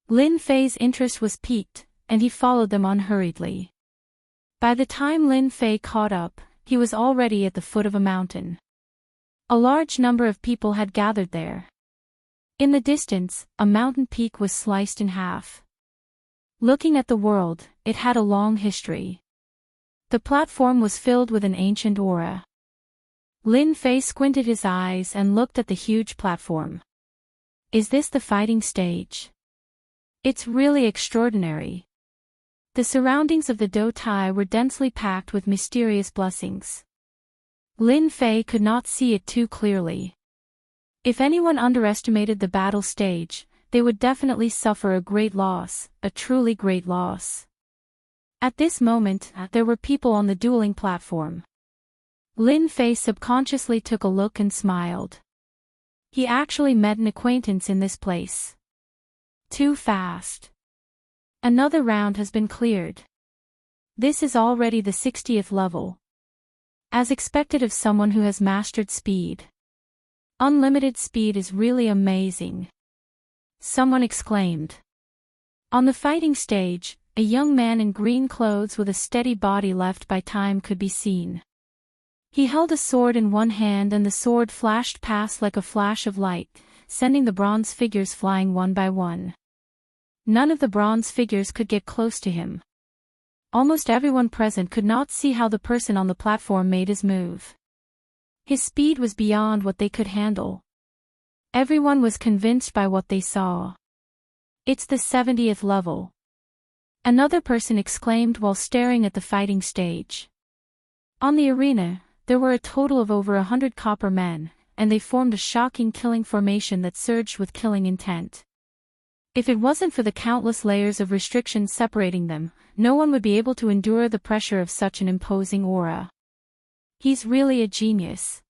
Lin Fei's interest was piqued, and he followed them unhurriedly. By the time Lin Fei caught up, he was already at the foot of a mountain. A large number of people had gathered there. In the distance, a mountain peak was sliced in half. Looking at the world, it had a long history. The platform was filled with an ancient aura. Lin Fei squinted his eyes and looked at the huge platform. Is this the fighting stage? It's really extraordinary. The surroundings of the Do Tai were densely packed with mysterious blessings. Lin Fei could not see it too clearly. If anyone underestimated the battle stage, they would definitely suffer a great loss, a truly great loss. At this moment, there were people on the dueling platform. Lin Fei subconsciously took a look and smiled. He actually met an acquaintance in this place. Too fast. Another round has been cleared. This is already the 60th level. As expected of someone who has mastered speed. Unlimited speed is really amazing. Someone exclaimed. On the fighting stage, a young man in green clothes with a steady body left by time could be seen. He held a sword in one hand and the sword flashed past like a flash of light, sending the bronze figures flying one by one. None of the bronze figures could get close to him. Almost everyone present could not see how the person on the platform made his move. His speed was beyond what they could handle. Everyone was convinced by what they saw. It's the 70th level. Another person exclaimed while staring at the fighting stage. On the arena, there were a total of over 100 copper men, and they formed a shocking killing formation that surged with killing intent. If it wasn't for the countless layers of restrictions separating them, no one would be able to endure the pressure of such an imposing aura. He's really a genius.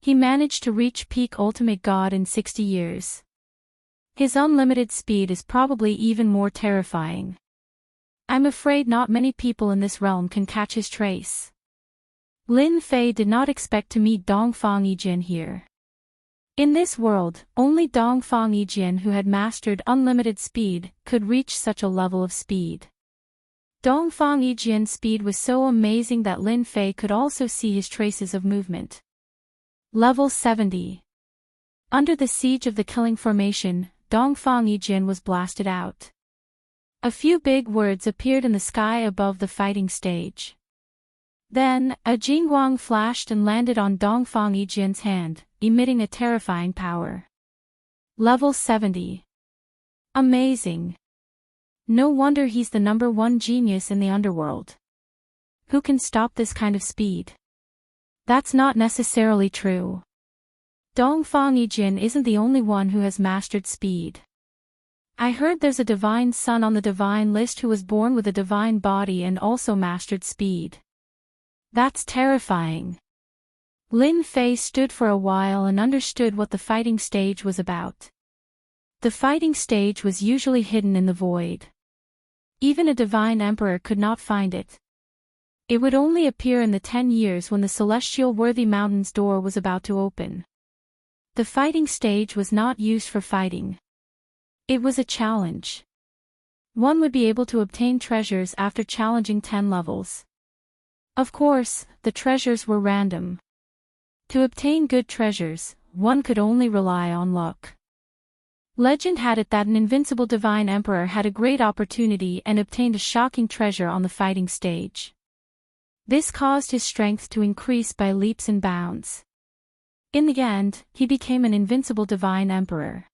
He managed to reach peak ultimate god in 60 years. His unlimited speed is probably even more terrifying. I'm afraid not many people in this realm can catch his trace. Lin Fei did not expect to meet Dongfang Yijin here. In this world, only Dongfang Yijin who had mastered unlimited speed could reach such a level of speed. Dongfang Yijin's speed was so amazing that Lin Fei could also see his traces of movement. Level 70. Under the siege of the killing formation, Dongfang Yijin was blasted out. A few big words appeared in the sky above the fighting stage. Then, a jingguang flashed and landed on Dongfang Yijin's hand, emitting a terrifying power. Level 70. Amazing. No wonder he's the #1 genius in the underworld. Who can stop this kind of speed? That's not necessarily true. Dongfang Yijin isn't the only one who has mastered speed. I heard there's a divine son on the divine list who was born with a divine body and also mastered speed. That's terrifying. Lin Fei stood for a while and understood what the fighting stage was about. The fighting stage was usually hidden in the void. Even a divine emperor could not find it. It would only appear in the 10 years when the celestial worthy mountain's door was about to open. The fighting stage was not used for fighting. It was a challenge. One would be able to obtain treasures after challenging 10 levels. Of course, the treasures were random. To obtain good treasures, one could only rely on luck. Legend had it that an invincible divine emperor had a great opportunity and obtained a shocking treasure on the fighting stage. This caused his strength to increase by leaps and bounds. In the end, he became an invincible divine emperor.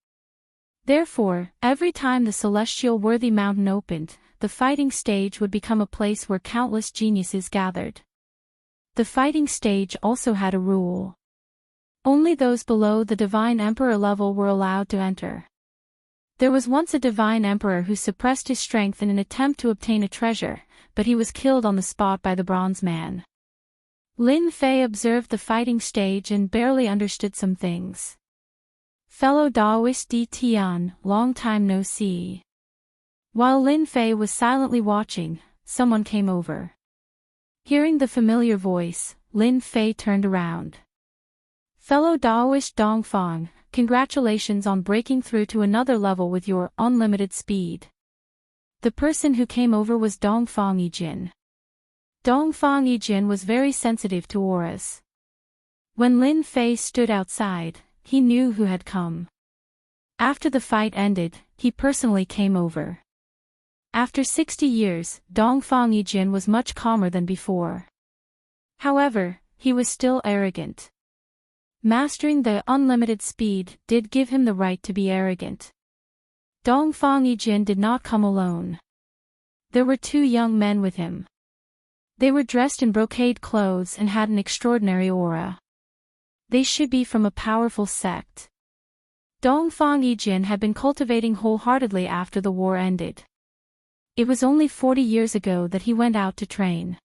Therefore, every time the celestial worthy mountain opened, the fighting stage would become a place where countless geniuses gathered. The fighting stage also had a rule. Only those below the divine emperor level were allowed to enter. There was once a divine emperor who suppressed his strength in an attempt to obtain a treasure, but he was killed on the spot by the bronze man. Lin Fei observed the fighting stage and barely understood some things. Fellow Daoist Di Tian, long time no see. While Lin Fei was silently watching, someone came over. Hearing the familiar voice, Lin Fei turned around. Fellow Daoist Dongfang, congratulations on breaking through to another level with your unlimited speed. The person who came over was Dongfang Yijin. Dongfang Yijin was very sensitive to auras. When Lin Fei stood outside, he knew who had come. After the fight ended, he personally came over. After 60 years, Dongfang Yijin was much calmer than before. However, he was still arrogant. Mastering the unlimited speed did give him the right to be arrogant. Dongfang Yijin did not come alone. There were two young men with him. They were dressed in brocade clothes and had an extraordinary aura. They should be from a powerful sect. Dongfang Yijin had been cultivating wholeheartedly after the war ended. It was only 40 years ago that he went out to train.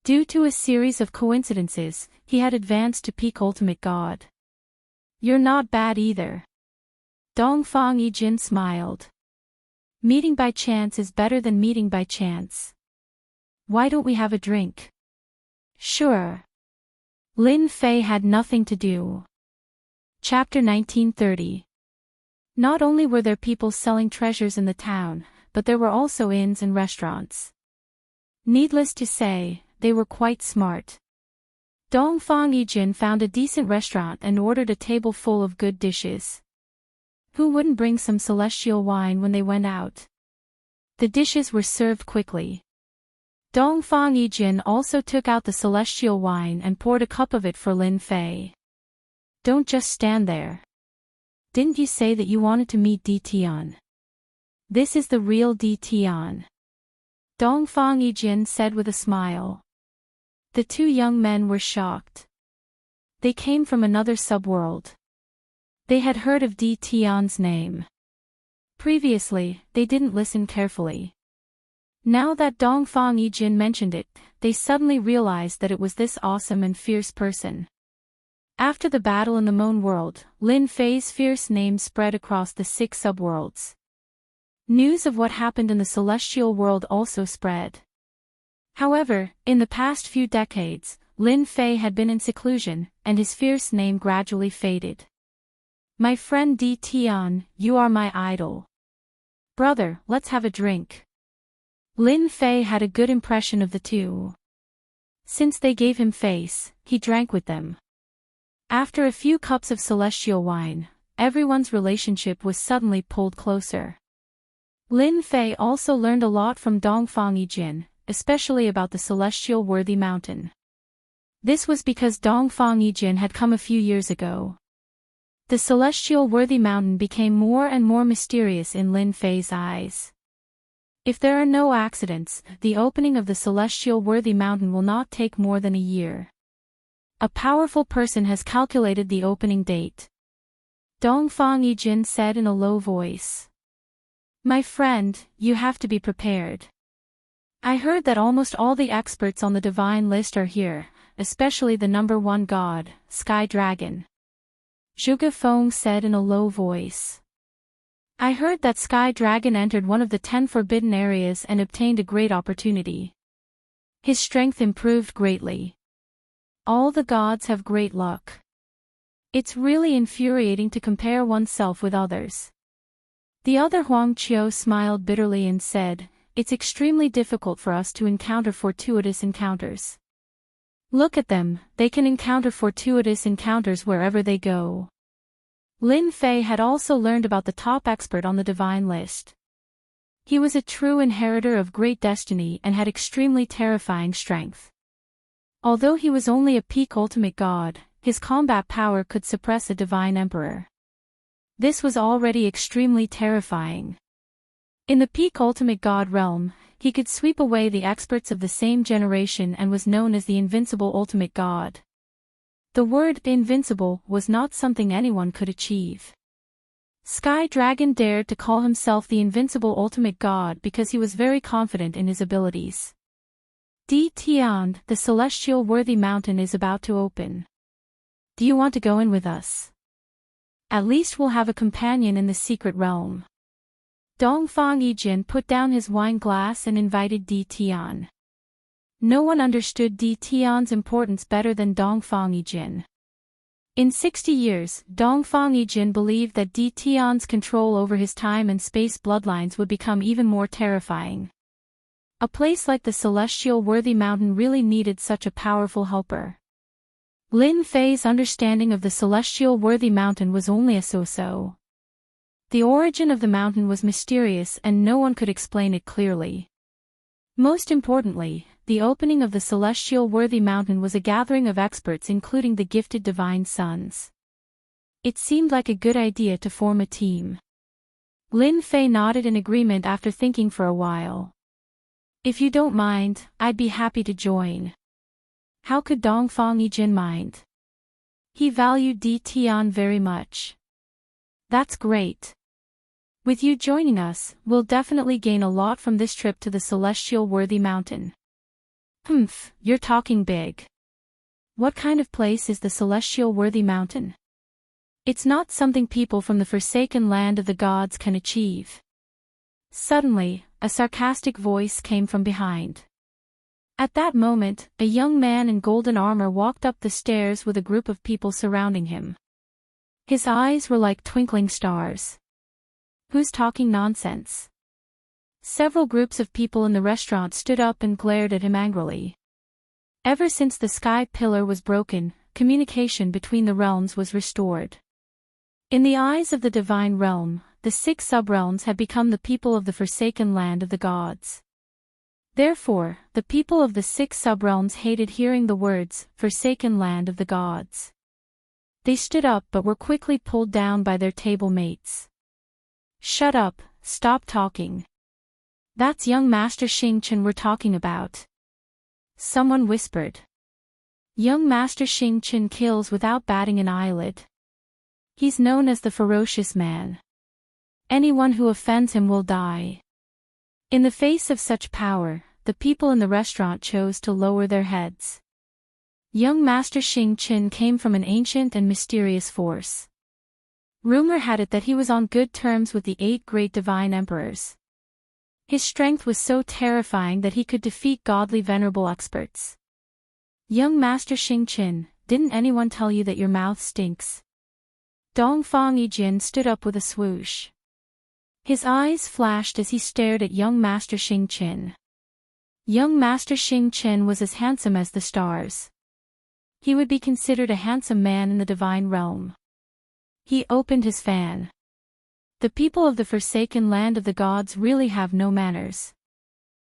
Due to a series of coincidences, he had advanced to peak ultimate god. You're not bad either. Dongfang Yijin smiled. Meeting by chance is better than meeting by chance. Why don't we have a drink? Sure. Lin Fei had nothing to do. Chapter 1930. Not only were there people selling treasures in the town, but there were also inns and restaurants. Needless to say, they were quite smart. Dongfang Yijin found a decent restaurant and ordered a table full of good dishes. Who wouldn't bring some celestial wine when they went out? The dishes were served quickly. Dongfang Yijin also took out the celestial wine and poured a cup of it for Lin Fei. Don't just stand there. Didn't you say that you wanted to meet Di Tian? This is the real Di Tian. Dongfang Yijin said with a smile. The two young men were shocked. They came from another subworld. They had heard of Di Tian's name. Previously, they didn't listen carefully. Now that Dongfang Yijin mentioned it, they suddenly realized that it was this awesome and fierce person. After the battle in the Moon world, Lin Fei's fierce name spread across the 6 subworlds. News of what happened in the celestial world also spread. However, in the past few decades, Lin Fei had been in seclusion, and his fierce name gradually faded. My friend Di Tian, you are my idol. Brother, let's have a drink. Lin Fei had a good impression of the two. Since they gave him face, he drank with them. After a few cups of celestial wine, everyone's relationship was suddenly pulled closer. Lin Fei also learned a lot from Dongfang Yijin, especially about the celestial worthy mountain. This was because Dongfang Yijin had come a few years ago. The celestial worthy mountain became more and more mysterious in Lin Fei's eyes. If there are no accidents, the opening of the celestial worthy mountain will not take more than a year. A powerful person has calculated the opening date. Dongfang Yijin said in a low voice. My friend, you have to be prepared. I heard that almost all the experts on the divine list are here, especially the number 1 god, Sky Dragon. Zhuge Feng said in a low voice. I heard that Sky Dragon entered one of the 10 forbidden areas and obtained a great opportunity. His strength improved greatly. All the gods have great luck. It's really infuriating to compare oneself with others. The other Huang Qiu smiled bitterly and said, it's extremely difficult for us to encounter fortuitous encounters. Look at them, they can encounter fortuitous encounters wherever they go. Lin Fei had also learned about the top expert on the divine list. He was a true inheritor of great destiny and had extremely terrifying strength. Although he was only a peak ultimate god, his combat power could suppress a divine emperor. This was already extremely terrifying. In the peak ultimate god realm, he could sweep away the experts of the same generation and was known as the invincible ultimate god. The word invincible was not something anyone could achieve. Sky Dragon dared to call himself the invincible ultimate god because he was very confident in his abilities. Di Tian, the celestial worthy mountain is about to open. Do you want to go in with us? At least we'll have a companion in the secret realm. Dongfang Yijin put down his wine glass and invited Di Tian. No one understood Di Tian's importance better than Dongfang Yijin. In 60 years, Dongfang Yijin believed that Di Tian's control over his time and space bloodlines would become even more terrifying. A place like the celestial worthy mountain really needed such a powerful helper. Lin Fei's understanding of the celestial worthy mountain was only a so-so. The origin of the mountain was mysterious and no one could explain it clearly. Most importantly, the opening of the celestial worthy mountain was a gathering of experts including the gifted divine sons. It seemed like a good idea to form a team. Lin Fei nodded in agreement after thinking for a while. If you don't mind, I'd be happy to join. How could Dongfang Yijin mind? He valued Di Tian very much. That's great. With you joining us, we'll definitely gain a lot from this trip to the celestial worthy mountain. Humph, you're talking big. What kind of place is the celestial worthy mountain? It's not something people from the forsaken land of the gods can achieve. Suddenly, a sarcastic voice came from behind. At that moment, a young man in golden armor walked up the stairs with a group of people surrounding him. His eyes were like twinkling stars. Who's talking nonsense? Several groups of people in the restaurant stood up and glared at him angrily. Ever since the sky pillar was broken, communication between the realms was restored. In the eyes of the divine realm, the 6 subrealms had become the people of the forsaken land of the gods. Therefore, the people of the 6 subrealms hated hearing the words, forsaken land of the gods. They stood up but were quickly pulled down by their table mates. Shut up, stop talking. That's young Master Xing Chen we're talking about. Someone whispered. Young Master Xing Chen kills without batting an eyelid. He's known as the ferocious man. Anyone who offends him will die. In the face of such power, the people in the restaurant chose to lower their heads. Young Master Xing Chen came from an ancient and mysterious force. Rumor had it that he was on good terms with the 8 great divine emperors. His strength was so terrifying that he could defeat godly venerable experts. Young Master Xing Chen, didn't anyone tell you that your mouth stinks? Dongfang Yijin stood up with a swoosh. His eyes flashed as he stared at young Master Xing Chen. Young Master Xing Chen was as handsome as the stars. He would be considered a handsome man in the divine realm. He opened his fan. The people of the forsaken land of the gods really have no manners.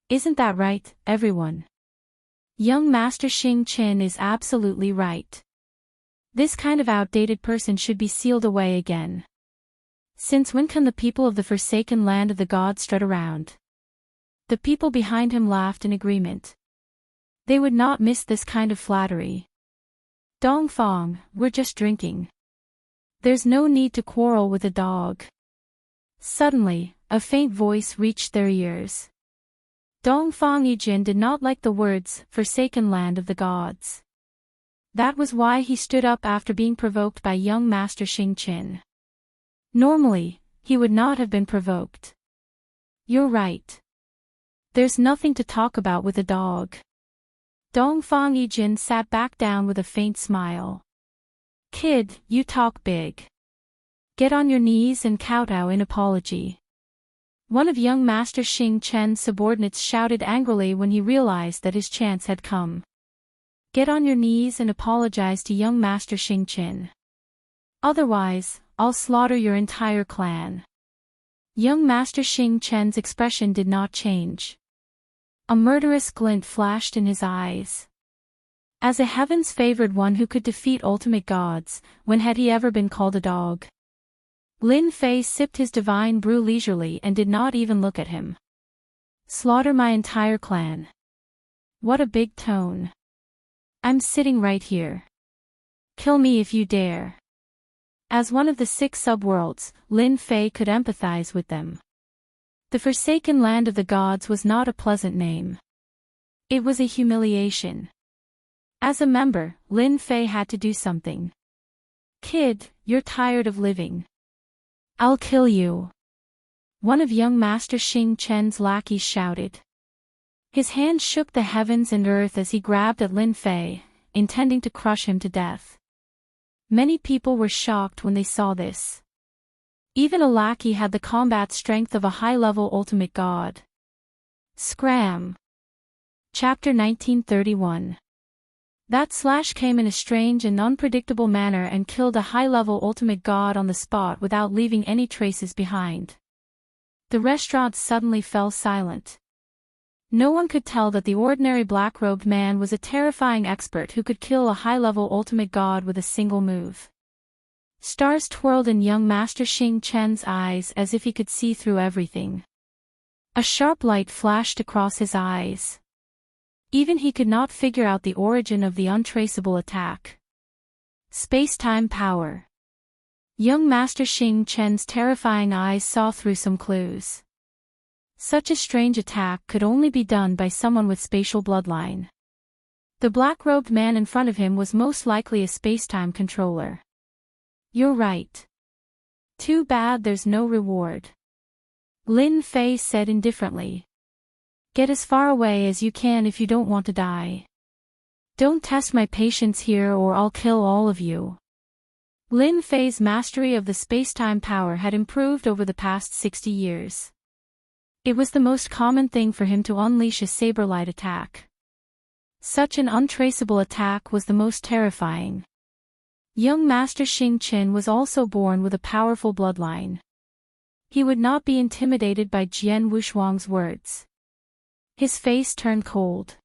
Isn't that right, everyone? Young Master Xing Chen is absolutely right. This kind of outdated person should be sealed away again. Since when can the people of the forsaken land of the gods strut around? The people behind him laughed in agreement. They would not miss this kind of flattery. Dongfang, we're just drinking. There's no need to quarrel with a dog. Suddenly, a faint voice reached their ears. Dongfang Yijin did not like the words, forsaken land of the gods. That was why he stood up after being provoked by young Master Xing Chen. Normally, he would not have been provoked. You're right. There's nothing to talk about with a dog. Dongfang Yijin sat back down with a faint smile. Kid, you talk big. Get on your knees and kowtow in apology. One of young Master Xing Chen's subordinates shouted angrily when he realized that his chance had come. Get on your knees and apologize to young Master Xing Qin. Otherwise, I'll slaughter your entire clan. Young Master Xing Chen's expression did not change. A murderous glint flashed in his eyes. As a heaven's favored one who could defeat ultimate gods, when had he ever been called a dog? Lin Fei sipped his divine brew leisurely and did not even look at him. Slaughter my entire clan. What a big tone. I'm sitting right here. Kill me if you dare. As one of the 6 subworlds, Lin Fei could empathize with them. The Forsaken Land of the Gods was not a pleasant name. It was a humiliation. As a member, Lin Fei had to do something. Kid, you're tired of living. I'll kill you. One of young Master Xing Chen's lackeys shouted. His hand shook the heavens and earth as he grabbed at Lin Fei, intending to crush him to death. Many people were shocked when they saw this. Even a lackey had the combat strength of a high-level ultimate god. Scram. Chapter 1931. That slash came in a strange and unpredictable manner and killed a high-level ultimate god on the spot without leaving any traces behind. The restaurant suddenly fell silent. No one could tell that the ordinary black-robed man was a terrifying expert who could kill a high-level ultimate god with a single move. Stars twirled in young Master Xing Chen's eyes as if he could see through everything. A sharp light flashed across his eyes. Even he could not figure out the origin of the untraceable attack. Space-time power. Young Master Xing Chen's terrifying eyes saw through some clues. Such a strange attack could only be done by someone with spatial bloodline. The black-robed man in front of him was most likely a space-time controller. You're right. Too bad there's no reward. Lin Fei said indifferently. Get as far away as you can if you don't want to die. Don't test my patience here or I'll kill all of you. Lin Fei's mastery of the space-time power had improved over the past 60 years. It was the most common thing for him to unleash a saber-light attack. Such an untraceable attack was the most terrifying. Young Master Xing Qin was also born with a powerful bloodline. He would not be intimidated by Jian Wushuang's words. His face turned cold.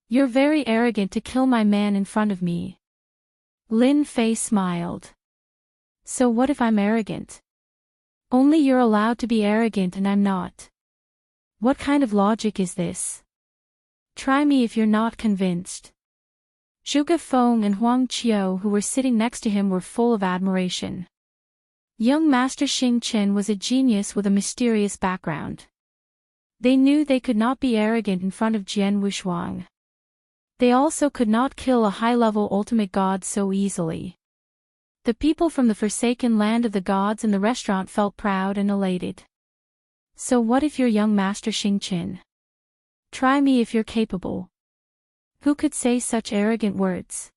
You're very arrogant to kill my man in front of me. Lin Fei smiled. So what if I'm arrogant? Only you're allowed to be arrogant and I'm not. What kind of logic is this? Try me if you're not convinced. Zhuge Feng and Huang Qiu who were sitting next to him were full of admiration. Young Master Xing Qin was a genius with a mysterious background. They knew they could not be arrogant in front of Jian Wushuang. They also could not kill a high-level ultimate god so easily. The people from the Forsaken Land of the Gods in the restaurant felt proud and elated. So what if you're young Master Xing Qin? Try me if you're capable. Who could say such arrogant words?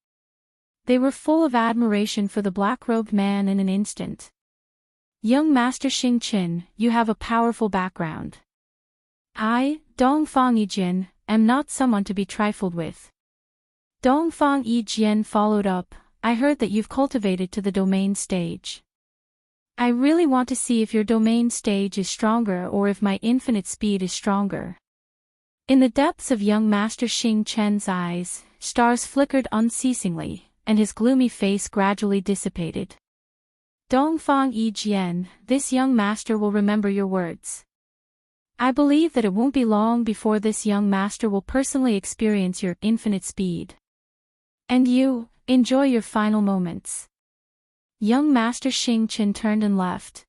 They were full of admiration for the black-robed man in an instant. Young Master Xing Qin, you have a powerful background. I, Dongfang Yijin, am not someone to be trifled with. Dongfang Yijian followed up, I heard that you've cultivated to the domain stage. I really want to see if your domain stage is stronger or if my infinite speed is stronger. In the depths of young Master Xing Chen's eyes, stars flickered unceasingly, and his gloomy face gradually dissipated. Dongfang Yijian, this young master will remember your words. I believe that it won't be long before this young master will personally experience your infinite speed. And you, enjoy your final moments. Young Master Xing Qin turned and left.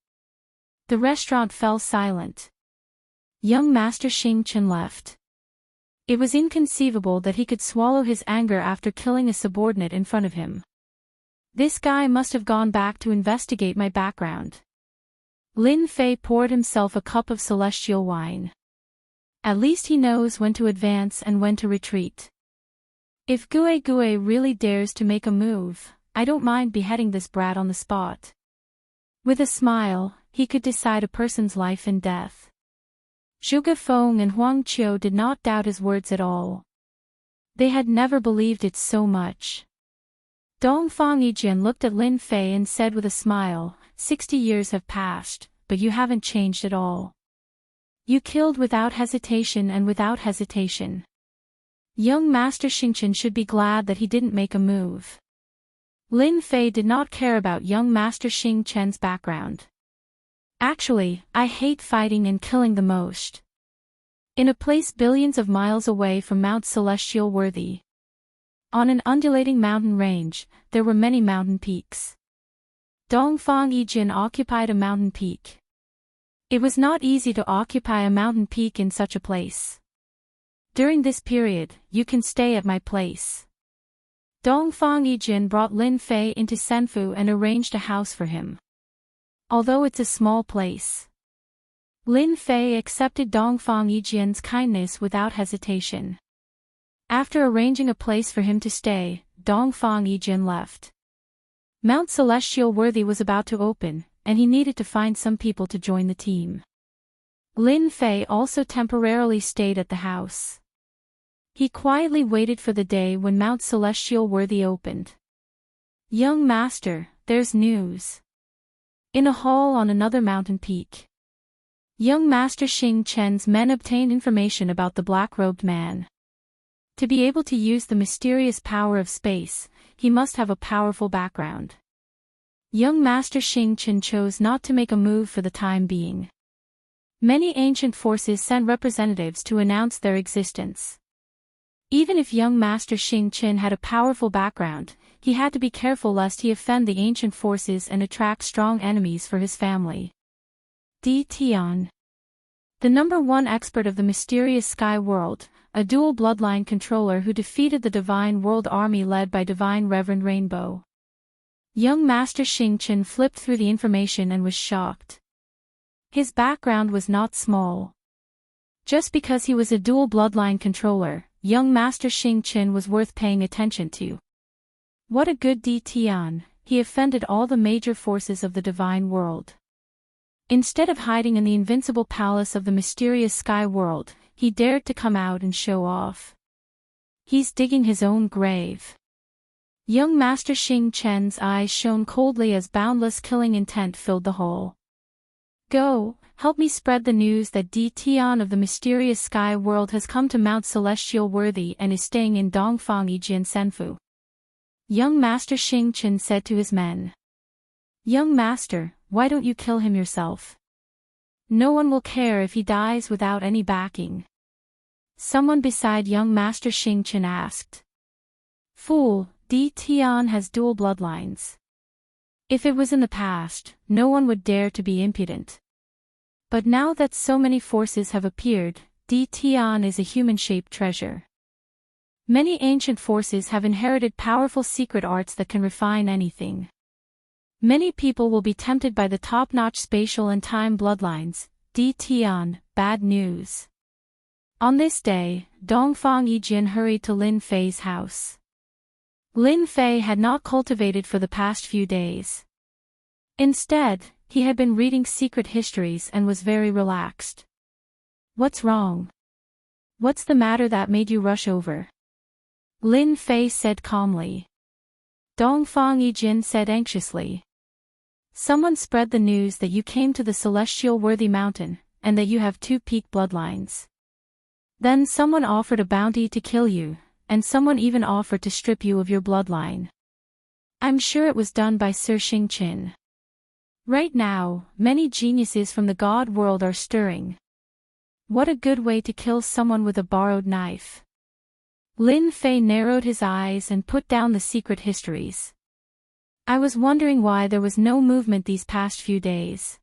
The restaurant fell silent. Young Master Xing Qin left. It was inconceivable that he could swallow his anger after killing a subordinate in front of him. This guy must have gone back to investigate my background. Lin Fei poured himself a cup of celestial wine. At least he knows when to advance and when to retreat. If Gue really dares to make a move, I don't mind beheading this brat on the spot. With a smile, he could decide a person's life and death. Zhuge Feng and Huang Qiu did not doubt his words at all. They had never believed it so much. Dongfang Yijin looked at Lin Fei and said with a smile, 60 years have passed, but you haven't changed at all. You killed without hesitation and without hesitation. Young Master Xingqian should be glad that he didn't make a move. Lin Fei did not care about young Master Xing Chen's background. Actually, I hate fighting and killing the most. In a place billions of miles away from Mount Celestial Worthy. On an undulating mountain range, there were many mountain peaks. Dongfang Yijin occupied a mountain peak. It was not easy to occupy a mountain peak in such a place. During this period, you can stay at my place. Dongfang Yijin brought Lin Fei into Senfu and arranged a house for him. Although it's a small place. Lin Fei accepted Dongfang Yijin's kindness without hesitation. After arranging a place for him to stay, Dongfang Yijin left. Mount Celestial Worthy was about to open, and he needed to find some people to join the team. Lin Fei also temporarily stayed at the house. He quietly waited for the day when Mount Celestial Worthy opened. Young Master, there's news. In a hall on another mountain peak. Young Master Xing Chen's men obtained information about the black-robed man. To be able to use the mysterious power of space, he must have a powerful background. Young Master Xing Chen chose not to make a move for the time being. Many ancient forces sent representatives to announce their existence. Even if young Master Xing Chen had a powerful background, he had to be careful lest he offend the ancient forces and attract strong enemies for his family. Di Tian. The #1 expert of the mysterious sky world, a dual bloodline controller who defeated the Divine World Army led by Divine Reverend Rainbow. Young Master Xing Chen flipped through the information and was shocked. His background was not small. Just because he was a dual bloodline controller, young Master Xing Chen was worth paying attention to. What a good Di Tian, he offended all the major forces of the divine world. Instead of hiding in the invincible palace of the mysterious sky world, he dared to come out and show off. He's digging his own grave. Young Master Xing Chen's eyes shone coldly as boundless killing intent filled the hall. Go, help me spread the news that Di Tian of the mysterious sky world has come to Mount Celestial Worthy and is staying in Dongfang Yijin Senfu. Young Master Xing Chen said to his men. Young Master, why don't you kill him yourself? No one will care if he dies without any backing. Someone beside young Master Xing Chen asked. Fool, Di Tian has dual bloodlines. If it was in the past, no one would dare to be impudent. But now that so many forces have appeared, Di Tian is a human-shaped treasure. Many ancient forces have inherited powerful secret arts that can refine anything. Many people will be tempted by the top-notch spatial and time bloodlines. Di Tian, bad news. On this day, Dongfang Yijin hurried to Lin Fei's house. Lin Fei had not cultivated for the past few days. Instead, he had been reading secret histories and was very relaxed. What's wrong? What's the matter that made you rush over? Lin Fei said calmly. Dongfang Yijin said anxiously. Someone spread the news that you came to the Celestial Worthy Mountain, and that you have 2 peak bloodlines. Then someone offered a bounty to kill you, and someone even offered to strip you of your bloodline. I'm sure it was done by Sir Xingqian. Right now, many geniuses from the God world are stirring. What a good way to kill someone with a borrowed knife. Lin Fei narrowed his eyes and put down the secret histories. I was wondering why there was no movement these past few days.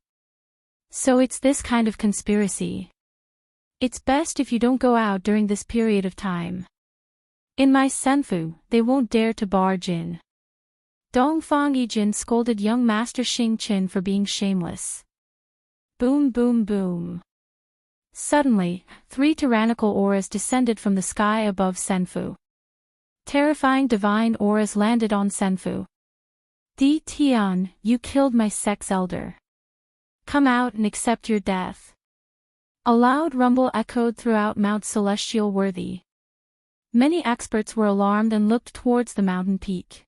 So it's this kind of conspiracy. It's best if you don't go out during this period of time. In my senfu, they won't dare to barge in. Dongfang Yijin scolded young Master Xing Chen for being shameless. Boom boom boom. Suddenly, 3 tyrannical auras descended from the sky above Senfu. Terrifying divine auras landed on Senfu. Di Tian, you killed my sex elder. Come out and accept your death. A loud rumble echoed throughout Mount Celestial Worthy. Many experts were alarmed and looked towards the mountain peak.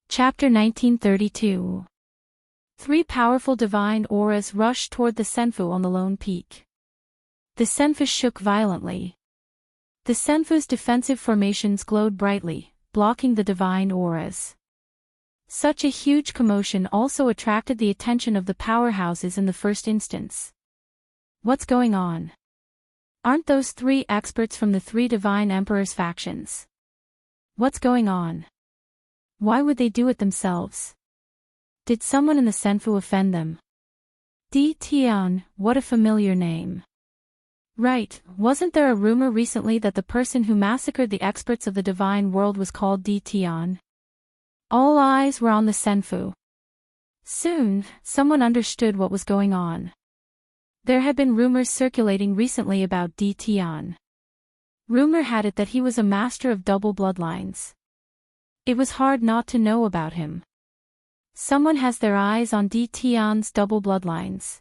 Chapter 1932. 3 powerful divine auras rushed toward the Senfu on the lone peak. The Senfu shook violently. The Senfu's defensive formations glowed brightly, blocking the divine auras. Such a huge commotion also attracted the attention of the powerhouses in the first instance. What's going on? Aren't those 3 experts from the 3 divine emperors' factions? What's going on? Why would they do it themselves? Did someone in the Senfu offend them? Di Tian, what a familiar name. Right, wasn't there a rumor recently that the person who massacred the experts of the divine world was called Di Tian? All eyes were on the Senfu. Soon, someone understood what was going on. There had been rumors circulating recently about Di Tian. Rumor had it that he was a master of double bloodlines. It was hard not to know about him. Someone has their eyes on Di Tian's double bloodlines.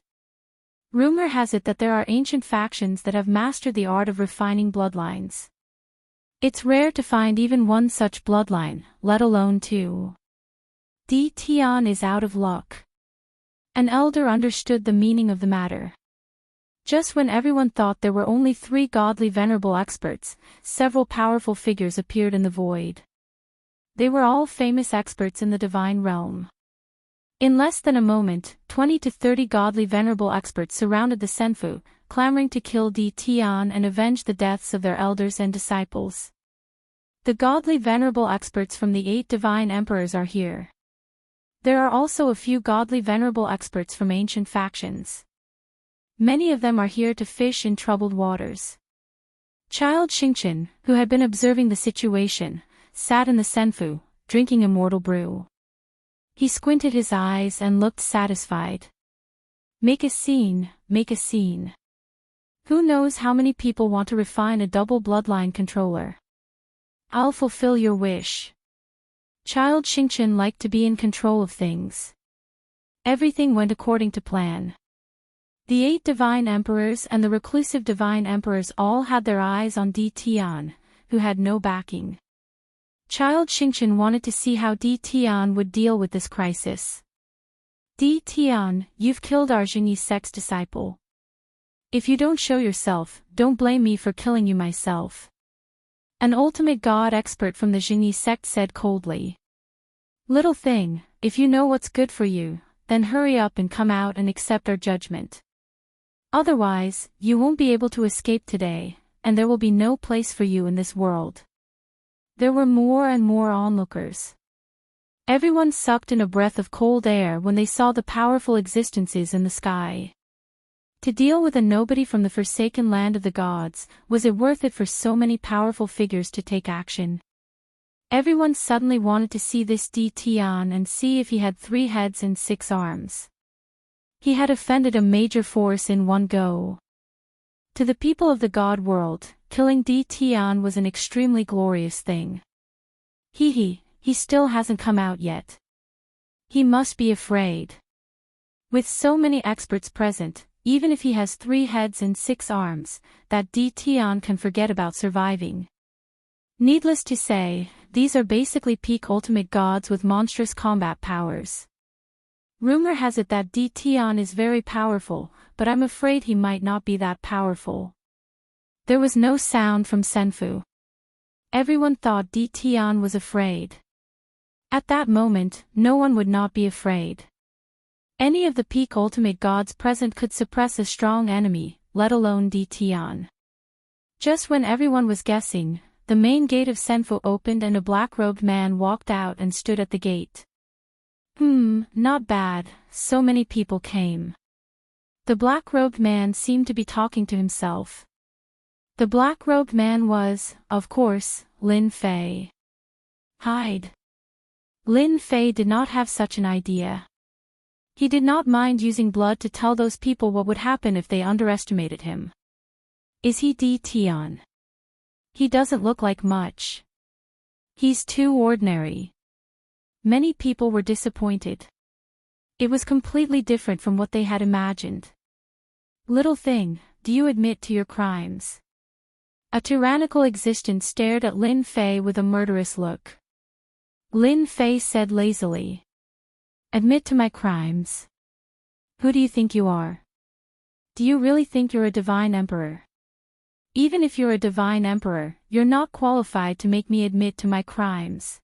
Rumor has it that there are ancient factions that have mastered the art of refining bloodlines. It's rare to find even one such bloodline, let alone 2. Di Tian is out of luck. An elder understood the meaning of the matter. Just when everyone thought there were only 3 godly venerable experts, several powerful figures appeared in the void. They were all famous experts in the divine realm. In less than a moment, 20 to 30 godly venerable experts surrounded the Senfu, clamoring to kill Di Tian and avenge the deaths of their elders and disciples. The godly venerable experts from the 8 divine emperors are here. There are also a few godly venerable experts from ancient factions. Many of them are here to fish in troubled waters. Child Xingqian, who had been observing the situation, sat in the Senfu, drinking immortal brew. He squinted his eyes and looked satisfied. Make a scene, make a scene. Who knows how many people want to refine a double bloodline controller? I'll fulfill your wish. Child Xingqian liked to be in control of things. Everything went according to plan. The 8 divine emperors and the reclusive divine emperors all had their eyes on Di Tian, who had no backing. Child Xingqian wanted to see how Di Tian would deal with this crisis. Di Tian, you've killed our Jingyi sect's disciple. If you don't show yourself, don't blame me for killing you myself. An ultimate god expert from the Jingyi sect said coldly. Little thing, if you know what's good for you, then hurry up and come out and accept our judgment. Otherwise, you won't be able to escape today, and there will be no place for you in this world. There were more and more onlookers. Everyone sucked in a breath of cold air when they saw the powerful existences in the sky. To deal with a nobody from the forsaken land of the gods, was it worth it for so many powerful figures to take action? Everyone suddenly wanted to see this Di Tian and see if he had 3 heads and 6 arms. He had offended a major force in one go. To the people of the god world, killing Di Tian was an extremely glorious thing. He still hasn't come out yet. He must be afraid. With so many experts present, even if he has 3 heads and 6 arms, that Di Tian can forget about surviving. Needless to say, these are basically peak ultimate gods with monstrous combat powers. Rumor has it that Di Tian is very powerful, but I'm afraid he might not be that powerful. There was no sound from Senfu. Everyone thought Di Tian was afraid. At that moment, no one would not be afraid. Any of the peak ultimate gods present could suppress a strong enemy, let alone Di Tian. Just when everyone was guessing, the main gate of Senfu opened and a black-robed man walked out and stood at the gate. Not bad, so many people came. The black-robed man seemed to be talking to himself. The black-robed man was, of course, Lin Fei. Hide. Lin Fei did not have such an idea. He did not mind using blood to tell those people what would happen if they underestimated him. Is he Di Tian? He doesn't look like much. He's too ordinary. Many people were disappointed. It was completely different from what they had imagined. Little thing, do you admit to your crimes? A tyrannical existence stared at Lin Fei with a murderous look. Lin Fei said lazily. Admit to my crimes. Who do you think you are? Do you really think you're a divine emperor? Even if you're a divine emperor, you're not qualified to make me admit to my crimes.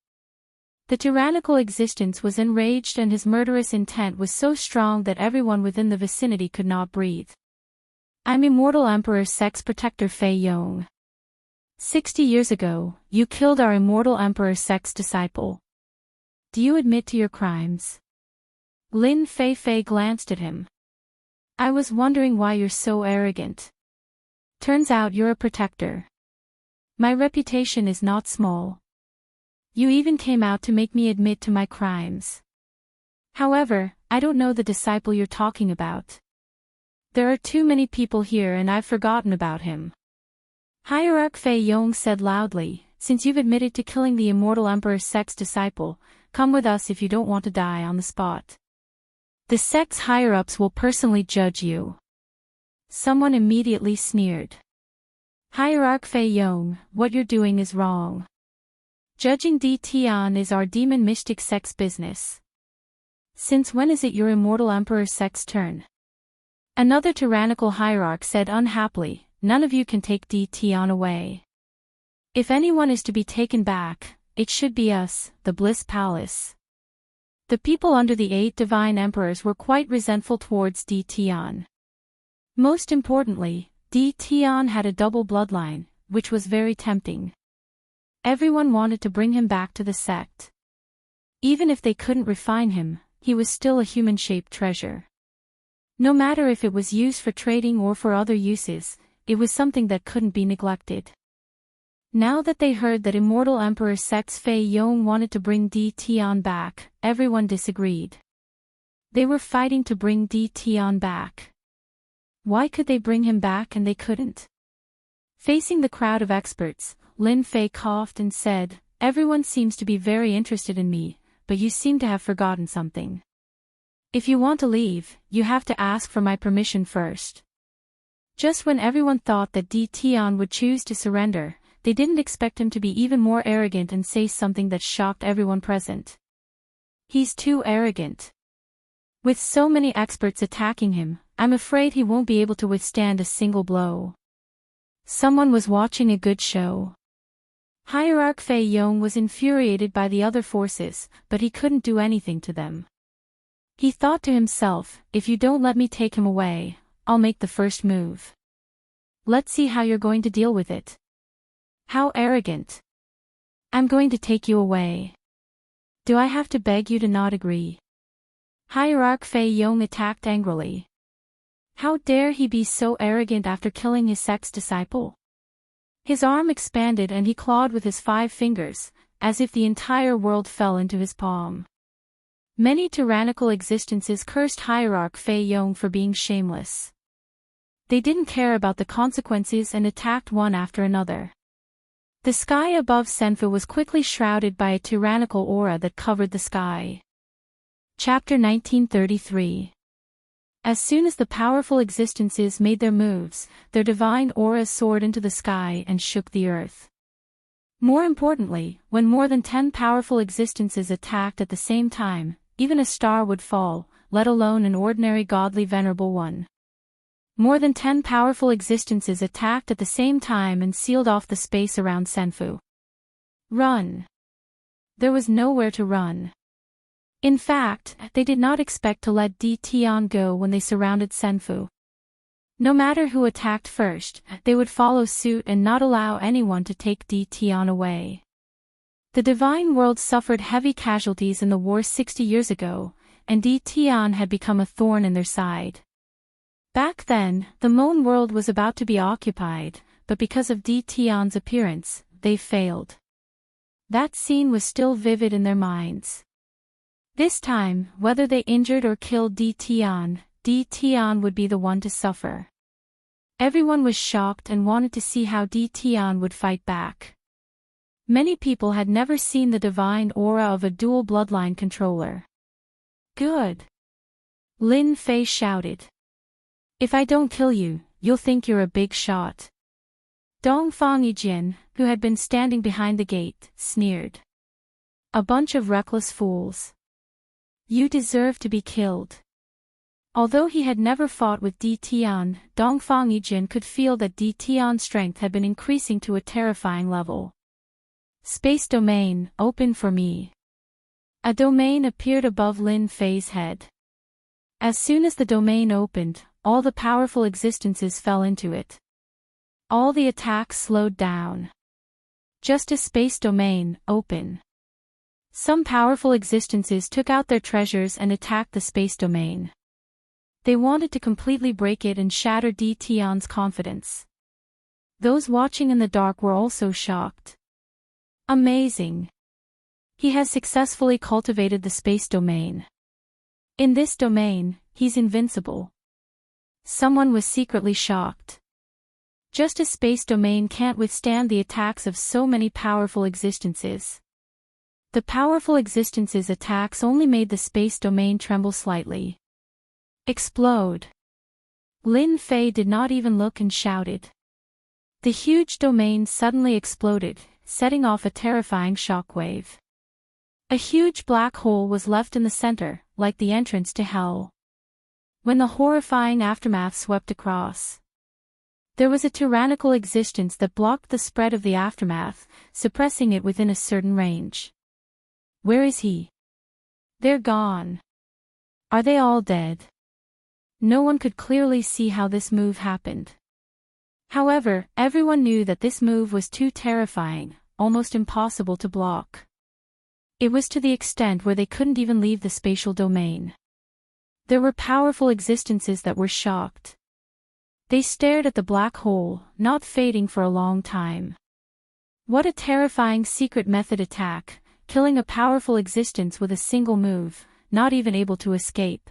The tyrannical existence was enraged and his murderous intent was so strong that everyone within the vicinity could not breathe. I'm Immortal Emperor Sex Protector Fei Yong. 60 years ago, you killed our Immortal Emperor Sex disciple. Do you admit to your crimes? Lin Fei glanced at him. I was wondering why you're so arrogant. Turns out you're a protector. My reputation is not small. You even came out to make me admit to my crimes. However, I don't know the disciple you're talking about. There are too many people here and I've forgotten about him. Hierarch Fei Yong said loudly, since you've admitted to killing the Immortal Emperor's Sex disciple, come with us if you don't want to die on the spot. The sect's higher-ups will personally judge you. Someone immediately sneered. Hierarch Fei Yong, what you're doing is wrong. Judging Di Tian is our demon mystic sex business. Since when is it your Immortal Emperor Sex turn? Another tyrannical hierarch said unhappily, none of you can take Di Tian away. If anyone is to be taken back, it should be us, the Bliss Palace. The people under the 8 divine emperors were quite resentful towards Di Tian. Most importantly, Di Tian had a double bloodline, which was very tempting. Everyone wanted to bring him back to the sect. Even if they couldn't refine him, he was still a human-shaped treasure. No matter if it was used for trading or for other uses, it was something that couldn't be neglected. Now that they heard that Immortal Emperor Sex Fei Yong wanted to bring Di Tian back, everyone disagreed. They were fighting to bring Di Tian back. Why could they bring him back and they couldn't? Facing the crowd of experts, Lin Fei coughed and said, everyone seems to be very interested in me, but you seem to have forgotten something. If you want to leave, you have to ask for my permission first. Just when everyone thought that Di Tian would choose to surrender, they didn't expect him to be even more arrogant and say something that shocked everyone present. He's too arrogant. With so many experts attacking him, I'm afraid he won't be able to withstand a single blow. Someone was watching a good show. Hierarch Fei Yong was infuriated by the other forces, but he couldn't do anything to them. He thought to himself, if you don't let me take him away, I'll make the first move. Let's see how you're going to deal with it. How arrogant. I'm going to take you away. Do I have to beg you to not agree? Hierarch Fei Yong attacked angrily. How dare he be so arrogant after killing his sex disciple? His arm expanded and he clawed with his 5 fingers, as if the entire world fell into his palm. Many tyrannical existences cursed Hierarch Fei Yong for being shameless. They didn't care about the consequences and attacked one after another. The sky above Senfu was quickly shrouded by a tyrannical aura that covered the sky. Chapter 1933. As soon as the powerful existences made their moves, their divine auras soared into the sky and shook the earth. More importantly, when more than 10 powerful existences attacked at the same time, even a star would fall, let alone an ordinary godly venerable one. More than 10 powerful existences attacked at the same time and sealed off the space around Senfu. Run. There was nowhere to run. In fact, they did not expect to let Di Tian go when they surrounded Senfu. No matter who attacked first, they would follow suit and not allow anyone to take Di Tian away. The divine world suffered heavy casualties in the war 60 years ago, and Di Tian had become a thorn in their side. Back then, the Moan world was about to be occupied, but because of Di Tian's appearance, they failed. That scene was still vivid in their minds. This time, whether they injured or killed Di Tian would be the one to suffer. Everyone was shocked and wanted to see how Di Tian would fight back. Many people had never seen the divine aura of a dual bloodline controller. Good. Lin Fei shouted. If I don't kill you, you'll think you're a big shot. Dongfang Yijin, who had been standing behind the gate, sneered. A bunch of reckless fools. You deserve to be killed. Although he had never fought with Di Tian, Dongfang Yijin could feel that Di Tian's strength had been increasing to a terrifying level. Space domain, open for me. A domain appeared above Lin Fei's head. As soon as the domain opened, all the powerful existences fell into it. All the attacks slowed down. Just as space domain, open. Some powerful existences took out their treasures and attacked the space domain. They wanted to completely break it and shatter Di Tian's confidence. Those watching in the dark were also shocked. Amazing. He has successfully cultivated the space domain. In this domain, he's invincible. Someone was secretly shocked. Just as space domain can't withstand the attacks of so many powerful existences. The powerful existences' attacks only made the space domain tremble slightly. Explode. Lin Fei did not even look and shouted. The huge domain suddenly exploded, setting off a terrifying shockwave. A huge black hole was left in the center, like the entrance to hell. When the horrifying aftermath swept across, there was a tyrannical existence that blocked the spread of the aftermath, suppressing it within a certain range. Where is he? They're gone. Are they all dead? No one could clearly see how this move happened. However, everyone knew that this move was too terrifying, almost impossible to block. It was to the extent where they couldn't even leave the spatial domain. There were powerful existences that were shocked. They stared at the black hole, not fading for a long time. What a terrifying secret method attack, killing a powerful existence with a single move, not even able to escape.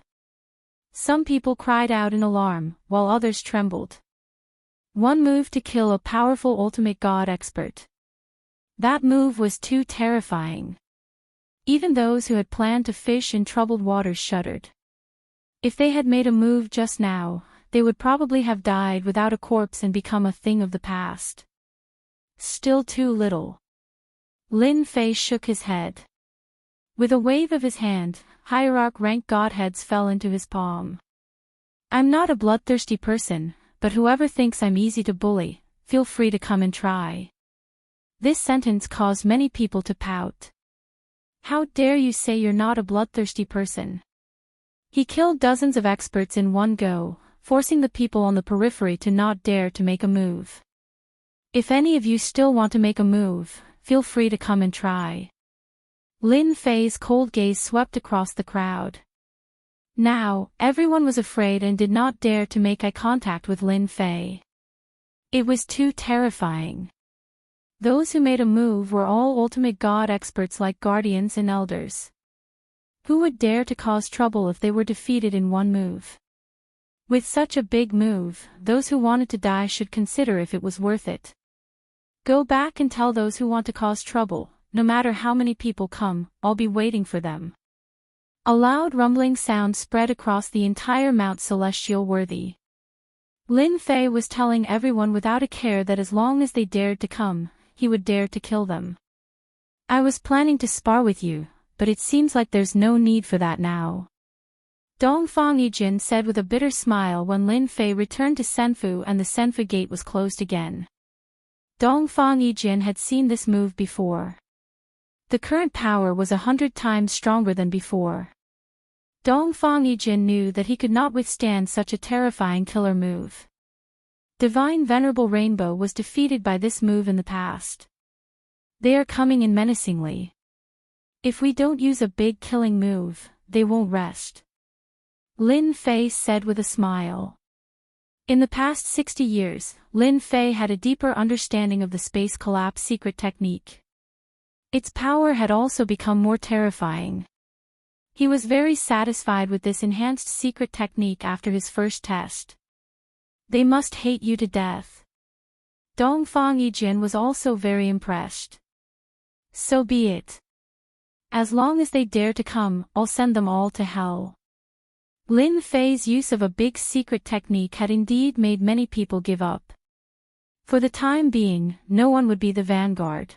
Some people cried out in alarm, while others trembled. One move to kill a powerful ultimate god expert. That move was too terrifying. Even those who had planned to fish in troubled waters shuddered. If they had made a move just now, they would probably have died without a corpse and become a thing of the past. Still too little. Lin Fei shook his head. With a wave of his hand, hierarch-rank godheads fell into his palm. I'm not a bloodthirsty person, but whoever thinks I'm easy to bully, feel free to come and try. This sentence caused many people to pout. How dare you say you're not a bloodthirsty person? He killed dozens of experts in one go, forcing the people on the periphery to not dare to make a move. If any of you still want to make a move, feel free to come and try. Lin Fei's cold gaze swept across the crowd. Now, everyone was afraid and did not dare to make eye contact with Lin Fei. It was too terrifying. Those who made a move were all ultimate god experts like guardians and elders. Who would dare to cause trouble if they were defeated in one move? With such a big move, those who wanted to die should consider if it was worth it. Go back and tell those who want to cause trouble, no matter how many people come, I'll be waiting for them. A loud rumbling sound spread across the entire Mount Celestial Worthy. Lin Fei was telling everyone without a care that as long as they dared to come, he would dare to kill them. I was planning to spar with you, but it seems like there's no need for that now. Dongfang Yijin said with a bitter smile when Lin Fei returned to Senfu and the Senfu gate was closed again. Dongfang Yijin had seen this move before. The current power was 100 times stronger than before. Dongfang Yijin knew that he could not withstand such a terrifying killer move. Divine Venerable Rainbow was defeated by this move in the past. They are coming in menacingly. If we don't use a big killing move, they won't rest. Lin Fei said with a smile. In the past 60 years, Lin Fei had a deeper understanding of the space collapse secret technique. Its power had also become more terrifying. He was very satisfied with this enhanced secret technique after his first test. They must hate you to death. Dongfang Yijin was also very impressed. So be it. As long as they dare to come, I'll send them all to hell. Lin Fei's use of a big secret technique had indeed made many people give up. For the time being, no one would be the vanguard.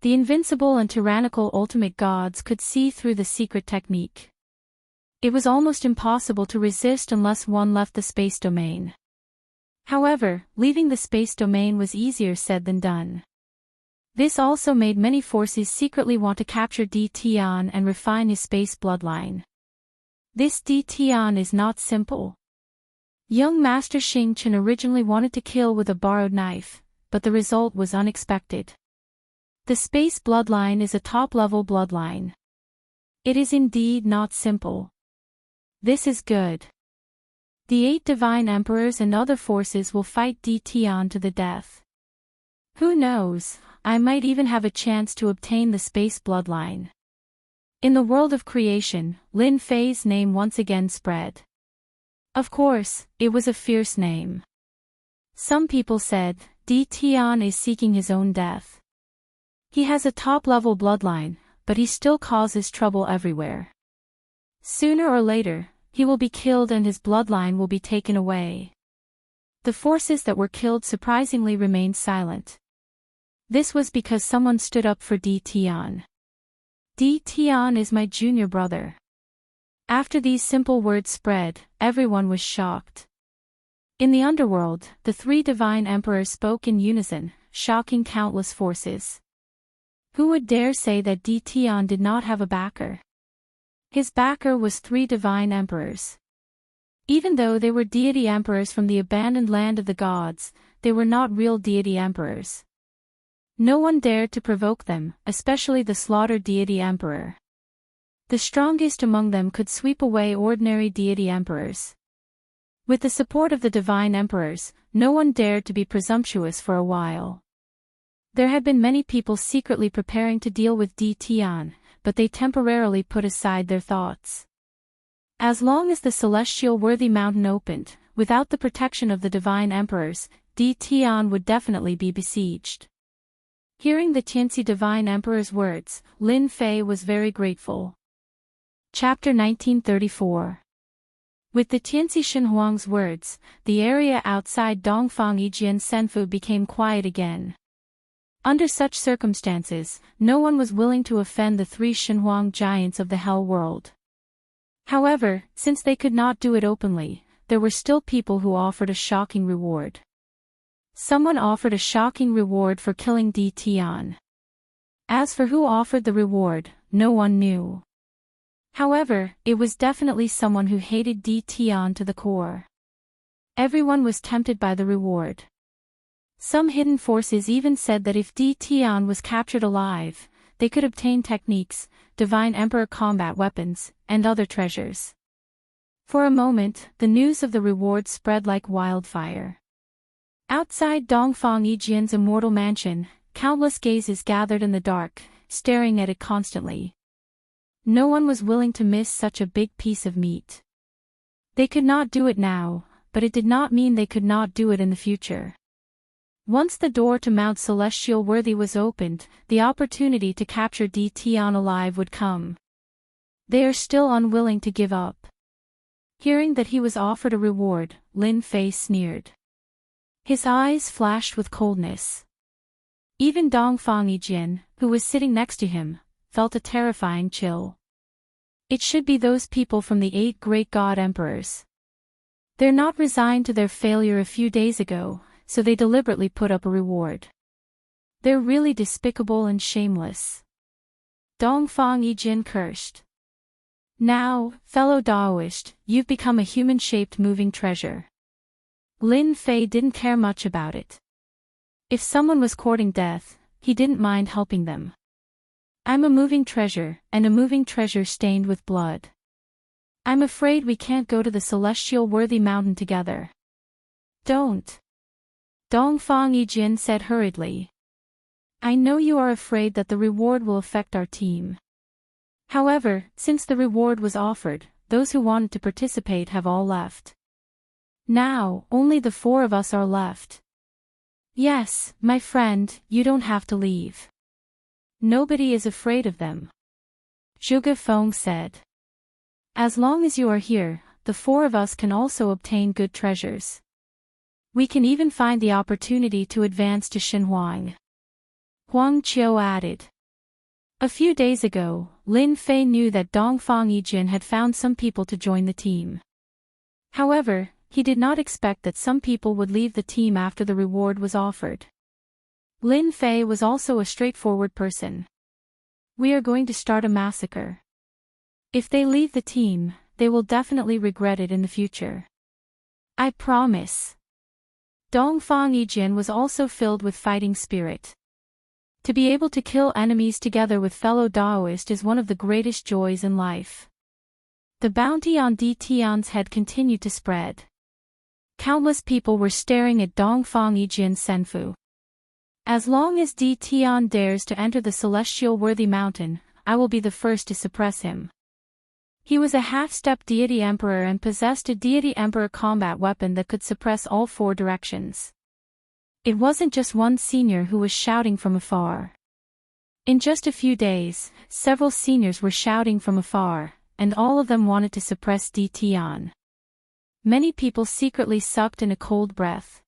The invincible and tyrannical ultimate gods could see through the secret technique. It was almost impossible to resist unless one left the space domain. However, leaving the space domain was easier said than done. This also made many forces secretly want to capture Tian and refine his space bloodline. This Tian is not simple. Young Master Xing Chen originally wanted to kill with a borrowed knife, but the result was unexpected. The space bloodline is a top-level bloodline. It is indeed not simple. This is good. The 8 divine emperors and other forces will fight Tian to the death. Who knows, I might even have a chance to obtain the space bloodline. In the world of creation, Lin Fei's name once again spread. Of course, it was a fierce name. Some people said, Tian is seeking his own death. He has a top-level bloodline, but he still causes trouble everywhere. Sooner or later, he will be killed and his bloodline will be taken away. The forces that were killed surprisingly remained silent. This was because someone stood up for Tian. Tian is my junior brother. After these simple words spread, everyone was shocked. In the underworld, the 3 divine emperors spoke in unison, shocking countless forces. Who would dare say that Tian did not have a backer? His backer was 3 divine emperors. Even though they were deity emperors from the abandoned land of the gods, they were not real deity emperors. No one dared to provoke them, especially the slaughtered deity emperor. The strongest among them could sweep away ordinary deity emperors. With the support of the divine emperors, no one dared to be presumptuous for a while. There had been many people secretly preparing to deal with Tian, but they temporarily put aside their thoughts. As long as the celestial worthy mountain opened, without the protection of the divine emperors, Tian would definitely be besieged. Hearing the Tianxi divine emperor's words, Lin Fei was very grateful. Chapter 1934. With the Tianxi Shenhuang's words, the area outside Dongfang Yijian Senfu became quiet again. Under such circumstances, no one was willing to offend the 3 Shenhuang giants of the Hell world. However, since they could not do it openly, there were still people who offered a shocking reward. Someone offered a shocking reward for killing Tian. As for who offered the reward, no one knew. However, it was definitely someone who hated Tian to the core. Everyone was tempted by the reward. Some hidden forces even said that if Tian was captured alive, they could obtain techniques, divine emperor combat weapons, and other treasures. For a moment, the news of the reward spread like wildfire. Outside Dongfang Yijian's immortal mansion, countless gazes gathered in the dark, staring at it constantly. No one was willing to miss such a big piece of meat. They could not do it now, but it did not mean they could not do it in the future. Once the door to Mount Celestial Worthy was opened, the opportunity to capture Tian alive would come. They are still unwilling to give up. Hearing that he was offered a reward, Lin Fei sneered. His eyes flashed with coldness. Even Dongfang Yijian, who was sitting next to him, felt a terrifying chill. It should be those people from the 8 great god emperors. They're not resigned to their failure a few days ago, so they deliberately put up a reward. They're really despicable and shameless. Dongfang Yijian cursed. Now, fellow Daoist, you've become a human-shaped moving treasure. Lin Fei didn't care much about it. If someone was courting death, he didn't mind helping them. I'm a moving treasure, and a moving treasure stained with blood. I'm afraid we can't go to the celestial worthy mountain together. Don't. Dongfang Yijian said hurriedly. I know you are afraid that the reward will affect our team. However, since the reward was offered, those who wanted to participate have all left. Now, only the 4 of us are left. Yes, my friend, you don't have to leave. Nobody is afraid of them. Zhuge Feng said. As long as you are here, the 4 of us can also obtain good treasures. We can even find the opportunity to advance to Shenhuang. Huang Qiu added. A few days ago, Lin Fei knew that Dongfang Yijin had found some people to join the team. However, he did not expect that some people would leave the team after the reward was offered. Lin Fei was also a straightforward person. We are going to start a massacre. If they leave the team, they will definitely regret it in the future. I promise. Dongfang Yijin was also filled with fighting spirit. To be able to kill enemies together with fellow Daoist is one of the greatest joys in life. The bounty on Di Tian's head continued to spread. Countless people were staring at Dongfang Yijin's senfu. As long as Di Tian dares to enter the celestial worthy mountain, I will be the first to suppress him. He was a half-step deity emperor and possessed a deity emperor combat weapon that could suppress all four directions. It wasn't just one senior who was shouting from afar. In just a few days, several seniors were shouting from afar, and all of them wanted to suppress Di Tian. Many people secretly sucked in a cold breath.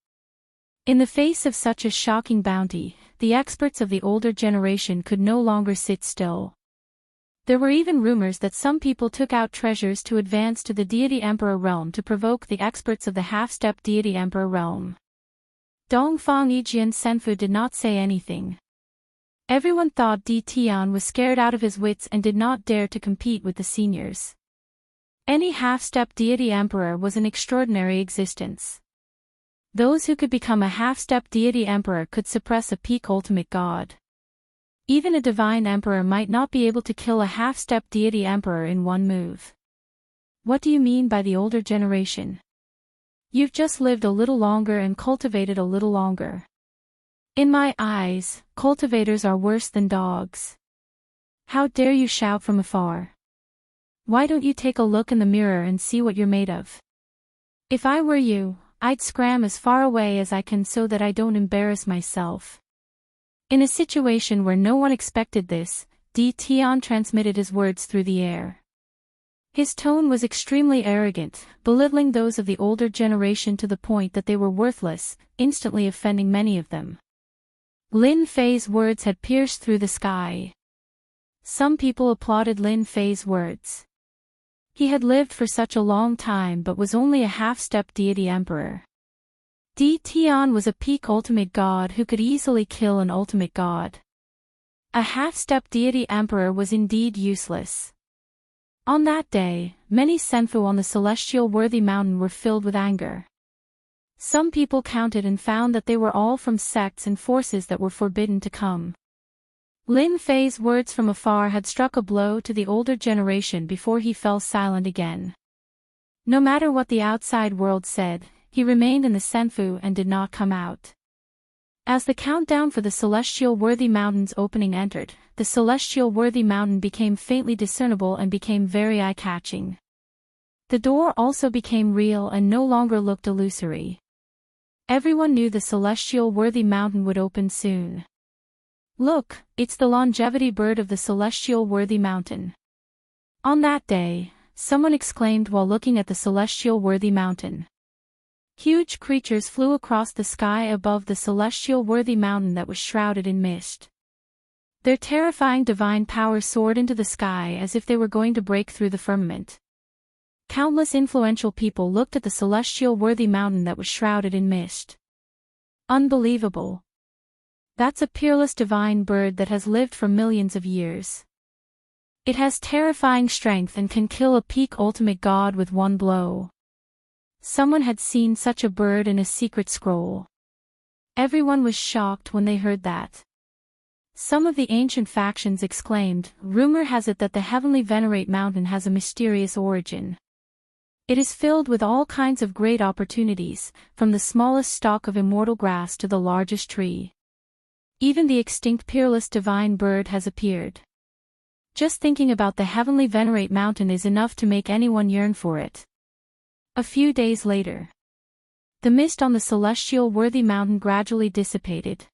In the face of such a shocking bounty, the experts of the older generation could no longer sit still. There were even rumors that some people took out treasures to advance to the deity emperor realm to provoke the experts of the half-step deity emperor realm. Dongfang Yijin Senfu did not say anything. Everyone thought Di Tian was scared out of his wits and did not dare to compete with the seniors. Any half-step deity emperor was an extraordinary existence. Those who could become a half-step deity emperor could suppress a peak ultimate god. Even a divine emperor might not be able to kill a half-step deity emperor in one move. What do you mean by the older generation? You've just lived a little longer and cultivated a little longer. In my eyes, cultivators are worse than dogs. How dare you shout from afar? Why don't you take a look in the mirror and see what you're made of? If I were you, I'd scram as far away as I can so that I don't embarrass myself. In a situation where no one expected this, Di Tian transmitted his words through the air. His tone was extremely arrogant, belittling those of the older generation to the point that they were worthless, instantly offending many of them. Lin Fei's words had pierced through the sky. Some people applauded Lin Fei's words. He had lived for such a long time but was only a half-step deity emperor. Di Tian was a peak ultimate god who could easily kill an ultimate god. A half-step deity emperor was indeed useless. On that day, many senfu on the celestial worthy mountain were filled with anger. Some people counted and found that they were all from sects and forces that were forbidden to come. Lin Fei's words from afar had struck a blow to the older generation before he fell silent again. No matter what the outside world said, he remained in the senfu and did not come out. As the countdown for the celestial worthy mountain's opening entered, the celestial worthy mountain became faintly discernible and became very eye-catching. The door also became real and no longer looked illusory. Everyone knew the celestial worthy mountain would open soon. Look, it's the longevity bird of the celestial worthy mountain. On that day, someone exclaimed while looking at the celestial worthy mountain. Huge creatures flew across the sky above the celestial worthy mountain that was shrouded in mist. Their terrifying divine power soared into the sky as if they were going to break through the firmament. Countless influential people looked at the celestial worthy mountain that was shrouded in mist. Unbelievable. That's a peerless divine bird that has lived for millions of years. It has terrifying strength and can kill a peak ultimate god with one blow. Someone had seen such a bird in a secret scroll. Everyone was shocked when they heard that. Some of the ancient factions exclaimed, "Rumor has it that the heavenly Venerate mountain has a mysterious origin. It is filled with all kinds of great opportunities, from the smallest stalk of immortal grass to the largest tree. Even the extinct peerless divine bird has appeared. Just thinking about the heavenly Venerate mountain is enough to make anyone yearn for it." A few days later, the mist on the celestial worthy mountain gradually dissipated.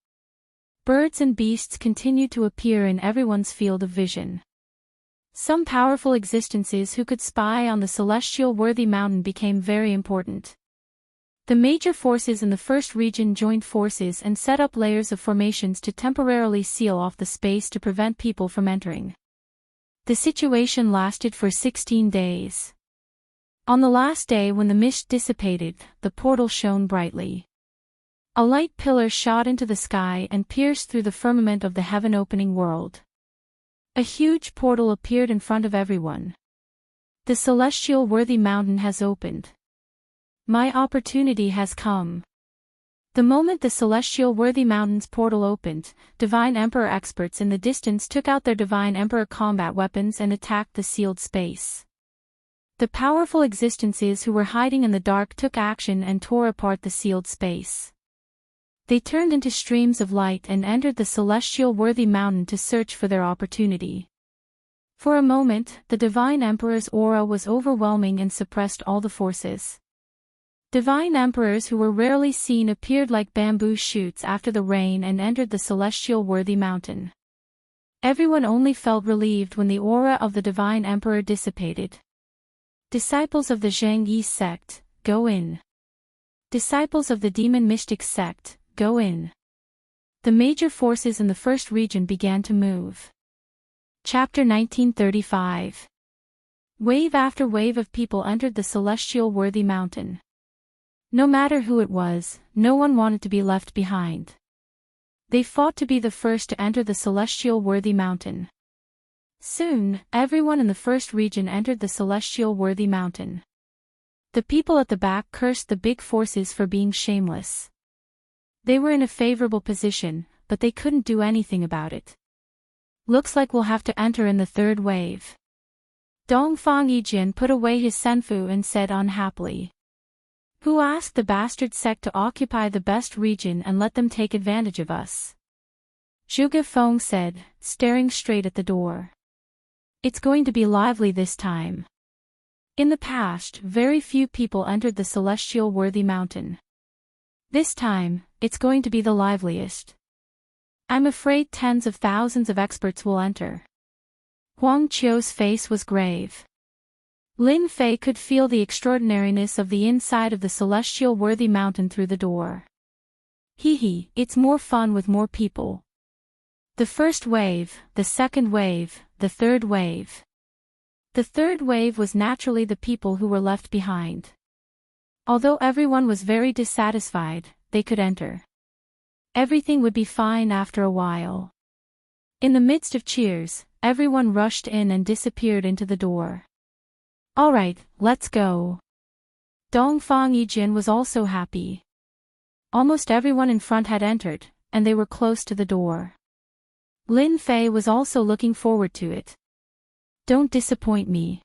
Birds and beasts continued to appear in everyone's field of vision. Some powerful existences who could spy on the celestial worthy mountain became very important. The major forces in the first region joined forces and set up layers of formations to temporarily seal off the space to prevent people from entering. The situation lasted for 16 days. On the last day, when the mist dissipated, the portal shone brightly. A light pillar shot into the sky and pierced through the firmament of the heaven-opening world. A huge portal appeared in front of everyone. The celestial worthy mountain has opened. My opportunity has come. The moment the celestial worthy mountain's portal opened, Divine Emperor experts in the distance took out their Divine Emperor combat weapons and attacked the sealed space. The powerful existences who were hiding in the dark took action and tore apart the sealed space. They turned into streams of light and entered the celestial worthy mountain to search for their opportunity. For a moment, the Divine Emperor's aura was overwhelming and suppressed all the forces. Divine Emperors who were rarely seen appeared like bamboo shoots after the rain and entered the celestial worthy mountain. Everyone only felt relieved when the aura of the Divine Emperor dissipated. Disciples of the Zheng Yi sect, go in. Disciples of the Demon Mystic sect, go in. The major forces in the first region began to move. Chapter 1935. Wave after wave of people entered the celestial worthy mountain. No matter who it was, no one wanted to be left behind. They fought to be the first to enter the celestial worthy mountain. Soon, everyone in the first region entered the celestial worthy mountain. The people at the back cursed the big forces for being shameless. They were in a favorable position, but they couldn't do anything about it. Looks like we'll have to enter in the third wave. Dongfang Yijin put away his senfu and said unhappily. Who asked the bastard sect to occupy the best region and let them take advantage of us? Zhuge Feng said, staring straight at the door. It's going to be lively this time. In the past, very few people entered the celestial worthy mountain. This time, it's going to be the liveliest. I'm afraid tens of thousands of experts will enter. Huang Qiu's face was grave. Lin Fei could feel the extraordinariness of the inside of the celestial worthy mountain through the door. Hee, it's more fun with more people. The first wave, the second wave, the third wave. The third wave was naturally the people who were left behind. Although everyone was very dissatisfied, they could enter. Everything would be fine after a while. In the midst of cheers, everyone rushed in and disappeared into the door. All right, let's go. Dongfang Yijin was also happy. Almost everyone in front had entered, and they were close to the door. Lin Fei was also looking forward to it. Don't disappoint me.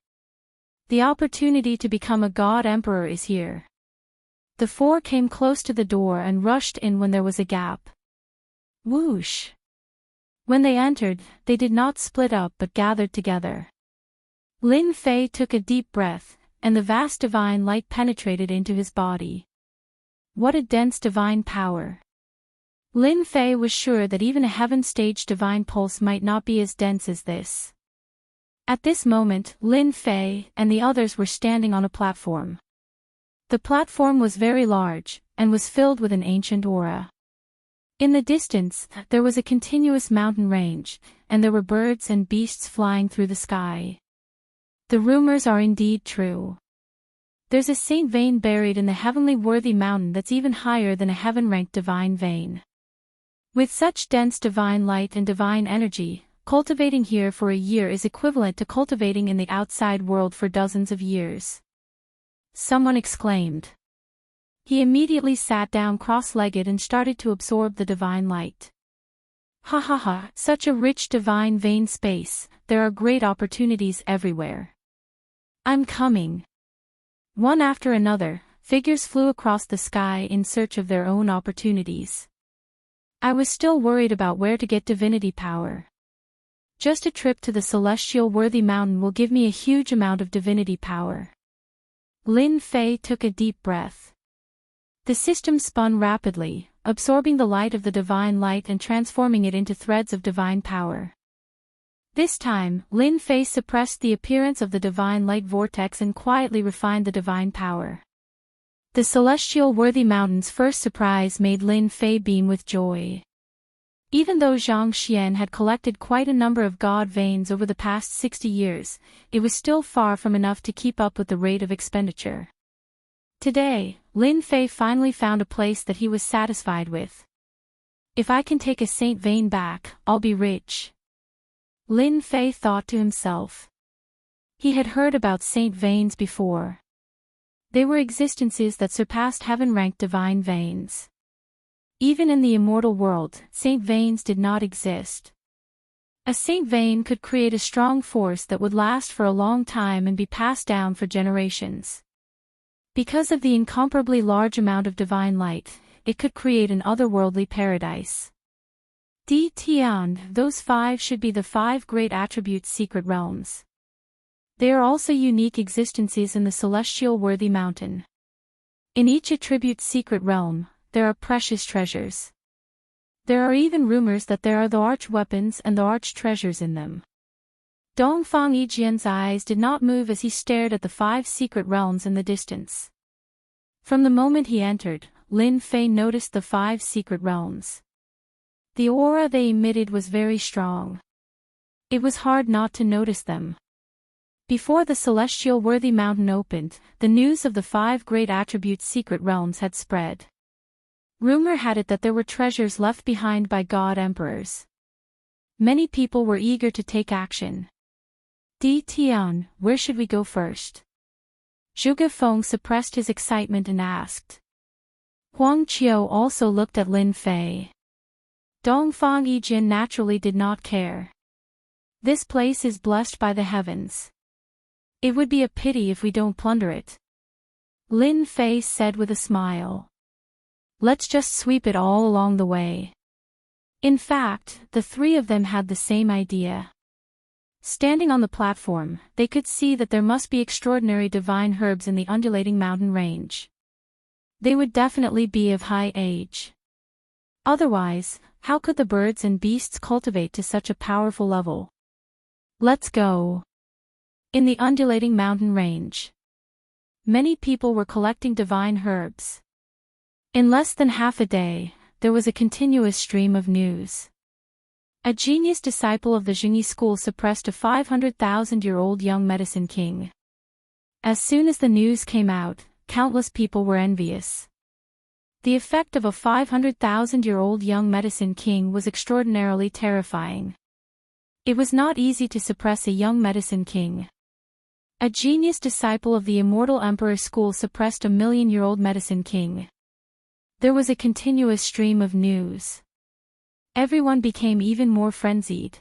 The opportunity to become a god emperor is here. The four came close to the door and rushed in when there was a gap. Whoosh! When they entered, they did not split up but gathered together. Lin Fei took a deep breath, and the vast divine light penetrated into his body. What a dense divine power! Lin Fei was sure that even a heaven-stage divine pulse might not be as dense as this. At this moment, Lin Fei and the others were standing on a platform. The platform was very large, and was filled with an ancient aura. In the distance, there was a continuous mountain range, and there were birds and beasts flying through the sky. The rumors are indeed true. There's a saint vein buried in the heavenly worthy mountain that's even higher than a heaven-ranked divine vein. With such dense divine light and divine energy, cultivating here for a year is equivalent to cultivating in the outside world for dozens of years. Someone exclaimed. He immediately sat down cross-legged and started to absorb the divine light. Ha ha ha, such a rich divine vein space, there are great opportunities everywhere. I'm coming. One after another, figures flew across the sky in search of their own opportunities. I was still worried about where to get divinity power. Just a trip to the celestial worthy mountain will give me a huge amount of divinity power. Lin Fei took a deep breath. The system spun rapidly, absorbing the light of the divine light and transforming it into threads of divine power. This time, Lin Fei suppressed the appearance of the divine light vortex and quietly refined the divine power. The celestial worthy mountain's first surprise made Lin Fei beam with joy. Even though Zhang Xian had collected quite a number of god veins over the past 60 years, it was still far from enough to keep up with the rate of expenditure. Today, Lin Fei finally found a place that he was satisfied with. If I can take a saint vein back, I'll be rich. Lin Fei thought to himself. He had heard about saint veins before. They were existences that surpassed heaven-ranked divine veins. Even in the immortal world, saint veins did not exist. A saint vein could create a strong force that would last for a long time and be passed down for generations. Because of the incomparably large amount of divine light, it could create an otherworldly paradise. Di Tian, those 5 should be the 5 great attributes secret realms. They are also unique existences in the celestial worthy mountain. In each attribute's secret realm, there are precious treasures. There are even rumors that there are the arch-weapons and the arch-treasures in them. Dongfang Yijian's eyes did not move as he stared at the 5 secret realms in the distance. From the moment he entered, Lin Fei noticed the 5 secret realms. The aura they emitted was very strong. It was hard not to notice them. Before the celestial worthy mountain opened, the news of the 5 great attributes secret realms had spread. Rumor had it that there were treasures left behind by god emperors. Many people were eager to take action. Di Tian, where should we go first? Zhuge Feng suppressed his excitement and asked. Huang Qiu also looked at Lin Fei. Dongfang Yijian naturally did not care. This place is blessed by the heavens. It would be a pity if we don't plunder it. Lin Fei said with a smile. Let's just sweep it all along the way. In fact, the 3 of them had the same idea. Standing on the platform, they could see that there must be extraordinary divine herbs in the undulating mountain range. They would definitely be of high age. Otherwise, how could the birds and beasts cultivate to such a powerful level? Let's go. In the undulating mountain range, many people were collecting divine herbs. In less than half a day, there was a continuous stream of news. A genius disciple of the Jingyi school suppressed a 500,000-year-old young medicine king. As soon as the news came out, countless people were envious. The effect of a 500,000-year-old young medicine king was extraordinarily terrifying. It was not easy to suppress a young medicine king. A genius disciple of the immortal emperor school suppressed a 1,000,000-year-old medicine king. There was a continuous stream of news. Everyone became even more frenzied.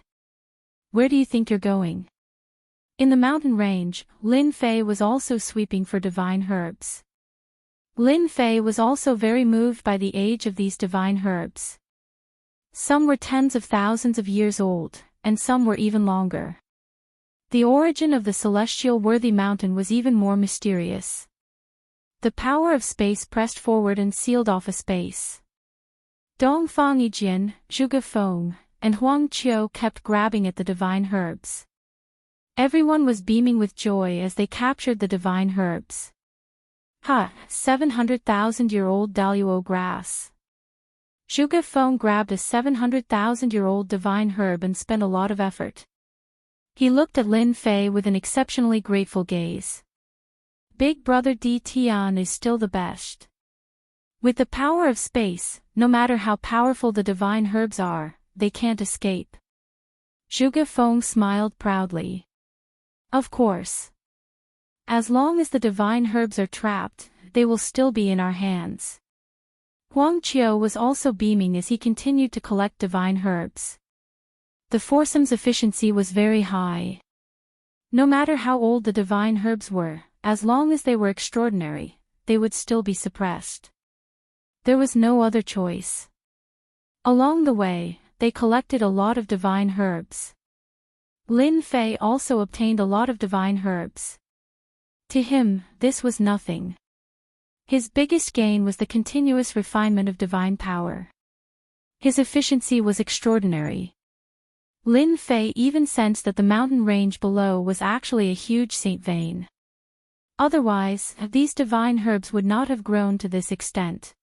Where do you think you're going? In the mountain range, Lin Fei was also sweeping for divine herbs. Lin Fei was also very moved by the age of these divine herbs. Some were tens of thousands of years old, and some were even longer. The origin of the celestial worthy mountain was even more mysterious. The power of space pressed forward and sealed off a space. Dongfang Yijian, Zhuge Feng, and Huang Qiu kept grabbing at the divine herbs. Everyone was beaming with joy as they captured the divine herbs. 700,000-year-old Daluo grass. Zhuge Feng grabbed a 700,000-year-old divine herb and spent a lot of effort. He looked at Lin Fei with an exceptionally grateful gaze. Big brother Di Tian is still the best. With the power of space, no matter how powerful the divine herbs are, they can't escape. Zhuge Feng smiled proudly. Of course. As long as the divine herbs are trapped, they will still be in our hands. Huang Qiu was also beaming as he continued to collect divine herbs. The foursome's efficiency was very high. No matter how old the divine herbs were, as long as they were extraordinary, they would still be suppressed. There was no other choice. Along the way, they collected a lot of divine herbs. Lin Fei also obtained a lot of divine herbs. To him, this was nothing. His biggest gain was the continuous refinement of divine power. His efficiency was extraordinary. Lin Fei even sensed that the mountain range below was actually a huge saint vein. Otherwise, these divine herbs would not have grown to this extent.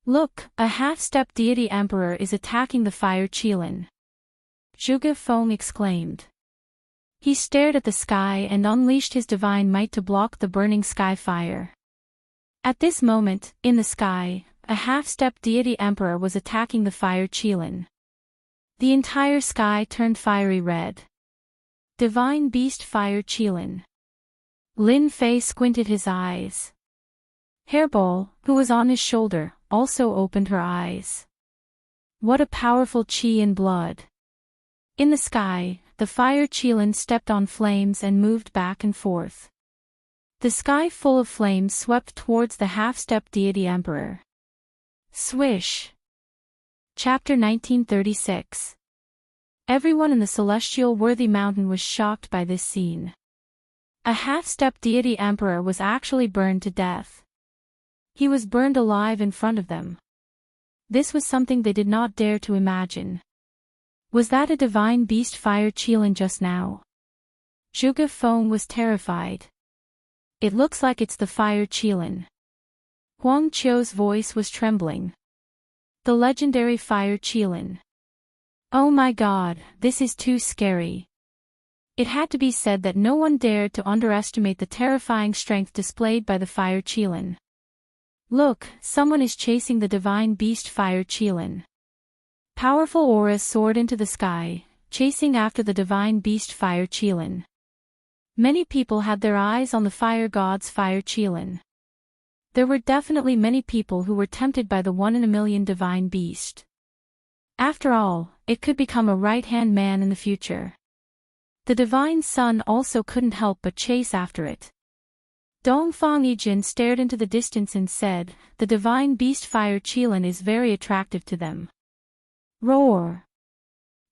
Look, a half-step deity emperor is attacking the fire Qilin. Zhuge Feng exclaimed. He stared at the sky and unleashed his divine might to block the burning sky fire. At this moment, in the sky, a half-step deity emperor was attacking the fire Qilin. The entire sky turned fiery red. Divine beast fire Qilin. Lin Fei squinted his eyes. Hairball, who was on his shoulder, also opened her eyes. What a powerful qi in blood. In the sky, the fire Qilin stepped on flames and moved back and forth. The sky full of flames swept towards the half-step deity emperor. Swish. Chapter 1936. Everyone in the celestial worthy mountain was shocked by this scene. A half-step deity emperor was actually burned to death. He was burned alive in front of them. This was something they did not dare to imagine. Was that a divine beast fire Qilin just now? Zhuge Feng was terrified. It looks like it's the fire Qilin. Huang Qiu's voice was trembling. The legendary fire Qilin. Oh my god, this is too scary. It had to be said that no one dared to underestimate the terrifying strength displayed by the fire Qilin. Look, someone is chasing the divine beast fire Qilin. Powerful auras soared into the sky, chasing after the divine beast fire Qilin. Many people had their eyes on the fire god's fire Qilin. There were definitely many people who were tempted by the one-in-a-million divine beast. After all, it could become a right-hand man in the future. The divine sun also couldn't help but chase after it. Dongfang Yijin stared into the distance and said, the divine beast fire Qilin is very attractive to them. Roar!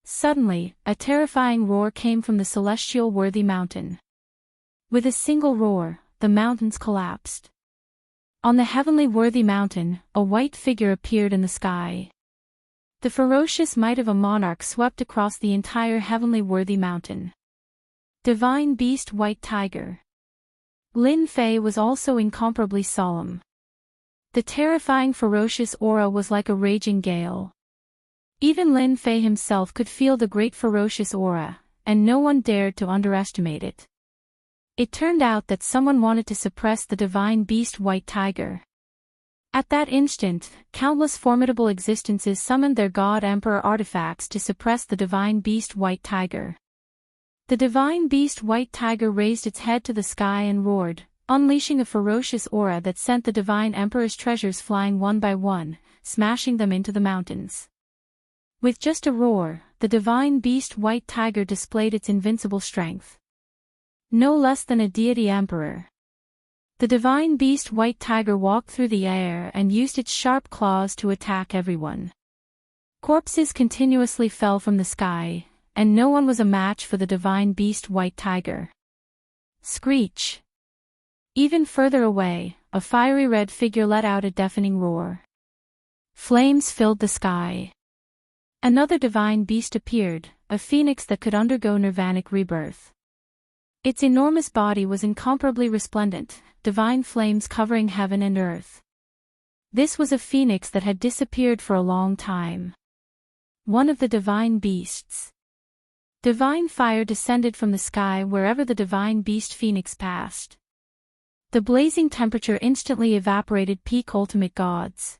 Suddenly, a terrifying roar came from the celestial worthy mountain. With a single roar, the mountains collapsed. On the heavenly worthy mountain, a white figure appeared in the sky. The ferocious might of a monarch swept across the entire heavenly worthy mountain. Divine beast white tiger. Lin Fei was also incomparably solemn. The terrifying ferocious aura was like a raging gale. Even Lin Fei himself could feel the great ferocious aura, and no one dared to underestimate it. It turned out that someone wanted to suppress the divine beast white tiger. At that instant, countless formidable existences summoned their god-emperor artifacts to suppress the divine beast white tiger. The divine beast white tiger raised its head to the sky and roared, unleashing a ferocious aura that sent the divine emperor's treasures flying one by one, smashing them into the mountains. With just a roar, the divine beast white tiger displayed its invincible strength. No less than a deity emperor. The divine beast white tiger walked through the air and used its sharp claws to attack everyone. Corpses continuously fell from the sky, and no one was a match for the divine beast white tiger. Screech! Even further away, a fiery red figure let out a deafening roar. Flames filled the sky. Another divine beast appeared, a phoenix that could undergo nirvanic rebirth. Its enormous body was incomparably resplendent, divine flames covering heaven and earth. This was a phoenix that had disappeared for a long time. One of the divine beasts. Divine fire descended from the sky wherever the divine beast phoenix passed. The blazing temperature instantly evaporated peak ultimate gods.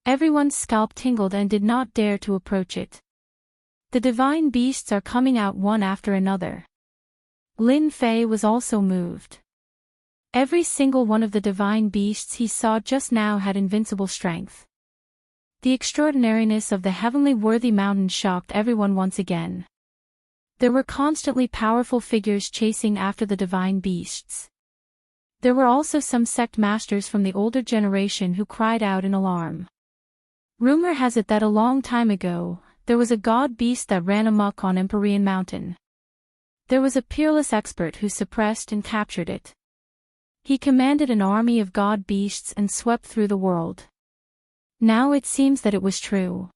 Everyone's scalp tingled and did not dare to approach it. The divine beasts are coming out one after another. Lin Fei was also moved. Every single one of the divine beasts he saw just now had invincible strength. The extraordinariness of the heavenly worthy mountain shocked everyone once again. There were constantly powerful figures chasing after the divine beasts. There were also some sect masters from the older generation who cried out in alarm. Rumor has it that a long time ago, there was a god beast that ran amok on Empyrean Mountain. There was a peerless expert who suppressed and captured it. He commanded an army of god beasts and swept through the world. Now it seems that it was true.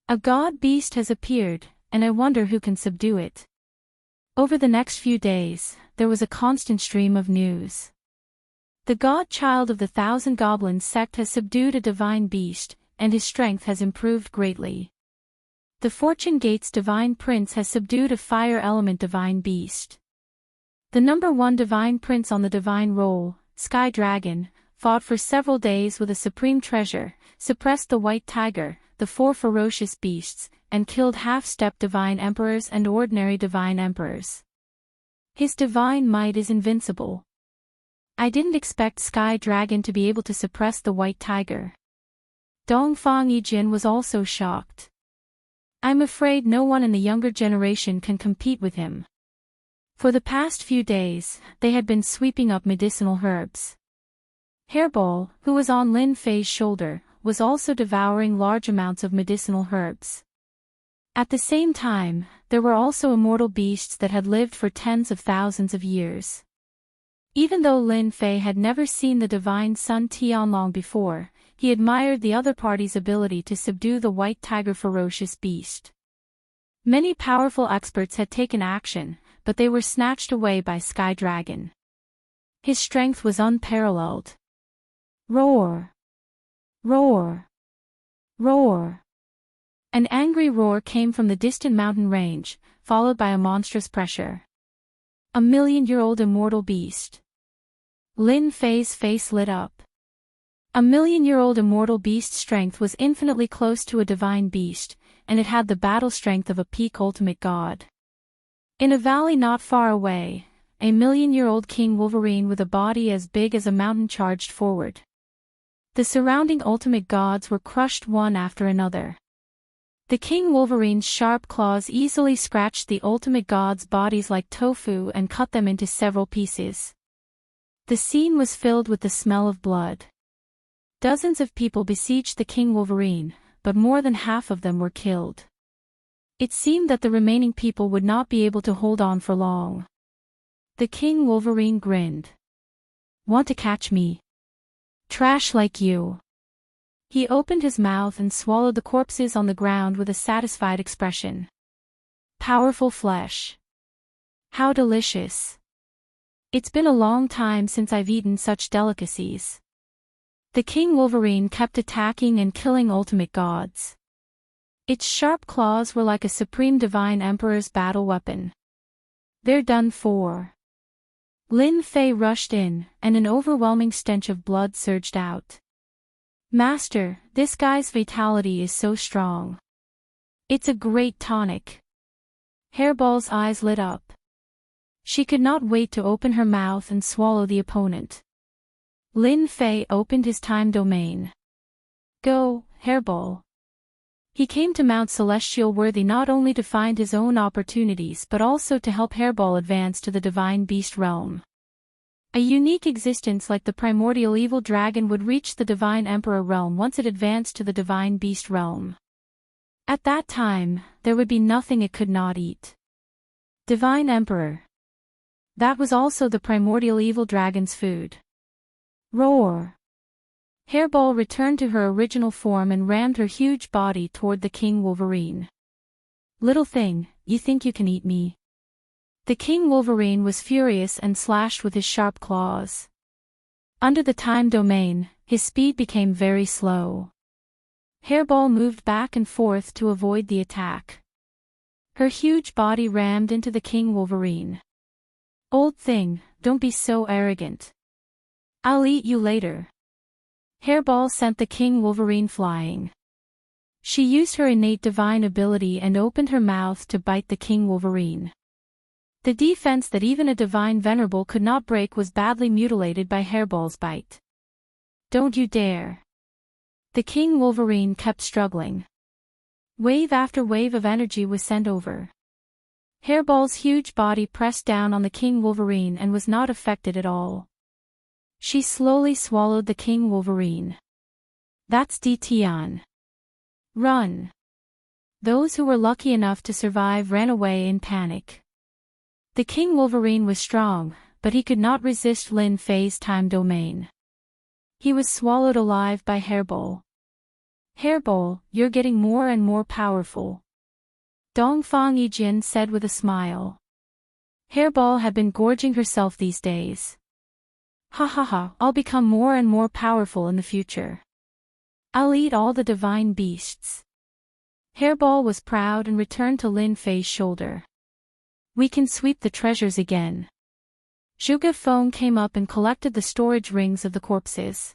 A god beast has appeared, and I wonder who can subdue it. Over the next few days, there was a constant stream of news. The godchild of the Thousand Goblins sect has subdued a divine beast, and his strength has improved greatly. The Fortune Gate's divine prince has subdued a fire element divine beast. The number 1 divine prince on the divine roll, Sky Dragon, fought for several days with a supreme treasure, suppressed the white tiger, the 4 ferocious beasts, and killed half-step divine emperors and ordinary divine emperors. His divine might is invincible. I didn't expect Sky Dragon to be able to suppress the white tiger. Dongfang Yijin was also shocked. I'm afraid no one in the younger generation can compete with him. For the past few days, they had been sweeping up medicinal herbs. Hairball, who was on Lin Fei's shoulder, was also devouring large amounts of medicinal herbs. At the same time, there were also immortal beasts that had lived for tens of thousands of years. Even though Lin Fei had never seen the divine Sun Tianlong before, he admired the other party's ability to subdue the white tiger ferocious beast. Many powerful experts had taken action, but they were snatched away by Sky Dragon. His strength was unparalleled. Roar! Roar! Roar! An angry roar came from the distant mountain range, followed by a monstrous pressure. A million-year-old immortal beast. Lin Fei's face lit up. A million-year-old immortal beast's strength was infinitely close to a divine beast, and it had the battle strength of a peak ultimate god. In a valley not far away, a million-year-old king wolverine with a body as big as a mountain charged forward. The surrounding ultimate gods were crushed one after another. The king wolverine's sharp claws easily scratched the ultimate gods' bodies like tofu and cut them into several pieces. The scene was filled with the smell of blood. Dozens of people besieged the king wolverine, but more than half of them were killed. It seemed that the remaining people would not be able to hold on for long. The king wolverine grinned. Want to catch me? Trash like you. He opened his mouth and swallowed the corpses on the ground with a satisfied expression. Powerful flesh. How delicious. It's been a long time since I've eaten such delicacies. The king wolverine kept attacking and killing ultimate gods. Its sharp claws were like a supreme divine emperor's battle weapon. They're done for. Lin Fei rushed in, and an overwhelming stench of blood surged out. Master, this guy's vitality is so strong. It's a great tonic. Hairball's eyes lit up. She could not wait to open her mouth and swallow the opponent. Lin Fei opened his time domain. Go, Hairball. He came to Mount Celestial worthy not only to find his own opportunities but also to help Hairball advance to the divine beast realm. A unique existence like the primordial evil dragon would reach the divine emperor realm once it advanced to the divine beast realm. At that time, there would be nothing it could not eat. Divine emperor. That was also the primordial evil dragon's food. Roar. Hairball returned to her original form and rammed her huge body toward the king wolverine. Little thing, you think you can eat me? The king wolverine was furious and slashed with his sharp claws. Under the time domain, his speed became very slow. Hairball moved back and forth to avoid the attack. Her huge body rammed into the king wolverine. Old thing, don't be so arrogant. I'll eat you later. Hairball sent the king wolverine flying. She used her innate divine ability and opened her mouth to bite the king wolverine. The defense that even a divine venerable could not break was badly mutilated by Hairball's bite. Don't you dare. The king wolverine kept struggling. Wave after wave of energy was sent over. Hairball's huge body pressed down on the king wolverine and was not affected at all. She slowly swallowed the king wolverine. That's Tian. Run. Those who were lucky enough to survive ran away in panic. The king wolverine was strong, but he could not resist Lin Fei's time domain. He was swallowed alive by Hairball. Hairball, you're getting more and more powerful. Dongfang Yijin said with a smile. Hairball had been gorging herself these days. Ha ha ha, I'll become more and more powerful in the future. I'll eat all the divine beasts. Hairball was proud and returned to Lin Fei's shoulder. We can sweep the treasures again. Zhuge Feng came up and collected the storage rings of the corpses.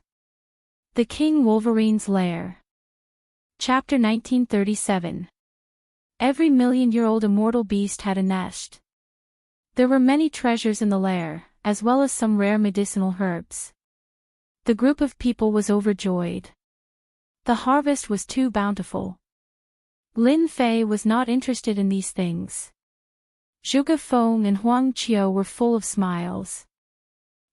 The King Wolverine's Lair. Chapter 1937. Every million-year-old immortal beast had a nest. There were many treasures in the lair, as well as some rare medicinal herbs. The group of people was overjoyed. The harvest was too bountiful. Lin Fei was not interested in these things. Zhuge Feng and Huang Qiu were full of smiles.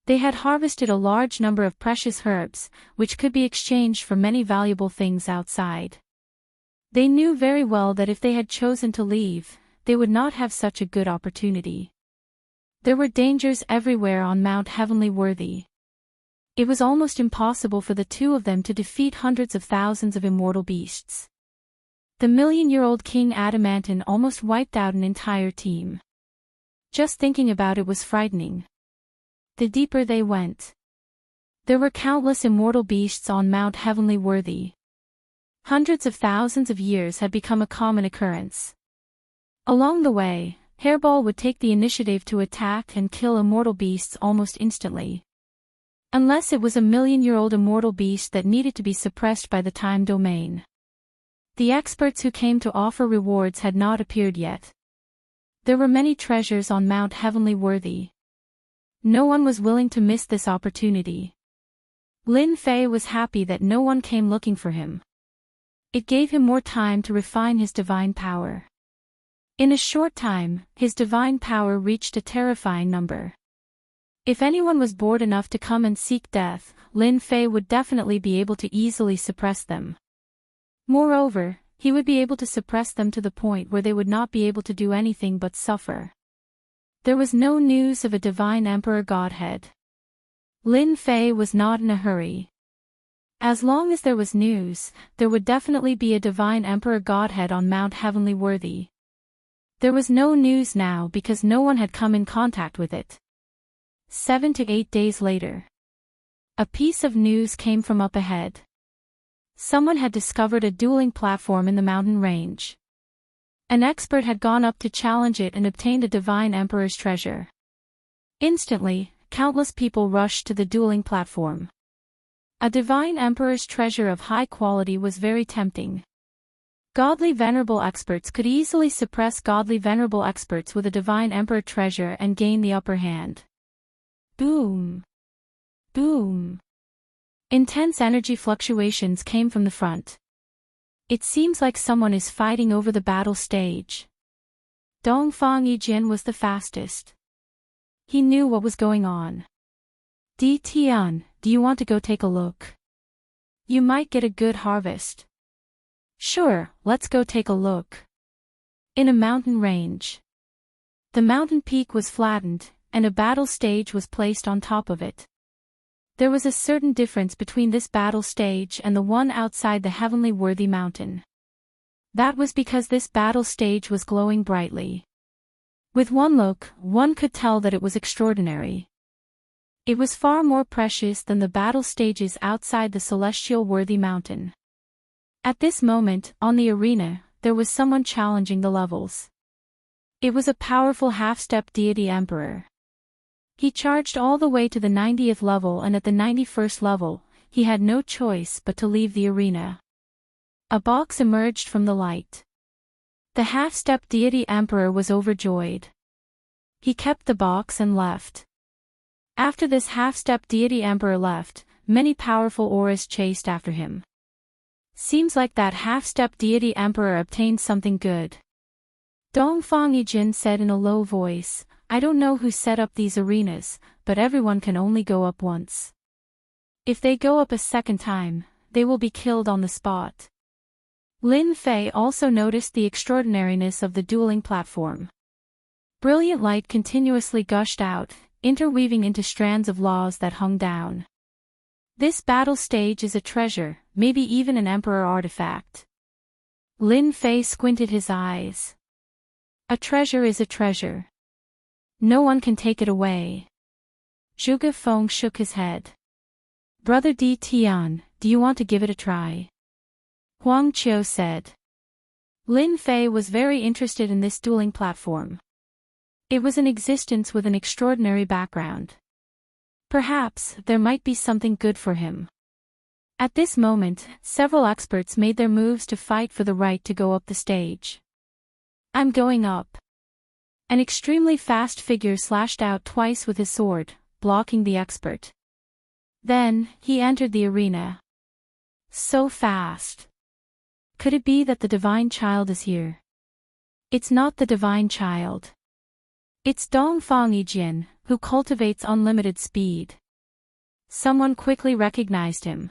They had harvested a large number of precious herbs, which could be exchanged for many valuable things outside. They knew very well that if they had chosen to leave, they would not have such a good opportunity. There were dangers everywhere on Mount Heavenly Worthy. It was almost impossible for the two of them to defeat hundreds of thousands of immortal beasts. The million-year-old King Adamantine almost wiped out an entire team. Just thinking about it was frightening. The deeper they went, there were countless immortal beasts on Mount Heavenly Worthy. Hundreds of thousands of years had become a common occurrence. Along the way, Hairball would take the initiative to attack and kill immortal beasts almost instantly. Unless it was a million-year-old immortal beast that needed to be suppressed by the time domain. The experts who came to offer rewards had not appeared yet. There were many treasures on Mount Heavenly Worthy. No one was willing to miss this opportunity. Lin Fei was happy that no one came looking for him. It gave him more time to refine his divine power. In a short time, his divine power reached a terrifying number. If anyone was bored enough to come and seek death, Lin Fei would definitely be able to easily suppress them. Moreover, he would be able to suppress them to the point where they would not be able to do anything but suffer. There was no news of a divine emperor godhead. Lin Fei was not in a hurry. As long as there was news, there would definitely be a divine emperor godhead on Mount Heavenly Worthy. There was no news now because no one had come in contact with it. 7 to 8 days later, a piece of news came from up ahead. Someone had discovered a dueling platform in the mountain range. An expert had gone up to challenge it and obtained a divine emperor's treasure. Instantly, countless people rushed to the dueling platform. A divine emperor's treasure of high quality was very tempting. Godly venerable experts could easily suppress godly venerable experts with a divine emperor treasure and gain the upper hand. Boom! Boom! Intense energy fluctuations came from the front. It seems like someone is fighting over the battle stage. Dongfang Yijin was the fastest. He knew what was going on. Di Tian, do you want to go take a look? You might get a good harvest. Sure, let's go take a look. In a mountain range. The mountain peak was flattened, and a battle stage was placed on top of it. There was a certain difference between this battle stage and the one outside the Heavenly Worthy Mountain. That was because this battle stage was glowing brightly. With one look, one could tell that it was extraordinary. It was far more precious than the battle stages outside the Celestial Worthy Mountain. At this moment, on the arena, there was someone challenging the levels. It was a powerful half-step deity emperor. He charged all the way to the 90th level, and at the 91st level, he had no choice but to leave the arena. A box emerged from the light. The half-step deity emperor was overjoyed. He kept the box and left. After this half-step deity emperor left, many powerful auras chased after him. Seems like that half-step deity emperor obtained something good. Dongfang Yijin said in a low voice, I don't know who set up these arenas, but everyone can only go up once. If they go up a second time, they will be killed on the spot. Lin Fei also noticed the extraordinariness of the dueling platform. Brilliant light continuously gushed out, interweaving into strands of laws that hung down. This battle stage is a treasure, maybe even an emperor artifact. Lin Fei squinted his eyes. A treasure is a treasure. No one can take it away. Zhuge Feng shook his head. Brother Di Tian, do you want to give it a try? Huang Qiu said. Lin Fei was very interested in this dueling platform. It was an existence with an extraordinary background. Perhaps there might be something good for him. At this moment, several experts made their moves to fight for the right to go up the stage. I'm going up. An extremely fast figure slashed out twice with his sword, blocking the expert. Then, he entered the arena. So fast. Could it be that the Divine Child is here? It's not the Divine Child. It's Dongfang Yijian, who cultivates unlimited speed. Someone quickly recognized him.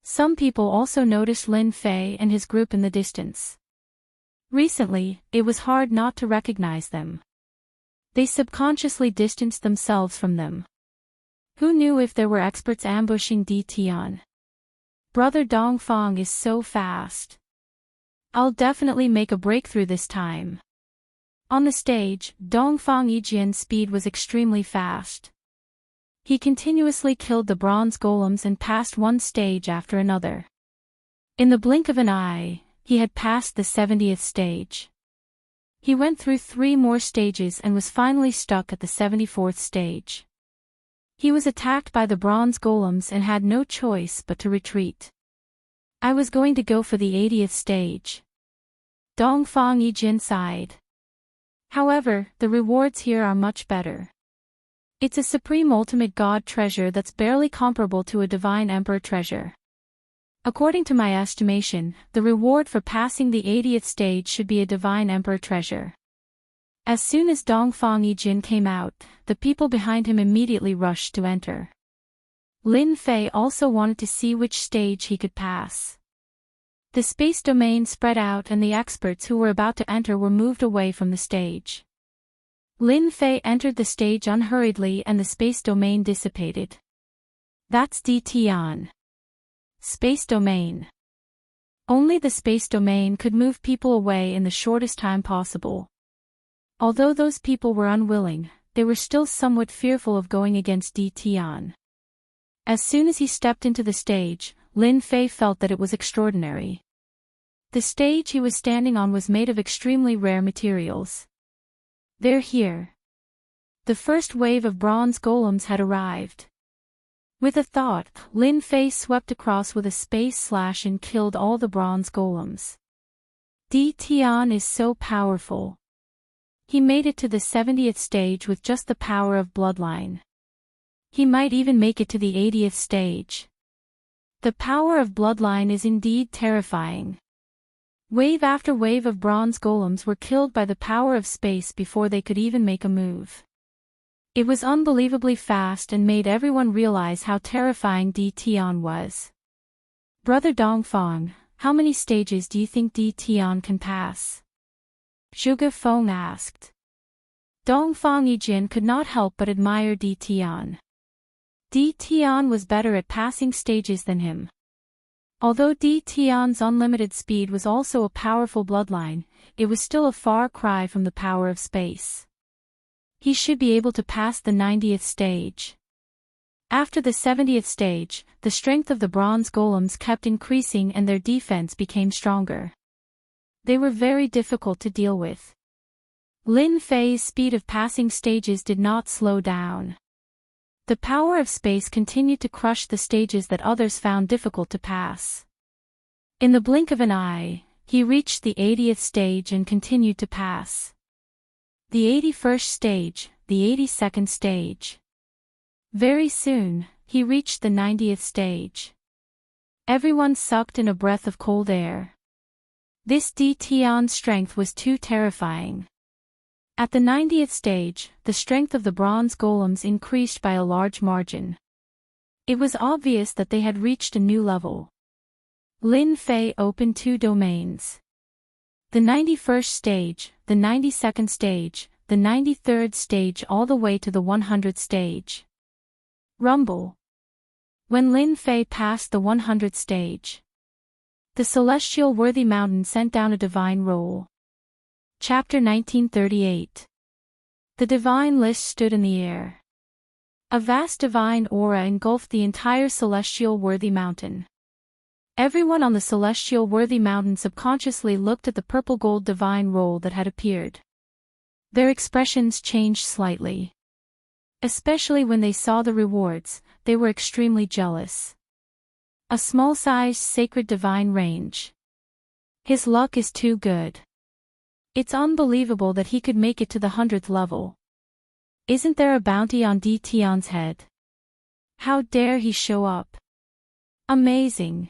Some people also noticed Lin Fei and his group in the distance. Recently, it was hard not to recognize them. They subconsciously distanced themselves from them. Who knew if there were experts ambushing Di Tian? Brother Dongfang is so fast. I'll definitely make a breakthrough this time. On the stage, Dongfang Yijian's speed was extremely fast. He continuously killed the bronze golems and passed one stage after another. In the blink of an eye, he had passed the 70th stage. He went through 3 more stages and was finally stuck at the 74th stage. He was attacked by the bronze golems and had no choice but to retreat. I was going to go for the 80th stage. Dongfang Yijian sighed. However, the rewards here are much better. It's a supreme ultimate god treasure that's barely comparable to a divine emperor treasure. According to my estimation, the reward for passing the 80th stage should be a divine emperor treasure. As soon as Dongfang Yijin came out, the people behind him immediately rushed to enter. Lin Fei also wanted to see which stage he could pass. The space domain spread out and the experts who were about to enter were moved away from the stage. Lin Fei entered the stage unhurriedly and the space domain dissipated. That's Di Tian. Space domain. Only the space domain could move people away in the shortest time possible. Although those people were unwilling, they were still somewhat fearful of going against Di Tian. As soon as he stepped into the stage, Lin Fei felt that it was extraordinary. The stage he was standing on was made of extremely rare materials. They're here. The first wave of bronze golems had arrived. With a thought, Lin Fei swept across with a space slash and killed all the bronze golems. Di Tian is so powerful. He made it to the 70th stage with just the power of bloodline. He might even make it to the 80th stage. The power of bloodline is indeed terrifying. Wave after wave of bronze golems were killed by the power of space before they could even make a move. It was unbelievably fast and made everyone realize how terrifying Di Tian was. Brother Dongfang, how many stages do you think Di Tian can pass? Zhuge Feng asked. Dongfang Yijin could not help but admire Di Tian. Di Tian was better at passing stages than him. Although Di Tian's unlimited speed was also a powerful bloodline, it was still a far cry from the power of space. He should be able to pass the 90th stage. After the 70th stage, the strength of the bronze golems kept increasing and their defense became stronger. They were very difficult to deal with. Lin Fei's speed of passing stages did not slow down. The power of space continued to crush the stages that others found difficult to pass. In the blink of an eye, he reached the 80th stage and continued to pass. The 81st stage, the 82nd stage. Very soon, he reached the 90th stage. Everyone sucked in a breath of cold air. This Di Tian's strength was too terrifying. At the 90th stage, the strength of the bronze golems increased by a large margin. It was obvious that they had reached a new level. Lin Fei opened 2 domains. The 91st stage, the 92nd stage, the 93rd stage all the way to the 100th stage. Rumble. When Lin Fei passed the 100th stage, the celestial worthy mountain sent down a divine roll. Chapter 1938. The divine list stood in the air. A vast divine aura engulfed the entire celestial worthy mountain. Everyone on the celestial worthy mountain subconsciously looked at the purple-gold divine roll that had appeared. Their expressions changed slightly. Especially when they saw the rewards, they were extremely jealous. A small-sized sacred divine range. His luck is too good. It's unbelievable that he could make it to the 100th level. Isn't there a bounty on Tion's head? How dare he show up? Amazing.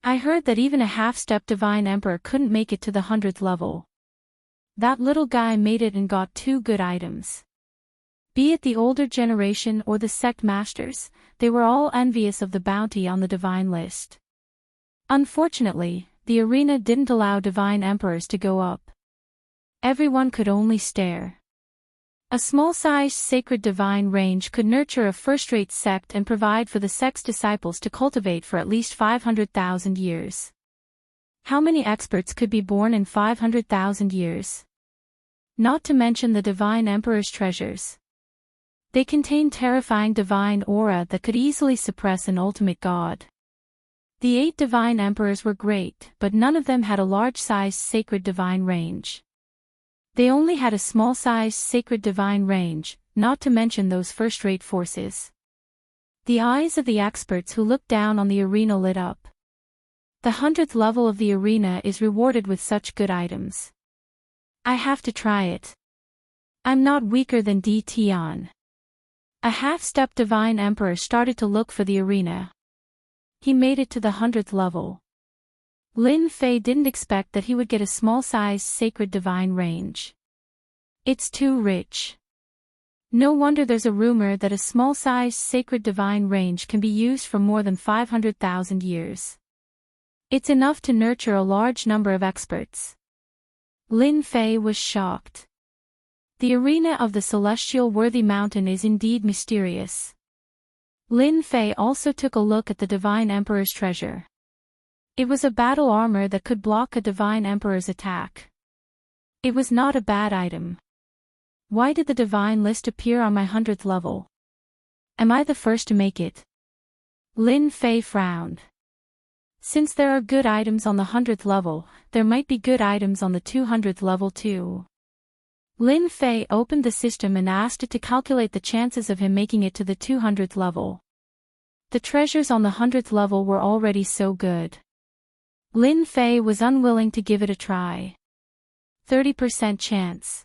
I heard that even a half-step divine emperor couldn't make it to the 100th level. That little guy made it and got 2 good items. Be it the older generation or the sect masters, they were all envious of the bounty on the divine list. Unfortunately, the arena didn't allow divine emperors to go up. Everyone could only stare. A small-sized sacred divine range could nurture a first-rate sect and provide for the sect's disciples to cultivate for at least 500,000 years. How many experts could be born in 500,000 years? Not to mention the divine emperor's treasures. They contain terrifying divine aura that could easily suppress an ultimate god. The 8 divine emperors were great, but none of them had a large-sized sacred divine range. They only had a small-sized sacred divine range, not to mention those first-rate forces. The eyes of the experts who looked down on the arena lit up. The 100th level of the arena is rewarded with such good items. I have to try it. I'm not weaker than Tion. A half-step divine emperor started to look for the arena. He made it to the 100th level. Lin Fei didn't expect that he would get a small-sized sacred divine range. It's too rich. No wonder there's a rumor that a small-sized sacred divine range can be used for more than 500,000 years. It's enough to nurture a large number of experts. Lin Fei was shocked. The arena of the celestial worthy mountain is indeed mysterious. Lin Fei also took a look at the divine emperor's treasure. It was a battle armor that could block a divine emperor's attack. It was not a bad item. Why did the divine list appear on my 100th level? Am I the first to make it? Lin Fei frowned. Since there are good items on the 100th level, there might be good items on the 200th level too. Lin Fei opened the system and asked it to calculate the chances of him making it to the 200th level. The treasures on the 100th level were already so good. Lin Fei was unwilling to give it a try. 30% chance.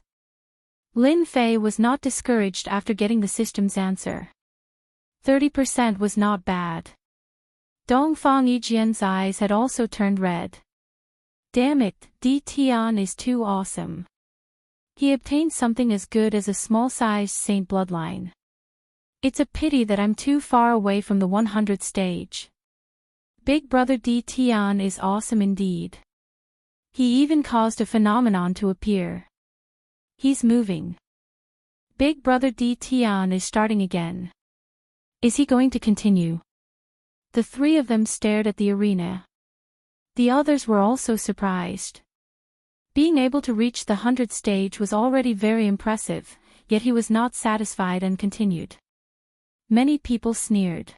Lin Fei was not discouraged after getting the system's answer. 30% was not bad. Dongfang Yijian's eyes had also turned red. Damn it, Tion is too awesome. He obtained something as good as a small-sized saint bloodline. It's a pity that I'm too far away from the 100th stage. Big Brother Tion is awesome indeed. He even caused a phenomenon to appear. He's moving. Big Brother Tion is starting again. Is he going to continue? The 3 of them stared at the arena. The others were also surprised. Being able to reach the 100th stage was already very impressive, yet he was not satisfied and continued. Many people sneered.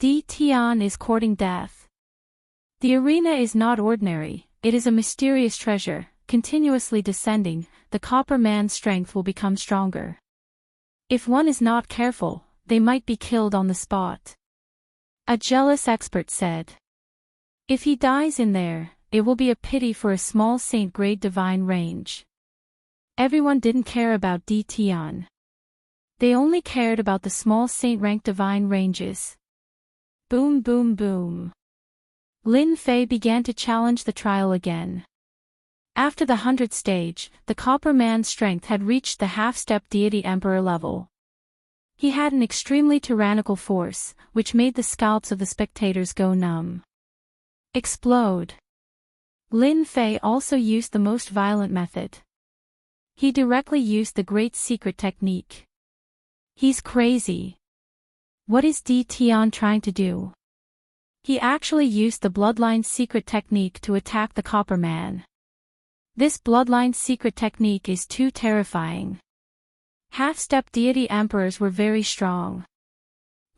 Tion is courting death. The arena is not ordinary, it is a mysterious treasure, continuously descending, the copper man's strength will become stronger. If one is not careful, they might be killed on the spot. A jealous expert said. If he dies in there, it will be a pity for a small saint-grade divine range. Everyone didn't care about Tion. They only cared about the small saint-rank divine ranges. Boom boom boom. Lin Fei began to challenge the trial again. After the 100th stage, the copper man's strength had reached the half-step deity emperor level. He had an extremely tyrannical force, which made the scalps of the spectators go numb. Explode. Lin Fei also used the most violent method. He directly used the Great Secret technique. He's crazy. What is Tion trying to do? He actually used the Bloodline Secret technique to attack the Copper Man. This Bloodline Secret technique is too terrifying. Half-step deity emperors were very strong.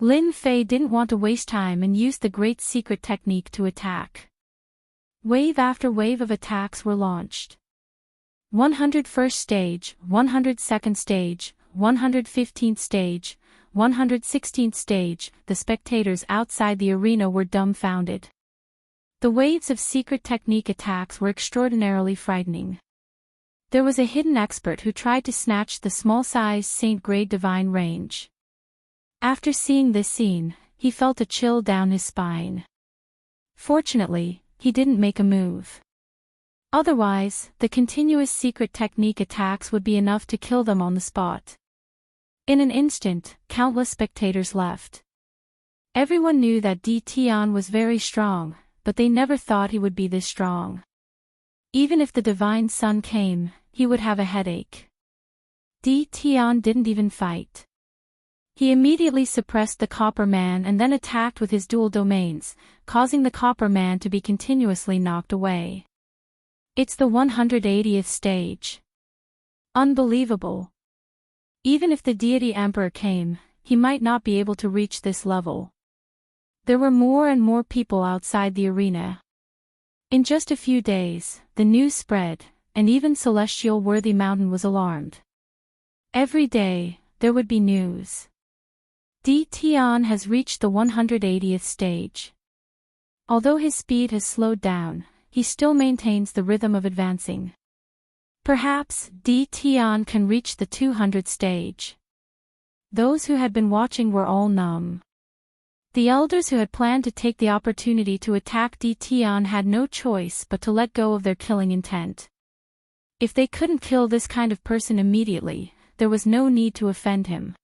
Lin Fei didn't want to waste time and used the great secret technique to attack. Wave after wave of attacks were launched. 101st stage, 102nd stage, 115th stage, 116th stage, the spectators outside the arena were dumbfounded. The waves of secret technique attacks were extraordinarily frightening. There was a hidden expert who tried to snatch the small-sized Saint-grade divine range. After seeing this scene, he felt a chill down his spine. Fortunately, he didn't make a move. Otherwise, the continuous secret technique attacks would be enough to kill them on the spot. In an instant, countless spectators left. Everyone knew that Di Tian was very strong, but they never thought he would be this strong. Even if the Divine Sun came, he would have a headache. Di Tian didn't even fight. He immediately suppressed the Copper Man and then attacked with his dual domains, causing the Copper Man to be continuously knocked away. It's the 180th stage. Unbelievable. Even if the deity emperor came, he might not be able to reach this level. There were more and more people outside the arena. In just a few days, the news spread, and even Celestial Worthy Mountain was alarmed. Every day, there would be news. Di Tian has reached the 180th stage. Although his speed has slowed down, he still maintains the rhythm of advancing. Perhaps Di Tian can reach the 200th stage. Those who had been watching were all numb. The elders who had planned to take the opportunity to attack Di Tian had no choice but to let go of their killing intent. If they couldn't kill this kind of person immediately, there was no need to offend him.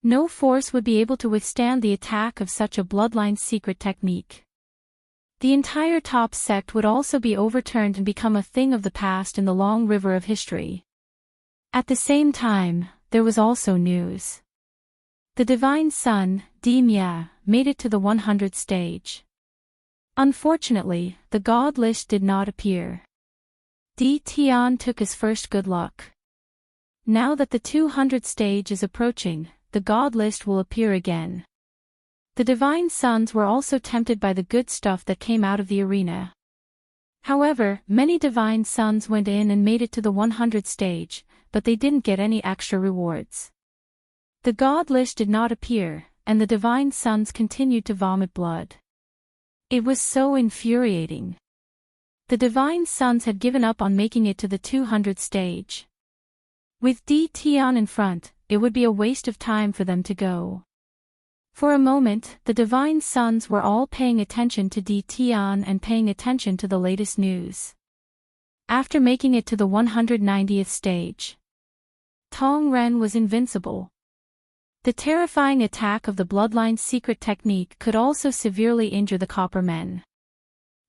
No force would be able to withstand the attack of such a bloodline secret technique. The entire top sect would also be overturned and become a thing of the past in the long river of history. At the same time, there was also news. The Divine Sun, Di Mia, made it to the 100th stage. Unfortunately, the god list did not appear. Di Tian took his first good luck. Now that the 200th stage is approaching, the god list will appear again. The Divine Sons were also tempted by the good stuff that came out of the arena. However, many Divine Sons went in and made it to the 100th stage, but they didn't get any extra rewards. The god list did not appear, and the Divine Sons continued to vomit blood. It was so infuriating. The Divine Sons had given up on making it to the 200th stage. With Di Tian in front, it would be a waste of time for them to go. For a moment, the Divine Sons were all paying attention to Di Tian and paying attention to the latest news. After making it to the 190th stage, Tong Ren was invincible. The terrifying attack of the Bloodline secret technique could also severely injure the Copper Men.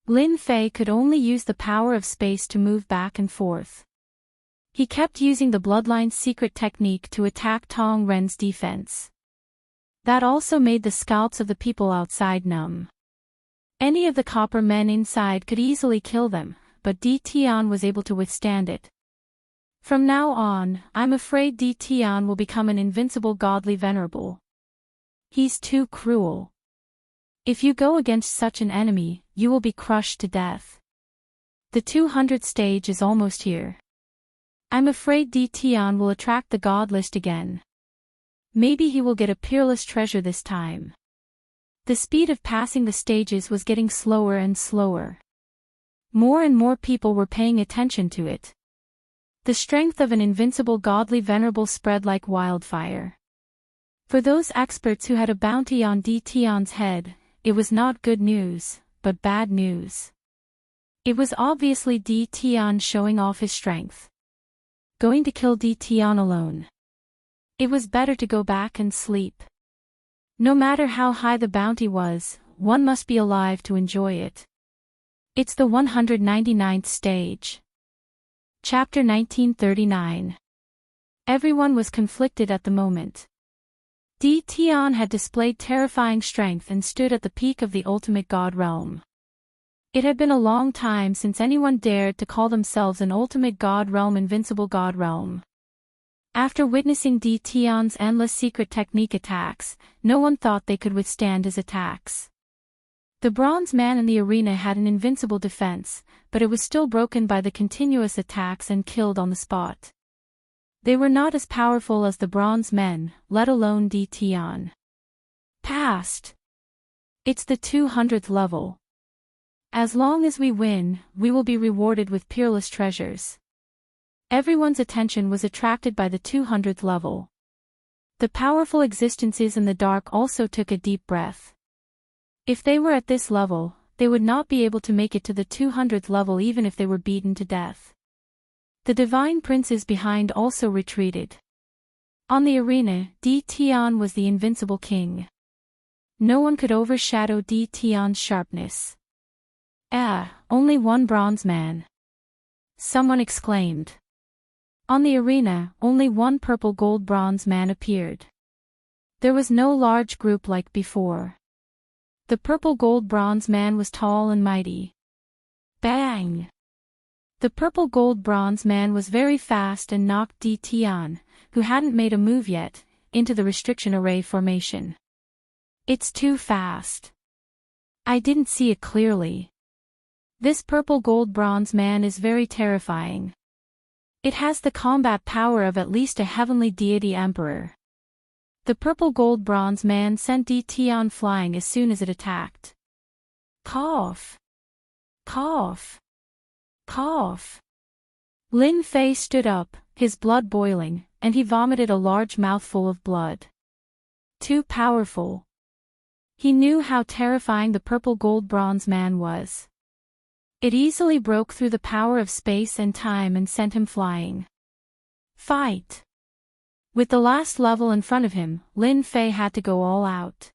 Lin Fei could only use the power of space to move back and forth. He kept using the Bloodline secret technique to attack Tong Ren's defense. That also made the scalps of the people outside numb. Any of the Copper Men inside could easily kill them, but Di Tian was able to withstand it. From now on, I'm afraid Di Tian will become an invincible godly venerable. He's too cruel. If you go against such an enemy, you will be crushed to death. The 200th stage is almost here. I'm afraid Di Tian will attract the god list again. Maybe he will get a peerless treasure this time. The speed of passing the stages was getting slower and slower. More and more people were paying attention to it. The strength of an invincible godly venerable spread like wildfire. For those experts who had a bounty on Di Tian's head, it was not good news, but bad news. It was obviously Di Tian showing off his strength. Going to kill Di Tian alone. It was better to go back and sleep. No matter how high the bounty was, one must be alive to enjoy it. It's the 199th stage. Chapter 1939. Everyone was conflicted at the moment. Di Tian had displayed terrifying strength and stood at the peak of the ultimate god realm. It had been a long time since anyone dared to call themselves an ultimate god realm, invincible god realm. After witnessing Tion's endless secret technique attacks, no one thought they could withstand his attacks. The bronze man in the arena had an invincible defense, but it was still broken by the continuous attacks and killed on the spot. They were not as powerful as the bronze men, let alone Tion. Passed. It's the 200th level. As long as we win, we will be rewarded with peerless treasures. Everyone's attention was attracted by the 200th level. The powerful existences in the dark also took a deep breath. If they were at this level, they would not be able to make it to the 200th level even if they were beaten to death. The divine princes behind also retreated. On the arena, Tion was the invincible king. No one could overshadow Tion's sharpness. Only one bronze man. Someone exclaimed. On the arena, only one purple gold bronze man appeared. There was no large group like before. The purple gold bronze man was tall and mighty. Bang! The purple gold bronze man was very fast and knocked Tion, who hadn't made a move yet, into the restriction array formation. It's too fast. I didn't see it clearly. This purple gold bronze man is very terrifying. It has the combat power of at least a heavenly deity emperor. The purple gold bronze man sent Tion flying as soon as it attacked. Cough. Cough. Cough. Lin Fei stood up, his blood boiling, and he vomited a large mouthful of blood. Too powerful. He knew how terrifying the purple gold bronze man was. It easily broke through the power of space and time and sent him flying. Fight! With the last level in front of him, Lin Fei had to go all out.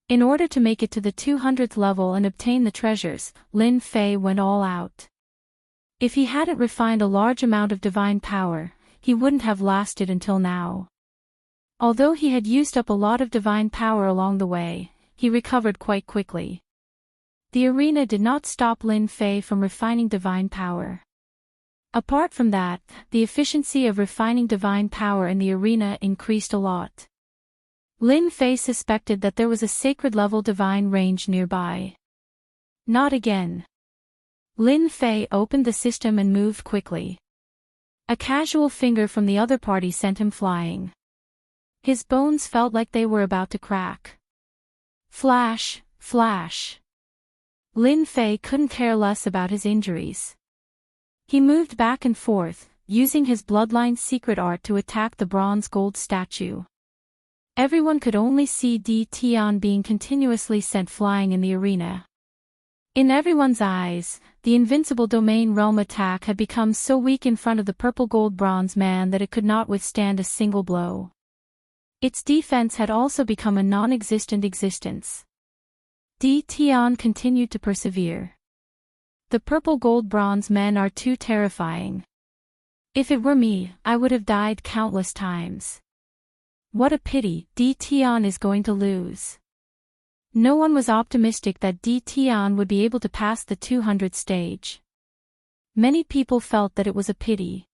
In order to make it to the 200th level and obtain the treasures, Lin Fei went all out. If he hadn't refined a large amount of divine power, he wouldn't have lasted until now. Although he had used up a lot of divine power along the way, he recovered quite quickly. The arena did not stop Lin Fei from refining divine power. Apart from that, the efficiency of refining divine power in the arena increased a lot. Lin Fei suspected that there was a sacred-level divine range nearby. Not again. Lin Fei opened the system and moved quickly. A casual finger from the other party sent him flying. His bones felt like they were about to crack. Flash, flash. Lin Fei couldn't care less about his injuries. He moved back and forth, using his bloodline's secret art to attack the bronze gold statue. Everyone could only see Tion being continuously sent flying in the arena. In everyone's eyes, the invincible domain realm attack had become so weak in front of the purple gold bronze man that it could not withstand a single blow. Its defense had also become a non-existent existence. Tion continued to persevere. The purple gold bronze men are too terrifying. If it were me, I would have died countless times. What a pity, Tion is going to lose. No one was optimistic that Tion would be able to pass the 200th stage. Many people felt that it was a pity.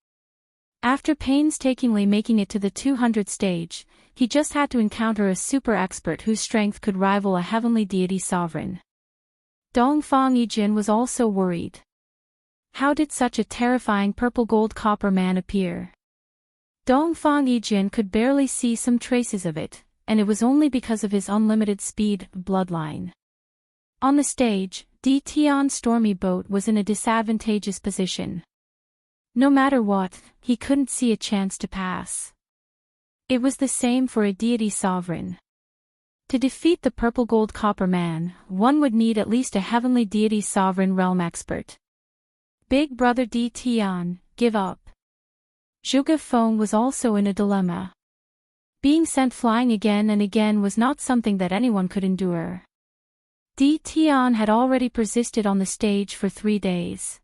After painstakingly making it to the 200th stage, he just had to encounter a super expert whose strength could rival a heavenly deity sovereign. Dongfang Yijin was also worried. How did such a terrifying purple gold copper man appear? Dongfang Yijin could barely see some traces of it, and it was only because of his unlimited speed bloodline. On the stage, Tion's stormy boat was in a disadvantageous position. No matter what, he couldn't see a chance to pass. It was the same for a deity sovereign. To defeat the purple gold copper man, one would need at least a heavenly deity sovereign realm expert. Big brother Tion, give up. Zhuge Feng was also in a dilemma. Being sent flying again and again was not something that anyone could endure. Tion had already persisted on the stage for 3 days.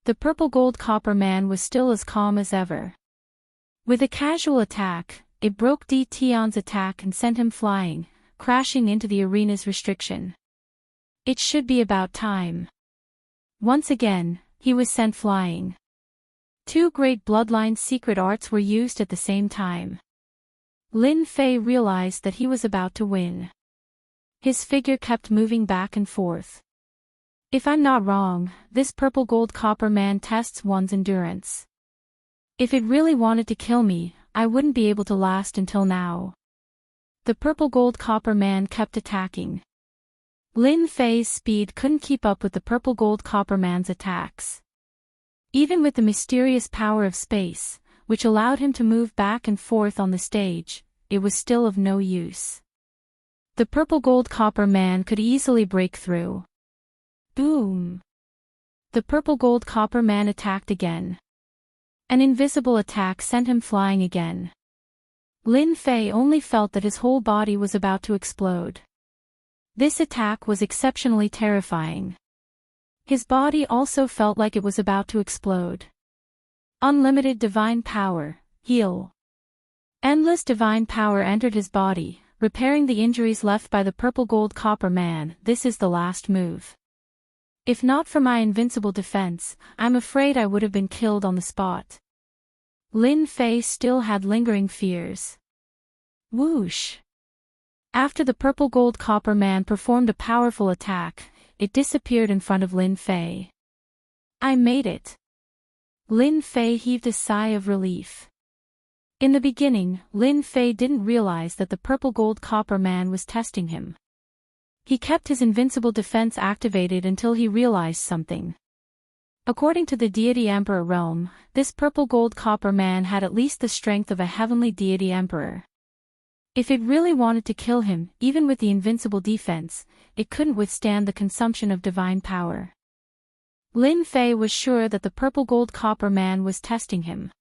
The purple gold copper man was still as calm as ever. With a casual attack, it broke Tion's attack and sent him flying, crashing into the arena's restriction. It should be about time. Once again, he was sent flying. Two great bloodline secret arts were used at the same time. Lin Fei realized that he was about to win. His figure kept moving back and forth. If I'm not wrong, this purple gold copper man tests one's endurance. If it really wanted to kill me, I wouldn't be able to last until now. The purple gold copper man kept attacking. Lin Fei's speed couldn't keep up with the purple gold copper man's attacks. Even with the mysterious power of space, which allowed him to move back and forth on the stage, it was still of no use. The purple gold copper man could easily break through. Boom! The purple gold copper man attacked again. An invisible attack sent him flying again. Lin Fei only felt that his whole body was about to explode. This attack was exceptionally terrifying. His body also felt like it was about to explode. Unlimited divine power, heal. Endless divine power entered his body, repairing the injuries left by the purple gold copper man. This is the last move. If not for my invincible defense, I'm afraid I would have been killed on the spot. Lin Fei still had lingering fears. Whoosh! After the purple gold copper man performed a powerful attack, it disappeared in front of Lin Fei. I made it. Lin Fei heaved a sigh of relief. In the beginning, Lin Fei didn't realize that the purple gold copper man was testing him. He kept his invincible defense activated until he realized something. According to the deity emperor realm, this purple gold copper man had at least the strength of a heavenly deity emperor. If it really wanted to kill him, even with the invincible defense, it couldn't withstand the consumption of divine power. Lin Fei was sure that the purple gold copper man was testing him.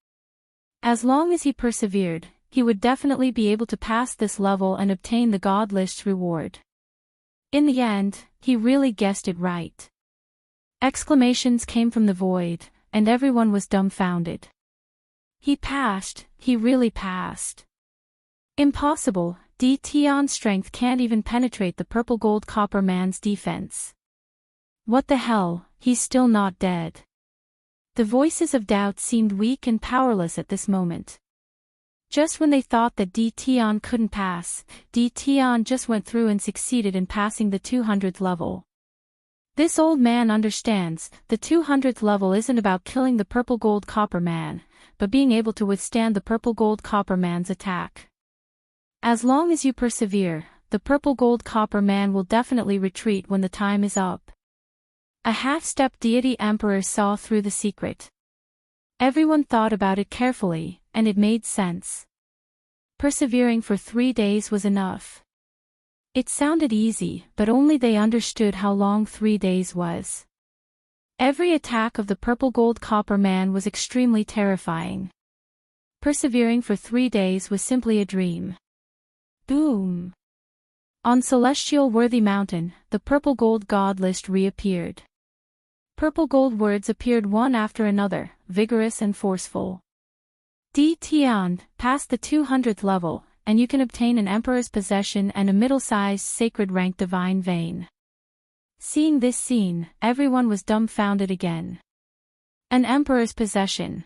As long as he persevered, he would definitely be able to pass this level and obtain the God List's reward. In the end, he really guessed it right. Exclamations came from the void, and everyone was dumbfounded. He passed, he really passed. Impossible, Tion's strength can't even penetrate the purple gold copper man's defense. What the hell, he's still not dead. The voices of doubt seemed weak and powerless at this moment. Just when they thought that Tion couldn't pass, Tion just went through and succeeded in passing the 200th level. This old man understands, the 200th level isn't about killing the purple gold copper man, but being able to withstand the purple gold copper man's attack. As long as you persevere, the purple gold copper man will definitely retreat when the time is up. A half-step deity emperor saw through the secret. Everyone thought about it carefully, and it made sense. Persevering for 3 days was enough. It sounded easy, but only they understood how long 3 days was. Every attack of the purple gold copper man was extremely terrifying. Persevering for 3 days was simply a dream. Boom! On Celestial Worthy Mountain, the purple gold god list reappeared. Purple gold words appeared one after another, vigorous and forceful. Tion, past the 200th level, and you can obtain an emperor's possession and a middle-sized sacred rank divine vein. Seeing this scene, everyone was dumbfounded again. An emperor's possession.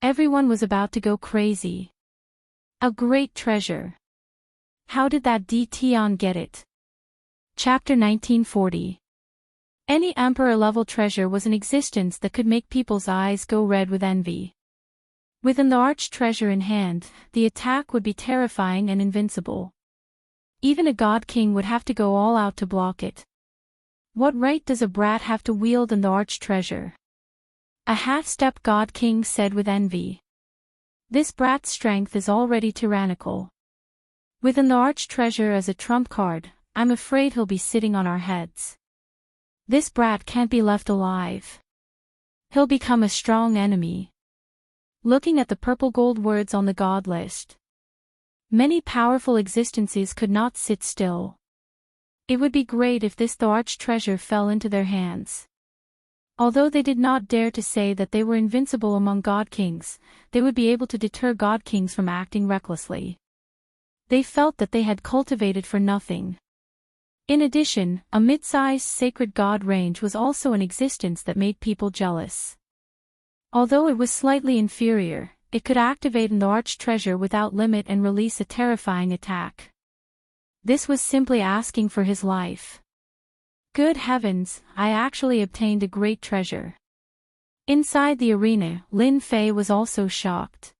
Everyone was about to go crazy. A great treasure. How did that Tion get it? Chapter 1940. Any emperor-level treasure was in existence that could make people's eyes go red with envy. With an arch treasure in hand, the attack would be terrifying and invincible. Even a god king would have to go all out to block it. What right does a brat have to wield an arch treasure? A half-step god king said with envy. This brat's strength is already tyrannical. With an arch treasure as a trump card, I'm afraid he'll be sitting on our heads. This brat can't be left alive. He'll become a strong enemy. Looking at the purple gold words on the god list. Many powerful existences could not sit still. It would be great if this arch treasure fell into their hands. Although they did not dare to say that they were invincible among god kings, they would be able to deter god kings from acting recklessly. They felt that they had cultivated for nothing. In addition, a mid-sized sacred god range was also in existence that made people jealous. Although it was slightly inferior, it could activate an arch treasure without limit and release a terrifying attack. This was simply asking for his life. Good heavens, I actually obtained a great treasure. Inside the arena, Lin Fei was also shocked.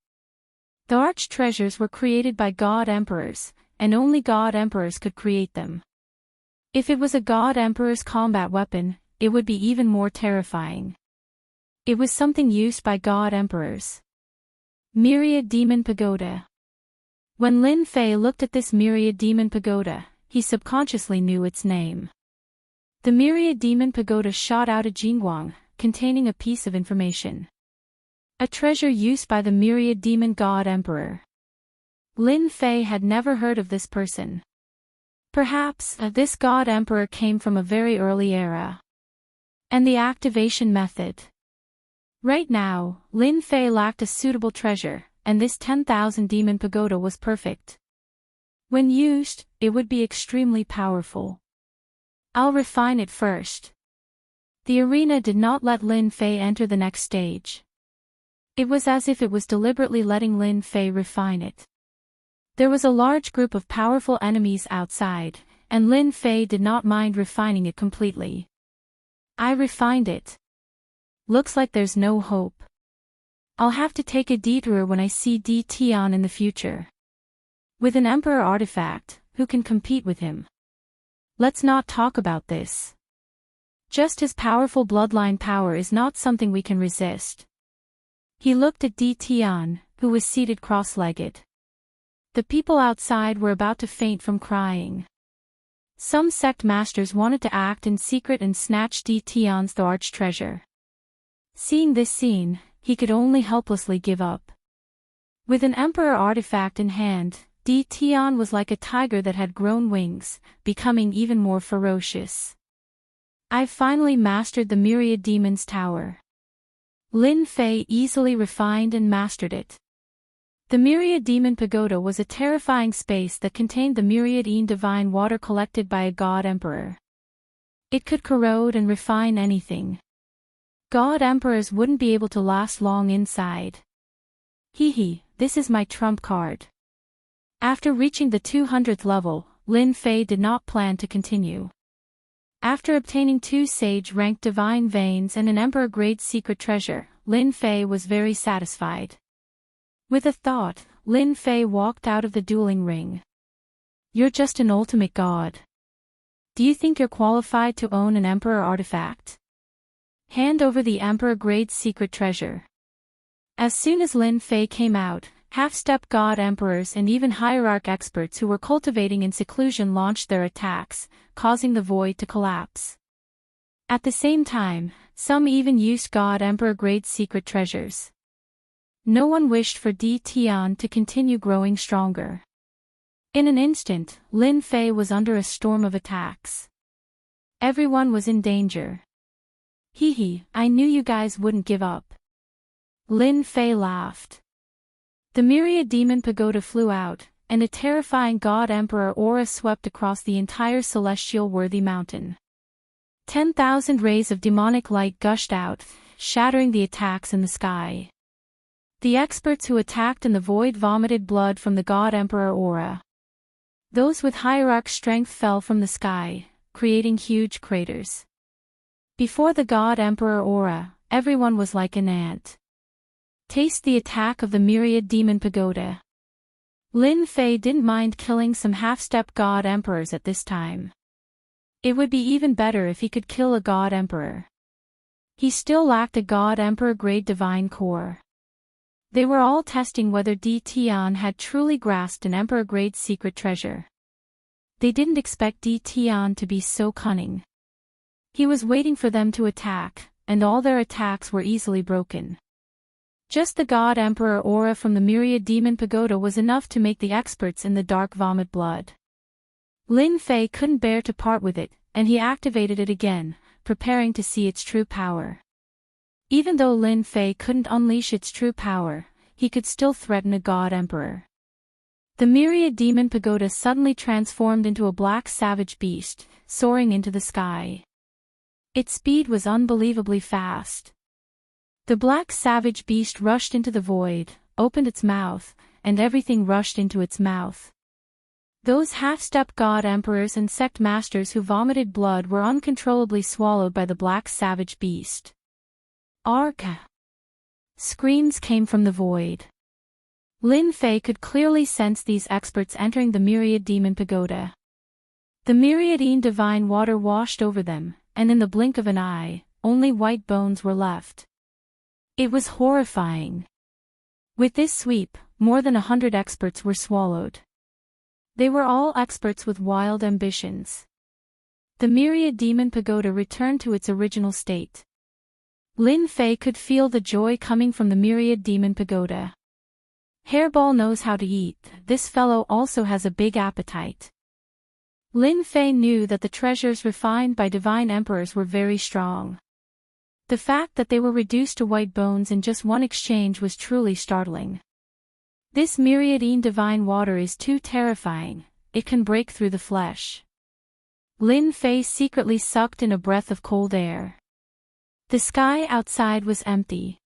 The arch treasures were created by God Emperors, and only God Emperors could create them. If it was a God Emperor's combat weapon, it would be even more terrifying. It was something used by God Emperors. Myriad Demon Pagoda. When Lin Fei looked at this Myriad Demon Pagoda, he subconsciously knew its name. The Myriad Demon Pagoda shot out a Jingguang, containing a piece of information. A treasure used by the Myriad Demon God Emperor. Lin Fei had never heard of this person. Perhaps, this God Emperor came from a very early era. And the activation method. Right now, Lin Fei lacked a suitable treasure, and this 10,000 Demon Pagoda was perfect. When used, it would be extremely powerful. I'll refine it first. The arena did not let Lin Fei enter the next stage. It was as if it was deliberately letting Lin Fei refine it. There was a large group of powerful enemies outside, and Lin Fei did not mind refining it completely. I refined it. Looks like there's no hope. I'll have to take a detour when I see Di Tian in the future. With an Emperor artifact, who can compete with him? Let's not talk about this. Just his powerful bloodline power is not something we can resist. He looked at Di Tian, who was seated cross-legged. The people outside were about to faint from crying. Some sect masters wanted to act in secret and snatch Di Tian's arch treasure. Seeing this scene, he could only helplessly give up. With an Emperor artifact in hand, Di Tian was like a tiger that had grown wings, becoming even more ferocious. I've finally mastered the Myriad Demon's Tower. Lin Fei easily refined and mastered it. The Myriad Demon Pagoda was a terrifying space that contained the myriad divine water collected by a God Emperor. It could corrode and refine anything. God Emperors wouldn't be able to last long inside. This is my trump card. After reaching the 200th level, Lin Fei did not plan to continue. After obtaining 2 sage-ranked divine veins and an emperor-grade secret treasure, Lin Fei was very satisfied. With a thought, Lin Fei walked out of the dueling ring. You're just an ultimate god. Do you think you're qualified to own an emperor artifact? Hand over the emperor-grade secret treasure. As soon as Lin Fei came out, half-step god emperors and even hierarch experts who were cultivating in seclusion launched their attacks, causing the void to collapse. At the same time, some even used god emperor-grade secret treasures. No one wished for Di Tian to continue growing stronger. In an instant, Lin Fei was under a storm of attacks. Everyone was in danger. I knew you guys wouldn't give up. Lin Fei laughed. The Myriad Demon Pagoda flew out, and a terrifying God Emperor aura swept across the entire celestial worthy mountain. 10,000 rays of demonic light gushed out, shattering the attacks in the sky. The experts who attacked in the void vomited blood from the God Emperor aura. Those with hierarch strength fell from the sky, creating huge craters. Before the God Emperor aura, everyone was like an ant. Taste the attack of the Myriad Demon Pagoda. Lin Fei didn't mind killing some half-step God Emperors at this time. It would be even better if he could kill a God Emperor. He still lacked a God Emperor grade divine core. They were all testing whether Di Tian had truly grasped an Emperor-grade secret treasure. They didn't expect Di Tian to be so cunning. He was waiting for them to attack, and all their attacks were easily broken. Just the God Emperor aura from the Myriad Demon Pagoda was enough to make the experts in the dark vomit blood. Lin Fei couldn't bear to part with it, and he activated it again, preparing to see its true power. Even though Lin Fei couldn't unleash its true power, he could still threaten a God Emperor. The Myriad Demon Pagoda suddenly transformed into a black savage beast, soaring into the sky. Its speed was unbelievably fast. The black savage beast rushed into the void, opened its mouth, and everything rushed into its mouth. Those half-step god emperors and sect masters who vomited blood were uncontrollably swallowed by the black savage beast. Arka! Screams came from the void. Lin Fei could clearly sense these experts entering the myriad demon pagoda. The myriadine divine water washed over them, and in the blink of an eye, only white bones were left. It was horrifying. With this sweep, more than 100 experts were swallowed. They were all experts with wild ambitions. The myriad demon pagoda returned to its original state. Lin Fei could feel the joy coming from the myriad demon pagoda. Hairball knows how to eat, this fellow also has a big appetite. Lin Fei knew that the treasures refined by divine emperors were very strong. The fact that they were reduced to white bones in just one exchange was truly startling. This myriadine divine water is too terrifying, it can break through the flesh. Lin Fei secretly sucked in a breath of cold air. The sky outside was empty.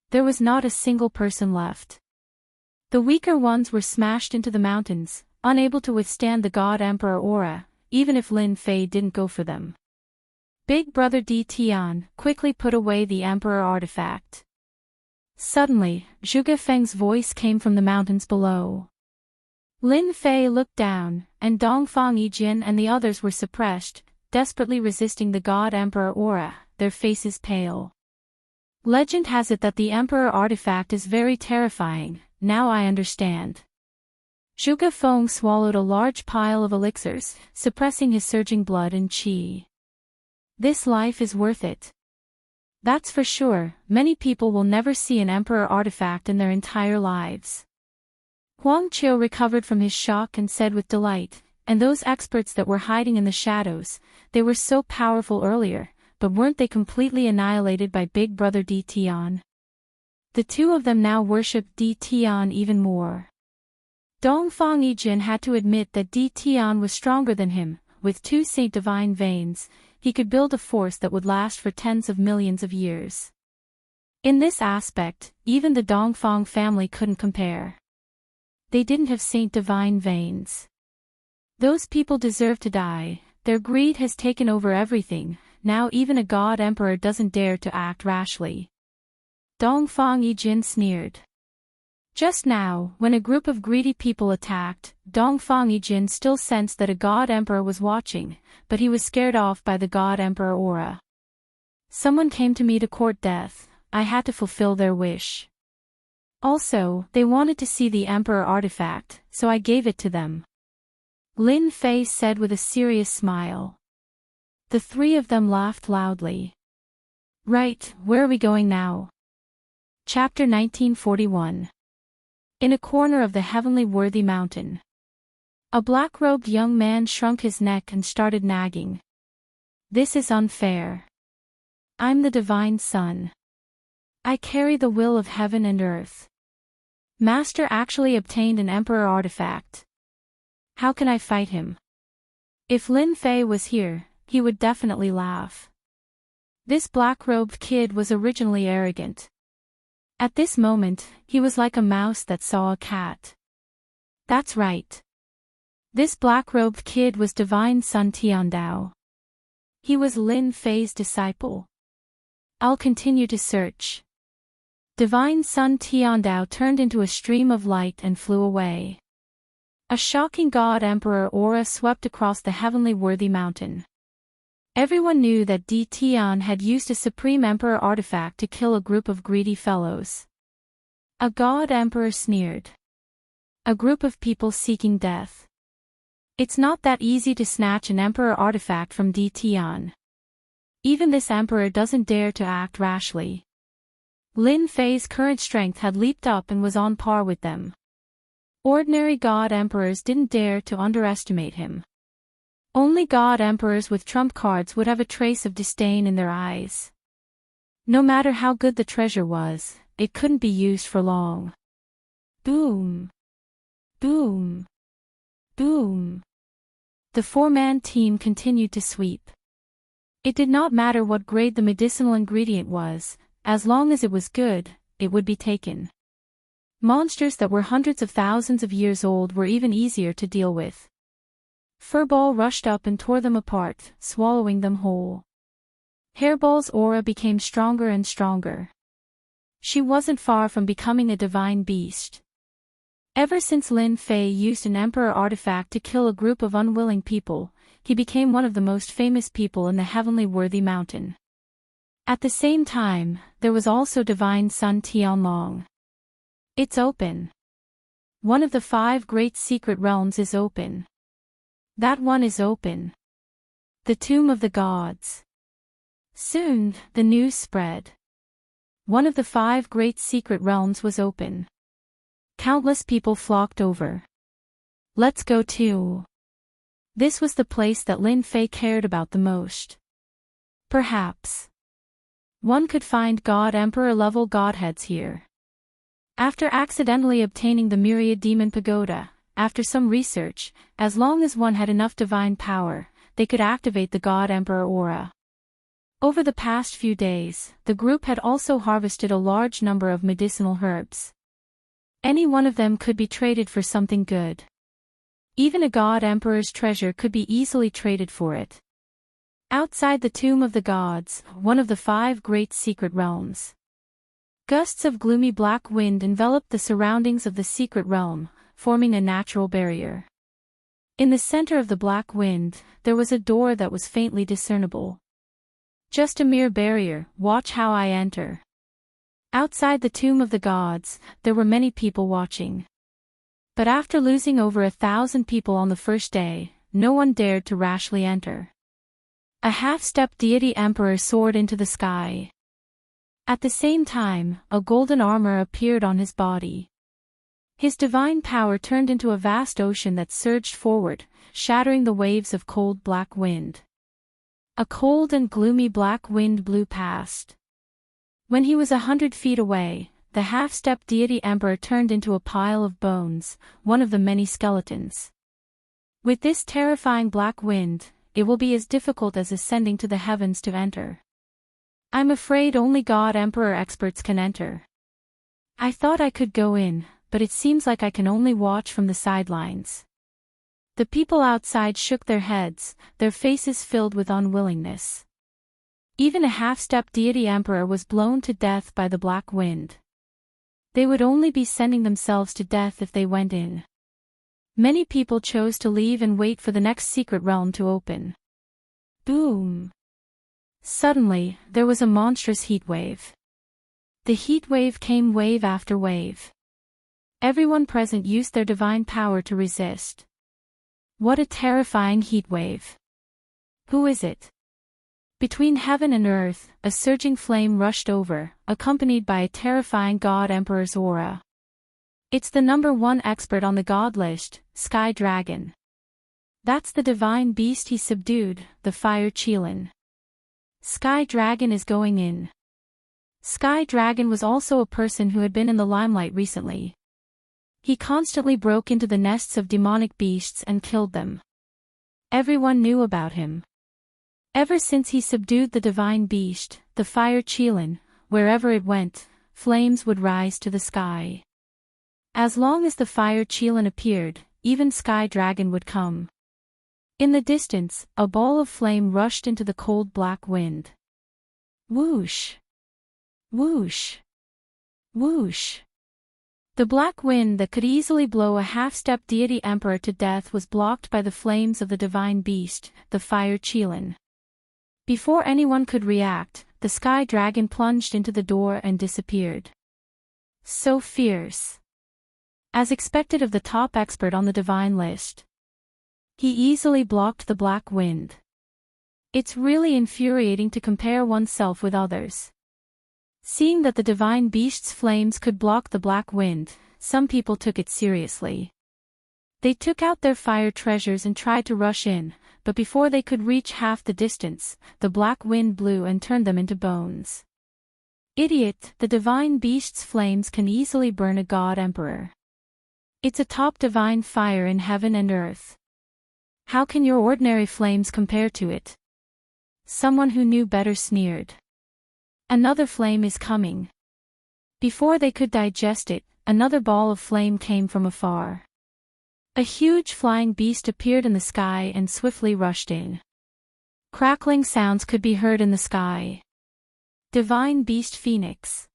There was not a single person left. The weaker ones were smashed into the mountains, unable to withstand the God Emperor aura, even if Lin Fei didn't go for them. Big Brother Di Tian quickly put away the Emperor artifact. Suddenly, Zhuge Feng's voice came from the mountains below. Lin Fei looked down, and Dongfang Yijin and the others were suppressed, desperately resisting the God Emperor aura, their faces pale. Legend has it that the Emperor artifact is very terrifying, now I understand. Zhuge Feng swallowed a large pile of elixirs, suppressing his surging blood and qi. This life is worth it. That's for sure, many people will never see an Emperor artifact in their entire lives. Huang Qiu recovered from his shock and said with delight, and those experts that were hiding in the shadows, they were so powerful earlier, but weren't they completely annihilated by Big Brother Di Tian? The two of them now worshipped Di Tian even more. Dongfang Yijin had to admit that Di Tian was stronger than him, with 2 Saint Divine veins, he could build a force that would last for tens of millions of years. In this aspect, even the Dongfang family couldn't compare. They didn't have Saint Divine veins. Those people deserve to die, their greed has taken over everything, now even a God Emperor doesn't dare to act rashly. Dongfang Yijin sneered. Just now, when a group of greedy people attacked, Dongfang Yijin still sensed that a God Emperor was watching, but he was scared off by the God Emperor aura. Someone came to me to court death, I had to fulfill their wish. Also, they wanted to see the Emperor artifact, so I gave it to them. Lin Fei said with a serious smile. The 3 of them laughed loudly. Right, where are we going now? Chapter 1941. In a corner of the heavenly worthy mountain. A black-robed young man shrunk his neck and started nagging. This is unfair. I'm the divine son. I carry the will of heaven and earth. Master actually obtained an emperor artifact. How can I fight him? If Lin Fei was here, he would definitely laugh. This black-robed kid was originally arrogant. At this moment, he was like a mouse that saw a cat. That's right. This black-robed kid was Divine Son Tiandao. He was Lin Fei's disciple. I'll continue to search. Divine Son Tiandao turned into a stream of light and flew away. A shocking God Emperor aura swept across the heavenly worthy mountain. Everyone knew that Di Tian had used a Supreme Emperor artifact to kill a group of greedy fellows. A God Emperor sneered. A group of people seeking death. It's not that easy to snatch an Emperor artifact from Di Tian. Even this Emperor doesn't dare to act rashly. Lin Fei's current strength had leaped up and was on par with them. Ordinary God Emperors didn't dare to underestimate him. Only God Emperors with trump cards would have a trace of disdain in their eyes. No matter how good the treasure was, it couldn't be used for long. Boom! Boom! Boom! The 4-man team continued to sweep. It did not matter what grade the medicinal ingredient was, as long as it was good, it would be taken. Monsters that were hundreds of thousands of years old were even easier to deal with. Furball rushed up and tore them apart, swallowing them whole. Hairball's aura became stronger and stronger. She wasn't far from becoming a divine beast. Ever since Lin Fei used an emperor artifact to kill a group of unwilling people, he became one of the most famous people in the heavenly worthy mountain. At the same time, there was also Divine Sun Tianlong. It's open. One of the 5 great secret realms is open. That one is open. The Tomb of the Gods. Soon, the news spread. One of the 5 great secret realms was open. Countless people flocked over. Let's go too. This was the place that Lin Fei cared about the most. Perhaps one could find God Emperor level godheads here. After accidentally obtaining the Myriad Demon Pagoda, after some research, as long as one had enough divine power, they could activate the God Emperor aura. Over the past few days, the group had also harvested a large number of medicinal herbs. Any one of them could be traded for something good. Even a God Emperor's treasure could be easily traded for it. Outside the Tomb of the Gods, one of the 5 great secret realms. Gusts of gloomy black wind enveloped the surroundings of the secret realm, forming a natural barrier. In the center of the black wind, there was a door that was faintly discernible. Just a mere barrier, watch how I enter. Outside the Tomb of the Gods, there were many people watching. But after losing over 1,000 people on the first day, no one dared to rashly enter. A half-step deity emperor soared into the sky. At the same time, a golden armor appeared on his body. His divine power turned into a vast ocean that surged forward, shattering the waves of cold black wind. A cold and gloomy black wind blew past. When he was 100 feet away, the half-step deity emperor turned into a pile of bones, one of the many skeletons. With this terrifying black wind, it will be as difficult as ascending to the heavens to enter. I'm afraid only God Emperor experts can enter. I thought I could go in, but it seems like I can only watch from the sidelines. The people outside shook their heads, their faces filled with unwillingness. Even a half-step deity emperor was blown to death by the black wind. They would only be sending themselves to death if they went in. Many people chose to leave and wait for the next secret realm to open. Boom! Suddenly, there was a monstrous heat wave. The heat wave came wave after wave. Everyone present used their divine power to resist. What a terrifying heat wave! Who is it? Between heaven and earth, a surging flame rushed over, accompanied by a terrifying God Emperor's aura. It's the #1 expert on the God list, Sky Dragon. That's the divine beast he subdued, the Fire Qilin. Sky Dragon is going in. Sky Dragon was also a person who had been in the limelight recently. He constantly broke into the nests of demonic beasts and killed them. Everyone knew about him. Ever since he subdued the divine beast, the Fire Qilin, wherever it went, flames would rise to the sky. As long as the Fire Qilin appeared, even Sky Dragon would come. In the distance, a ball of flame rushed into the cold black wind. Whoosh! Whoosh! Whoosh! The black wind that could easily blow a half-step deity emperor to death was blocked by the flames of the divine beast, the Fire Qilin. Before anyone could react, the Sky Dragon plunged into the door and disappeared. So fierce. As expected of the top expert on the divine list. He easily blocked the black wind. It's really infuriating to compare oneself with others. Seeing that the divine beast's flames could block the black wind, some people took it seriously. They took out their fire treasures and tried to rush in, but before they could reach half the distance, the black wind blew and turned them into bones. Idiot, the divine beast's flames can easily burn a god emperor. It's a top divine fire in heaven and earth. How can your ordinary flames compare to it? Someone who knew better sneered. Another flame is coming. Before they could digest it, another ball of flame came from afar. A huge flying beast appeared in the sky and swiftly rushed in. Crackling sounds could be heard in the sky. Divine Beast Phoenix.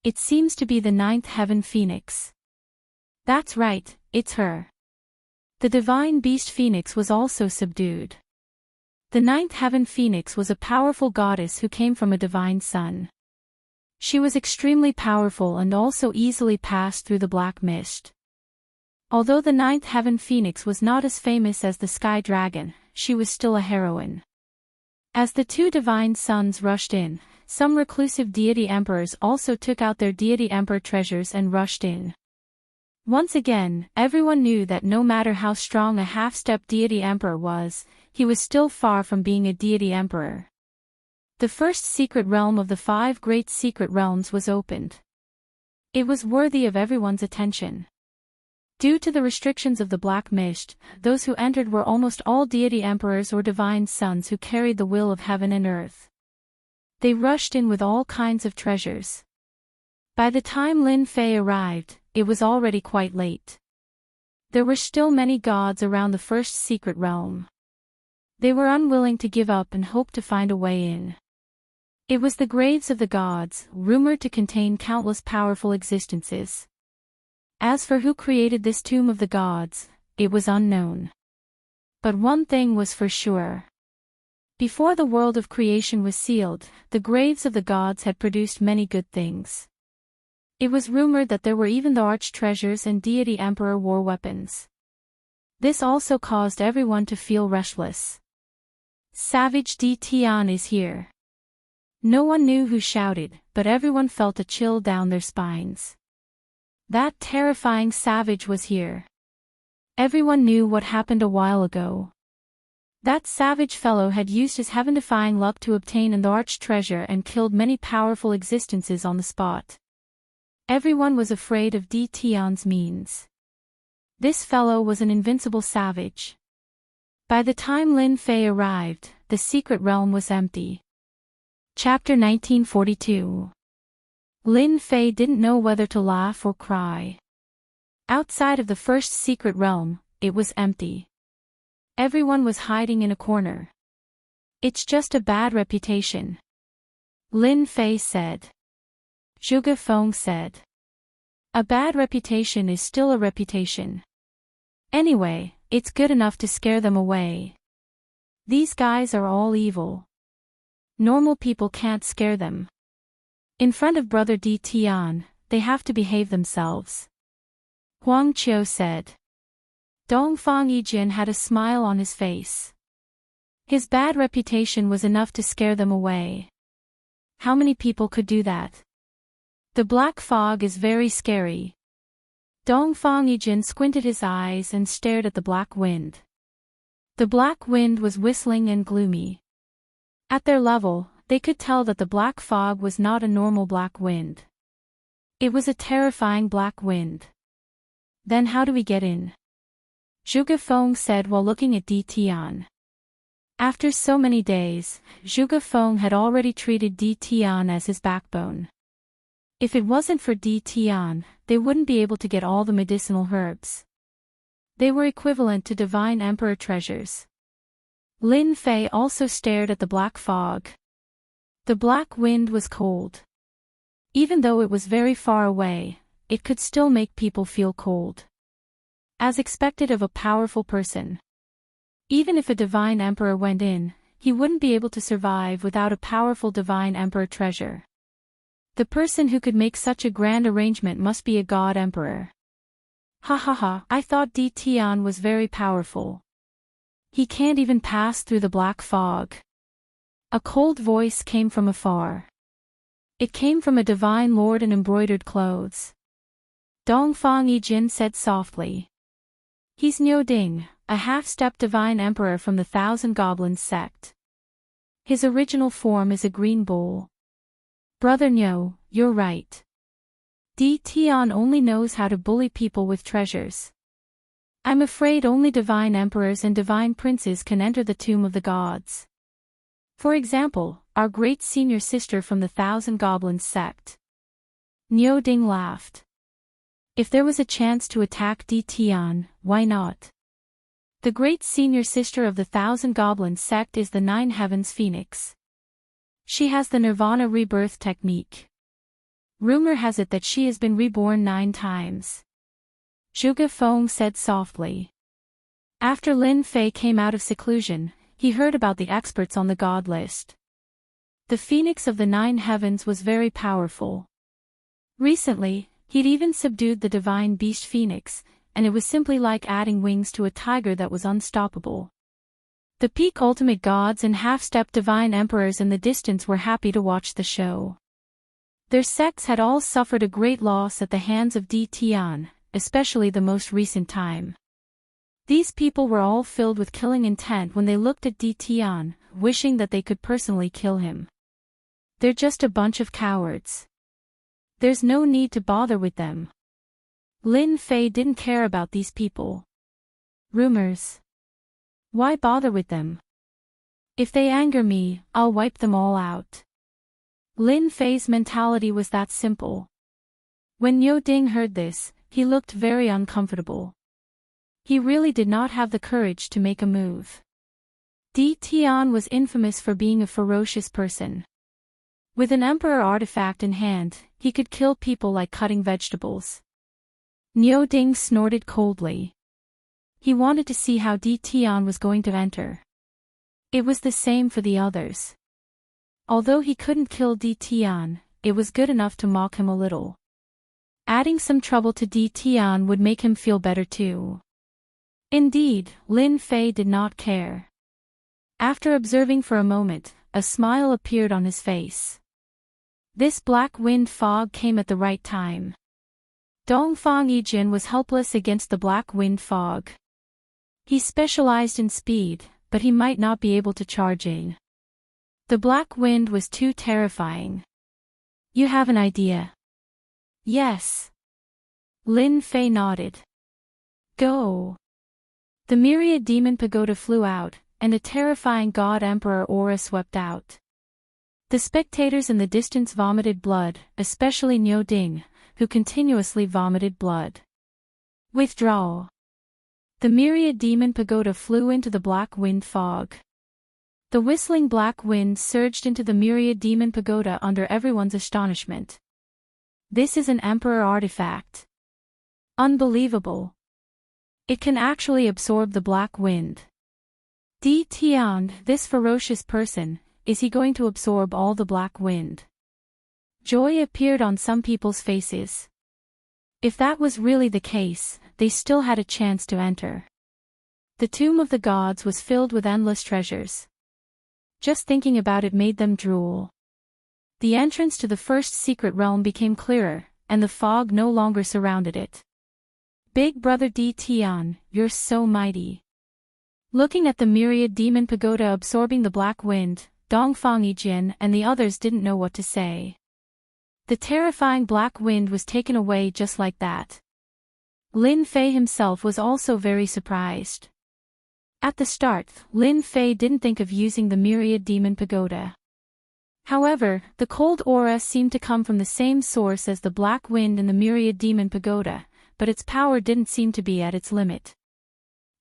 It seems to be the ninth heaven phoenix. That's right, it's her. The Divine Beast Phoenix was also subdued. The ninth heaven phoenix was a powerful goddess who came from a divine sun. She was extremely powerful and also easily passed through the black mist. Although the ninth heaven phoenix was not as famous as the sky dragon, she was still a heroine. As the two divine suns rushed in, some reclusive deity emperors also took out their deity emperor treasures and rushed in. Once again, everyone knew that no matter how strong a half-step deity emperor was, he was still far from being a deity emperor. The first secret realm of the 5 great secret realms was opened. It was worthy of everyone's attention. Due to the restrictions of the black mist, those who entered were almost all deity emperors or divine sons who carried the will of heaven and earth. They rushed in with all kinds of treasures. By the time Lin Fei arrived, it was already quite late. There were still many gods around the first secret realm. They were unwilling to give up and hoped to find a way in. It was the graves of the gods, rumored to contain countless powerful existences. As for who created this tomb of the gods, it was unknown. But one thing was for sure. Before the world of creation was sealed, the graves of the gods had produced many good things. It was rumored that there were even the arch-treasures and deity emperor war weapons. This also caused everyone to feel restless. Savage D. Tian is here. No one knew who shouted, but everyone felt a chill down their spines. That terrifying savage was here. Everyone knew what happened a while ago. That savage fellow had used his heaven-defying luck to obtain an arch-treasure and killed many powerful existences on the spot. Everyone was afraid of D. Tian's means. This fellow was an invincible savage. By the time Lin Fei arrived, the secret realm was empty. Chapter 1942. Lin Fei didn't know whether to laugh or cry. Outside of the first secret realm, it was empty. Everyone was hiding in a corner. It's just a bad reputation, Lin Fei said. Zhuge Feng said. A bad reputation is still a reputation. Anyway, it's good enough to scare them away. These guys are all evil. Normal people can't scare them. In front of Brother Di Tian, they have to behave themselves. Huang Qiu said. Dongfang Yijin had a smile on his face. His bad reputation was enough to scare them away. How many people could do that? The black fog is very scary. Dongfang Yijin squinted his eyes and stared at the black wind. The black wind was whistling and gloomy. At their level, they could tell that the black fog was not a normal black wind. It was a terrifying black wind. Then how do we get in? Zhuge Feng said while looking at Di Tian. After so many days, Zhuge Feng had already treated Di Tian as his backbone. If it wasn't for Di Tian, they wouldn't be able to get all the medicinal herbs. They were equivalent to divine emperor treasures. Lin Fei also stared at the black fog. The black wind was cold. Even though it was very far away, it could still make people feel cold. As expected of a powerful person. Even if a divine emperor went in, he wouldn't be able to survive without a powerful divine emperor treasure. The person who could make such a grand arrangement must be a god emperor. Ha ha ha, I thought Di Tian was very powerful. He can't even pass through the black fog. A cold voice came from afar. It came from a divine lord in embroidered clothes. Dongfang Yijin said softly. He's Niu Ding, a half-step divine emperor from the Thousand Goblins sect. His original form is a green bull. Brother Niu, you're right. Di Tian only knows how to bully people with treasures. I'm afraid only divine emperors and divine princes can enter the tomb of the gods. For example, our great senior sister from the Thousand Goblins sect. Niu Ding laughed. If there was a chance to attack Di Tian, why not? The great senior sister of the Thousand Goblins sect is the Nine Heavens Phoenix. She has the Nirvana rebirth technique. Rumor has it that she has been reborn 9 times. Zhuge Feng said softly. After Lin Fei came out of seclusion, he heard about the experts on the god list. The Phoenix of the Nine Heavens was very powerful. Recently, he'd even subdued the divine beast Phoenix, and it was simply like adding wings to a tiger that was unstoppable. The peak ultimate gods and half-step divine emperors in the distance were happy to watch the show. Their sects had all suffered a great loss at the hands of Di Tian, especially the most recent time. These people were all filled with killing intent when they looked at Di Tian, wishing that they could personally kill him. They're just a bunch of cowards. There's no need to bother with them. Lin Fei didn't care about these people. Rumors. Why bother with them? If they anger me, I'll wipe them all out. Lin Fei's mentality was that simple. When Niu Ding heard this, he looked very uncomfortable. He really did not have the courage to make a move. Di Tian was infamous for being a ferocious person. With an emperor artifact in hand, he could kill people like cutting vegetables. Niu Ding snorted coldly. He wanted to see how Di Tian was going to enter. It was the same for the others. Although he couldn't kill Di Tian, it was good enough to mock him a little. Adding some trouble to Di Tian would make him feel better too. Indeed, Lin Fei did not care. After observing for a moment, a smile appeared on his face. This black wind fog came at the right time. Dongfang Yijin was helpless against the black wind fog. He specialized in speed, but he might not be able to charge in. The black wind was too terrifying. You have an idea? Yes. Lin Fei nodded. Go. The myriad demon pagoda flew out, and a terrifying god emperor aura swept out. The spectators in the distance vomited blood, especially Niu Ding, who continuously vomited blood. Withdraw. The myriad demon pagoda flew into the black wind fog. The whistling black wind surged into the myriad demon pagoda under everyone's astonishment. This is an emperor artifact. Unbelievable. It can actually absorb the black wind. Di Tian, this ferocious person, is he going to absorb all the black wind? Joy appeared on some people's faces. If that was really the case, they still had a chance to enter. The tomb of the gods was filled with endless treasures. Just thinking about it made them drool. The entrance to the first secret realm became clearer, and the fog no longer surrounded it. Big brother Di Tian, you're so mighty. Looking at the myriad demon pagoda absorbing the black wind, Dongfang Yijin and the others didn't know what to say. The terrifying black wind was taken away just like that. Lin Fei himself was also very surprised. At the start, Lin Fei didn't think of using the myriad demon pagoda. However, the cold aura seemed to come from the same source as the black wind in the myriad demon pagoda, but its power didn't seem to be at its limit.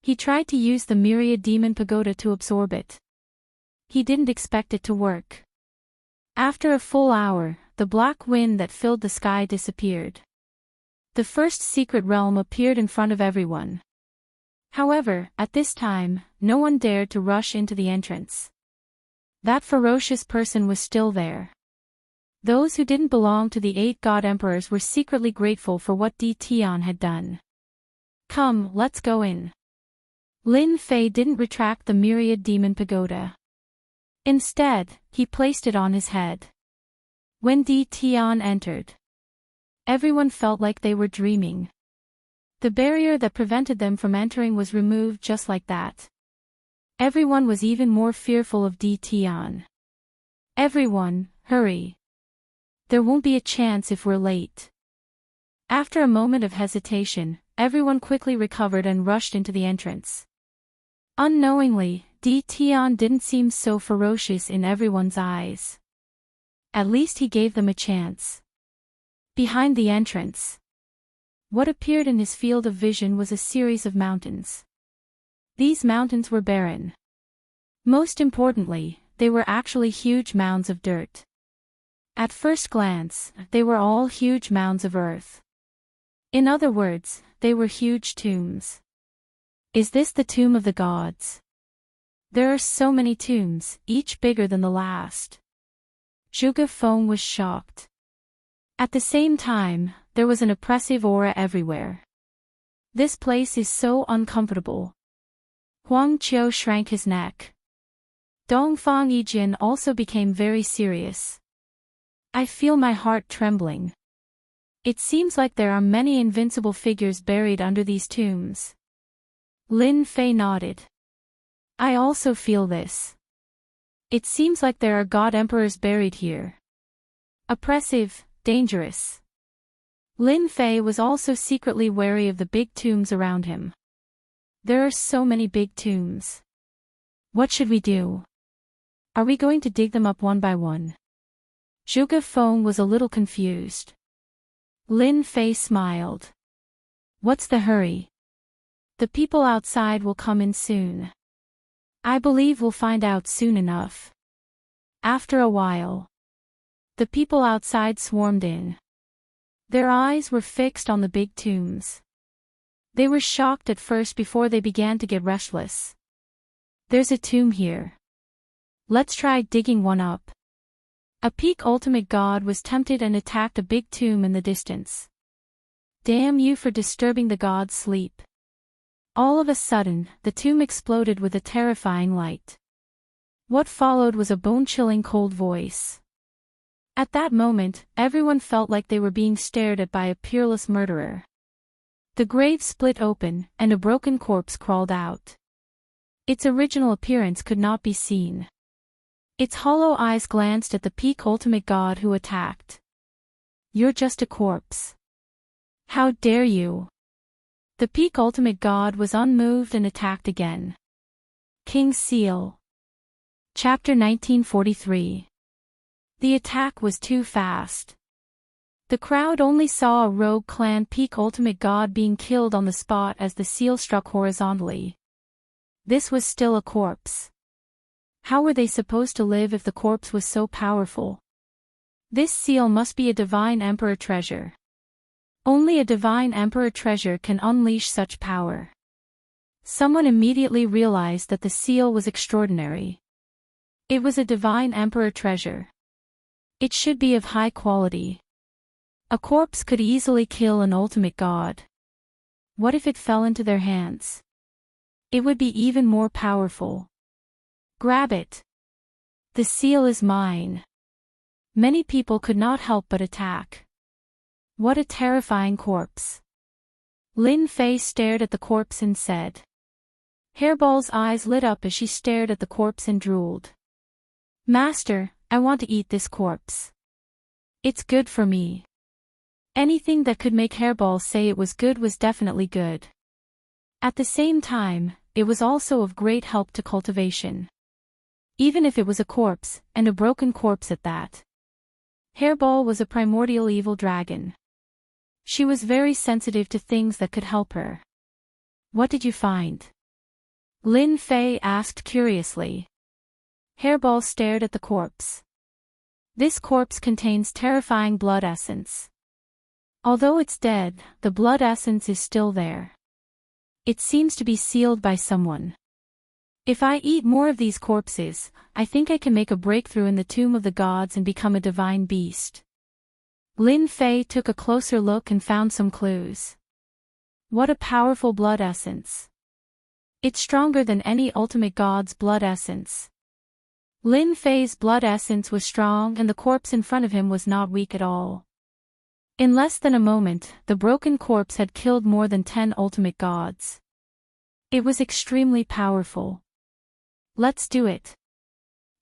He tried to use the myriad demon pagoda to absorb it. He didn't expect it to work. After a full hour, the black wind that filled the sky disappeared. The first secret realm appeared in front of everyone. However, at this time, no one dared to rush into the entrance. That ferocious person was still there. Those who didn't belong to the 8 god emperors were secretly grateful for what Di Tian had done. Come, let's go in. Lin Fei didn't retract the myriad demon pagoda. Instead, he placed it on his head. When Di Tian entered, everyone felt like they were dreaming. The barrier that prevented them from entering was removed just like that. Everyone was even more fearful of Di Tian. Everyone, hurry. There won't be a chance if we're late. After a moment of hesitation, everyone quickly recovered and rushed into the entrance. Unknowingly, D. Tian didn't seem so ferocious in everyone's eyes. At least he gave them a chance. Behind the entrance, what appeared in his field of vision was a series of mountains. These mountains were barren. Most importantly, they were actually huge mounds of dirt. At first glance, they were all huge mounds of earth. In other words, they were huge tombs. Is this the tomb of the gods? There are so many tombs, each bigger than the last. Zhuge Feng was shocked. At the same time, there was an oppressive aura everywhere. This place is so uncomfortable. Huang Qiu shrank his neck. Dongfang Yijin also became very serious. I feel my heart trembling. It seems like there are many invincible figures buried under these tombs. Lin Fei nodded. I also feel this. It seems like there are god emperors buried here. Oppressive, dangerous. Lin Fei was also secretly wary of the big tombs around him. There are so many big tombs. What should we do? Are we going to dig them up one by one? Zhuge Feng was a little confused. Lin Fei smiled. What's the hurry? The people outside will come in soon. I believe we'll find out soon enough. After a while, the people outside swarmed in. Their eyes were fixed on the big tombs. They were shocked at first before they began to get restless. There's a tomb here. Let's try digging one up. A peak ultimate god was tempted and attacked a big tomb in the distance. Damn you for disturbing the god's sleep. All of a sudden, the tomb exploded with a terrifying light. What followed was a bone-chilling cold voice. At that moment, everyone felt like they were being stared at by a peerless murderer. The grave split open, and a broken corpse crawled out. Its original appearance could not be seen. Its hollow eyes glanced at the peak ultimate god who attacked. You're just a corpse. How dare you? The peak ultimate god was unmoved and attacked again. King's Seal. Chapter 1943. The attack was too fast. The crowd only saw a rogue clan peak ultimate god being killed on the spot as the seal struck horizontally. This was still a corpse. How were they supposed to live if the corpse was so powerful? This seal must be a divine emperor treasure. Only a divine emperor treasure can unleash such power. Someone immediately realized that the seal was extraordinary. It was a divine emperor treasure. It should be of high quality. A corpse could easily kill an ultimate god. What if it fell into their hands? It would be even more powerful. Grab it. The seal is mine. Many people could not help but attack. What a terrifying corpse. Lin Fei stared at the corpse and said. Hairball's eyes lit up as she stared at the corpse and drooled. Master, I want to eat this corpse. It's good for me. Anything that could make Hairball say it was good was definitely good. At the same time, it was also of great help to cultivation. Even if it was a corpse, and a broken corpse at that. Hairball was a primordial evil dragon. She was very sensitive to things that could help her. What did you find? Lin Fei asked curiously. Hairball stared at the corpse. This corpse contains terrifying blood essence. Although it's dead, the blood essence is still there. It seems to be sealed by someone. If I eat more of these corpses, I think I can make a breakthrough in the tomb of the gods and become a divine beast. Lin Fei took a closer look and found some clues. What a powerful blood essence. It's stronger than any ultimate god's blood essence. Lin Fei's blood essence was strong and the corpse in front of him was not weak at all. In less than a moment, the broken corpse had killed more than 10 ultimate gods. It was extremely powerful. Let's do it.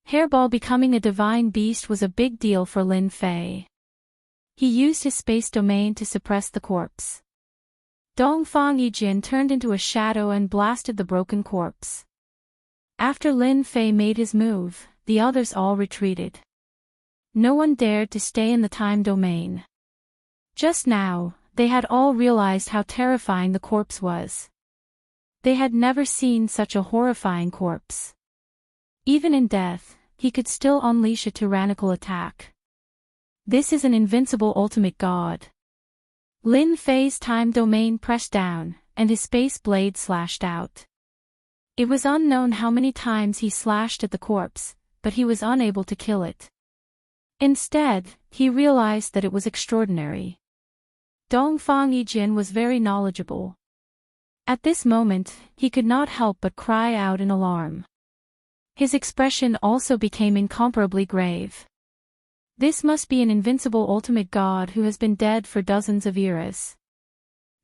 Hairball becoming a divine beast was a big deal for Lin Fei. He used his space domain to suppress the corpse. Dongfang Yijin turned into a shadow and blasted the broken corpse. After Lin Fei made his move, the others all retreated. No one dared to stay in the time domain. Just now, they had all realized how terrifying the corpse was. They had never seen such a horrifying corpse. Even in death, he could still unleash a tyrannical attack. This is an invincible ultimate god. Lin Fei's time domain pressed down, and his space blade slashed out. It was unknown how many times he slashed at the corpse, but he was unable to kill it. Instead, he realized that it was extraordinary. Dongfang Yijin was very knowledgeable. At this moment, he could not help but cry out in alarm. His expression also became incomparably grave. This must be an invincible ultimate god who has been dead for dozens of eras.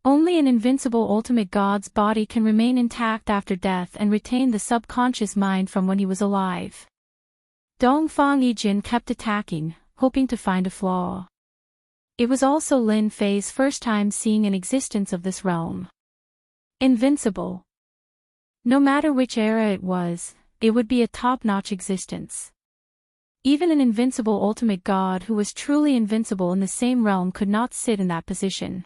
Only an invincible ultimate god's body can remain intact after death and retain the subconscious mind from when he was alive. Dongfang Yijin kept attacking, hoping to find a flaw. It was also Lin Fei's first time seeing an existence of this realm. Invincible. No matter which era it would be a top-notch existence. Even an invincible ultimate god who was truly invincible in the same realm could not sit in that position.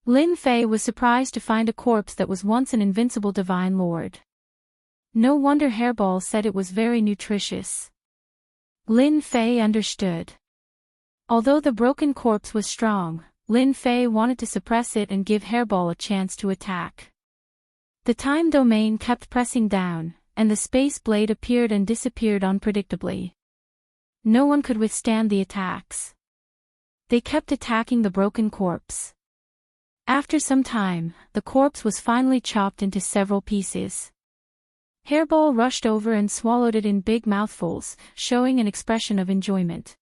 Lin Fei was surprised to find a corpse that was once an invincible divine lord. No wonder Hairball said it was very nutritious. Lin Fei understood. Although the broken corpse was strong, Lin Fei wanted to suppress it and give Hairball a chance to attack. The time domain kept pressing down, and the space blade appeared and disappeared unpredictably. No one could withstand the attacks. They kept attacking the broken corpse. After some time, the corpse was finally chopped into several pieces. Hairball rushed over and swallowed it in big mouthfuls, showing an expression of enjoyment.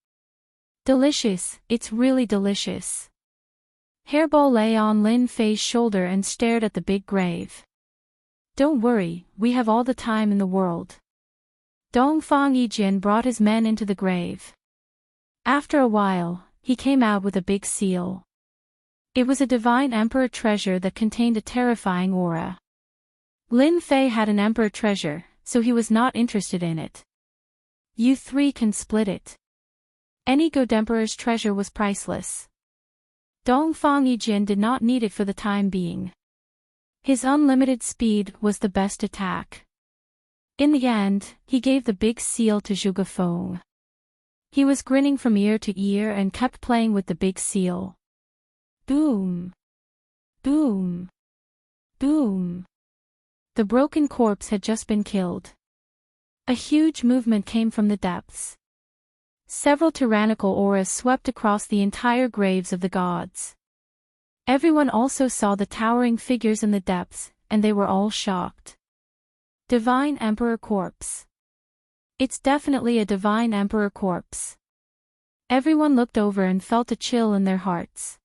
Delicious, it's really delicious. Hairball lay on Lin Fei's shoulder and stared at the big grave. Don't worry, we have all the time in the world. Dongfang Yijin brought his men into the grave. After a while, he came out with a big seal. It was a divine emperor treasure that contained a terrifying aura. Lin Fei had an emperor treasure, so he was not interested in it. You three can split it. Any good emperor's treasure was priceless. Dongfang Yijin did not need it for the time being. His unlimited speed was the best attack. In the end, he gave the big seal to Zhuge Feng. He was grinning from ear to ear and kept playing with the big seal. Boom! Boom! Boom! The broken corpse had just been killed. A huge movement came from the depths. Several tyrannical auras swept across the entire graves of the gods. Everyone also saw the towering figures in the depths, and they were all shocked. Divine Emperor Corpse. It's definitely a Divine Emperor Corpse. Everyone looked over and felt a chill in their hearts.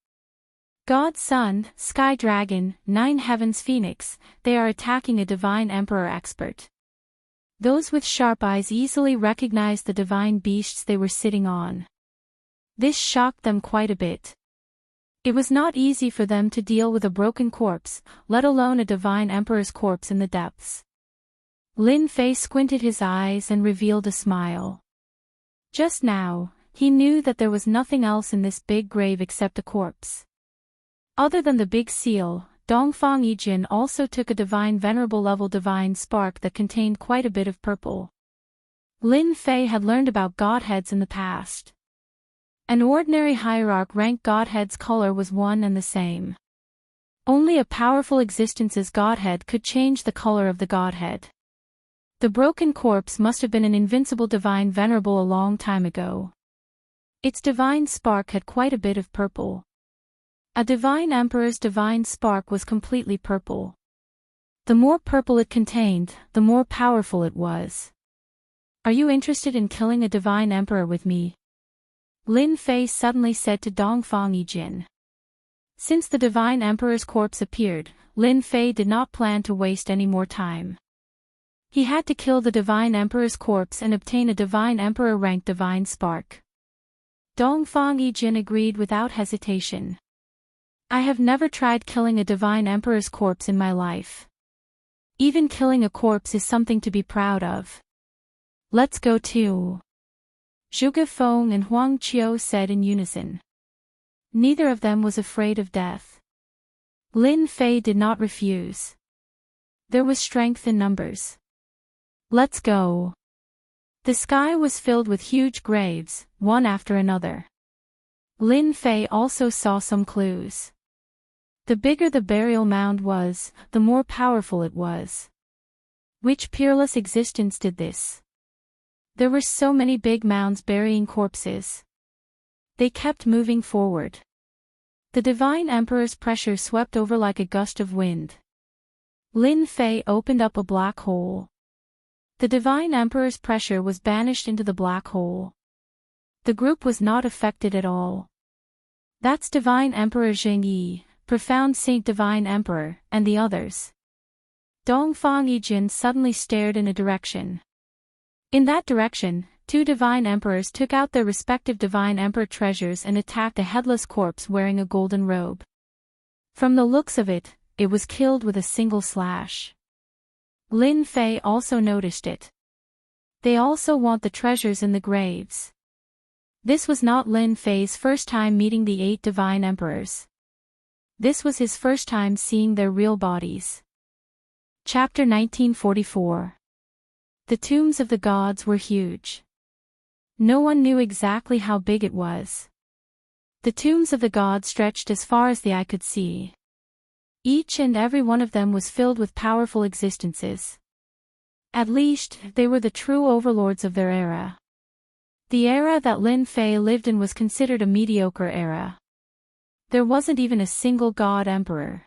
God Sun, Sky Dragon, Nine Heavens Phoenix, they are attacking a Divine Emperor expert. Those with sharp eyes easily recognized the divine beasts they were sitting on. This shocked them quite a bit. It was not easy for them to deal with a broken corpse, let alone a Divine Emperor's corpse in the depths. Lin Fei squinted his eyes and revealed a smile. Just now, he knew that there was nothing else in this big grave except a corpse. Other than the big seal, Dongfang Yijin also took a divine venerable level divine spark that contained quite a bit of purple. Lin Fei had learned about godheads in the past. An ordinary hierarch rank godhead's color was one and the same. Only a powerful existence's godhead could change the color of the godhead. The broken corpse must have been an invincible divine venerable a long time ago. Its divine spark had quite a bit of purple. A divine emperor's divine spark was completely purple. The more purple it contained, the more powerful it was. Are you interested in killing a divine emperor with me? Lin Fei suddenly said to Dongfang Yijin. Since the divine emperor's corpse appeared, Lin Fei did not plan to waste any more time. He had to kill the divine emperor's corpse and obtain a divine emperor rank divine spark. Dongfang Yijin agreed without hesitation. I have never tried killing a divine emperor's corpse in my life. Even killing a corpse is something to be proud of. Let's go too. Zhuge Feng and Huang Qiu said in unison. Neither of them was afraid of death. Lin Fei did not refuse. There was strength in numbers. Let's go. The sky was filled with huge graves, one after another. Lin Fei also saw some clues. The bigger the burial mound was, the more powerful it was. Which peerless existence did this? There were so many big mounds burying corpses. They kept moving forward. The Divine Emperor's pressure swept over like a gust of wind. Lin Fei opened up a black hole. The Divine Emperor's pressure was banished into the black hole. The group was not affected at all. That's Divine Emperor Zheng Yi, Profound Saint Divine Emperor, and the others. Dongfang Yijin suddenly stared in a direction. In that direction, two Divine Emperors took out their respective Divine Emperor treasures and attacked a headless corpse wearing a golden robe. From the looks of it, it was killed with a single slash. Lin Fei also noticed it. They also want the treasures in the graves. This was not Lin Fei's first time meeting the 8 Divine Emperors. This was his first time seeing their real bodies. Chapter 1944. The tombs of the gods were huge. No one knew exactly how big it was. The tombs of the gods stretched as far as the eye could see. Each and every one of them was filled with powerful existences. At least, they were the true overlords of their era. The era that Lin Fei lived in was considered a mediocre era. There wasn't even a single god emperor.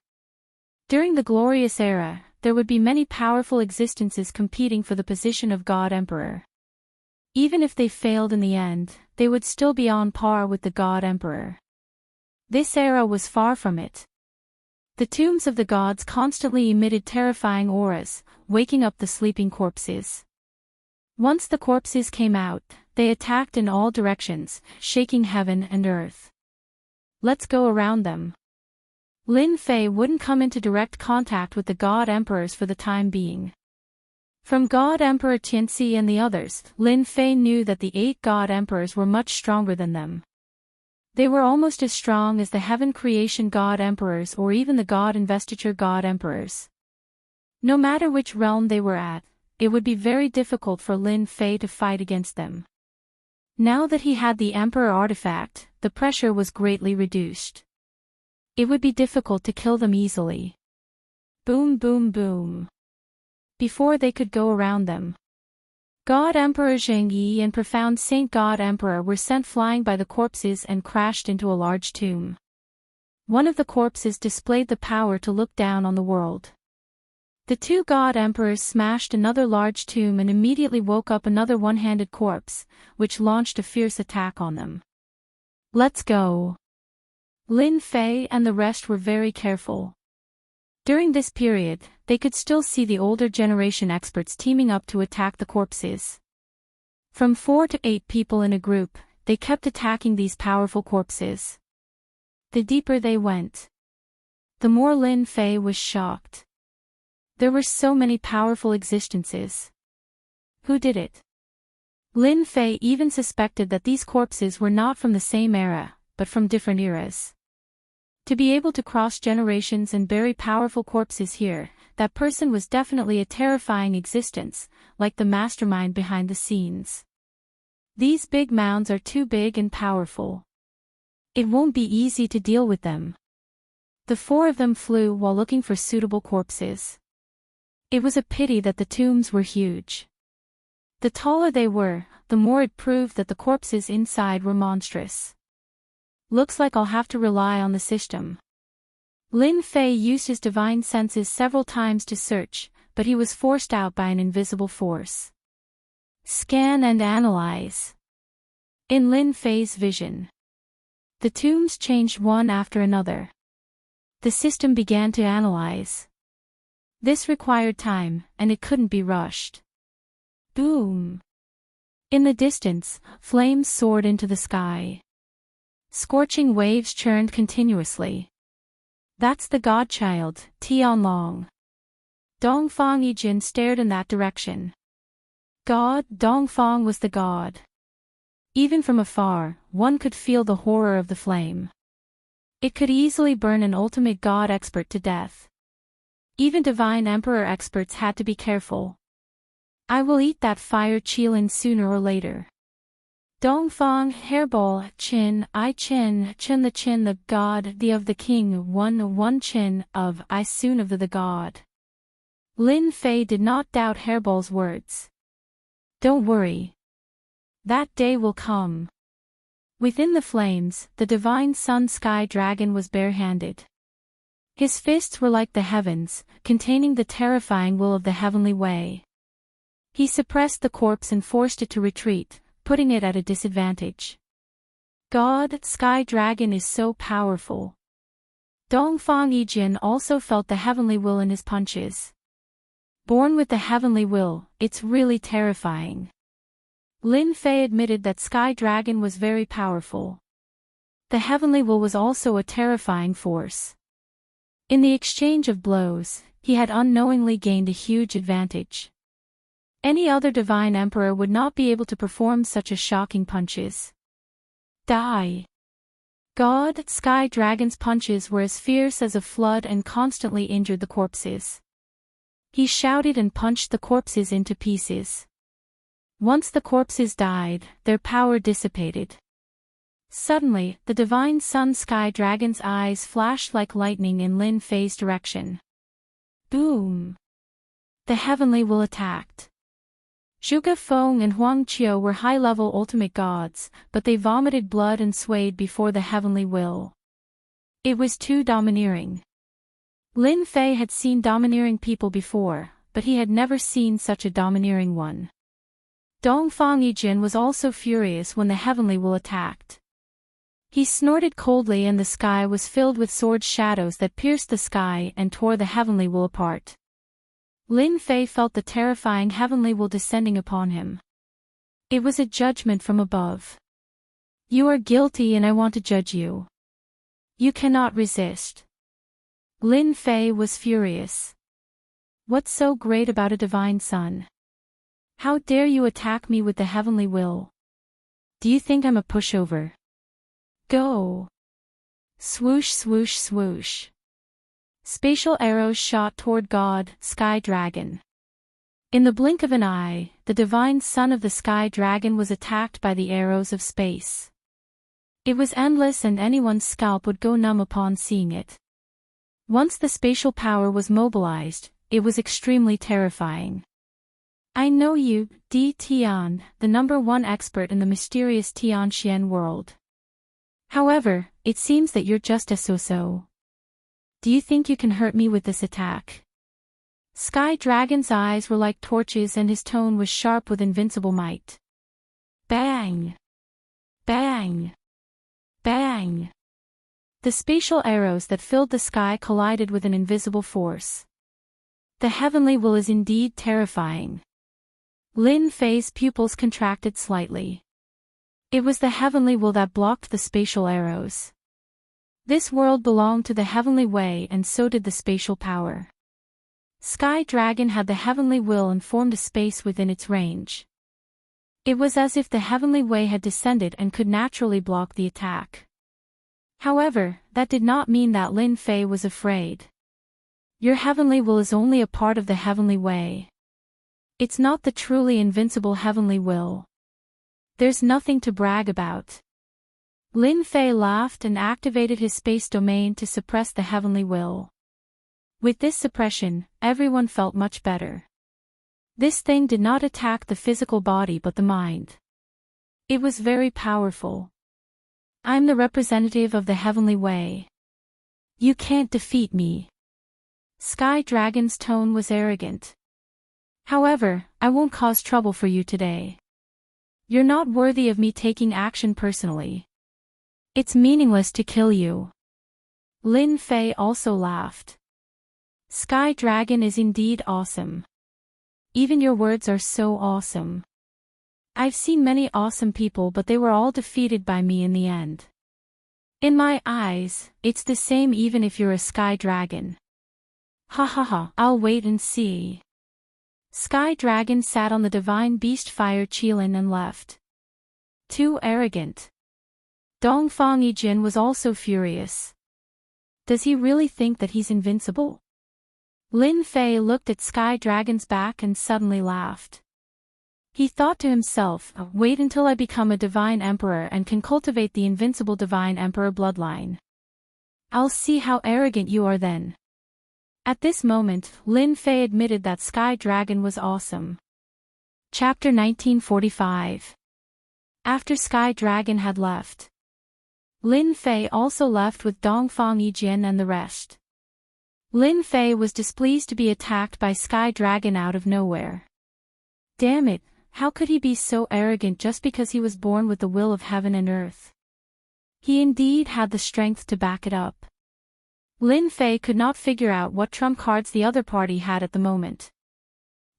During the glorious era, there would be many powerful existences competing for the position of God Emperor. Even if they failed in the end, they would still be on par with the God Emperor. This era was far from it. The tombs of the gods constantly emitted terrifying auras, waking up the sleeping corpses. Once the corpses came out, they attacked in all directions, shaking heaven and earth. Let's go around them. Lin Fei wouldn't come into direct contact with the God Emperors for the time being. From God Emperor Tianxi and the others, Lin Fei knew that the 8 God Emperors were much stronger than them. They were almost as strong as the Heaven Creation God Emperors or even the God Investiture God Emperors. No matter which realm they were at, it would be very difficult for Lin Fei to fight against them. Now that he had the Emperor artifact, the pressure was greatly reduced. It would be difficult to kill them easily. Boom boom boom. Before they could go around them, God Emperor Zheng Yi and Profound Saint God Emperor were sent flying by the corpses and crashed into a large tomb. One of the corpses displayed the power to look down on the world. The 2 God Emperors smashed another large tomb and immediately woke up another one-handed corpse, which launched a fierce attack on them. Let's go. Lin Fei and the rest were very careful. During this period, they could still see the older generation experts teaming up to attack the corpses. From 4 to 8 people in a group, they kept attacking these powerful corpses. The deeper they went, the more Lin Fei was shocked. There were so many powerful existences. Who did it? Lin Fei even suspected that these corpses were not from the same era, but from different eras. To be able to cross generations and bury powerful corpses here, that person was definitely a terrifying existence, like the mastermind behind the scenes. These big mounds are too big and powerful. It won't be easy to deal with them. The 4 of them flew while looking for suitable corpses. It was a pity that the tombs were huge. The taller they were, the more it proved that the corpses inside were monstrous. Looks like I'll have to rely on the system. Lin Fei used his divine senses several times to search, but he was forced out by an invisible force. Scan and analyze. In Lin Fei's vision, the tombs changed one after another. The system began to analyze. This required time, and it couldn't be rushed. Boom! In the distance, flames soared into the sky. Scorching waves churned continuously. That's the godchild, Tianlong. Dongfang Yijin stared in that direction. God, Dongfang was the god. Even from afar, one could feel the horror of the flame. It could easily burn an ultimate god expert to death. Even divine emperor experts had to be careful. I will eat that fire qilin sooner or later. Dongfang, hairball, chin, I chin, the god, the of the king, one chin, of, I soon of the god. Lin Fei did not doubt hairball's words. Don't worry. That day will come. Within the flames, the divine sun sky dragon was barehanded. His fists were like the heavens, containing the terrifying will of the heavenly way. He suppressed the corpse and forced it to retreat, putting it at a disadvantage. God, sky dragon is so powerful. Dongfang Yijin also felt the heavenly will in his punches. Born with the heavenly will, it's really terrifying. Lin Fei admitted that Sky Dragon was very powerful. The heavenly will was also a terrifying force. In the exchange of blows, he had unknowingly gained a huge advantage. Any other divine emperor would not be able to perform such a shocking punches. Die! God, Sky Dragon's punches were as fierce as a flood and constantly injured the corpses. He shouted and punched the corpses into pieces. Once the corpses died, their power dissipated. Suddenly, the divine sun sky dragon's eyes flashed like lightning in Lin Fei's direction. Boom! The heavenly will attacked. Zhuge Feng and Huang Qiu were high-level ultimate gods, but they vomited blood and swayed before the heavenly will. It was too domineering. Lin Fei had seen domineering people before, but he had never seen such a domineering one. Dongfang Yijin was also furious when the heavenly will attacked. He snorted coldly and the sky was filled with sword shadows that pierced the sky and tore the heavenly will apart. Lin Fei felt the terrifying heavenly will descending upon him. It was a judgment from above. You are guilty and I want to judge you. You cannot resist. Lin Fei was furious. What's so great about a divine son? How dare you attack me with the heavenly will? Do you think I'm a pushover? Go! Swoosh swoosh swoosh. Spatial arrows shot toward God, Sky Dragon. In the blink of an eye, the divine son of the Sky Dragon was attacked by the arrows of space. It was endless and anyone's scalp would go numb upon seeing it. Once the spatial power was mobilized, it was extremely terrifying. I know you, Di Tian, the #1 expert in the mysterious Tianxian world. However, it seems that you're just a so-so. Do you think you can hurt me with this attack? Sky Dragon's eyes were like torches and his tone was sharp with invincible might. Bang! Bang! Bang! The spatial arrows that filled the sky collided with an invisible force. The heavenly will is indeed terrifying. Lin Fei's pupils contracted slightly. It was the heavenly will that blocked the spatial arrows. This world belonged to the heavenly way and so did the spatial power. Sky Dragon had the heavenly will and formed a space within its range. It was as if the heavenly way had descended and could naturally block the attack. However, that did not mean that Lin Fei was afraid. Your heavenly will is only a part of the heavenly way. It's not the truly invincible heavenly will. There's nothing to brag about. Lin Fei laughed and activated his space domain to suppress the heavenly will. With this suppression, everyone felt much better. This thing did not attack the physical body but the mind. It was very powerful. I'm the representative of the heavenly way. You can't defeat me. Sky Dragon's tone was arrogant. However, I won't cause trouble for you today. You're not worthy of me taking action personally. It's meaningless to kill you. Lin Fei also laughed. Sky Dragon is indeed awesome. Even your words are so awesome. I've seen many awesome people but they were all defeated by me in the end. In my eyes, it's the same even if you're a Sky Dragon. Ha ha ha, I'll wait and see. Sky Dragon sat on the divine beast Fire Qilin and left. Too arrogant. Dongfang Yijin was also furious. Does he really think that he's invincible? Lin Fei looked at Sky Dragon's back and suddenly laughed. He thought to himself, wait until I become a divine emperor and can cultivate the invincible divine emperor bloodline. I'll see how arrogant you are then. At this moment, Lin Fei admitted that Sky Dragon was awesome. Chapter 1945. After Sky Dragon had left, Lin Fei also left with Dongfang Yijin and the rest. Lin Fei was displeased to be attacked by Sky Dragon out of nowhere. Damn it, how could he be so arrogant just because he was born with the will of heaven and earth? He indeed had the strength to back it up. Lin Fei could not figure out what trump cards the other party had at the moment.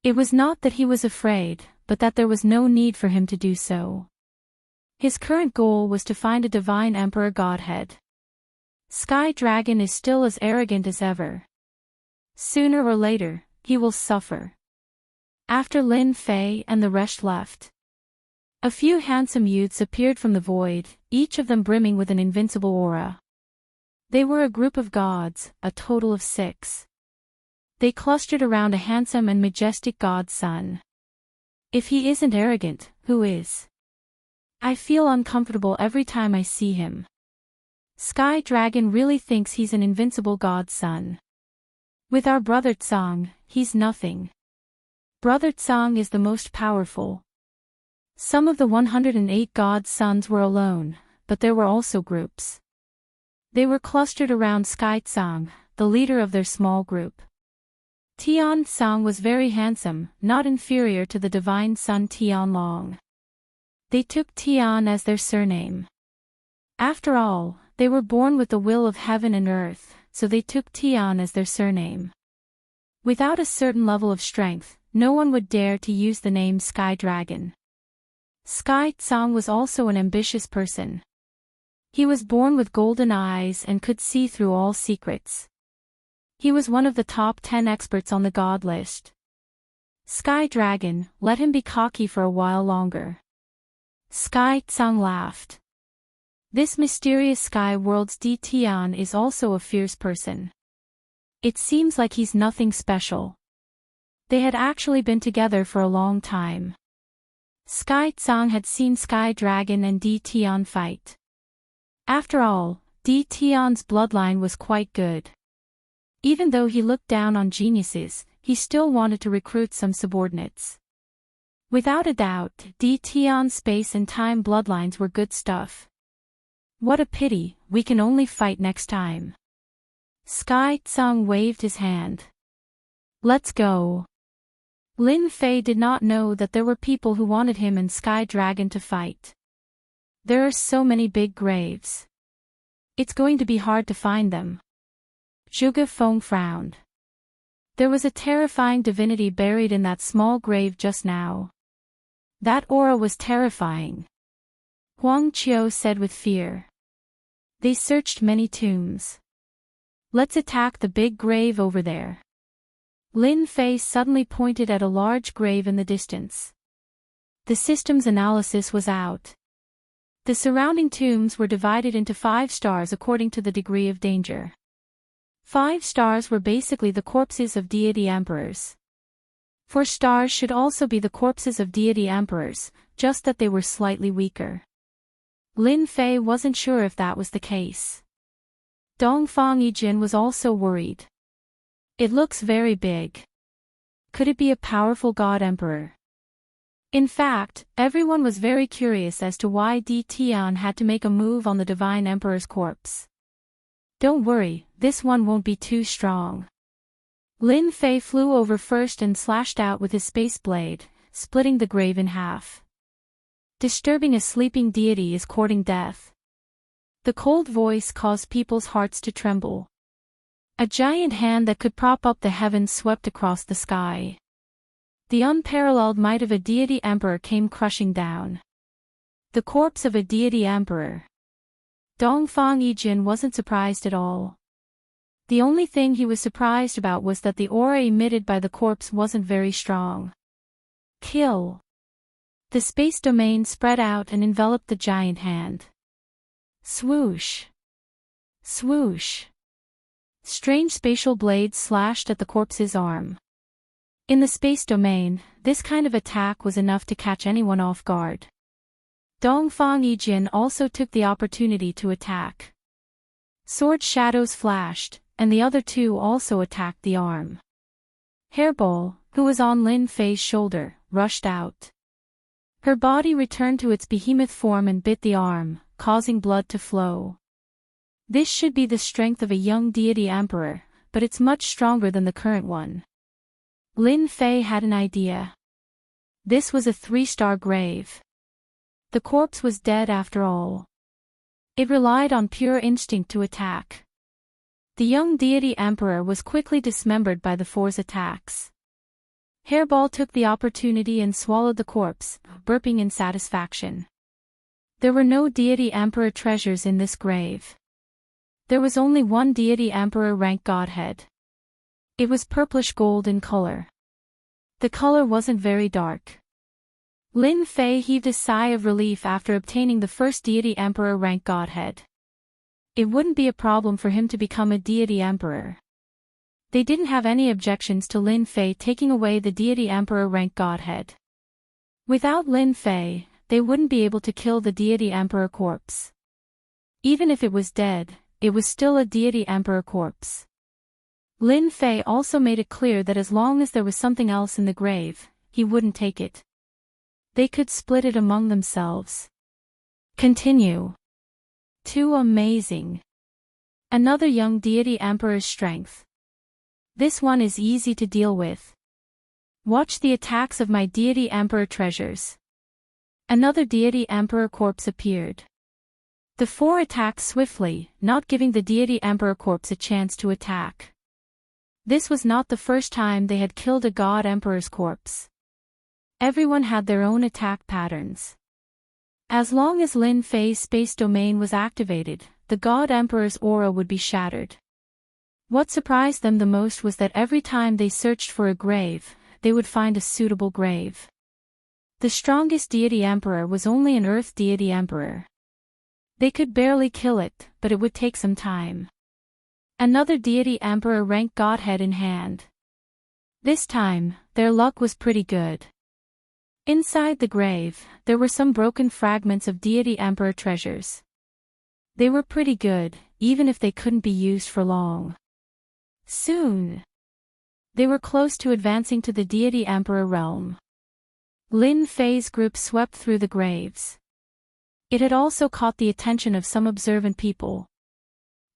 It was not that he was afraid, but that there was no need for him to do so. His current goal was to find a divine emperor godhead. Sky Dragon is still as arrogant as ever. Sooner or later, he will suffer. After Lin Fei and the rest left, a few handsome youths appeared from the void, each of them brimming with an invincible aura. They were a group of gods, a total of 6. They clustered around a handsome and majestic god's son. If he isn't arrogant, who is? I feel uncomfortable every time I see him. Sky Dragon really thinks he's an invincible god's son. With our brother Tsang, he's nothing. Brother Tsang is the most powerful. Some of the 108 god's sons were alone, but there were also groups. They were clustered around Sky Tsang, the leader of their small group. Tian Tsang was very handsome, not inferior to the divine son Tian Long. They took Tian as their surname. After all, they were born with the will of heaven and earth, so they took Tian as their surname. Without a certain level of strength, no one would dare to use the name Sky Dragon. Sky Tsang was also an ambitious person. He was born with golden eyes and could see through all secrets. He was one of the top 10 experts on the god list. Sky Dragon, let him be cocky for a while longer. Sky Tsang laughed. This mysterious Sky World's D Tian is also a fierce person. It seems like he's nothing special. They had actually been together for a long time. Sky Tsang had seen Sky Dragon and D Tian fight. After all, D Tian's bloodline was quite good. Even though he looked down on geniuses, he still wanted to recruit some subordinates. Without a doubt, D Tian's space and time bloodlines were good stuff. What a pity, we can only fight next time. Sky Tsang waved his hand. Let's go. Lin Fei did not know that there were people who wanted him and Sky Dragon to fight. There are so many big graves. It's going to be hard to find them. Zhuge Feng frowned. There was a terrifying divinity buried in that small grave just now. That aura was terrifying. Huang Qiu said with fear. They searched many tombs. Let's attack the big grave over there. Lin Fei suddenly pointed at a large grave in the distance. The system's analysis was out. The surrounding tombs were divided into 5 stars according to the degree of danger. 5 stars were basically the corpses of deity emperors. 4 stars should also be the corpses of deity emperors, just that they were slightly weaker. Lin Fei wasn't sure if that was the case. Dongfang Yijin was also worried. It looks very big. Could it be a powerful god emperor? In fact, everyone was very curious as to why Di Tian had to make a move on the divine emperor's corpse. Don't worry, this one won't be too strong. Lin Fei flew over first and slashed out with his space blade, splitting the grave in half. Disturbing a sleeping deity is courting death. The cold voice caused people's hearts to tremble. A giant hand that could prop up the heavens swept across the sky. The unparalleled might of a deity emperor came crushing down. The corpse of a deity emperor. Dongfang Yijin wasn't surprised at all. The only thing he was surprised about was that the aura emitted by the corpse wasn't very strong. Kill. The space domain spread out and enveloped the giant hand. Swoosh. Swoosh. Strange spatial blades slashed at the corpse's arm. In the space domain, this kind of attack was enough to catch anyone off guard. Dongfang Yijin also took the opportunity to attack. Sword shadows flashed, and the other two also attacked the arm. Hairball, who was on Lin Fei's shoulder, rushed out. Her body returned to its behemoth form and bit the arm, causing blood to flow. This should be the strength of a young deity emperor, but it's much stronger than the current one. Lin Fei had an idea. This was a 3-star grave. The corpse was dead after all. It relied on pure instinct to attack. The young deity emperor was quickly dismembered by the 4's attacks. Hairball took the opportunity and swallowed the corpse, burping in satisfaction. There were no deity emperor treasures in this grave. There was only one deity emperor rank godhead. It was purplish gold in color. The color wasn't very dark. Lin Fei heaved a sigh of relief after obtaining the first deity emperor rank godhead. It wouldn't be a problem for him to become a deity emperor. They didn't have any objections to Lin Fei taking away the deity emperor rank godhead. Without Lin Fei, they wouldn't be able to kill the deity emperor corpse. Even if it was dead, it was still a deity emperor corpse. Lin Fei also made it clear that as long as there was something else in the grave, he wouldn't take it. They could split it among themselves. Continue. Too amazing. Another young deity emperor's strength. This one is easy to deal with. Watch the attacks of my deity emperor treasures. Another deity emperor corpse appeared. The 4 attacked swiftly, not giving the deity emperor corpse a chance to attack. This was not the first time they had killed a god emperor's corpse. Everyone had their own attack patterns. As long as Lin Fei's space domain was activated, the god emperor's aura would be shattered. What surprised them the most was that every time they searched for a grave, they would find a suitable grave. The strongest deity emperor was only an earth deity emperor. They could barely kill it, but it would take some time. Another deity emperor ranked godhead in hand. This time, their luck was pretty good. Inside the grave, there were some broken fragments of deity emperor treasures. They were pretty good, even if they couldn't be used for long. Soon, they were close to advancing to the deity emperor realm. Lin Fei's group swept through the graves. It had also caught the attention of some observant people.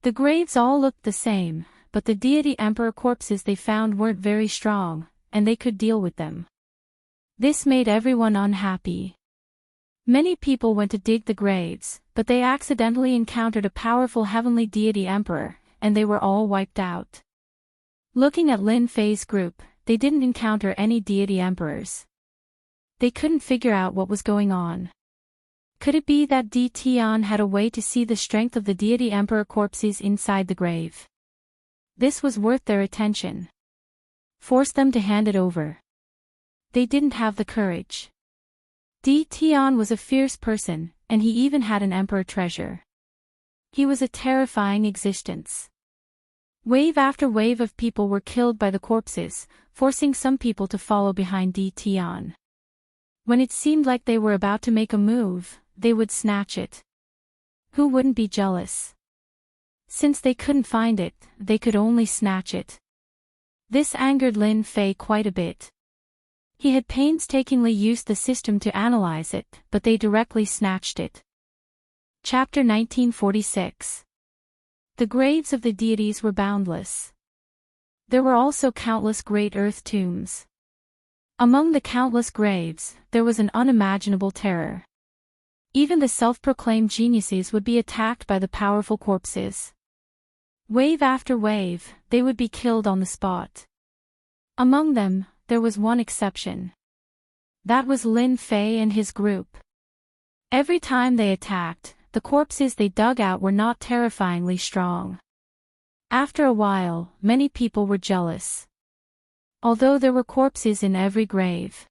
The graves all looked the same, but the deity emperor corpses they found weren't very strong, and they could deal with them. This made everyone unhappy. Many people went to dig the graves, but they accidentally encountered a powerful heavenly deity emperor, and they were all wiped out. Looking at Lin Fei's group, they didn't encounter any deity emperors. They couldn't figure out what was going on. Could it be that Di Tian had a way to see the strength of the deity emperor corpses inside the grave? This was worth their attention. Force them to hand it over. They didn't have the courage. Di Tian was a fierce person, and he even had an emperor treasure. He was a terrifying existence. Wave after wave of people were killed by the corpses, forcing some people to follow behind Di Tian. When it seemed like they were about to make a move, they would snatch it. Who wouldn't be jealous? Since they couldn't find it, they could only snatch it. This angered Lin Fei quite a bit. He had painstakingly used the system to analyze it, but they directly snatched it. Chapter 1946. The graves of the deities were boundless. There were also countless great earth tombs. Among the countless graves, there was an unimaginable terror. Even the self-proclaimed geniuses would be attacked by the powerful corpses. Wave after wave, they would be killed on the spot. Among them, there was one exception. That was Lin Fei and his group. Every time they attacked, the corpses they dug out were not terrifyingly strong. After a while, many people were jealous. Although there were corpses in every grave,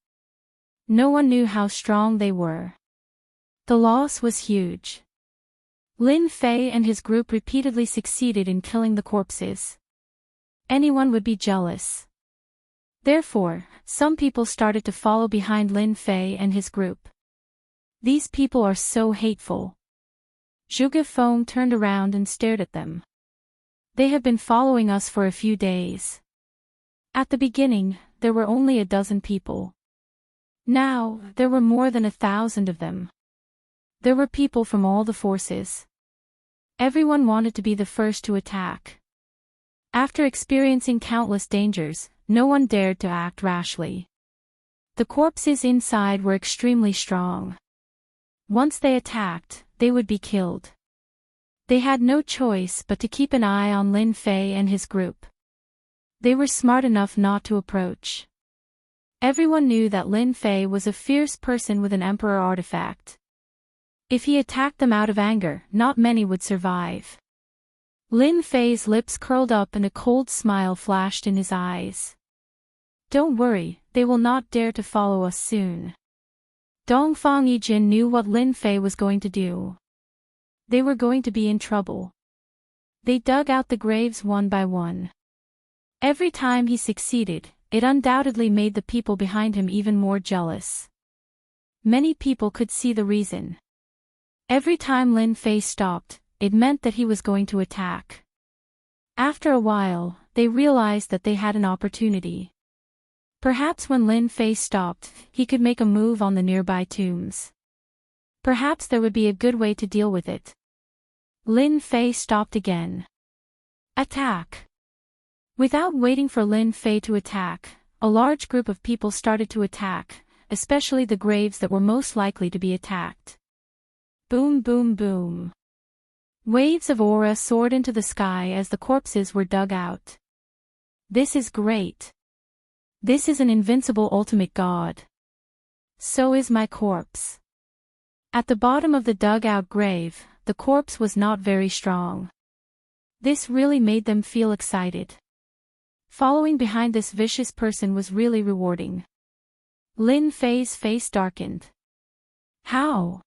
no one knew how strong they were. The loss was huge. Lin Fei and his group repeatedly succeeded in killing the corpses. Anyone would be jealous. Therefore, some people started to follow behind Lin Fei and his group. These people are so hateful. Zhuge Feng turned around and stared at them. They have been following us for a few days. At the beginning, there were only a dozen people. Now, there were more than 1,000 of them. There were people from all the forces. Everyone wanted to be the first to attack. After experiencing countless dangers, no one dared to act rashly. The corpses inside were extremely strong. Once they attacked, they would be killed. They had no choice but to keep an eye on Lin Fei and his group. They were smart enough not to approach. Everyone knew that Lin Fei was a fierce person with an emperor artifact. If he attacked them out of anger, not many would survive. Lin Fei's lips curled up and a cold smile flashed in his eyes. Don't worry, they will not dare to follow us soon. Dongfang Yijin knew what Lin Fei was going to do. They were going to be in trouble. They dug out the graves one by one. Every time he succeeded, it undoubtedly made the people behind him even more jealous. Many people could see the reason. Every time Lin Fei stopped, it meant that he was going to attack. After a while, they realized that they had an opportunity. Perhaps when Lin Fei stopped, he could make a move on the nearby tombs. Perhaps there would be a good way to deal with it. Lin Fei stopped again. Attack! Without waiting for Lin Fei to attack, a large group of people started to attack, especially the graves that were most likely to be attacked. Boom boom boom. Waves of aura soared into the sky as the corpses were dug out. This is great. This is an invincible ultimate god. So is my corpse. At the bottom of the dug-out grave, the corpse was not very strong. This really made them feel excited. Following behind this vicious person was really rewarding. Lin Fei's face darkened. How?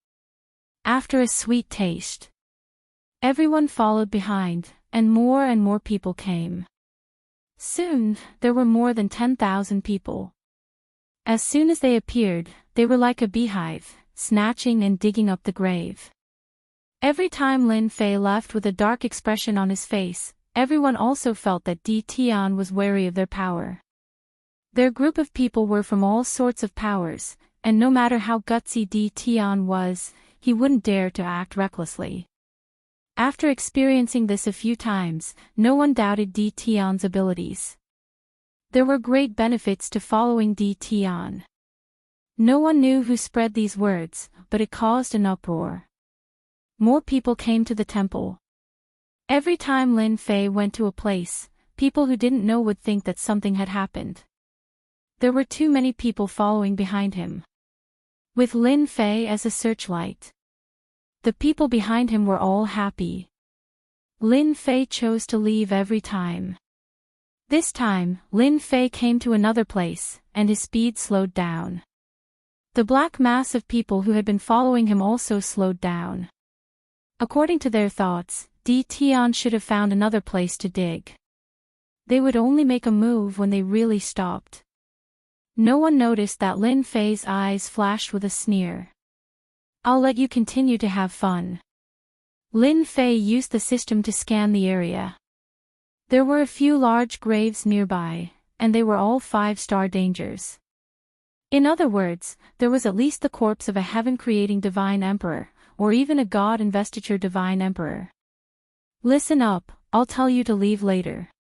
After a sweet taste. Everyone followed behind, and more people came. Soon, there were more than 10,000 people. As soon as they appeared, they were like a beehive, snatching and digging up the grave. Every time Lin Fei left with a dark expression on his face, everyone also felt that Di Tian was wary of their power. Their group of people were from all sorts of powers, and no matter how gutsy Di Tian was, he wouldn't dare to act recklessly. After experiencing this a few times, no one doubted Di Tian's abilities. There were great benefits to following Di Tian. No one knew who spread these words, but it caused an uproar. More people came to the temple. Every time Lin Fei went to a place, people who didn't know would think that something had happened. There were too many people following behind him. With Lin Fei as a searchlight, the people behind him were all happy. Lin Fei chose to leave every time. This time, Lin Fei came to another place, and his speed slowed down. The black mass of people who had been following him also slowed down. According to their thoughts, Di Tian should have found another place to dig. They would only make a move when they really stopped. No one noticed that Lin Fei's eyes flashed with a sneer. I'll let you continue to have fun. Lin Fei used the system to scan the area. There were a few large graves nearby, and they were all 5-star dangers. In other words, there was at least the corpse of a heaven-creating divine emperor, or even a god investiture divine emperor. Listen up, I'll tell you to leave later.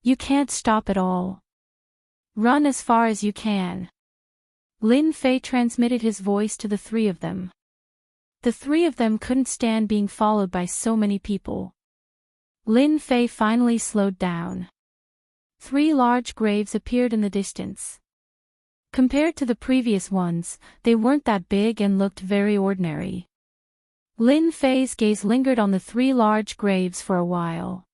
You can't stop at all. Run as far as you can. Lin Fei transmitted his voice to the three of them. The three of them couldn't stand being followed by so many people. Lin Fei finally slowed down. 3 large graves appeared in the distance. Compared to the previous ones, they weren't that big and looked very ordinary. Lin Fei's gaze lingered on the 3 large graves for a while.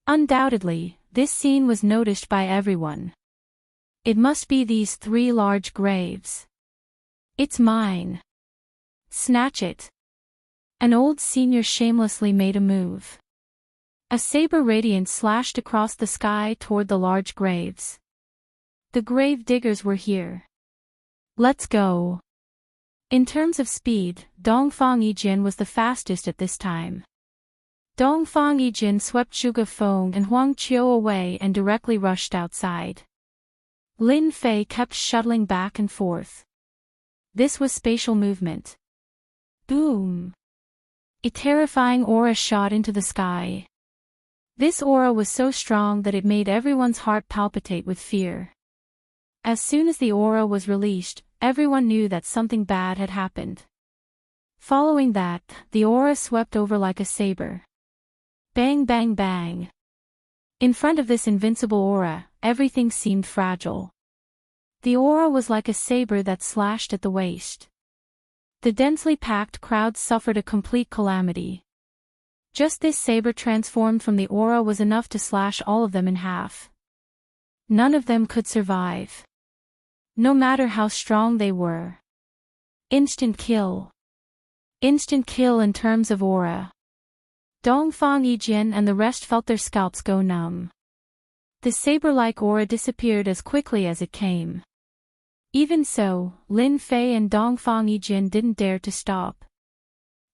Undoubtedly, this scene was noticed by everyone. It must be these 3 large graves. It's mine. Snatch it. An old senior shamelessly made a move. A saber radiance slashed across the sky toward the large graves. The grave diggers were here. Let's go. In terms of speed, Dongfang Yijin was the fastest at this time. Dongfang Yijin swept Zhuge Feng and Huang Qiu away and directly rushed outside. Lin Fei kept shuttling back and forth. This was spatial movement. Boom! A terrifying aura shot into the sky. This aura was so strong that it made everyone's heart palpitate with fear. As soon as the aura was released, everyone knew that something bad had happened. Following that, the aura swept over like a saber. Bang bang bang. In front of this invincible aura, everything seemed fragile. The aura was like a saber that slashed at the waist. The densely packed crowd suffered a complete calamity. Just this saber transformed from the aura was enough to slash all of them in half. None of them could survive. No matter how strong they were. Instant kill. Instant kill in terms of aura. Dongfang Yijin and the rest felt their scalps go numb. The saber-like aura disappeared as quickly as it came. Even so, Lin Fei and Dongfang Yijin didn't dare to stop.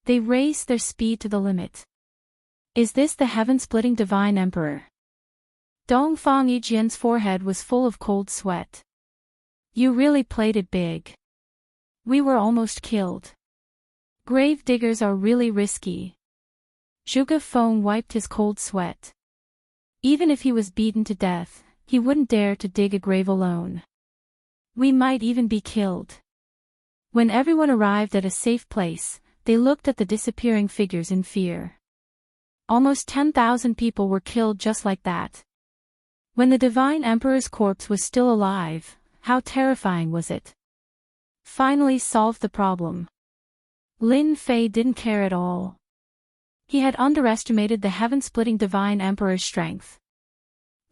They raised their speed to the limit. Is this the heaven-splitting divine emperor? Dongfang Yijin's forehead was full of cold sweat. You really played it big. We were almost killed. Grave diggers are really risky. Zhuge Feng wiped his cold sweat. Even if he was beaten to death, he wouldn't dare to dig a grave alone. We might even be killed. When everyone arrived at a safe place, they looked at the disappearing figures in fear. Almost 10,000 people were killed just like that. When the Divine Emperor's corpse was still alive, how terrifying was it? Finally solved the problem. Lin Fei didn't care at all. He had underestimated the heaven-splitting Divine Emperor's strength.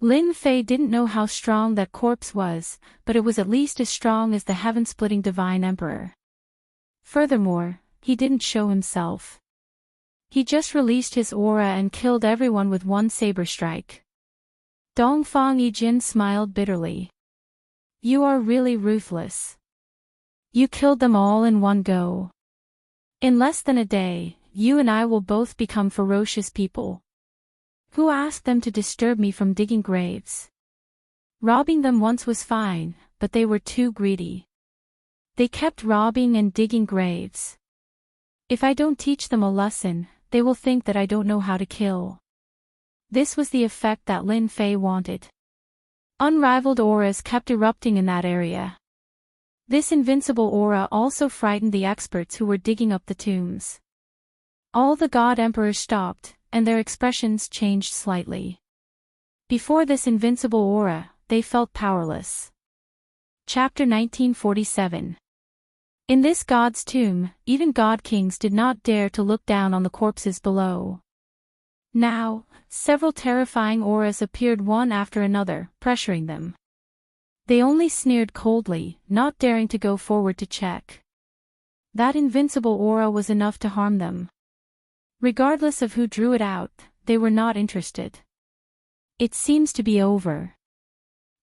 Lin Fei didn't know how strong that corpse was, but it was at least as strong as the heaven-splitting Divine Emperor. Furthermore, he didn't show himself. He just released his aura and killed everyone with one saber strike. Dongfang Yijin smiled bitterly. You are really ruthless. You killed them all in one go. In less than a day, you and I will both become ferocious people. Who asked them to disturb me from digging graves? Robbing them once was fine, but they were too greedy. They kept robbing and digging graves. If I don't teach them a lesson, they will think that I don't know how to kill. This was the effect that Lin Fei wanted. Unrivaled auras kept erupting in that area. This invincible aura also frightened the experts who were digging up the tombs. All the god emperors stopped, and their expressions changed slightly. Before this invincible aura, they felt powerless. Chapter 1947. In this god's tomb, even god kings did not dare to look down on the corpses below. Now, several terrifying auras appeared one after another, pressuring them. They only sneered coldly, not daring to go forward to check. That invincible aura was enough to harm them. Regardless of who drew it out, they were not interested. It seems to be over.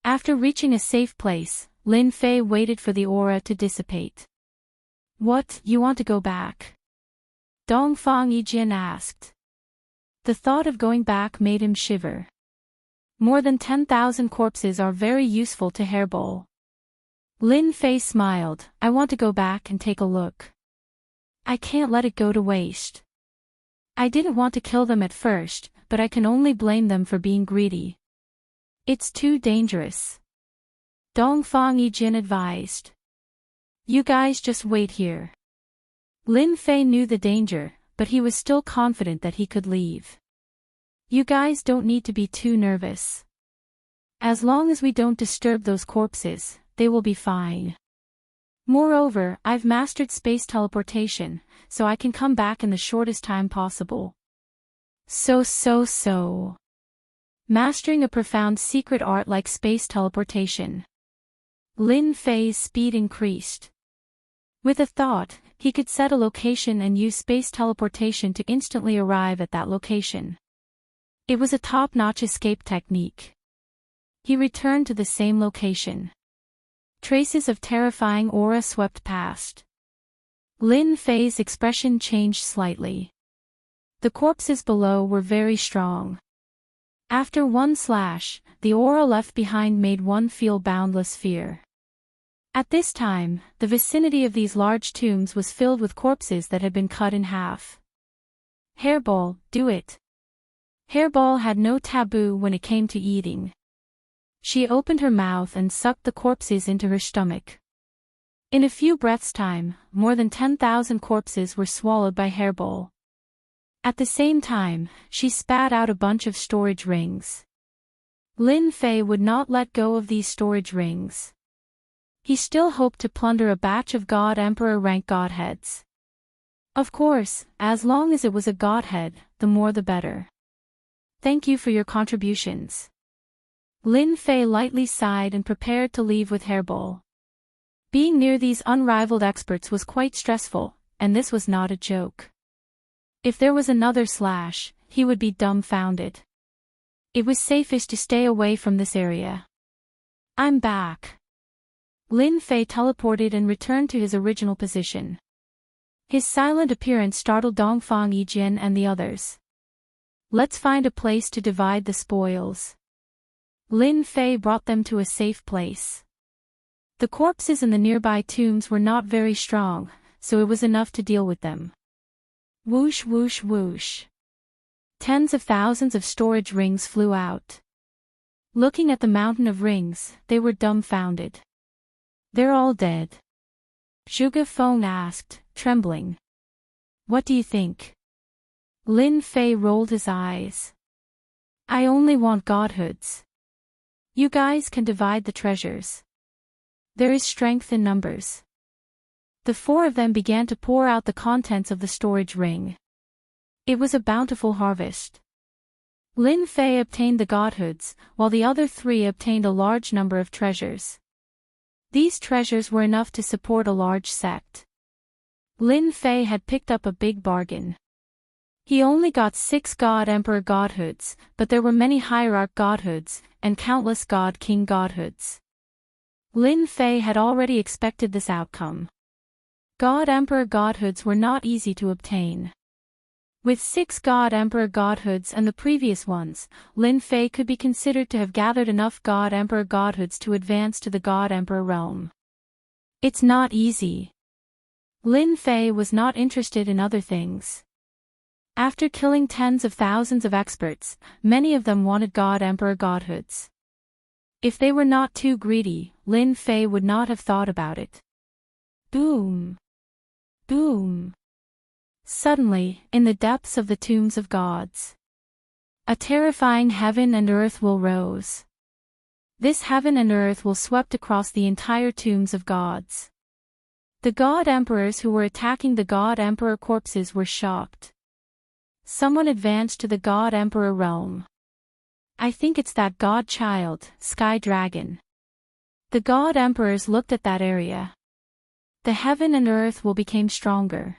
After reaching a safe place, Lin Fei waited for the aura to dissipate. What, you want to go back? Dongfang Yijin asked. The thought of going back made him shiver. More than 10,000 corpses are very useful to hairball. Lin Fei smiled. I want to go back and take a look. I can't let it go to waste. I didn't want to kill them at first, but I can only blame them for being greedy. It's too dangerous. Dongfang Yijin advised. You guys just wait here. Lin Fei knew the danger, but he was still confident that he could leave. You guys don't need to be too nervous. As long as we don't disturb those corpses, they will be fine. Moreover, I've mastered space teleportation, so I can come back in the shortest time possible. So. mastering a profound secret art like space teleportation. Lin Fei's speed increased. With a thought, he could set a location and use space teleportation to instantly arrive at that location. It was a top-notch escape technique. He returned to the same location. Traces of terrifying aura swept past. Lin Fei's expression changed slightly. The corpses below were very strong. After one slash, the aura left behind made one feel boundless fear. At this time, the vicinity of these large tombs was filled with corpses that had been cut in half. Hairball, do it. Hairball had no taboo when it came to eating. She opened her mouth and sucked the corpses into her stomach. In a few breaths' time, more than 10,000 corpses were swallowed by Hairball. At the same time, she spat out a bunch of storage rings. Lin Fei would not let go of these storage rings. He still hoped to plunder a batch of God Emperor rank godheads. Of course, as long as it was a godhead, the more the better. Thank you for your contributions. Lin Fei lightly sighed and prepared to leave with Hairball. Being near these unrivaled experts was quite stressful, and this was not a joke. If there was another slash, he would be dumbfounded. It was safest to stay away from this area. I'm back. Lin Fei teleported and returned to his original position. His silent appearance startled Dongfang Yijin and the others. Let's find a place to divide the spoils. Lin Fei brought them to a safe place. The corpses in the nearby tombs were not very strong, so it was enough to deal with them. Whoosh whoosh whoosh. Tens of thousands of storage rings flew out. Looking at the mountain of rings, they were dumbfounded. They're all dead. Zhuge Feng asked, trembling. What do you think? Lin Fei rolled his eyes. I only want godhoods. You guys can divide the treasures. There is strength in numbers. The four of them began to pour out the contents of the storage ring. It was a bountiful harvest. Lin Fei obtained the godhoods, while the other three obtained a large number of treasures. These treasures were enough to support a large sect. Lin Fei had picked up a big bargain. He only got 6 God Emperor godhoods, but there were many Hierarch godhoods, and countless God King godhoods. Lin Fei had already expected this outcome. God Emperor godhoods were not easy to obtain. With 6 God Emperor godhoods and the previous ones, Lin Fei could be considered to have gathered enough God Emperor godhoods to advance to the God Emperor realm. It's not easy. Lin Fei was not interested in other things. After killing tens of thousands of experts, many of them wanted God Emperor godhoods. If they were not too greedy, Lin Fei would not have thought about it. Boom! Boom! Suddenly, in the depths of the tombs of gods, a terrifying heaven and earth will rose. This heaven and earth will swept across the entire tombs of gods. The God Emperors who were attacking the God Emperor corpses were shocked. Someone advanced to the God Emperor realm. I think it's that God child, Sky Dragon. The God Emperors looked at that area. The heaven and earth will become stronger.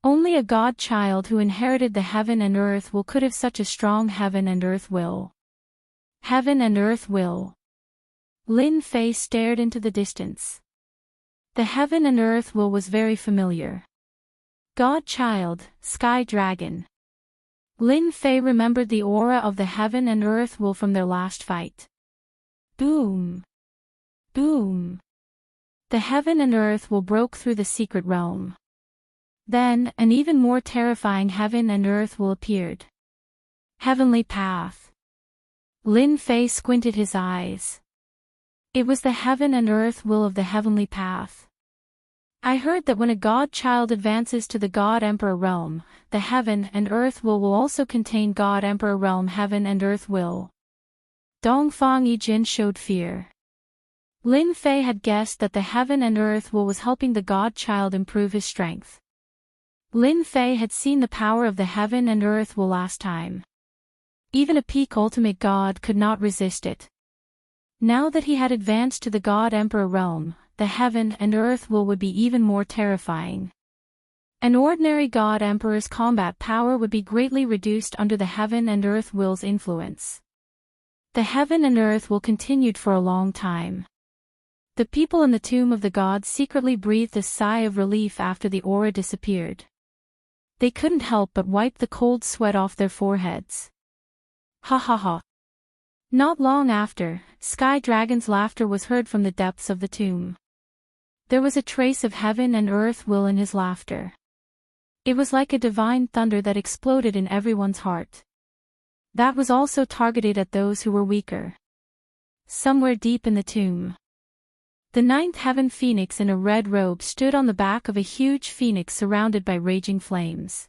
Only a God child who inherited the heaven and earth will could have such a strong heaven and earth will. Heaven and earth will. Lin Fei stared into the distance. The heaven and earth will was very familiar. God child, Sky Dragon. Lin Fei remembered the aura of the heaven and earth will from their last fight. Boom! Boom! The heaven and earth will broke through the secret realm. Then, an even more terrifying heaven and earth will appeared. Heavenly path. Lin Fei squinted his eyes. It was the heaven and earth will of the heavenly path. I heard that when a God child advances to the God Emperor realm, the heaven and earth will also contain God Emperor realm heaven and earth will. Dongfang Yijin showed fear. Lin Fei had guessed that the heaven and earth will was helping the God child improve his strength. Lin Fei had seen the power of the heaven and earth will last time. Even a peak ultimate god could not resist it. Now that he had advanced to the God Emperor realm, the heaven and earth will would be even more terrifying. An ordinary God Emperor's combat power would be greatly reduced under the heaven and earth will's influence. The heaven and earth will continued for a long time. The people in the tomb of the gods secretly breathed a sigh of relief after the aura disappeared. They couldn't help but wipe the cold sweat off their foreheads. Ha ha ha. Not long after, Sky Dragon's laughter was heard from the depths of the tomb. There was a trace of heaven and earth will in his laughter. It was like a divine thunder that exploded in everyone's heart. That was also targeted at those who were weaker. Somewhere deep in the tomb, the ninth heaven phoenix in a red robe stood on the back of a huge phoenix surrounded by raging flames.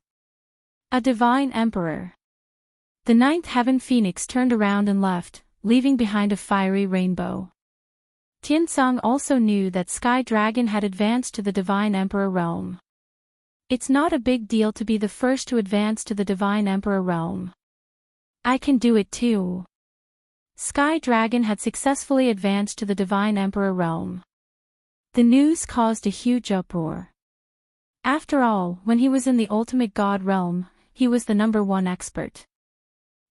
A divine emperor. The ninth heaven phoenix turned around and left, leaving behind a fiery rainbow. Tiansong also knew that Sky Dragon had advanced to the divine emperor realm. It's not a big deal to be the first to advance to the divine emperor realm. I can do it too. Sky Dragon had successfully advanced to the divine emperor realm. The news caused a huge uproar. After all, when he was in the ultimate god realm, he was the #1 expert.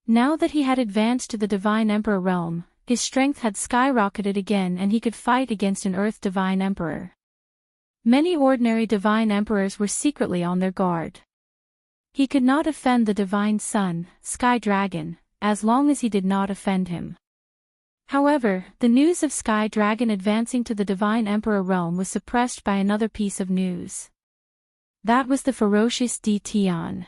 Now that he had advanced to the divine emperor realm, his strength had skyrocketed again and he could fight against an earth divine emperor. Many ordinary divine emperors were secretly on their guard. He could not offend the divine son, Sky Dragon, as long as he did not offend him. However, the news of Sky Dragon advancing to the divine emperor realm was suppressed by another piece of news. That was the ferocious Tian.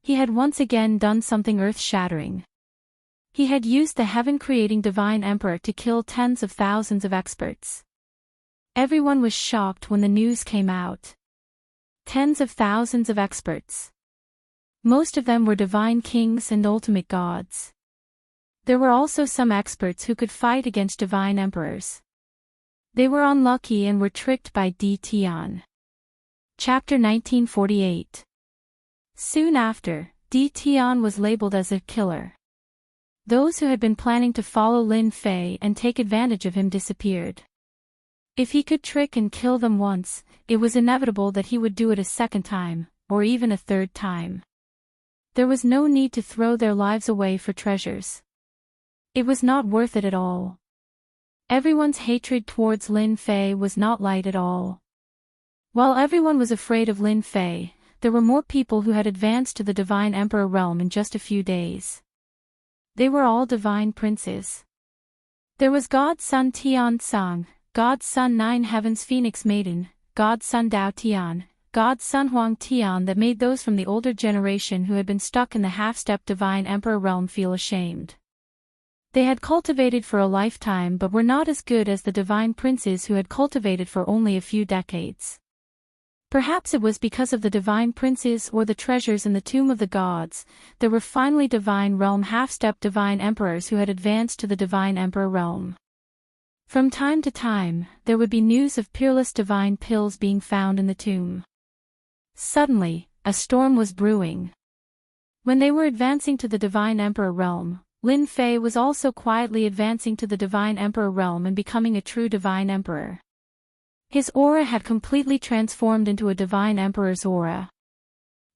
He had once again done something earth-shattering. He had used the heaven-creating divine emperor to kill tens of thousands of experts. Everyone was shocked when the news came out. Tens of thousands of experts. Most of them were divine kings and ultimate gods. There were also some experts who could fight against divine emperors. They were unlucky and were tricked by Tian. Chapter 1948. Soon after, Tian was labeled as a killer. Those who had been planning to follow Lin Fei and take advantage of him disappeared. If he could trick and kill them once, it was inevitable that he would do it a second time, or even a third time. There was no need to throw their lives away for treasures. It was not worth it at all. Everyone's hatred towards Lin Fei was not light at all. While everyone was afraid of Lin Fei, there were more people who had advanced to the divine emperor realm in just a few days. They were all divine princes. There was God Sun Tian Sang, God Sun Nine Heavens Phoenix Maiden, God Sun Dao Tian, God Sun Huang Tian that made those from the older generation who had been stuck in the half-step divine emperor realm feel ashamed. They had cultivated for a lifetime but were not as good as the divine princes who had cultivated for only a few decades. Perhaps it was because of the divine princes or the treasures in the tomb of the gods, there were finally divine realm half-step divine emperors who had advanced to the divine emperor realm. From time to time, there would be news of peerless divine pills being found in the tomb. Suddenly, a storm was brewing. When they were advancing to the divine emperor realm, Lin Fei was also quietly advancing to the divine emperor realm and becoming a true divine emperor. His aura had completely transformed into a divine emperor's aura.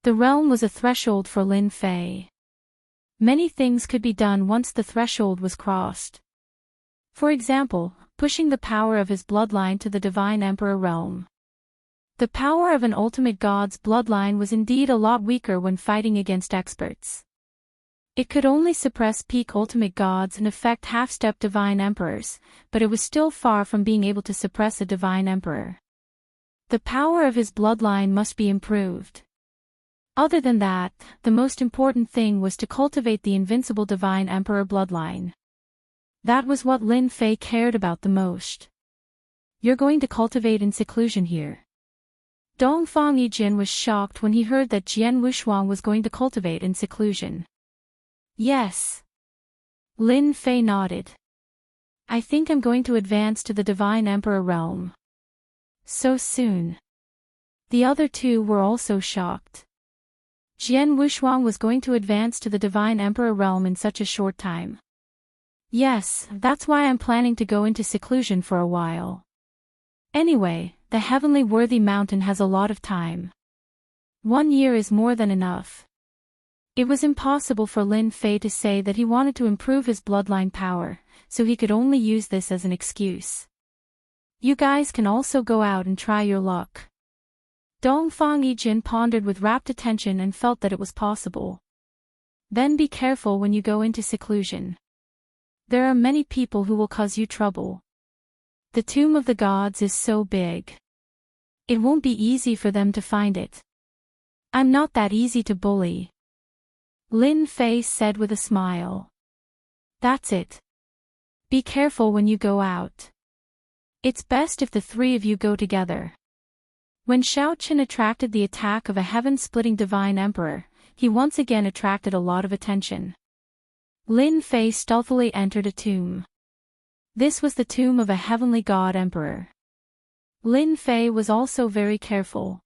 The realm was a threshold for Lin Fei. Many things could be done once the threshold was crossed. For example, pushing the power of his bloodline to the divine emperor realm. The power of an ultimate god's bloodline was indeed a lot weaker when fighting against experts. It could only suppress peak ultimate gods and affect half-step divine emperors, but it was still far from being able to suppress a divine emperor. The power of his bloodline must be improved. Other than that, the most important thing was to cultivate the invincible divine emperor bloodline. That was what Lin Fei cared about the most. You're going to cultivate in seclusion here. Dongfang Yijin was shocked when he heard that Jian Wushuang was going to cultivate in seclusion. Yes. Lin Fei nodded. I think I'm going to advance to the divine emperor realm. So soon. The other two were also shocked. Jian Wushuang was going to advance to the Divine Emperor realm in such a short time. Yes, that's why I'm planning to go into seclusion for a while. Anyway, the Heavenly Worthy Mountain has a lot of time. 1 year is more than enough. It was impossible for Lin Fei to say that he wanted to improve his bloodline power, so he could only use this as an excuse. You guys can also go out and try your luck. Dongfang Yijin pondered with rapt attention and felt that it was possible. Then be careful when you go into seclusion. There are many people who will cause you trouble. The tomb of the gods is so big. It won't be easy for them to find it. I'm not that easy to bully. Lin Fei said with a smile. That's it. Be careful when you go out. It's best if the three of you go together. When Xiao Qin attracted the attack of a heaven-splitting divine emperor, he once again attracted a lot of attention. Lin Fei stealthily entered a tomb. This was the tomb of a heavenly god emperor. Lin Fei was also very careful.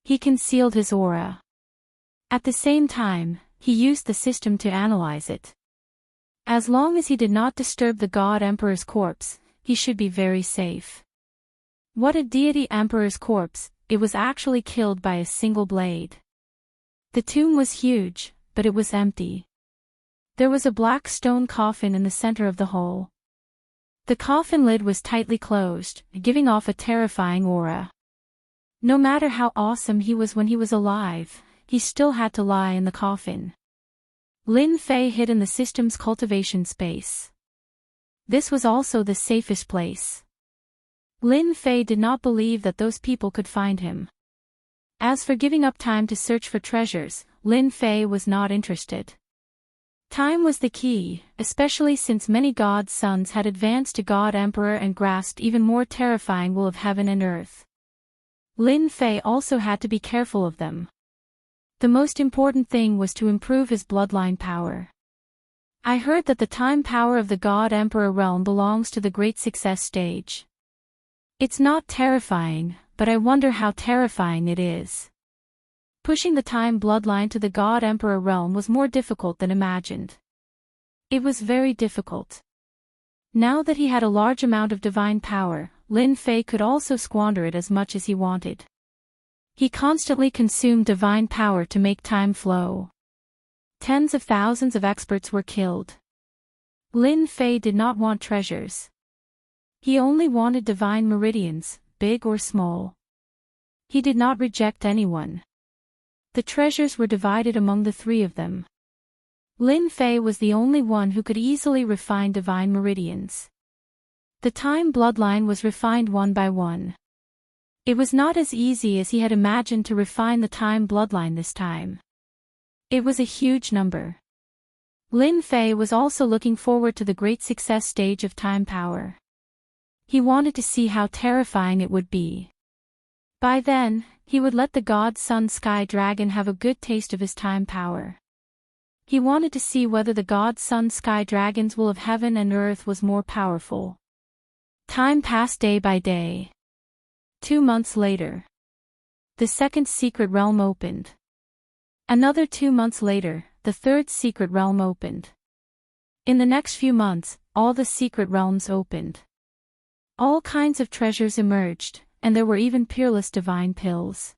He concealed his aura. At the same time, he used the system to analyze it. As long as he did not disturb the god emperor's corpse, he should be very safe. What a deity emperor's corpse, it was actually killed by a single blade. The tomb was huge, but it was empty. There was a black stone coffin in the center of the hole. The coffin lid was tightly closed, giving off a terrifying aura. No matter how awesome he was when he was alive, he still had to lie in the coffin. Lin Fei hid in the system's cultivation space. This was also the safest place. Lin Fei did not believe that those people could find him. As for giving up time to search for treasures, Lin Fei was not interested. Time was the key, especially since many gods' sons had advanced to God Emperor and grasped even more terrifying will of heaven and earth. Lin Fei also had to be careful of them. The most important thing was to improve his bloodline power. I heard that the time power of the God Emperor realm belongs to the Great Success stage. It's not terrifying, but I wonder how terrifying it is. Pushing the time bloodline to the God Emperor realm was more difficult than imagined. It was very difficult. Now that he had a large amount of divine power, Lin Fei could also squander it as much as he wanted. He constantly consumed divine power to make time flow. Tens of thousands of experts were killed. Lin Fei did not want treasures. He only wanted divine meridians, big or small. He did not reject anyone. The treasures were divided among the three of them. Lin Fei was the only one who could easily refine divine meridians. The time bloodline was refined one by one. It was not as easy as he had imagined to refine the time bloodline this time. It was a huge number. Lin Fei was also looking forward to the Great Success stage of time power. He wanted to see how terrifying it would be. By then, he would let the god Sun Sky Dragon have a good taste of his time power. He wanted to see whether the god Sun Sky Dragon's will of heaven and earth was more powerful. Time passed day by day. 2 months later. The second secret realm opened. Another 2 months later, the third secret realm opened. In the next few months, all the secret realms opened. All kinds of treasures emerged, and there were even peerless divine pills.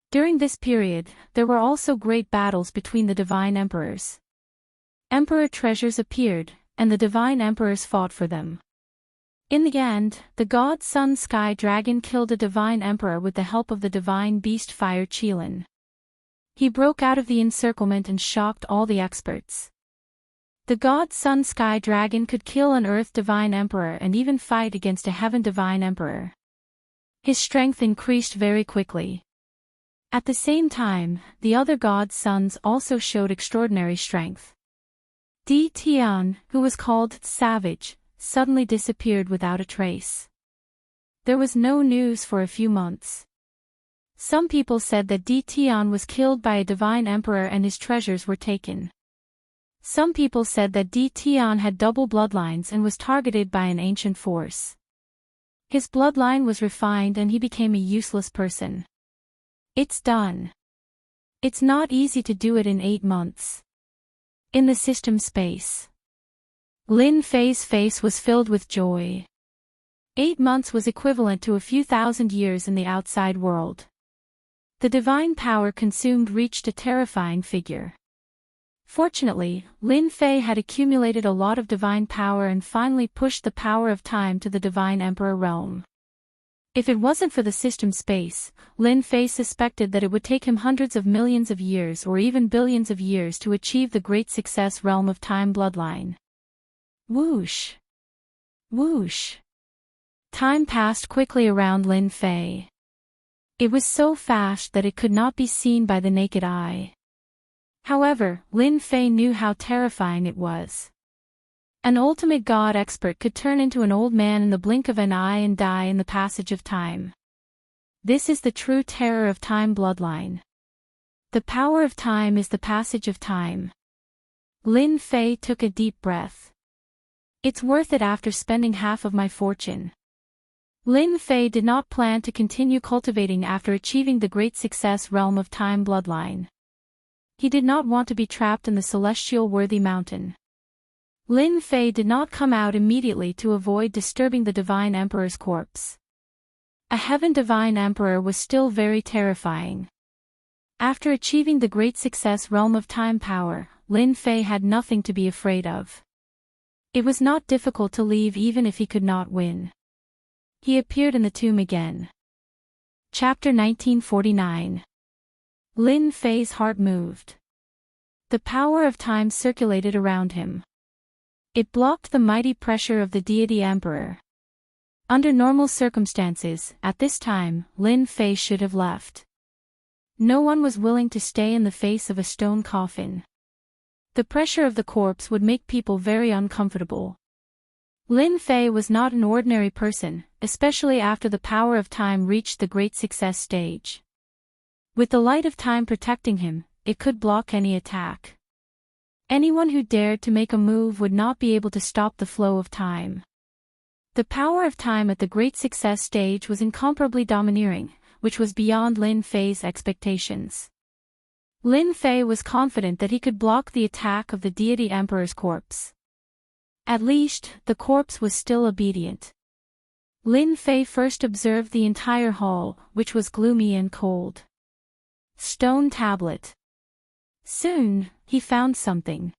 During this period, there were also great battles between the divine emperors. Emperor treasures appeared, and the divine emperors fought for them. In the end, the god Sun Sky Dragon killed a divine emperor with the help of the divine beast Fire Qilin. He broke out of the encirclement and shocked all the experts. The god Sun Sky Dragon could kill an earth divine emperor and even fight against a heaven divine emperor. His strength increased very quickly. At the same time, the other god's sons also showed extraordinary strength. Di Tian, who was called Savage, suddenly disappeared without a trace. There was no news for a few months. Some people said that Di Tian was killed by a divine emperor and his treasures were taken. Some people said that Di Tian had double bloodlines and was targeted by an ancient force. His bloodline was refined and he became a useless person. It's done. It's not easy to do it in 8 months. In the system space. Lin Fei's face was filled with joy. 8 months was equivalent to a few thousand years in the outside world. The divine power consumed reached a terrifying figure. Fortunately, Lin Fei had accumulated a lot of divine power and finally pushed the power of time to the divine emperor realm. If it wasn't for the system space, Lin Fei suspected that it would take him hundreds of millions of years or even billions of years to achieve the great success realm of time bloodline. Whoosh! Whoosh! Time passed quickly around Lin Fei. It was so fast that it could not be seen by the naked eye. However, Lin Fei knew how terrifying it was. An ultimate god expert could turn into an old man in the blink of an eye and die in the passage of time. This is the true terror of time bloodline. The power of time is the passage of time. Lin Fei took a deep breath. It's worth it after spending half of my fortune. Lin Fei did not plan to continue cultivating after achieving the great success realm of time bloodline. He did not want to be trapped in the celestial worthy mountain. Lin Fei did not come out immediately to avoid disturbing the divine emperor's corpse. A heaven divine emperor was still very terrifying. After achieving the great success realm of time power, Lin Fei had nothing to be afraid of. It was not difficult to leave even if he could not win. He appeared in the tomb again. Chapter 1949. Lin Fei's heart moved. The power of time circulated around him. It blocked the mighty pressure of the deity emperor. Under normal circumstances, at this time, Lin Fei should have left. No one was willing to stay in the face of a stone coffin. The pressure of the corpse would make people very uncomfortable. Lin Fei was not an ordinary person, especially after the power of time reached the great success stage. With the light of time protecting him, it could block any attack. Anyone who dared to make a move would not be able to stop the flow of time. The power of time at the great success stage was incomparably domineering, which was beyond Lin Fei's expectations. Lin Fei was confident that he could block the attack of the deity emperor's corpse. At least, the corpse was still obedient. Lin Fei first observed the entire hall, which was gloomy and cold. Stone tablet. Soon, he found something.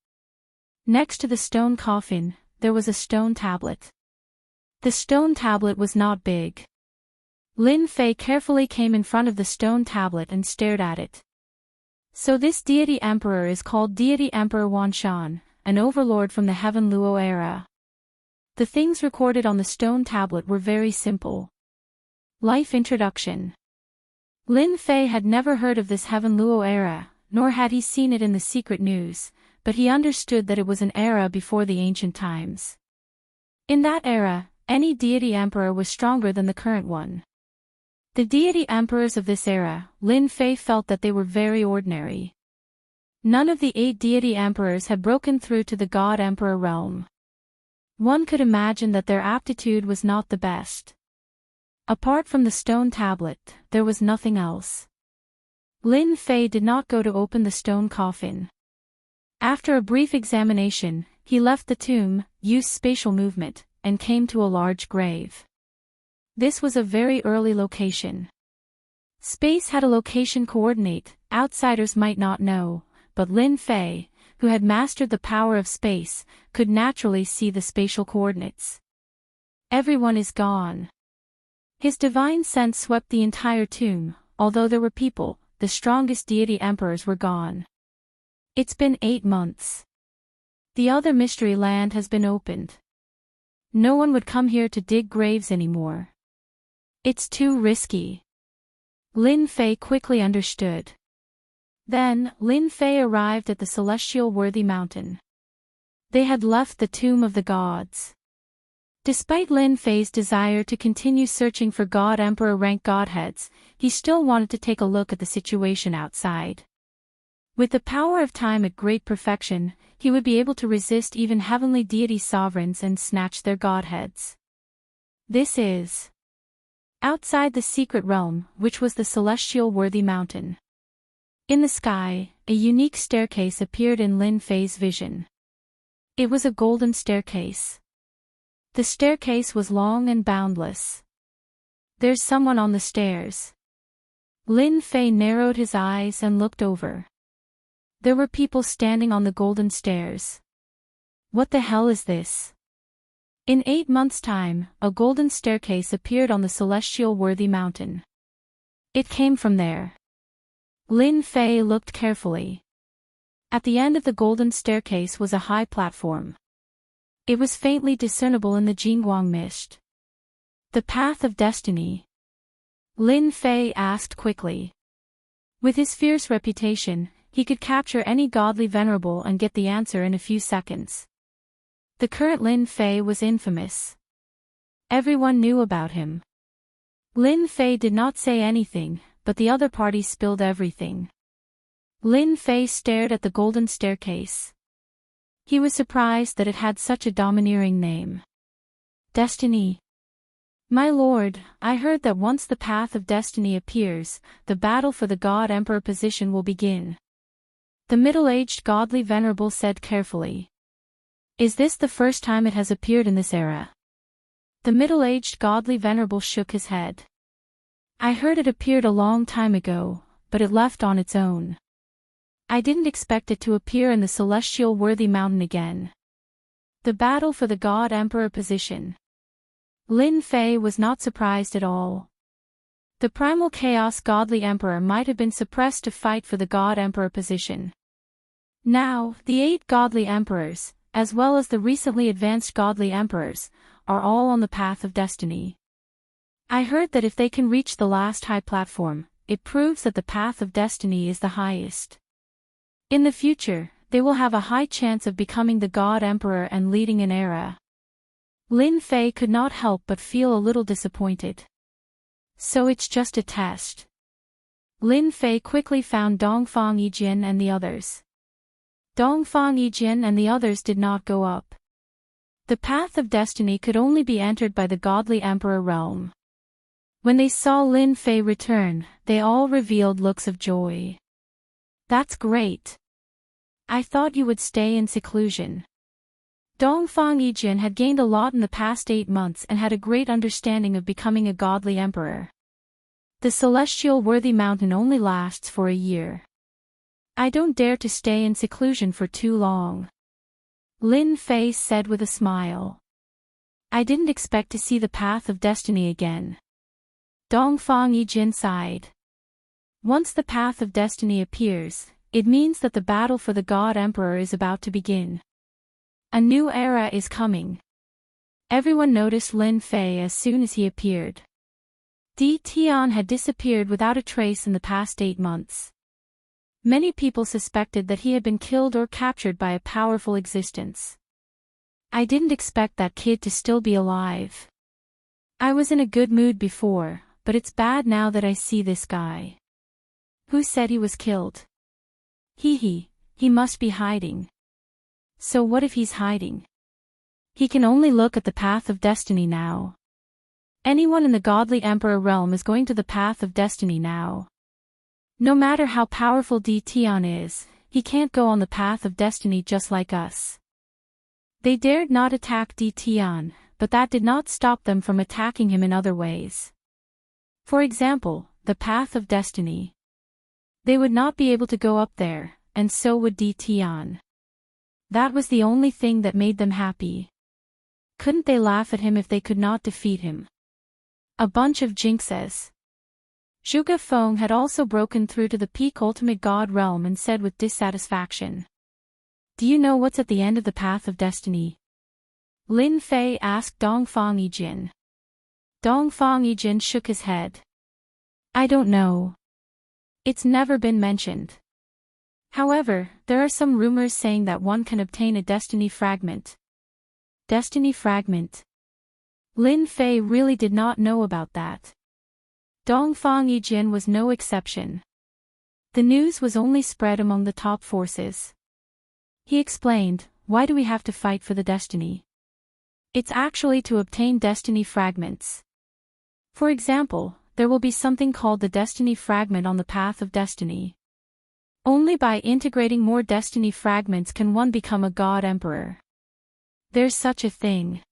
Next to the stone coffin, there was a stone tablet. The stone tablet was not big. Lin Fei carefully came in front of the stone tablet and stared at it. So this deity emperor is called Deity Emperor Wanshan, an overlord from the Heaven Luo era. The things recorded on the stone tablet were very simple. Life introduction. Lin Fei had never heard of this Heaven Luo era, nor had he seen it in the secret news, but he understood that it was an era before the ancient times. In that era, any deity emperor was stronger than the current one. The deity emperors of this era, Lin Fei felt that they were very ordinary. None of the 8 deity emperors had broken through to the god emperor realm. One could imagine that their aptitude was not the best. Apart from the stone tablet, there was nothing else. Lin Fei did not go to open the stone coffin. After a brief examination, he left the tomb, used spatial movement, and came to a large grave. This was a very early location. Space had a location coordinate, outsiders might not know, but Lin Fei, who had mastered the power of space, could naturally see the spatial coordinates. Everyone is gone. His divine sense swept the entire tomb, although there were people. The strongest deity emperors were gone. It's been 8 months. The other mystery land has been opened. No one would come here to dig graves anymore. It's too risky. Lin Fei quickly understood. Then, Lin Fei arrived at the celestial worthy mountain. They had left the tomb of the gods. Despite Lin Fei's desire to continue searching for God Emperor rank godheads, he still wanted to take a look at the situation outside. With the power of time at great perfection, he would be able to resist even heavenly deity sovereigns and snatch their godheads. This is outside the secret realm, which was the celestial worthy mountain. In the sky, a unique staircase appeared in Lin Fei's vision. It was a golden staircase. The staircase was long and boundless. There's someone on the stairs. Lin Fei narrowed his eyes and looked over. There were people standing on the golden stairs. What the hell is this? In 8 months' time, a golden staircase appeared on the celestial worthy mountain. It came from there. Lin Fei looked carefully. At the end of the golden staircase was a high platform. It was faintly discernible in the Jingguang mist. The path of destiny? Lin Fei asked quickly. With his fierce reputation, he could capture any godly venerable and get the answer in a few seconds. The current Lin Fei was infamous. Everyone knew about him. Lin Fei did not say anything, but the other party spilled everything. Lin Fei stared at the golden staircase. He was surprised that it had such a domineering name. Destiny. My lord, I heard that once the path of destiny appears, the battle for the God-Emperor position will begin. The middle-aged godly venerable said carefully. Is this the first time it has appeared in this era? The middle-aged godly venerable shook his head. I heard it appeared a long time ago, but it left on its own. I didn't expect it to appear in the celestial worthy mountain again. The battle for the God-Emperor position. Lin Fei was not surprised at all. The primal chaos godly emperor might have been suppressed to fight for the God-Emperor position. Now, the 8 godly emperors, as well as the recently advanced godly emperors, are all on the path of destiny. I heard that if they can reach the last high platform, it proves that the path of destiny is the highest. In the future, they will have a high chance of becoming the God Emperor and leading an era. Lin Fei could not help but feel a little disappointed. So it's just a test. Lin Fei quickly found Dongfang Yijin and the others. Dongfang Yijin and the others did not go up. The path of destiny could only be entered by the godly emperor realm. When they saw Lin Fei return, they all revealed looks of joy. That's great. I thought you would stay in seclusion. Dongfang Yijin had gained a lot in the past 8 months and had a great understanding of becoming a godly emperor. The celestial worthy mountain only lasts for a year. I don't dare to stay in seclusion for too long. Lin Fei said with a smile. I didn't expect to see the path of destiny again. Dongfang Yijin sighed. Once the path of destiny appears, it means that the battle for the God Emperor is about to begin. A new era is coming. Everyone noticed Lin Fei as soon as he appeared. Di Tian had disappeared without a trace in the past 8 months. Many people suspected that he had been killed or captured by a powerful existence. I didn't expect that kid to still be alive. I was in a good mood before, but it's bad now that I see this guy. Who said he was killed? He must be hiding. So what if he's hiding? He can only look at the path of destiny now. Anyone in the godly emperor realm is going to the path of destiny now. No matter how powerful Di Tian is, he can't go on the path of destiny just like us. They dared not attack Di Tian, but that did not stop them from attacking him in other ways. For example, the path of destiny. They would not be able to go up there, and so would Di Tian. That was the only thing that made them happy. Couldn't they laugh at him if they could not defeat him? A bunch of jinxes. Zhuge Feng had also broken through to the peak ultimate god realm and said with dissatisfaction. Do you know what's at the end of the path of destiny? Lin Fei asked Dongfang Yijin. Dongfang Yijin shook his head. I don't know. It's never been mentioned. However, there are some rumors saying that one can obtain a destiny fragment. Destiny fragment. Lin Fei really did not know about that. Dongfang Yijin was no exception. The news was only spread among the top forces. He explained, why do we have to fight for the destiny? It's actually to obtain destiny fragments. For example, there will be something called the destiny fragment on the path of destiny. Only by integrating more destiny fragments can one become a God Emperor. There's such a thing.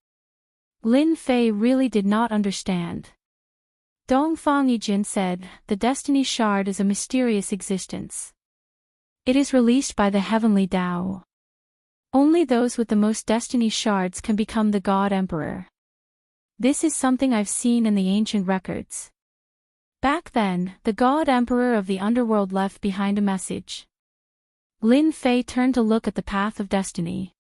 Lin Fei really did not understand. Dongfang Yijin said, the destiny shard is a mysterious existence. It is released by the heavenly Tao. Only those with the most destiny shards can become the God Emperor. This is something I've seen in the ancient records. Back then, the God Emperor of the underworld left behind a message. Lin Fei turned to look at the path of destiny.